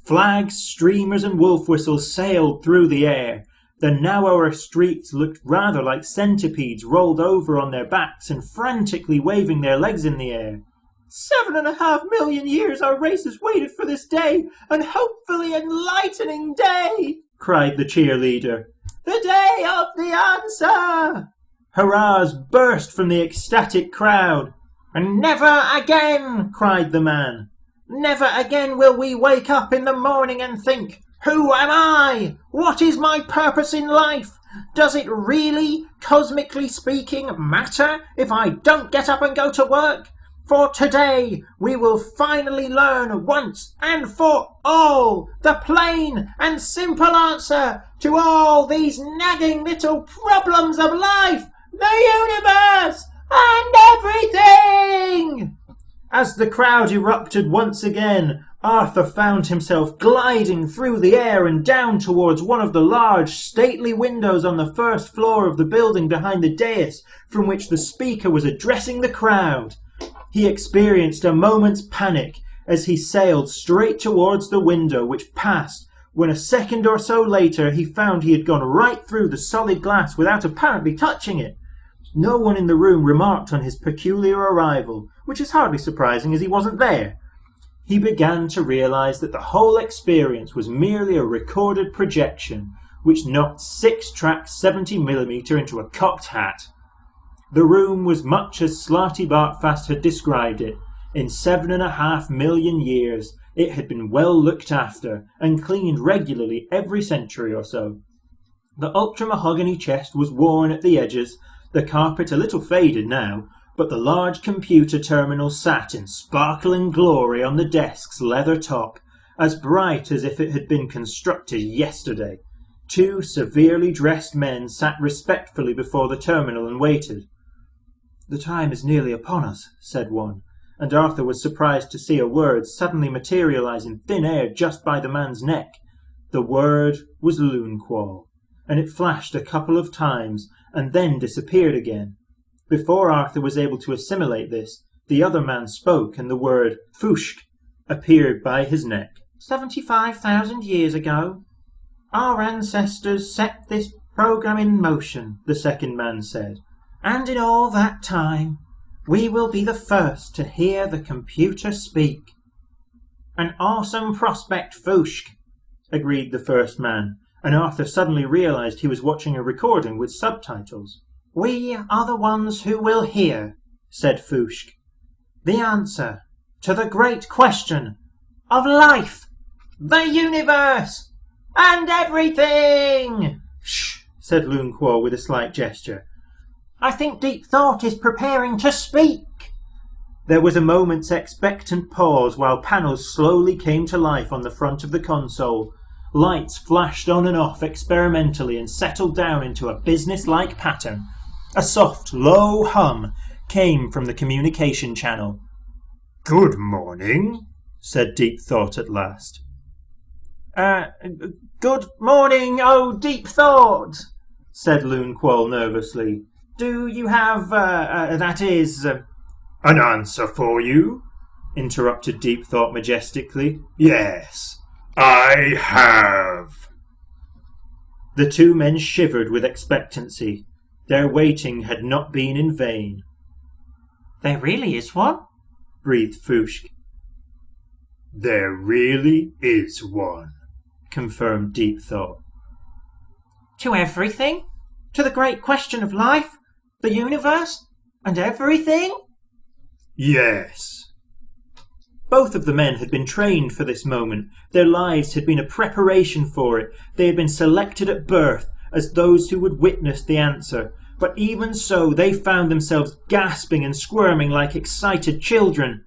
Flags, streamers and wolf whistles sailed through the air. The narrower streets looked rather like centipedes rolled over on their backs and frantically waving their legs in the air. 7.5 million years our race has waited for this day, and hopefully enlightening day, cried the cheerleader. The day of the answer! Hurrahs burst from the ecstatic crowd. And never again, cried the man. Never again will we wake up in the morning and think, who am I? What is my purpose in life? Does it really, cosmically speaking, matter if I don't get up and go to work? For today we will finally learn once and for all the plain and simple answer to all these nagging little problems of life, the universe, and everything! As the crowd erupted once again, Arthur found himself gliding through the air and down towards one of the large, stately windows on the first floor of the building behind the dais from which the speaker was addressing the crowd. He experienced a moment's panic as he sailed straight towards the window, which passed, when a second or so later he found he had gone right through the solid glass without apparently touching it. No one in the room remarked on his peculiar arrival, which is hardly surprising as he wasn't there. He began to realize that the whole experience was merely a recorded projection, which knocked 6 tracks 70mm into a cocked hat. The room was much as Slarty Bartfast had described it. In 7.5 million years it had been well looked after and cleaned regularly every century or so. The ultra-mahogany chest was worn at the edges, the carpet a little faded now, but the large computer terminal sat in sparkling glory on the desk's leather top, as bright as if it had been constructed yesterday. 2 severely dressed men sat respectfully before the terminal and waited. "The time is nearly upon us," said one, and Arthur was surprised to see a word suddenly materialize in thin air just by the man's neck. The word was Loonqual, and it flashed a couple of times and then disappeared again. Before Arthur was able to assimilate this, the other man spoke, and the word Fushk appeared by his neck. 75,000 years ago, our ancestors set this program in motion, the second man said. And in all that time, we will be the first to hear the computer speak. An awesome prospect, Fooshk, agreed the first man, and Arthur suddenly realized he was watching a recording with subtitles. We are the ones who will hear, said Fooshk, the answer to the great question of life, the universe, and everything. Shh, said Lunquo with a slight gesture. I think Deep Thought is preparing to speak. There was a moment's expectant pause while panels slowly came to life on the front of the console. Lights flashed on and off experimentally and settled down into a business-like pattern. A soft, low hum came from the communication channel. Good morning, said Deep Thought at last. Good morning, oh Deep Thought, said Lunquo nervously. Do you have, An answer for you? Interrupted Deep Thought majestically. Yes, I have. The two men shivered with expectancy. Their waiting had not been in vain. There really is one? Breathed Fooshk. There really is one, confirmed Deep Thought. To everything? To the great question of life, the universe, and everything? Yes. Both of the men had been trained for this moment. Their lives had been a preparation for it. They had been selected at birth as those who would witness the answer. But even so, they found themselves gasping and squirming like excited children.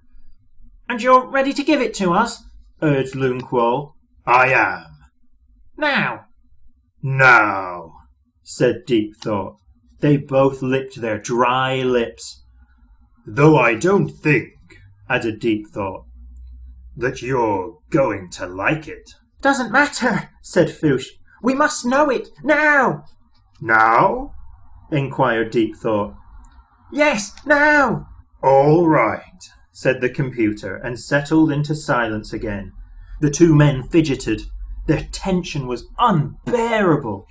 And you're ready to give it to us? Urged Lunquo. I am. Now. Now, said Deep Thought. They both licked their dry lips. Though I don't think, added Deep Thought, that you're going to like it. Doesn't matter, said Foosh. We must know it, now. Now? Inquired Deep Thought. Yes, now. All right, said the computer, and settled into silence again. The two men fidgeted. Their tension was unbearable.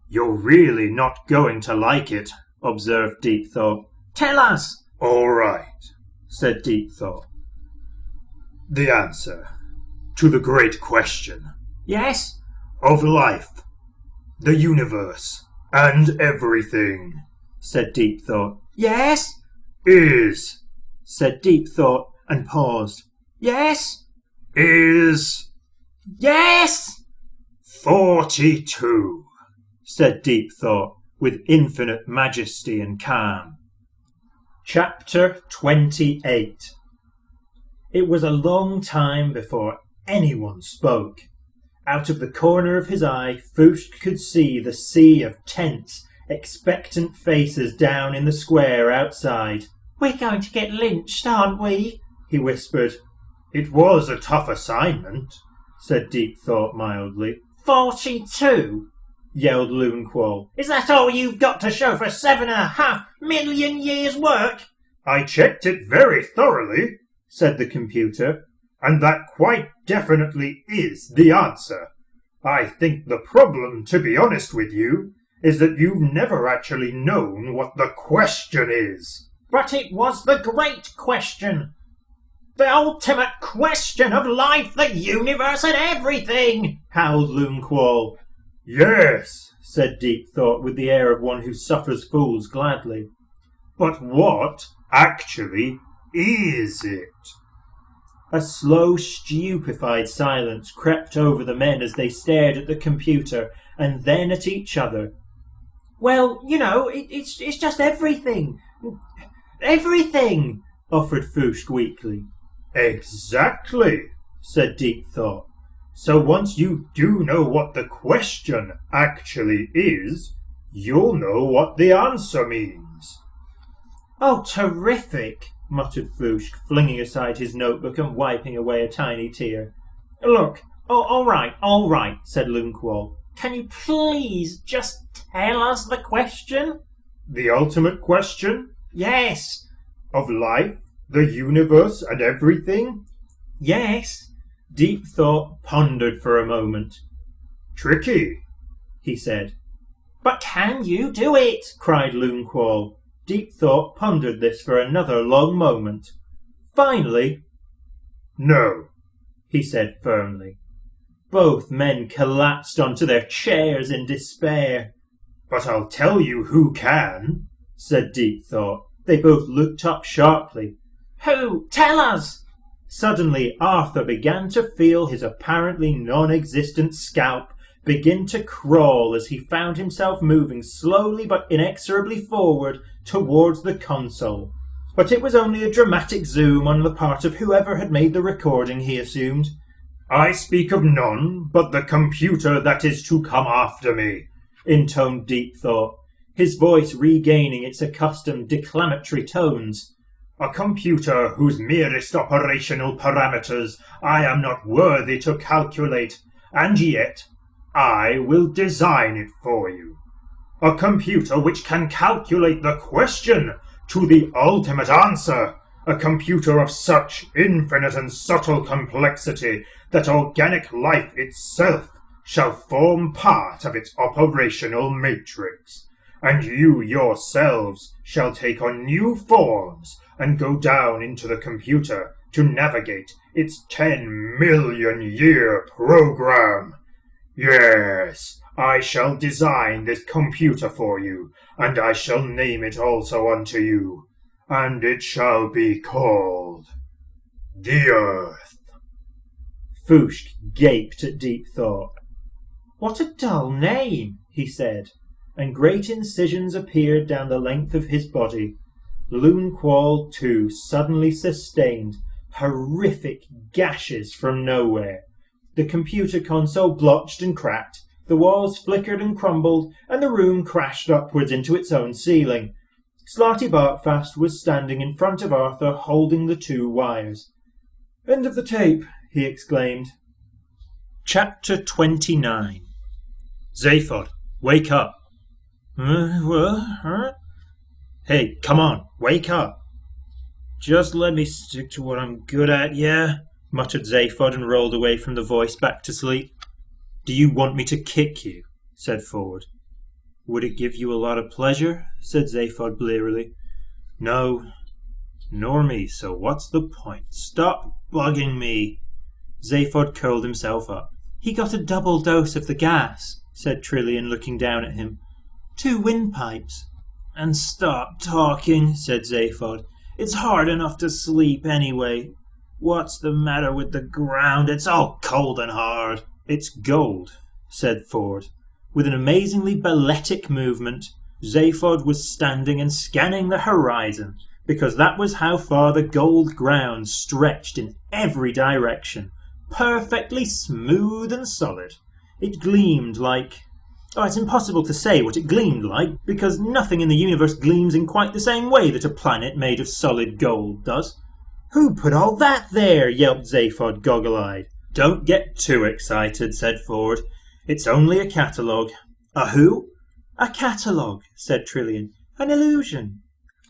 You're really not going to like it, observed Deep Thought. Tell us. All right, said Deep Thought. The answer to the great question. Yes? Of life, the universe, and everything, said Deep Thought. Yes? Is, said Deep Thought, and paused. Yes? Is. Yes! 42, said Deep Thought, with infinite majesty and calm. Chapter 28. It was a long time before anyone spoke. Out of the corner of his eye, Foosh could see the sea of tense, expectant faces down in the square outside. We're going to get lynched, aren't we? He whispered. It was a tough assignment, said Deep Thought mildly. 42? Yelled Lunquo. Is that all you've got to show for 7.5 million years' work? I checked it very thoroughly, said the computer, and that quite definitely is the answer. I think the problem, to be honest with you, is that you've never actually known what the question is. But it was the great question. The ultimate question of life, the universe, and everything, howled Lunquo. Yes, said Deep Thought with the air of one who suffers fools gladly. But what actually is it? A slow, stupefied silence crept over the men as they stared at the computer and then at each other. Well, you know, it's just everything. Everything, offered Foosh weakly. Exactly, said Deep Thought. So once you do know what the question actually is, you'll know what the answer means. Oh, terrific, muttered Foosh, flinging aside his notebook and wiping away a tiny tear. Look, all right, said Lunquo. Can you please just tell us the question? The ultimate question? Yes. Of life, the universe, and everything? Yes. Deep Thought pondered for a moment. Tricky, he said. But can you do it? Cried Lunquo. Deep Thought pondered this for another long moment. Finally, no, he said firmly. Both men collapsed onto their chairs in despair. But I'll tell you who can, said Deep Thought. They both looked up sharply. Who? Tell us! Suddenly Arthur began to feel his apparently non-existent scalp begin to crawl as he found himself moving slowly but inexorably forward towards the console. But it was only a dramatic zoom on the part of whoever had made the recording, he assumed. I speak of none but the computer that is to come after me, intoned Deep Thought, his voice regaining its accustomed declamatory tones. A computer whose merest operational parameters I am not worthy to calculate, and yet I will design it for you. A computer which can calculate the question to the ultimate answer. A computer of such infinite and subtle complexity that organic life itself shall form part of its operational matrix, and you yourselves shall take on new forms and go down into the computer to navigate its 10-million-year program. Yes, I shall design this computer for you, and I shall name it also unto you, and it shall be called the Earth. Foosh gaped at Deep Thought. What a dull name, he said, and great incisions appeared down the length of his body. Loonqual, too, suddenly sustained horrific gashes from nowhere. The computer console blotched and cracked, the walls flickered and crumbled, and the room crashed upwards into its own ceiling. Slarty Barkfast was standing in front of Arthur, holding the two wires. End of the tape, he exclaimed. Chapter 29. Zaphod, wake up. Hey, come on, wake up. Just let me stick to what I'm good at, yeah? Muttered Zaphod and rolled away from the voice back to sleep. Do you want me to kick you? Said Ford. Would it give you a lot of pleasure? Said Zaphod blearily. No, nor me, so what's the point? Stop bugging me. Zaphod curled himself up. He got a double dose of the gas, said Trillian, looking down at him. 2 windpipes. And stop talking, said Zaphod. It's hard enough to sleep anyway. What's the matter with the ground? It's all cold and hard. It's gold, said Ford. With an amazingly balletic movement, Zaphod was standing and scanning the horizon, because that was how far the gold ground stretched in every direction, perfectly smooth and solid. It gleamed like... Oh, it's impossible to say what it gleamed like, because nothing in the universe gleams in quite the same way that a planet made of solid gold does. Who put all that there? Yelped Zaphod, goggle-eyed. Don't get too excited, said Ford. It's only a catalogue. A who? A catalogue, said Trillian. An illusion.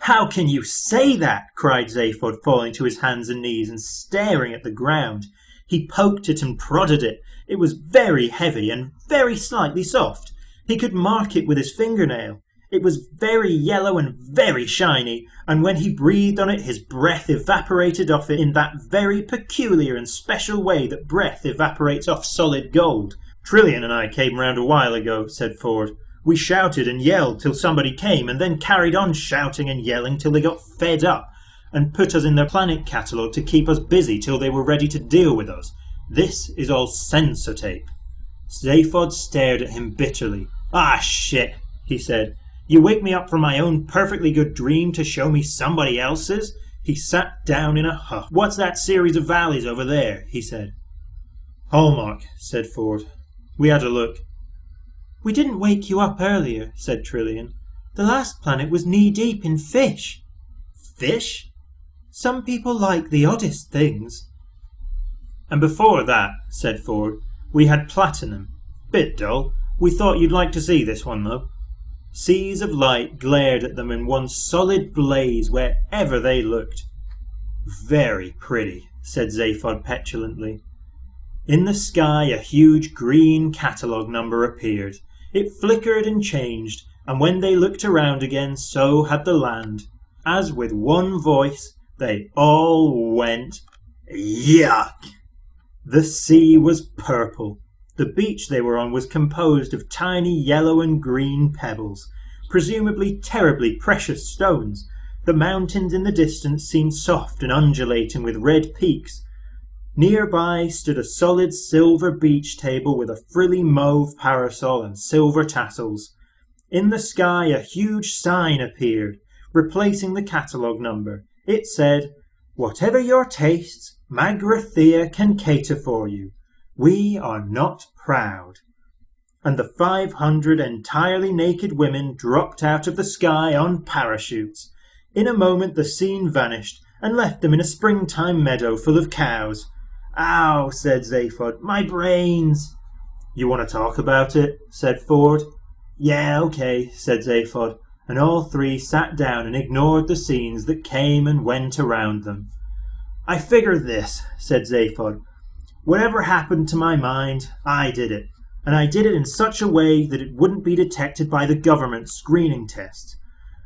How can you say that? Cried Zaphod, falling to his hands and knees and staring at the ground. He poked it and prodded it. It was very heavy and very slightly soft. He could mark it with his fingernail. It was very yellow and very shiny, and when he breathed on it his breath evaporated off it in that very peculiar and special way that breath evaporates off solid gold. Trillian and I came round a while ago, said Ford. We shouted and yelled till somebody came, and then carried on shouting and yelling till they got fed up, and put us in their planet catalogue to keep us busy till they were ready to deal with us. This is all censor tape. Zaphod stared at him bitterly. Ah, shit, he said. You wake me up from my own perfectly good dream to show me somebody else's? He sat down in a huff. What's that series of valleys over there? He said. Hallmark, said Ford. We had a look. We didn't wake you up earlier, said Trillian. The last planet was knee-deep in fish. Fish? Some people like the oddest things. And before that, said Ford, we had platinum. Bit dull. We thought you'd like to see this one, though. Seas of light glared at them in one solid blaze wherever they looked. Very pretty, said Zaphod petulantly. In the sky a huge green catalogue number appeared. It flickered and changed, and when they looked around again, so had the land. As with one voice, they all went, Yuck! The sea was purple. The beach they were on was composed of tiny yellow and green pebbles, presumably terribly precious stones. The mountains in the distance seemed soft and undulating with red peaks. Nearby stood a solid silver beach table with a frilly mauve parasol and silver tassels. In the sky a huge sign appeared, replacing the catalogue number. It said, "Whatever your tastes, Magrathea can cater for you. We are not proud." And the 500 entirely naked women dropped out of the sky on parachutes. In a moment the scene vanished and left them in a springtime meadow full of cows. "Ow," said Zaphod, "my brains." "You want to talk about it?" said Ford. "Yeah, okay," said Zaphod, and all three sat down and ignored the scenes that came and went around them. "I figure this," said Zaphod. "Whatever happened to my mind, I did it. And I did it in such a way that it wouldn't be detected by the government screening tests.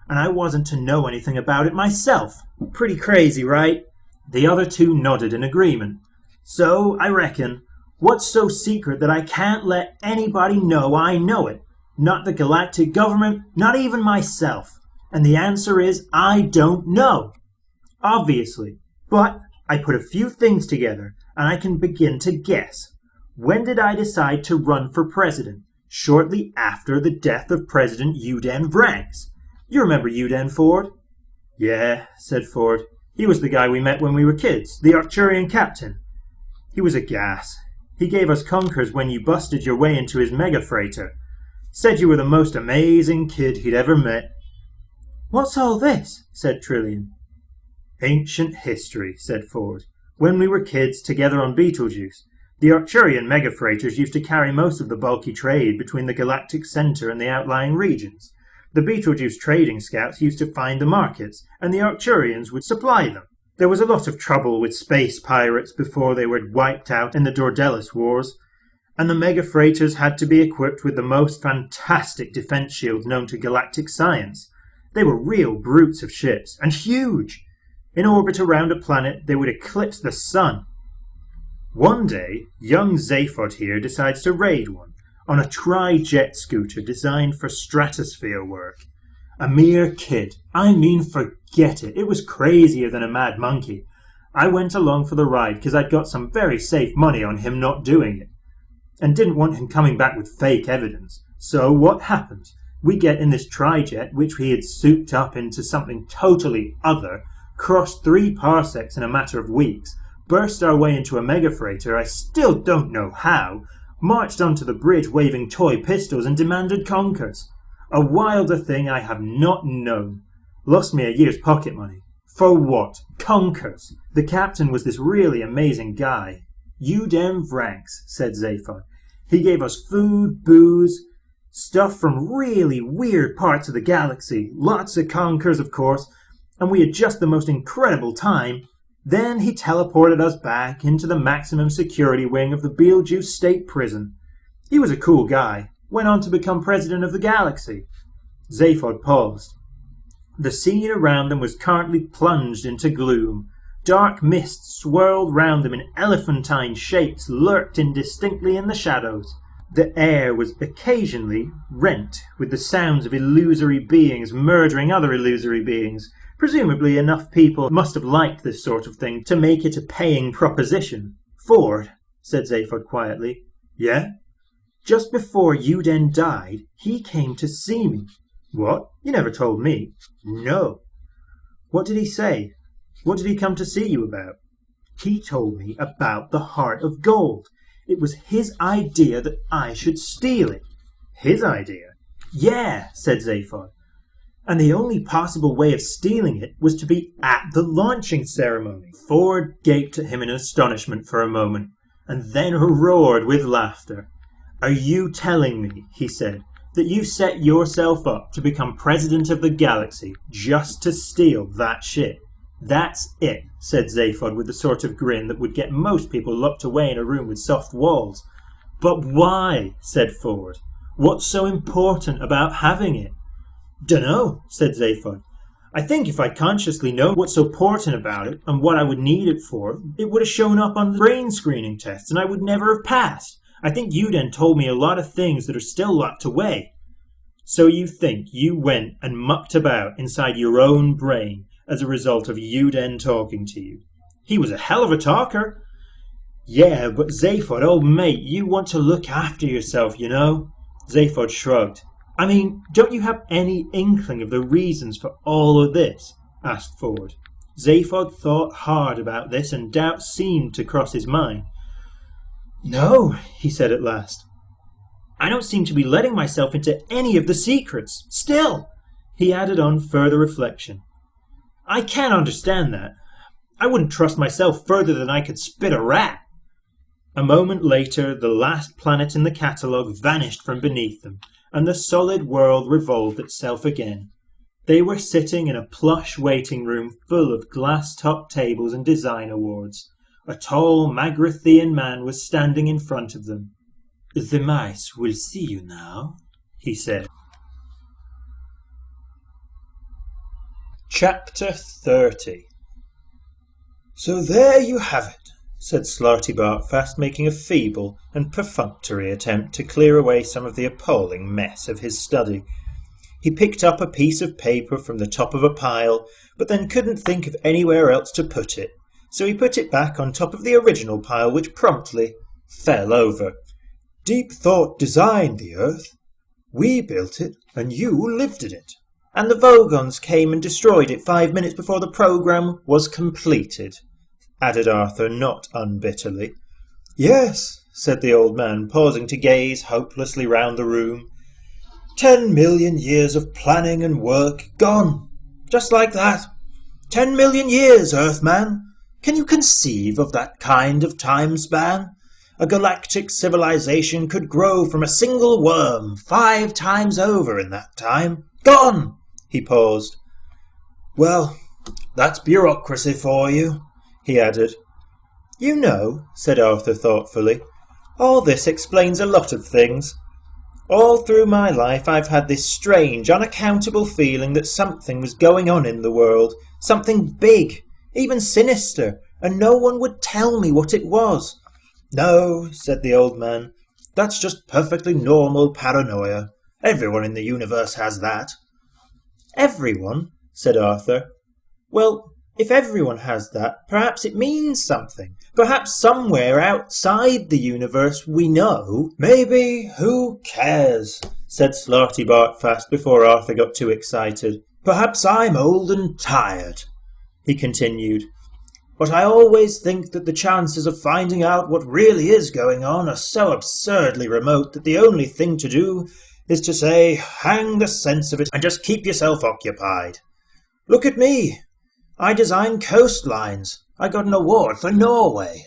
And I wasn't to know anything about it myself. Pretty crazy, right?" The other two nodded in agreement. "So, I reckon, what's so secret that I can't let anybody know I know it? Not the galactic government, not even myself. And the answer is, I don't know. Obviously. But I put a few things together, and I can begin to guess. When did I decide to run for president? Shortly after the death of President Uden Vraggs. You remember Uden, Ford?" "Yeah," said Ford. "He was the guy we met when we were kids, the Arcturian captain. He was a gas. He gave us conkers when you busted your way into his mega freighter. Said you were the most amazing kid he'd ever met." "What's all this?" said Trillian. "Ancient history," said Ford. "When we were kids, together on Betelgeuse, the Arcturian mega freighters used to carry most of the bulky trade between the galactic center and the outlying regions. The Betelgeuse trading scouts used to find the markets, and the Arcturians would supply them. There was a lot of trouble with space pirates before they were wiped out in the Dordelis Wars, and the mega freighters had to be equipped with the most fantastic defense shields known to galactic science. They were real brutes of ships, and huge. In orbit around a planet, they would eclipse the sun. One day, young Zaphod here decides to raid one, on a tri-jet scooter designed for stratosphere work. A mere kid. I mean, forget it. It was crazier than a mad monkey. I went along for the ride because I'd got some very safe money on him not doing it, and didn't want him coming back with fake evidence. So what happened? We get in this tri-jet, which we had souped up into something totally other, crossed 3 parsecs in a matter of weeks, burst our way into a mega freighter, I still don't know how, marched onto the bridge waving toy pistols and demanded conkers. A wilder thing I have not known. Lost me a year's pocket money. For what? Conkers. The captain was this really amazing guy. Uden Vraggs, said Zaphod. He gave us food, booze, stuff from really weird parts of the galaxy. Lots of conkers, of course, and we had just the most incredible time. Then he teleported us back into the maximum security wing of the Betelgeuse State Prison. He was a cool guy. Went on to become president of the galaxy. Zaphod paused. The scene around them was currently plunged into gloom. Dark mists swirled round them in elephantine shapes, lurked indistinctly in the shadows. The air was occasionally rent with the sounds of illusory beings murdering other illusory beings. Presumably enough people must have liked this sort of thing to make it a paying proposition. Ford, said Zaphod quietly. Yeah? Just before Uden died, he came to see me. What? You never told me. No. What did he say? What did he come to see you about? He told me about the Heart of Gold. It was his idea that I should steal it. His idea? Yeah, said Zaphod. And the only possible way of stealing it was to be at the launching ceremony. Ford gaped at him in astonishment for a moment, and then roared with laughter. Are you telling me, he said, that you set yourself up to become president of the galaxy just to steal that shit? That's it, said Zaphod with the sort of grin that would get most people locked away in a room with soft walls. But why? Said Ford. What's so important about having it? Dunno, said Zaphod. I think if I'd consciously known what's so important about it and what I would need it for, it would have shown up on the brain screening tests and I would never have passed. I think you then told me a lot of things that are still locked away. So you think you went and mucked about inside your own brain as a result of Yuden talking to you? He was a hell of a talker. Yeah, but Zaphod, old mate, you want to look after yourself, you know? Zaphod shrugged. I mean, don't you have any inkling of the reasons for all of this? Asked Ford. Zaphod thought hard about this and doubt seemed to cross his mind. No, he said at last. I don't seem to be letting myself into any of the secrets. Still, he added on further reflection. I can't understand that. I wouldn't trust myself further than I could spit a rat. A moment later, the last planet in the catalogue vanished from beneath them, and the solid world revolved itself again. They were sitting in a plush waiting room full of glass-topped tables and design awards. A tall Magrathian man was standing in front of them. The mice will see you now, he said. Chapter 30. So there you have it, said Slarty Bartfast, making a feeble and perfunctory attempt to clear away some of the appalling mess of his study. He picked up a piece of paper from the top of a pile, but then couldn't think of anywhere else to put it, so he put it back on top of the original pile, which promptly fell over. Deep Thought designed the Earth. We built it, and you lived in it. And the Vogons came and destroyed it 5 minutes before the programme was completed, added Arthur not unbitterly. Yes, said the old man, pausing to gaze hopelessly round the room. 10 million years of planning and work gone, just like that. 10 million years, Earthman. Can you conceive of that kind of time span? A galactic civilization could grow from a single worm 5 times over in that time. Gone! He paused. Well, that's bureaucracy for you, he added. You know, said Arthur thoughtfully, all this explains a lot of things. All through my life I've had this strange, unaccountable feeling that something was going on in the world, something big, even sinister, and no one would tell me what it was. No, said the old man, that's just perfectly normal paranoia. Everyone in the universe has that. Everyone, said Arthur. Well, if everyone has that, perhaps it means something. Perhaps somewhere outside the universe we know. Maybe, who cares, said Slarty Bartfast before Arthur got too excited. Perhaps I'm old and tired, he continued. But I always think that the chances of finding out what really is going on are so absurdly remote that the only thing to do is to say, hang the sense of it and just keep yourself occupied. Look at me. I designed coastlines. I got an award for Norway.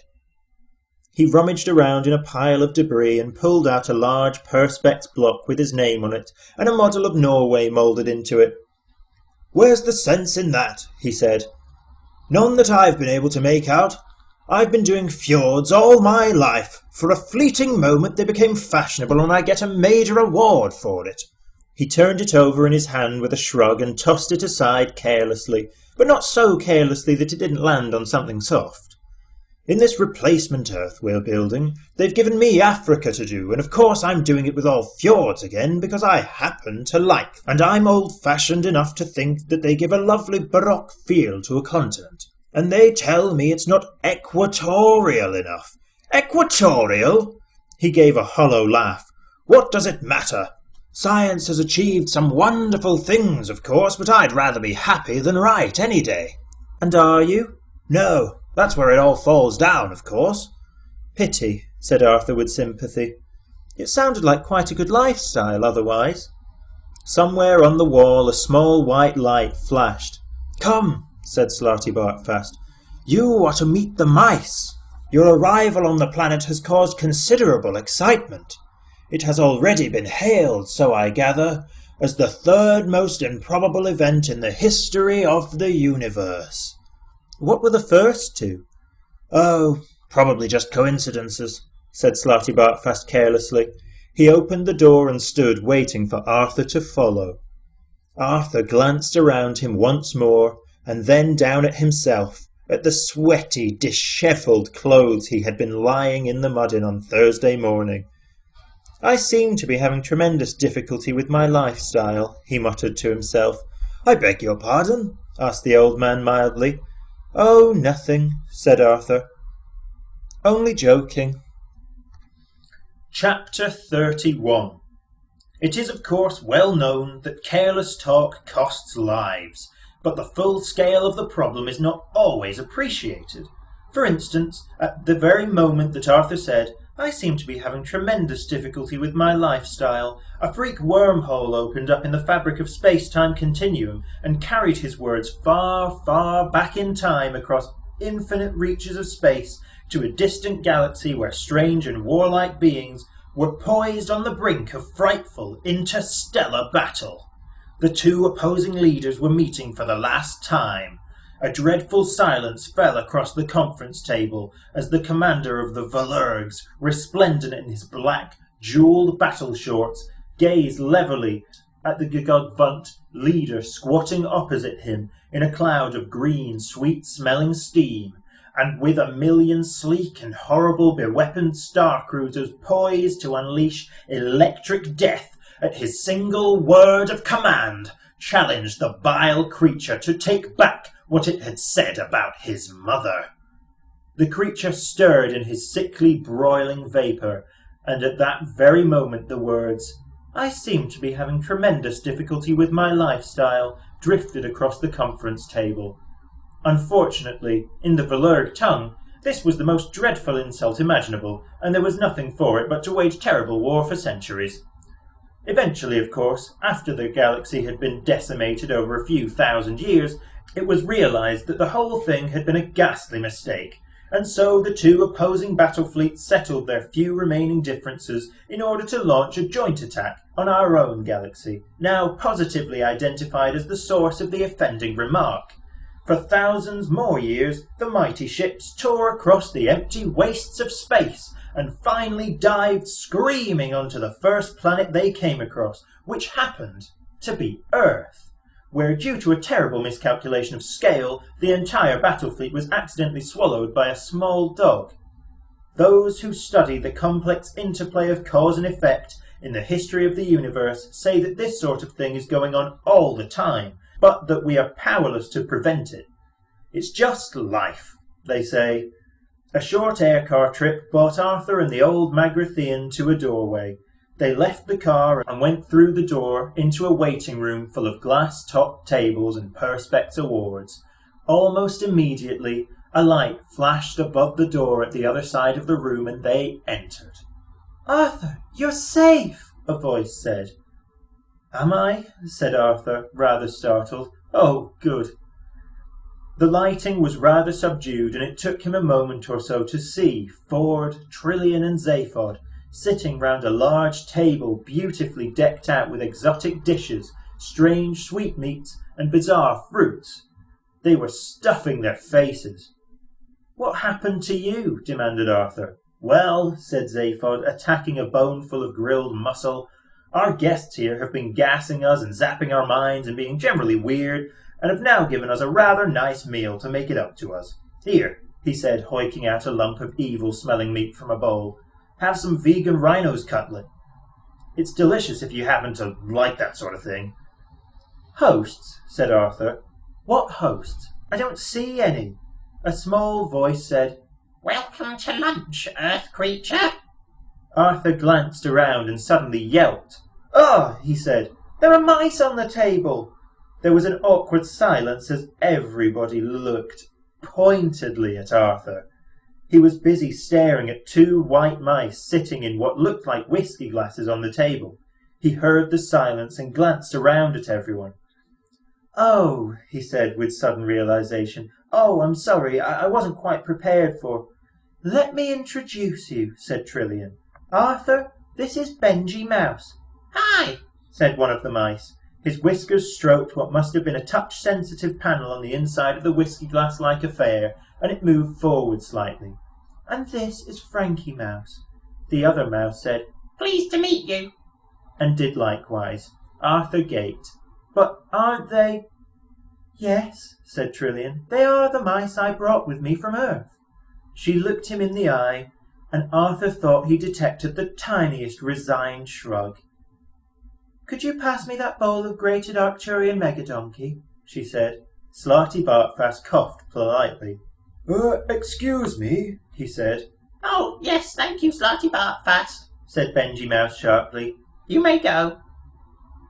He rummaged around in a pile of debris and pulled out a large perspex block with his name on it and a model of Norway moulded into it. Where's the sense in that? He said. None that I've been able to make out. I've been doing fjords all my life. For a fleeting moment they became fashionable and I get a major award for it. He turned it over in his hand with a shrug and tossed it aside carelessly, but not so carelessly that it didn't land on something soft. In this replacement Earth we're building, they've given me Africa to do, and of course I'm doing it with all fjords again because I happen to like them. And I'm old-fashioned enough to think that they give a lovely baroque feel to a continent. And they tell me it's not equatorial enough. Equatorial? He gave a hollow laugh. What does it matter? Science has achieved some wonderful things, of course, but I'd rather be happy than right any day. And are you? No, that's where it all falls down, of course. Pity, said Arthur with sympathy. It sounded like quite a good lifestyle otherwise. Somewhere on the wall a small white light flashed. Come, said Slarty Bartfast. You are to meet the mice. Your arrival on the planet has caused considerable excitement. It has already been hailed, so I gather, as the 3rd most improbable event in the history of the universe. What were the first 2? Oh, probably just coincidences, said Slarty Bartfast carelessly. He opened the door and stood waiting for Arthur to follow. Arthur glanced around him once more, and then down at himself, at the sweaty, dishevelled clothes he had been lying in the mud in on Thursday morning. "I seem to be having tremendous difficulty with my lifestyle," he muttered to himself. "I beg your pardon?" asked the old man mildly. "Oh, nothing," said Arthur. "Only joking." Chapter 31. It is of course well known that careless talk costs lives, but the full scale of the problem is not always appreciated. For instance, at the very moment that Arthur said, "I seem to be having tremendous difficulty with my lifestyle," a freak wormhole opened up in the fabric of space-time continuum and carried his words far, far back in time across infinite reaches of space to a distant galaxy where strange and warlike beings were poised on the brink of frightful interstellar battle. The two opposing leaders were meeting for the last time. A dreadful silence fell across the conference table as the commander of the Valurgs, resplendent in his black, jewelled battle shorts, gazed levelly at the Gugugvunt leader squatting opposite him in a cloud of green, sweet-smelling steam, and with 1,000,000 sleek and horrible beweaponed star cruisers poised to unleash electric death at his single word of command, challenged the vile creature to take back what it had said about his mother. The creature stirred in his sickly, broiling vapour, and at that very moment the words, "I seem to be having tremendous difficulty with my lifestyle," drifted across the conference table. Unfortunately, in the Valurg tongue, this was the most dreadful insult imaginable, and there was nothing for it but to wage terrible war for centuries. Eventually, of course, after the galaxy had been decimated over a few thousand years, it was realized that the whole thing had been a ghastly mistake, and so the two opposing battle fleets settled their few remaining differences in order to launch a joint attack on our own galaxy, now positively identified as the source of the offending remark. For thousands more years, the mighty ships tore across the empty wastes of space and finally dived screaming onto the first planet they came across, which happened to be Earth, where, due to a terrible miscalculation of scale, the entire battle fleet was accidentally swallowed by a small dog. Those who study the complex interplay of cause and effect in the history of the universe say that this sort of thing is going on all the time, but that we are powerless to prevent it. It's just life, they say. A short air-car trip brought Arthur and the old Magrathian to a doorway. They left the car and went through the door into a waiting room full of glass-topped tables and perspex awards. Almost immediately, a light flashed above the door at the other side of the room and they entered. "Arthur, you're safe," a voice said. "Am I?" said Arthur, rather startled. "Oh, good." The lighting was rather subdued, and it took him a moment or so to see Ford, Trillian and Zaphod sitting round a large table beautifully decked out with exotic dishes, strange sweetmeats and bizarre fruits. They were stuffing their faces. "What happened to you?" demanded Arthur. "Well," said Zaphod, attacking a boneful of grilled mussel, "our guests here have been gassing us and zapping our minds and being generally weird, and have now given us a rather nice meal to make it up to us. Here," he said, hoiking out a lump of evil-smelling meat from a bowl. "Have some vegan rhino's cutlet. It's delicious if you happen to like that sort of thing." "Hosts?" said Arthur. "What hosts? I don't see any." A small voice said, "Welcome to lunch, Earth creature." Arthur glanced around and suddenly yelped. "Oh," he said, "there are mice on the table." There was an awkward silence as everybody looked pointedly at Arthur. He was busy staring at two white mice sitting in what looked like whiskey glasses on the table. He heard the silence and glanced around at everyone. "Oh," he said with sudden realization. "Oh, I'm sorry, I wasn't quite prepared for—" "Let me introduce you," said Trillian. "Arthur, this is Benji Mouse." "Hi," said one of the mice. His whiskers stroked what must have been a touch-sensitive panel on the inside of the whiskey glass-like affair, and it moved forward slightly. "And this is Frankie Mouse." The other mouse said, "Pleased to meet you," and did likewise. Arthur gaped. But aren't they... Yes, said Trillian, they are the mice I brought with me from Earth. She looked him in the eye, and Arthur thought he detected the tiniest resigned shrug. Could you pass me that bowl of grated Arcturian megadonkey? She said. Slarty Bartfast coughed politely. Excuse me, he said. Oh, yes, thank you, Slarty Bartfast, said Benji Mouse sharply. You may go.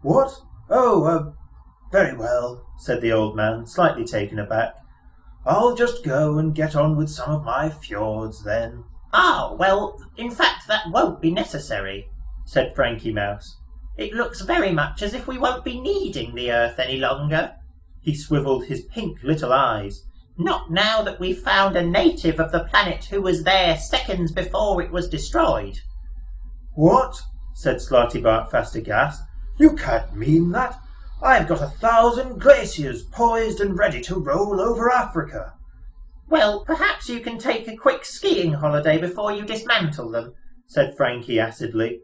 What? Oh, very well, said the old man, slightly taken aback. I'll just go and get on with some of my fjords then. Ah, well, in fact that won't be necessary, said Frankie Mouse. It looks very much as if we won't be needing the Earth any longer. He swivelled his pink little eyes. Not now that we've found a native of the planet who was there seconds before it was destroyed. What? Said Slarty Bartfast aghast. You can't mean that. I've got 1,000 glaciers poised and ready to roll over Africa. Well, perhaps you can take a quick skiing holiday before you dismantle them, said Frankie acidly.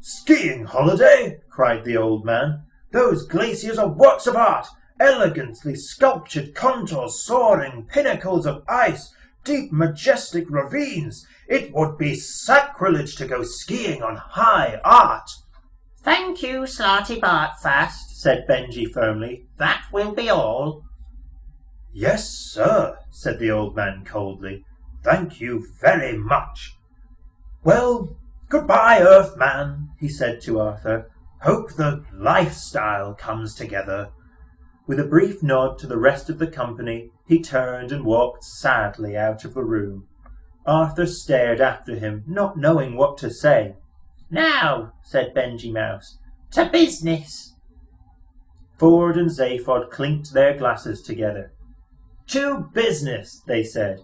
Skiing holiday? Cried the old man. Those glaciers are works of art, elegantly sculptured contours, soaring pinnacles of ice, deep majestic ravines. It would be sacrilege to go skiing on high art. Thank you, Slarty Bartfast, said Benji firmly. That will be all. Yes, sir, said the old man coldly. Thank you very much. Well, goodbye, Earthman, he said to Arthur. Hope the lifestyle comes together. With a brief nod to the rest of the company, he turned and walked sadly out of the room. Arthur stared after him, not knowing what to say. Now, said Benji Mouse, to business. Ford and Zaphod clinked their glasses together. To business, they said.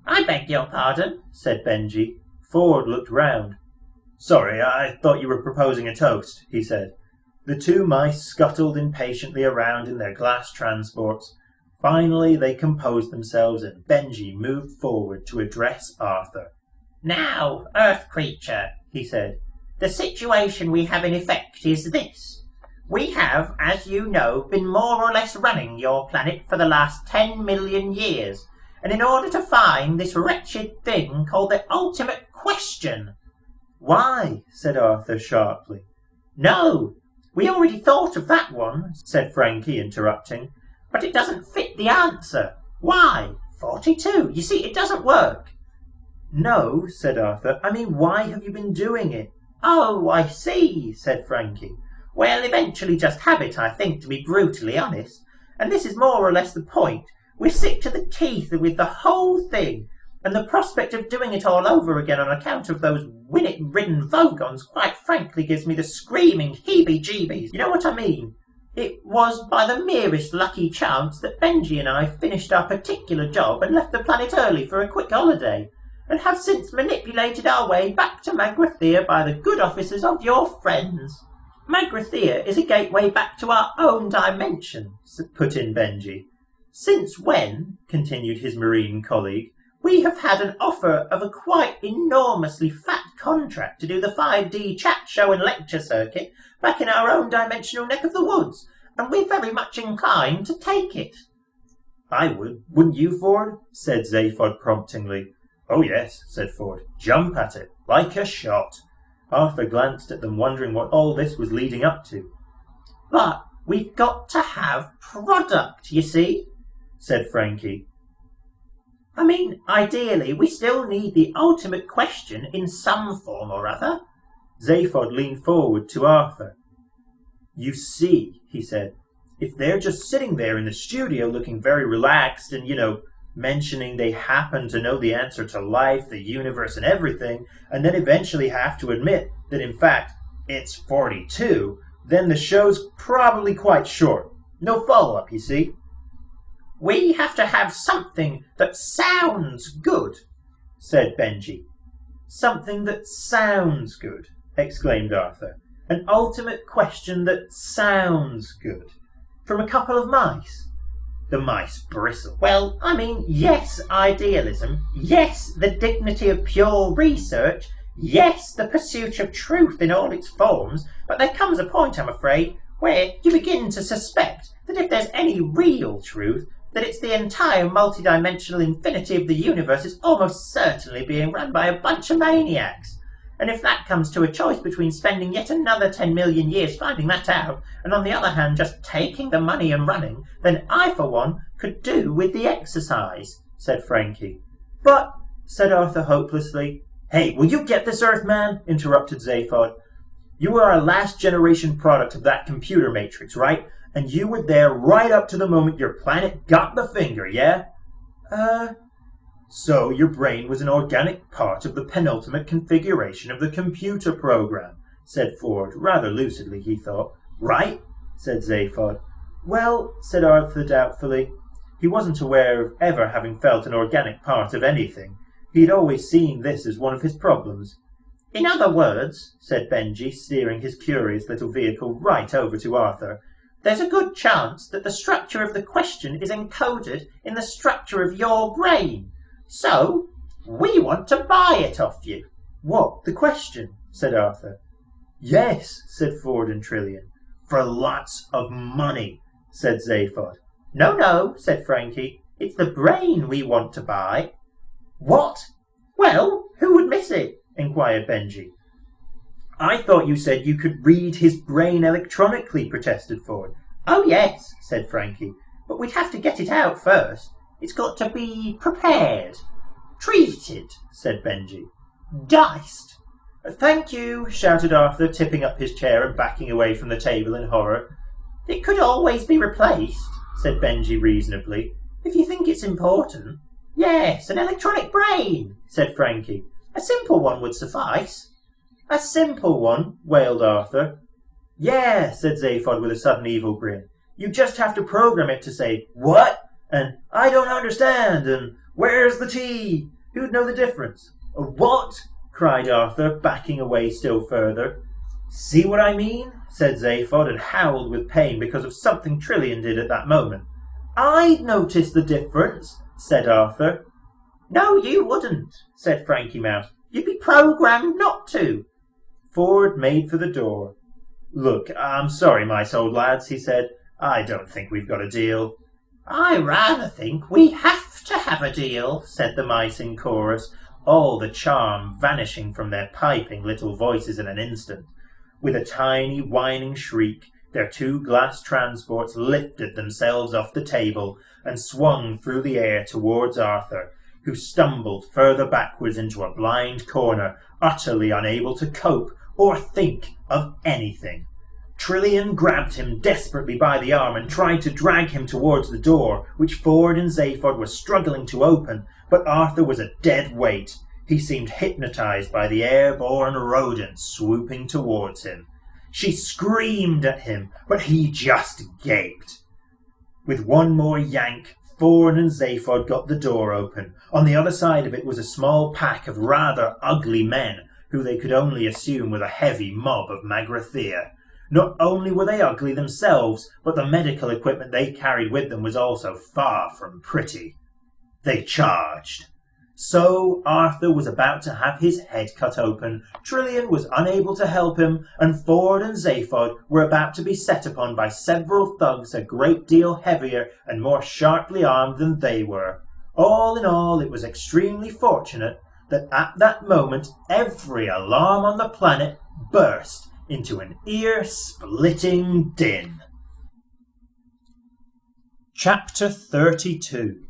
I beg your pardon, said Benji. Ford looked round. Sorry, I thought you were proposing a toast, he said. The two mice scuttled impatiently around in their glass transports. Finally they composed themselves and Benji moved forward to address Arthur. Now, Earth creature, he said, the situation we have in effect is this. We have, as you know, been more or less running your planet for the last 10 million years, and in order to find this wretched thing called the ultimate question. Why? Said Arthur sharply. No, we already thought of that one, said Frankie, interrupting, but it doesn't fit the answer. Why? 42. You see, it doesn't work. No, said Arthur. I mean, why have you been doing it? Oh, I see, said Frankie. Well, eventually just habit, I think, to be brutally honest. And this is more or less the point. We're sick to the teeth with the whole thing, and the prospect of doing it all over again on account of those Winnet-ridden Vogons quite frankly gives me the screaming heebie-jeebies. You know what I mean? It was by the merest lucky chance that Benji and I finished our particular job and left the planet early for a quick holiday, and have since manipulated our way back to Magrathea by the good offices of your friends. Magrathea is a gateway back to our own dimension, put in Benji. Since when, continued his marine colleague, we have had an offer of a quite enormously fat contract to do the 5D chat show and lecture circuit back in our own dimensional neck of the woods, and we're very much inclined to take it. I would, wouldn't you, Ford? Said Zaphod promptingly. Oh yes, said Ford. Jump at it, like a shot. Arthur glanced at them, wondering what all this was leading up to. But we've got to have product, you see, said Frankie. I mean, ideally, we still need the ultimate question in some form or other. Zaphod leaned forward to Arthur. You see, he said, if they're just sitting there in the studio looking very relaxed and, mentioning they happen to know the answer to life, the universe, and everything, and then eventually have to admit that, in fact, it's 42, then the show's probably quite short. No follow-up, you see. We have to have something that sounds good, said Benji. Something that sounds good, exclaimed Arthur. An ultimate question that sounds good. From a couple of mice. The mice bristled. Well, I mean, yes, idealism. Yes, the dignity of pure research. Yes, the pursuit of truth in all its forms. But there comes a point, I'm afraid, where you begin to suspect that if there's any real truth, that it's the entire multidimensional infinity of the universe is almost certainly being run by a bunch of maniacs. And if that comes to a choice between spending yet another 10 million years finding that out, and on the other hand just taking the money and running, then I, for one, could do with the exercise, said Frankie. But, said Arthur hopelessly. Hey, will you get this, Earthman? Interrupted Zaphod. You are a last-generation product of that computer matrix, right? And you were there right up to the moment your planet got the finger, yeah? So your brain was an organic part of the penultimate configuration of the computer program, said Ford, rather lucidly, he thought. Right? Said Zaphod. Well, said Arthur doubtfully. He wasn't aware of ever having felt an organic part of anything. He'd always seen this as one of his problems. In other words, said Benji, steering his curious little vehicle right over to Arthur, there's a good chance that the structure of the question is encoded in the structure of your brain. So, we want to buy it off you. What, the question? Said Arthur. Yes, said Ford and Trillian. For lots of money, said Zaphod. No, said Frankie. It's the brain we want to buy. What? Well, who would miss it? Inquired Benji. I thought you said you could read his brain electronically, protested Ford. Oh, yes, said Frankie. But we'd have to get it out first. It's got to be prepared. Treated, said Benji. Diced. Thank you, shouted Arthur, tipping up his chair and backing away from the table in horror. It could always be replaced, said Benji reasonably, if you think it's important. Yes, an electronic brain, said Frankie. A simple one would suffice. A simple one, wailed Arthur. Yeah, said Zaphod with a sudden evil grin. You just have to program it to say, what? And I don't understand, and where's the tea? Who'd know the difference? What? Cried Arthur, backing away still further. See what I mean? Said Zaphod, and howled with pain because of something Trillian did at that moment. I'd notice the difference, said Arthur. No, you wouldn't, said Frankie Mouse. You'd be programmed not to. Ford made for the door. Look, I'm sorry, mice old lads, he said. I don't think we've got a deal. I rather think we have to have a deal, said the mice in chorus, all the charm vanishing from their piping little voices in an instant. With a tiny whining shriek, their two glass transports lifted themselves off the table and swung through the air towards Arthur, who stumbled further backwards into a blind corner, utterly unable to cope or think of anything. Trillian grabbed him desperately by the arm and tried to drag him towards the door, which Ford and Zaphod were struggling to open, but Arthur was a dead weight. He seemed hypnotized by the airborne rodent swooping towards him. She screamed at him, but he just gaped. With one more yank, Ford and Zaphod got the door open. On the other side of it was a small pack of rather ugly men, who they could only assume were the heavy mob of Magrathea. Not only were they ugly themselves, but the medical equipment they carried with them was also far from pretty. They charged. So Arthur was about to have his head cut open, Trillian was unable to help him, and Ford and Zaphod were about to be set upon by several thugs a great deal heavier and more sharply armed than they were. All in all, it was extremely fortunate that at that moment every alarm on the planet burst into an ear-splitting din. Chapter 32.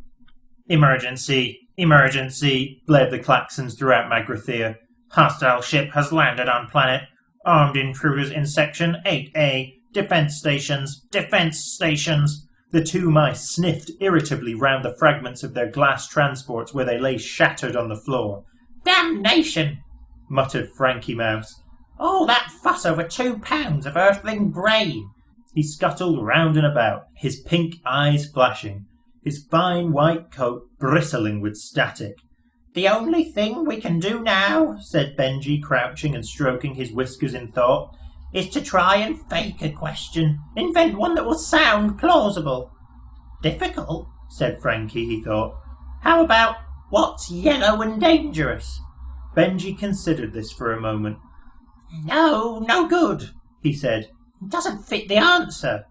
Emergency! Emergency! Blared the klaxons throughout Magrathea. Hostile ship has landed on planet. Armed intruders in Section 8A. Defense stations! Defense stations! The two mice sniffed irritably round the fragments of their glass transports where they lay shattered on the floor. Damnation! Muttered Frankie Mouse. All that fuss over 2 pounds of earthling brain! He scuttled round and about, his pink eyes flashing, his fine white coat bristling with static. The only thing we can do now, said Benji, crouching and stroking his whiskers in thought, is to try and fake a question, invent one that will sound plausible. Difficult, said Frankie, he thought. How about, what's yellow and dangerous? Benji considered this for a moment. No good, he said. Doesn't fit the answer.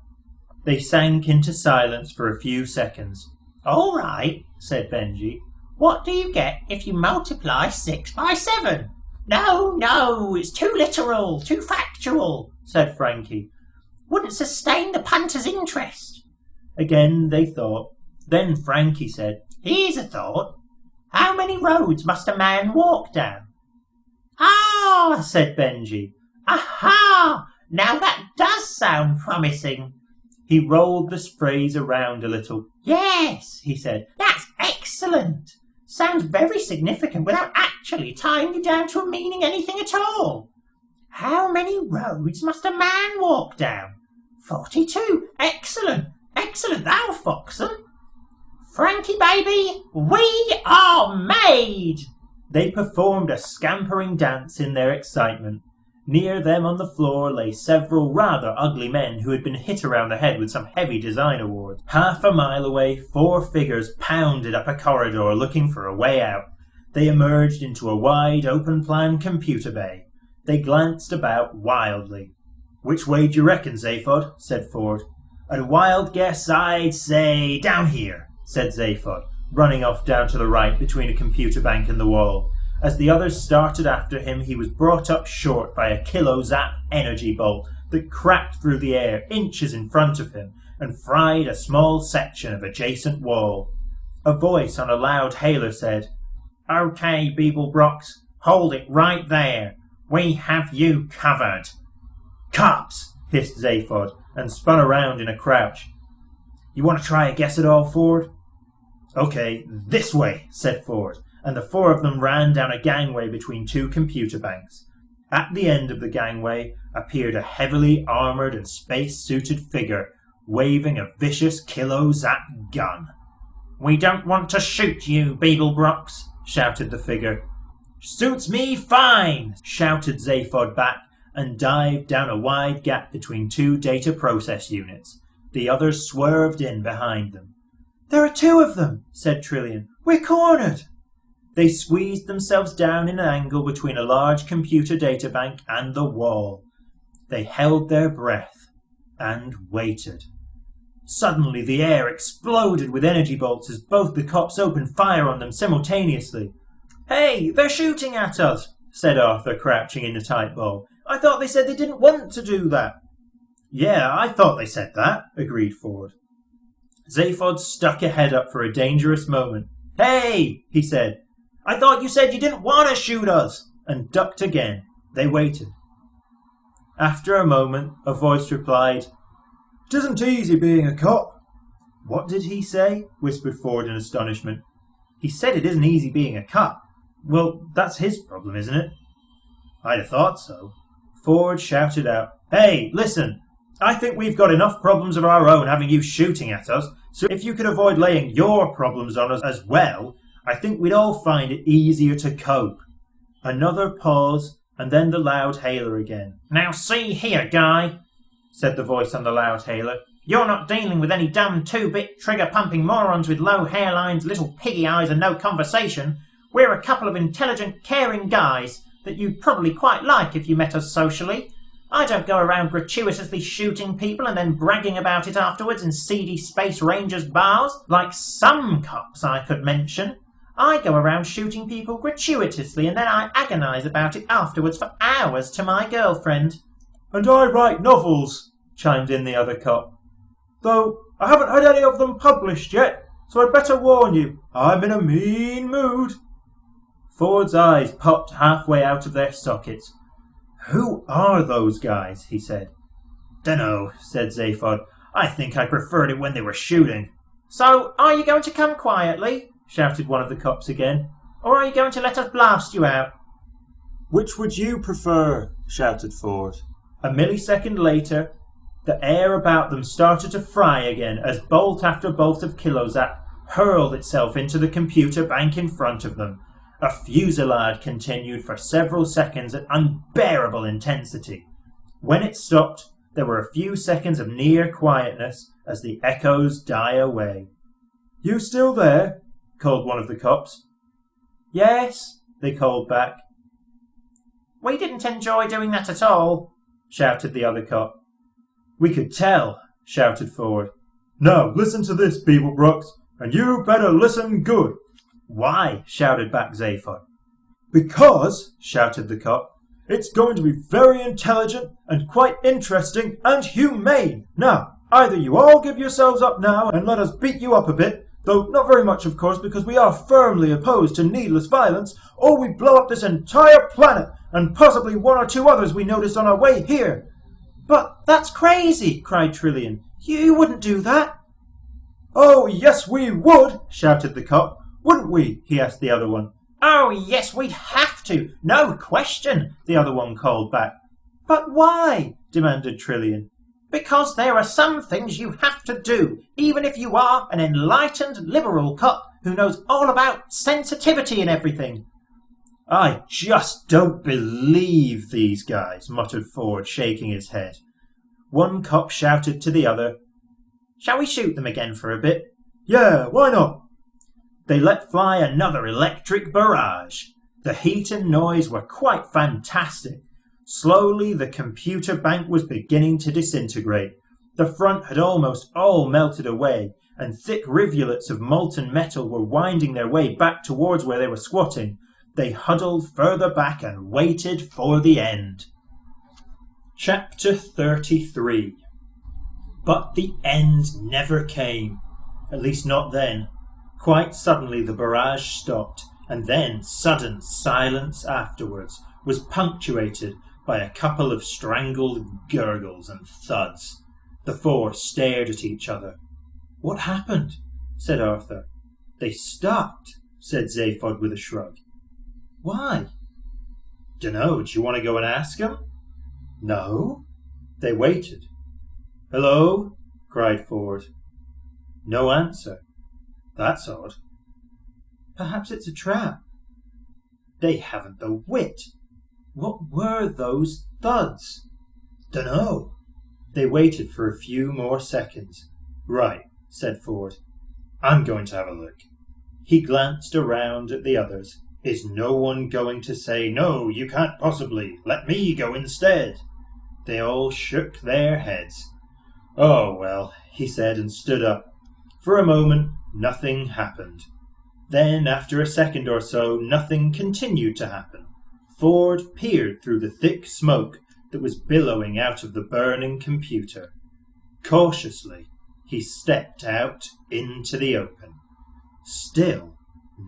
They sank into silence for a few seconds. All right, said Benji. What do you get if you multiply 6 by 7? No, it's too literal, too factual, said Frankie. Wouldn't sustain the punter's interest. Again they thought. Then Frankie said, Here's a thought. How many roads must a man walk down? Ah, said Benji. Aha! Now that does sound promising. He rolled this phrase around a little. Yes, he said. That's excellent. Sounds very significant without actually tying you down to a meaning anything at all. How many roads must a man walk down? 42. Excellent. That'll fox them. Frankie, baby, we are made. They performed a scampering dance in their excitement. Near them on the floor lay several rather ugly men who had been hit around the head with some heavy design award. Half a mile away, 4 figures pounded up a corridor looking for a way out. They emerged into a wide, open-plan computer bay. They glanced about wildly. "Which way do you reckon, Zaphod?" said Ford. "At a wild guess, I'd say down here," said Zaphod, running off down to the right between a computer bank and the wall. As the others started after him, he was brought up short by a kilo-zap energy bolt that cracked through the air inches in front of him and fried a small section of adjacent wall. A voice on a loud hailer said, "Okay, Beeblebrox, hold it right there. We have you covered." "Cops!" hissed Zaphod and spun around in a crouch. "You want to try a guess at all, Ford?" "Okay, this way," said Ford, and the 4 of them ran down a gangway between 2 computer banks. At the end of the gangway appeared a heavily armoured and space-suited figure waving a vicious kilo-zap gun. "We don't want to shoot you, Beeblebrox," shouted the figure. "Suits me fine," shouted Zaphod back, and dived down a wide gap between 2 data process units. The others swerved in behind them. "There are 2 of them," said Trillian. "We're cornered." They squeezed themselves down in an angle between a large computer databank and the wall. They held their breath and waited. Suddenly the air exploded with energy bolts as both the cops opened fire on them simultaneously. "Hey, they're shooting at us," said Arthur, crouching in a tight ball. "I thought they said they didn't want to do that." "Yeah, I thought they said that," agreed Ford. Zaphod stuck a head up for a dangerous moment. "Hey," he said, "I thought you said you didn't want to shoot us," and ducked again. They waited. After a moment, a voice replied, "It isn't easy being a cop." "What did he say?" whispered Ford in astonishment. "He said it isn't easy being a cop." "Well, that's his problem, isn't it?" "I'd have thought so." Ford shouted out, "Hey, listen! I think we've got enough problems of our own having you shooting at us, so if you could avoid laying your problems on us as well, I think we'd all find it easier to cope." Another pause, and then the loud hailer again. "Now see here, guy," said the voice on the loud hailer. "You're not dealing with any dumb 2-bit trigger-pumping morons with low hairlines, little piggy eyes and no conversation. We're a couple of intelligent, caring guys that you'd probably quite like if you met us socially. I don't go around gratuitously shooting people and then bragging about it afterwards in seedy Space Rangers bars, like some cops I could mention. I go around shooting people gratuitously and then I agonise about it afterwards for hours to my girlfriend." "And I write novels," chimed in the other cop. "Though I haven't had any of them published yet, so I'd better warn you, I'm in a mean mood." Ford's eyes popped halfway out of their sockets. "Who are those guys?" he said. "Dunno," said Zaphod. "I think I preferred it when they were shooting." "So, are you going to come quietly?" shouted one of the cops again. "Or are you going to let us blast you out?" "Which would you prefer?" shouted Ford. A millisecond later, the air about them started to fry again as bolt after bolt of kilozap hurled itself into the computer bank in front of them. A fusillade continued for several seconds at unbearable intensity. When it stopped, there were a few seconds of near quietness as the echoes die away. "You still there?" called one of the cops. "Yes," they called back. "We didn't enjoy doing that at all," shouted the other cop. We could tell, shouted Ford. Now listen to this, Beeblebrox, and you better listen good. Why? Shouted back Zaphod. Because, shouted the cop, it's going to be very intelligent and quite interesting and humane. Now, either you all give yourselves up now and let us beat you up a bit, though not very much, of course, because we are firmly opposed to needless violence, or we blow up this entire planet and possibly one or two others we noticed on our way here. But that's crazy, cried Trillian. You wouldn't do that. Oh, yes, we would, shouted the cop. Wouldn't we? He asked the other one. Oh, yes, we'd have to. No question, the other one called back. But why? Demanded Trillian. Because there are some things you have to do, even if you are an enlightened liberal cop who knows all about sensitivity and everything. I just don't believe these guys, muttered Ford, shaking his head. One cop shouted to the other, Shall we shoot them again for a bit? Yeah, why not? They let fly another electric barrage. The heat and noise were quite fantastic. Slowly the computer bank was beginning to disintegrate. The front had almost all melted away, and thick rivulets of molten metal were winding their way back towards where they were squatting. They huddled further back and waited for the end. Chapter 33. But the end never came. At least not then. Quite suddenly the barrage stopped, and then sudden silence afterwards was punctuated by a couple of strangled gurgles and thuds. The four stared at each other. What happened? Said Arthur. They stopped, said Zaphod with a shrug. Why? Dunno, do you want to go and ask 'em? No. They waited. Hello? Cried Ford. No answer. That's odd. Perhaps it's a trap. They haven't the wit. What were those thuds? Dunno. They waited for a few more seconds. Right, said Ford. I'm going to have a look. He glanced around at the others. Is no one going to say, No, you can't possibly. Let me go instead? They all shook their heads. Oh, well, he said, and stood up. For a moment, nothing happened. Then, after a second or so, nothing continued to happen. Ford peered through the thick smoke that was billowing out of the burning computer. Cautiously, he stepped out into the open. Still,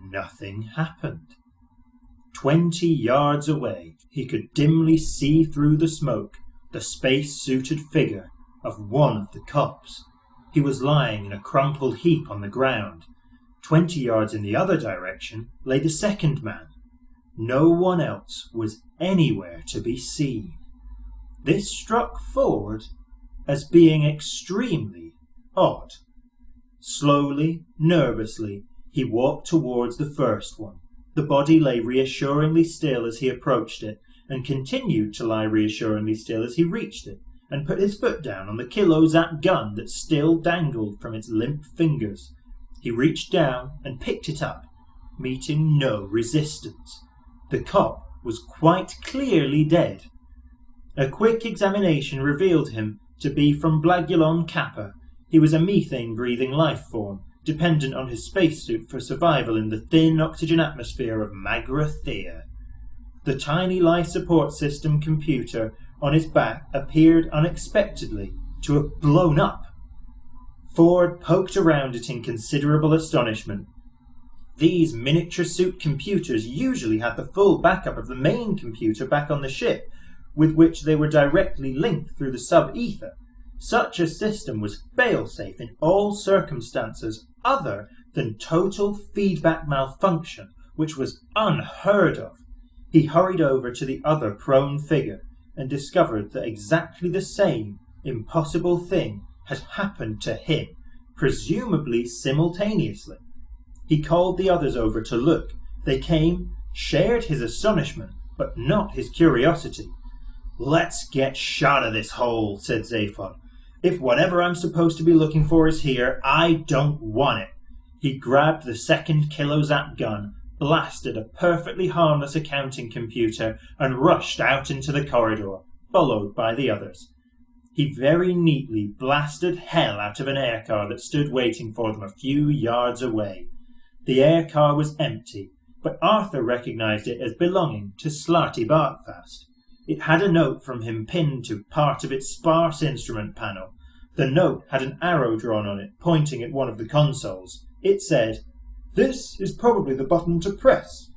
nothing happened. 20 yards away, he could dimly see through the smoke the space-suited figure of one of the cops. He was lying in a crumpled heap on the ground. 20 yards in the other direction lay the second man. No one else was anywhere to be seen. This struck Ford as being extremely odd. Slowly, nervously, he walked towards the first one. The body lay reassuringly still as he approached it, and continued to lie reassuringly still as he reached it, and put his foot down on the kilo-zap gun that still dangled from its limp fingers. He reached down and picked it up, meeting no resistance. The cop was quite clearly dead. A quick examination revealed him to be from Blagulon Kappa. He was a methane-breathing life form, dependent on his spacesuit for survival in the thin oxygen atmosphere of Magra Thea. The tiny life support system computer on his back appeared unexpectedly to have blown up. Ford poked around it in considerable astonishment. These miniature suit computers usually had the full backup of the main computer back on the ship, with which they were directly linked through the sub-ether. Such a system was fail-safe in all circumstances other than total feedback malfunction, which was unheard of. He hurried over to the other prone figure and discovered that exactly the same impossible thing had happened to him, presumably simultaneously. He called the others over to look. They came, shared his astonishment, but not his curiosity. Let's get shot of this hole, said Zaphod. If whatever I'm supposed to be looking for is here, I don't want it. He grabbed the second kilo-zap gun, blasted a perfectly harmless accounting computer, and rushed out into the corridor, followed by the others. He very neatly blasted hell out of an air car that stood waiting for them a few yards away. The air car was empty, but Arthur recognised it as belonging to Slarty Bartfast. It had a note from him pinned to part of its sparse instrument panel. The note had an arrow drawn on it, pointing at one of the consoles. It said, "This is probably the button to press."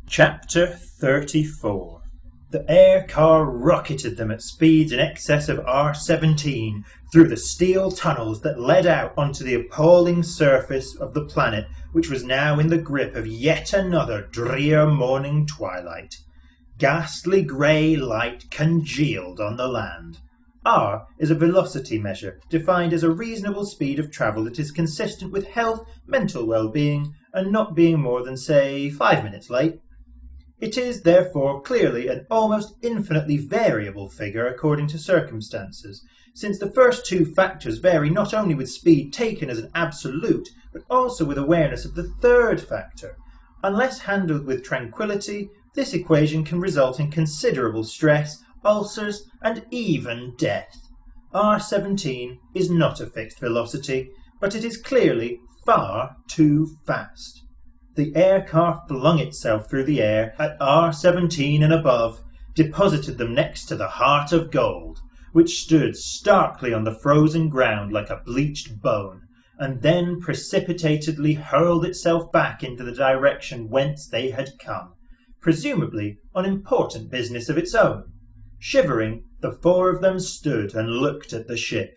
Chapter 34. The air car rocketed them at speeds in excess of R17 through the steel tunnels that led out onto the appalling surface of the planet, which was now in the grip of yet another drear morning twilight. Ghastly grey light congealed on the land. R is a velocity measure, defined as a reasonable speed of travel that is consistent with health, mental well-being, and not being more than, say, 5 minutes late. It is, therefore, clearly an almost infinitely variable figure according to circumstances, since the first two factors vary not only with speed taken as an absolute, but also with awareness of the third factor. Unless handled with tranquility, this equation can result in considerable stress, ulcers, and even death. R17 is not a fixed velocity, but it is clearly far too fast. The air car flung itself through the air at R17 and above, deposited them next to the Heart of Gold, which stood starkly on the frozen ground like a bleached bone, and then precipitatedly hurled itself back into the direction whence they had come, presumably on important business of its own. Shivering, the four of them stood and looked at the ship.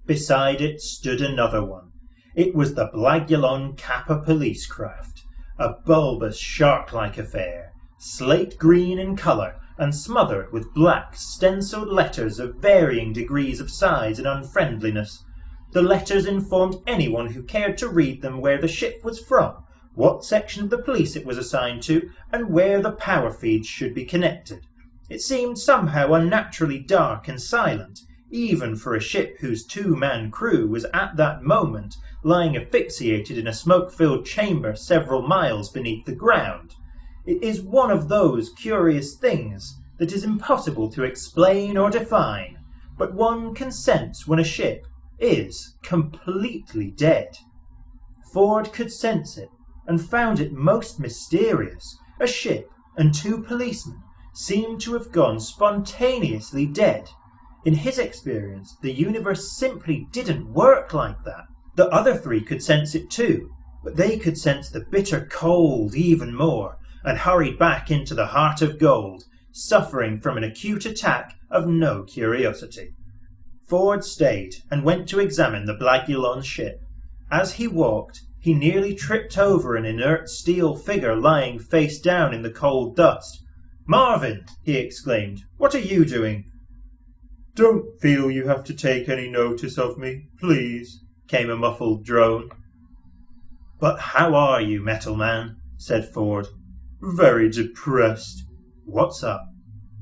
Beside it stood another one. It was the Blagulon Kappa police craft, a bulbous shark-like affair, slate green in colour and smothered with black stencilled letters of varying degrees of size and unfriendliness. The letters informed anyone who cared to read them where the ship was from, what section of the police it was assigned to, and where the power feeds should be connected. It seemed somehow unnaturally dark and silent, even for a ship whose two-man crew was at that moment lying asphyxiated in a smoke-filled chamber several miles beneath the ground. It is one of those curious things that is impossible to explain or define, but one can sense when a ship is completely dead. Ford could sense it, and found it most mysterious. A ship and two policemen seemed to have gone spontaneously dead. In his experience, the universe simply didn't work like that. The other three could sense it too, but they could sense the bitter cold even more, and hurried back into the Heart of Gold, suffering from an acute attack of no curiosity. Ford stayed and went to examine the Blagulon ship. As he walked, he nearly tripped over an inert steel figure lying face down in the cold dust. "Marvin!" he exclaimed. "What are you doing?" "Don't feel you have to take any notice of me, please," came a muffled drone. "But how are you, Metal Man?" said Ford. "Very depressed." "What's up?"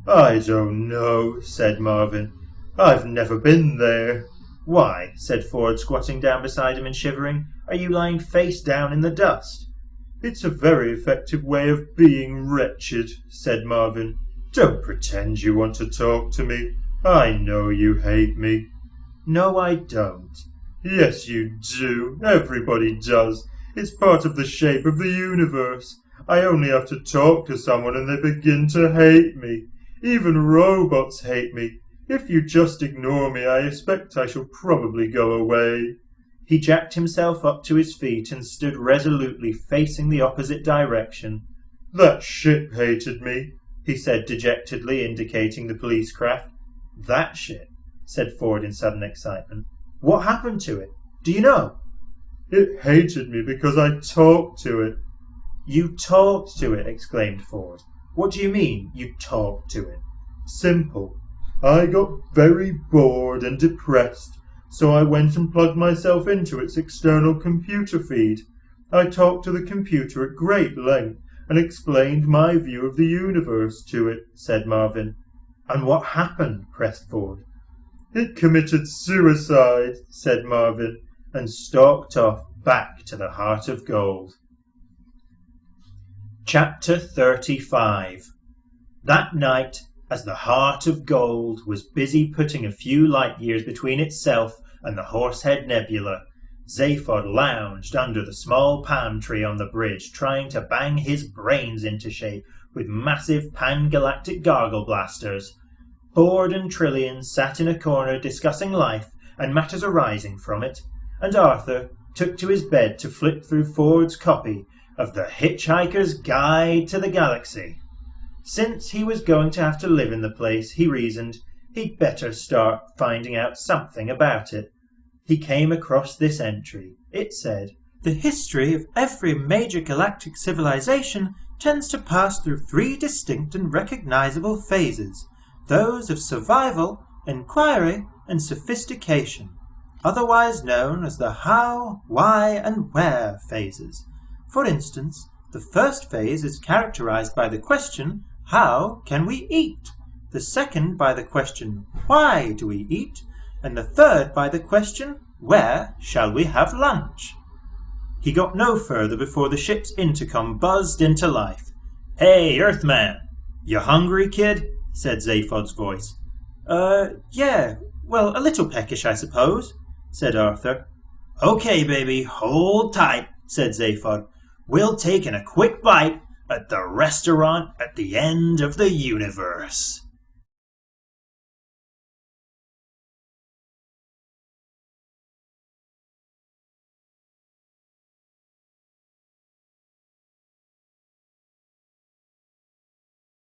"I don't know," said Marvin. "I've never been there." "Why?" said Ford, squatting down beside him and shivering. "Are you lying face down in the dust?" "It's a very effective way of being wretched," said Marvin. "Don't pretend you want to talk to me. I know you hate me." "No, I don't." "Yes, you do. Everybody does. It's part of the shape of the universe. I only have to talk to someone and they begin to hate me. Even robots hate me. If you just ignore me, I expect I shall probably go away." He jacked himself up to his feet and stood resolutely facing the opposite direction. "That ship hated me," he said dejectedly, indicating the police craft. "That ship?" said Ford in sudden excitement. "What happened to it? Do you know?" "It hated me because I talked to it." "You talked to it?" exclaimed Ford. "What do you mean, you talked to it?" "Simple. I got very bored and depressed, so I went and plugged myself into its external computer feed. I talked to the computer at great length and explained my view of the universe to it," said Marvin. "And what happened?" pressed Ford. "It committed suicide," said Marvin, and stalked off back to the Heart of Gold. Chapter 35. That night, As the Heart of Gold was busy putting a few light years between itself and the Horsehead Nebula, Zaphod lounged under the small palm tree on the bridge, trying to bang his brains into shape with massive pan-galactic gargle blasters. Ford and Trillian sat in a corner discussing life and matters arising from it, and Arthur took to his bed to flip through Ford's copy of the Hitch-Hiker's Guide to the Galaxy. Since he was going to have to live in the place, he reasoned he'd better start finding out something about it. He came across this entry. It said, "The history of every major galactic civilization tends to pass through 3 distinct and recognizable phases, those of survival, inquiry, and sophistication, otherwise known as the how, why, and where phases. For instance, the first phase is characterized by the question, how can we eat? The second by the question, why do we eat? And the third by the question, where shall we have lunch?" He got no further before the ship's intercom buzzed into life. "Hey, Earthman! You hungry, kid?" said Zaphod's voice. Yeah, well, a little peckish, I suppose," said Arthur. "Okay, baby, hold tight," said Zaphod. "We'll take in a quick bite at the restaurant at the end of the universe."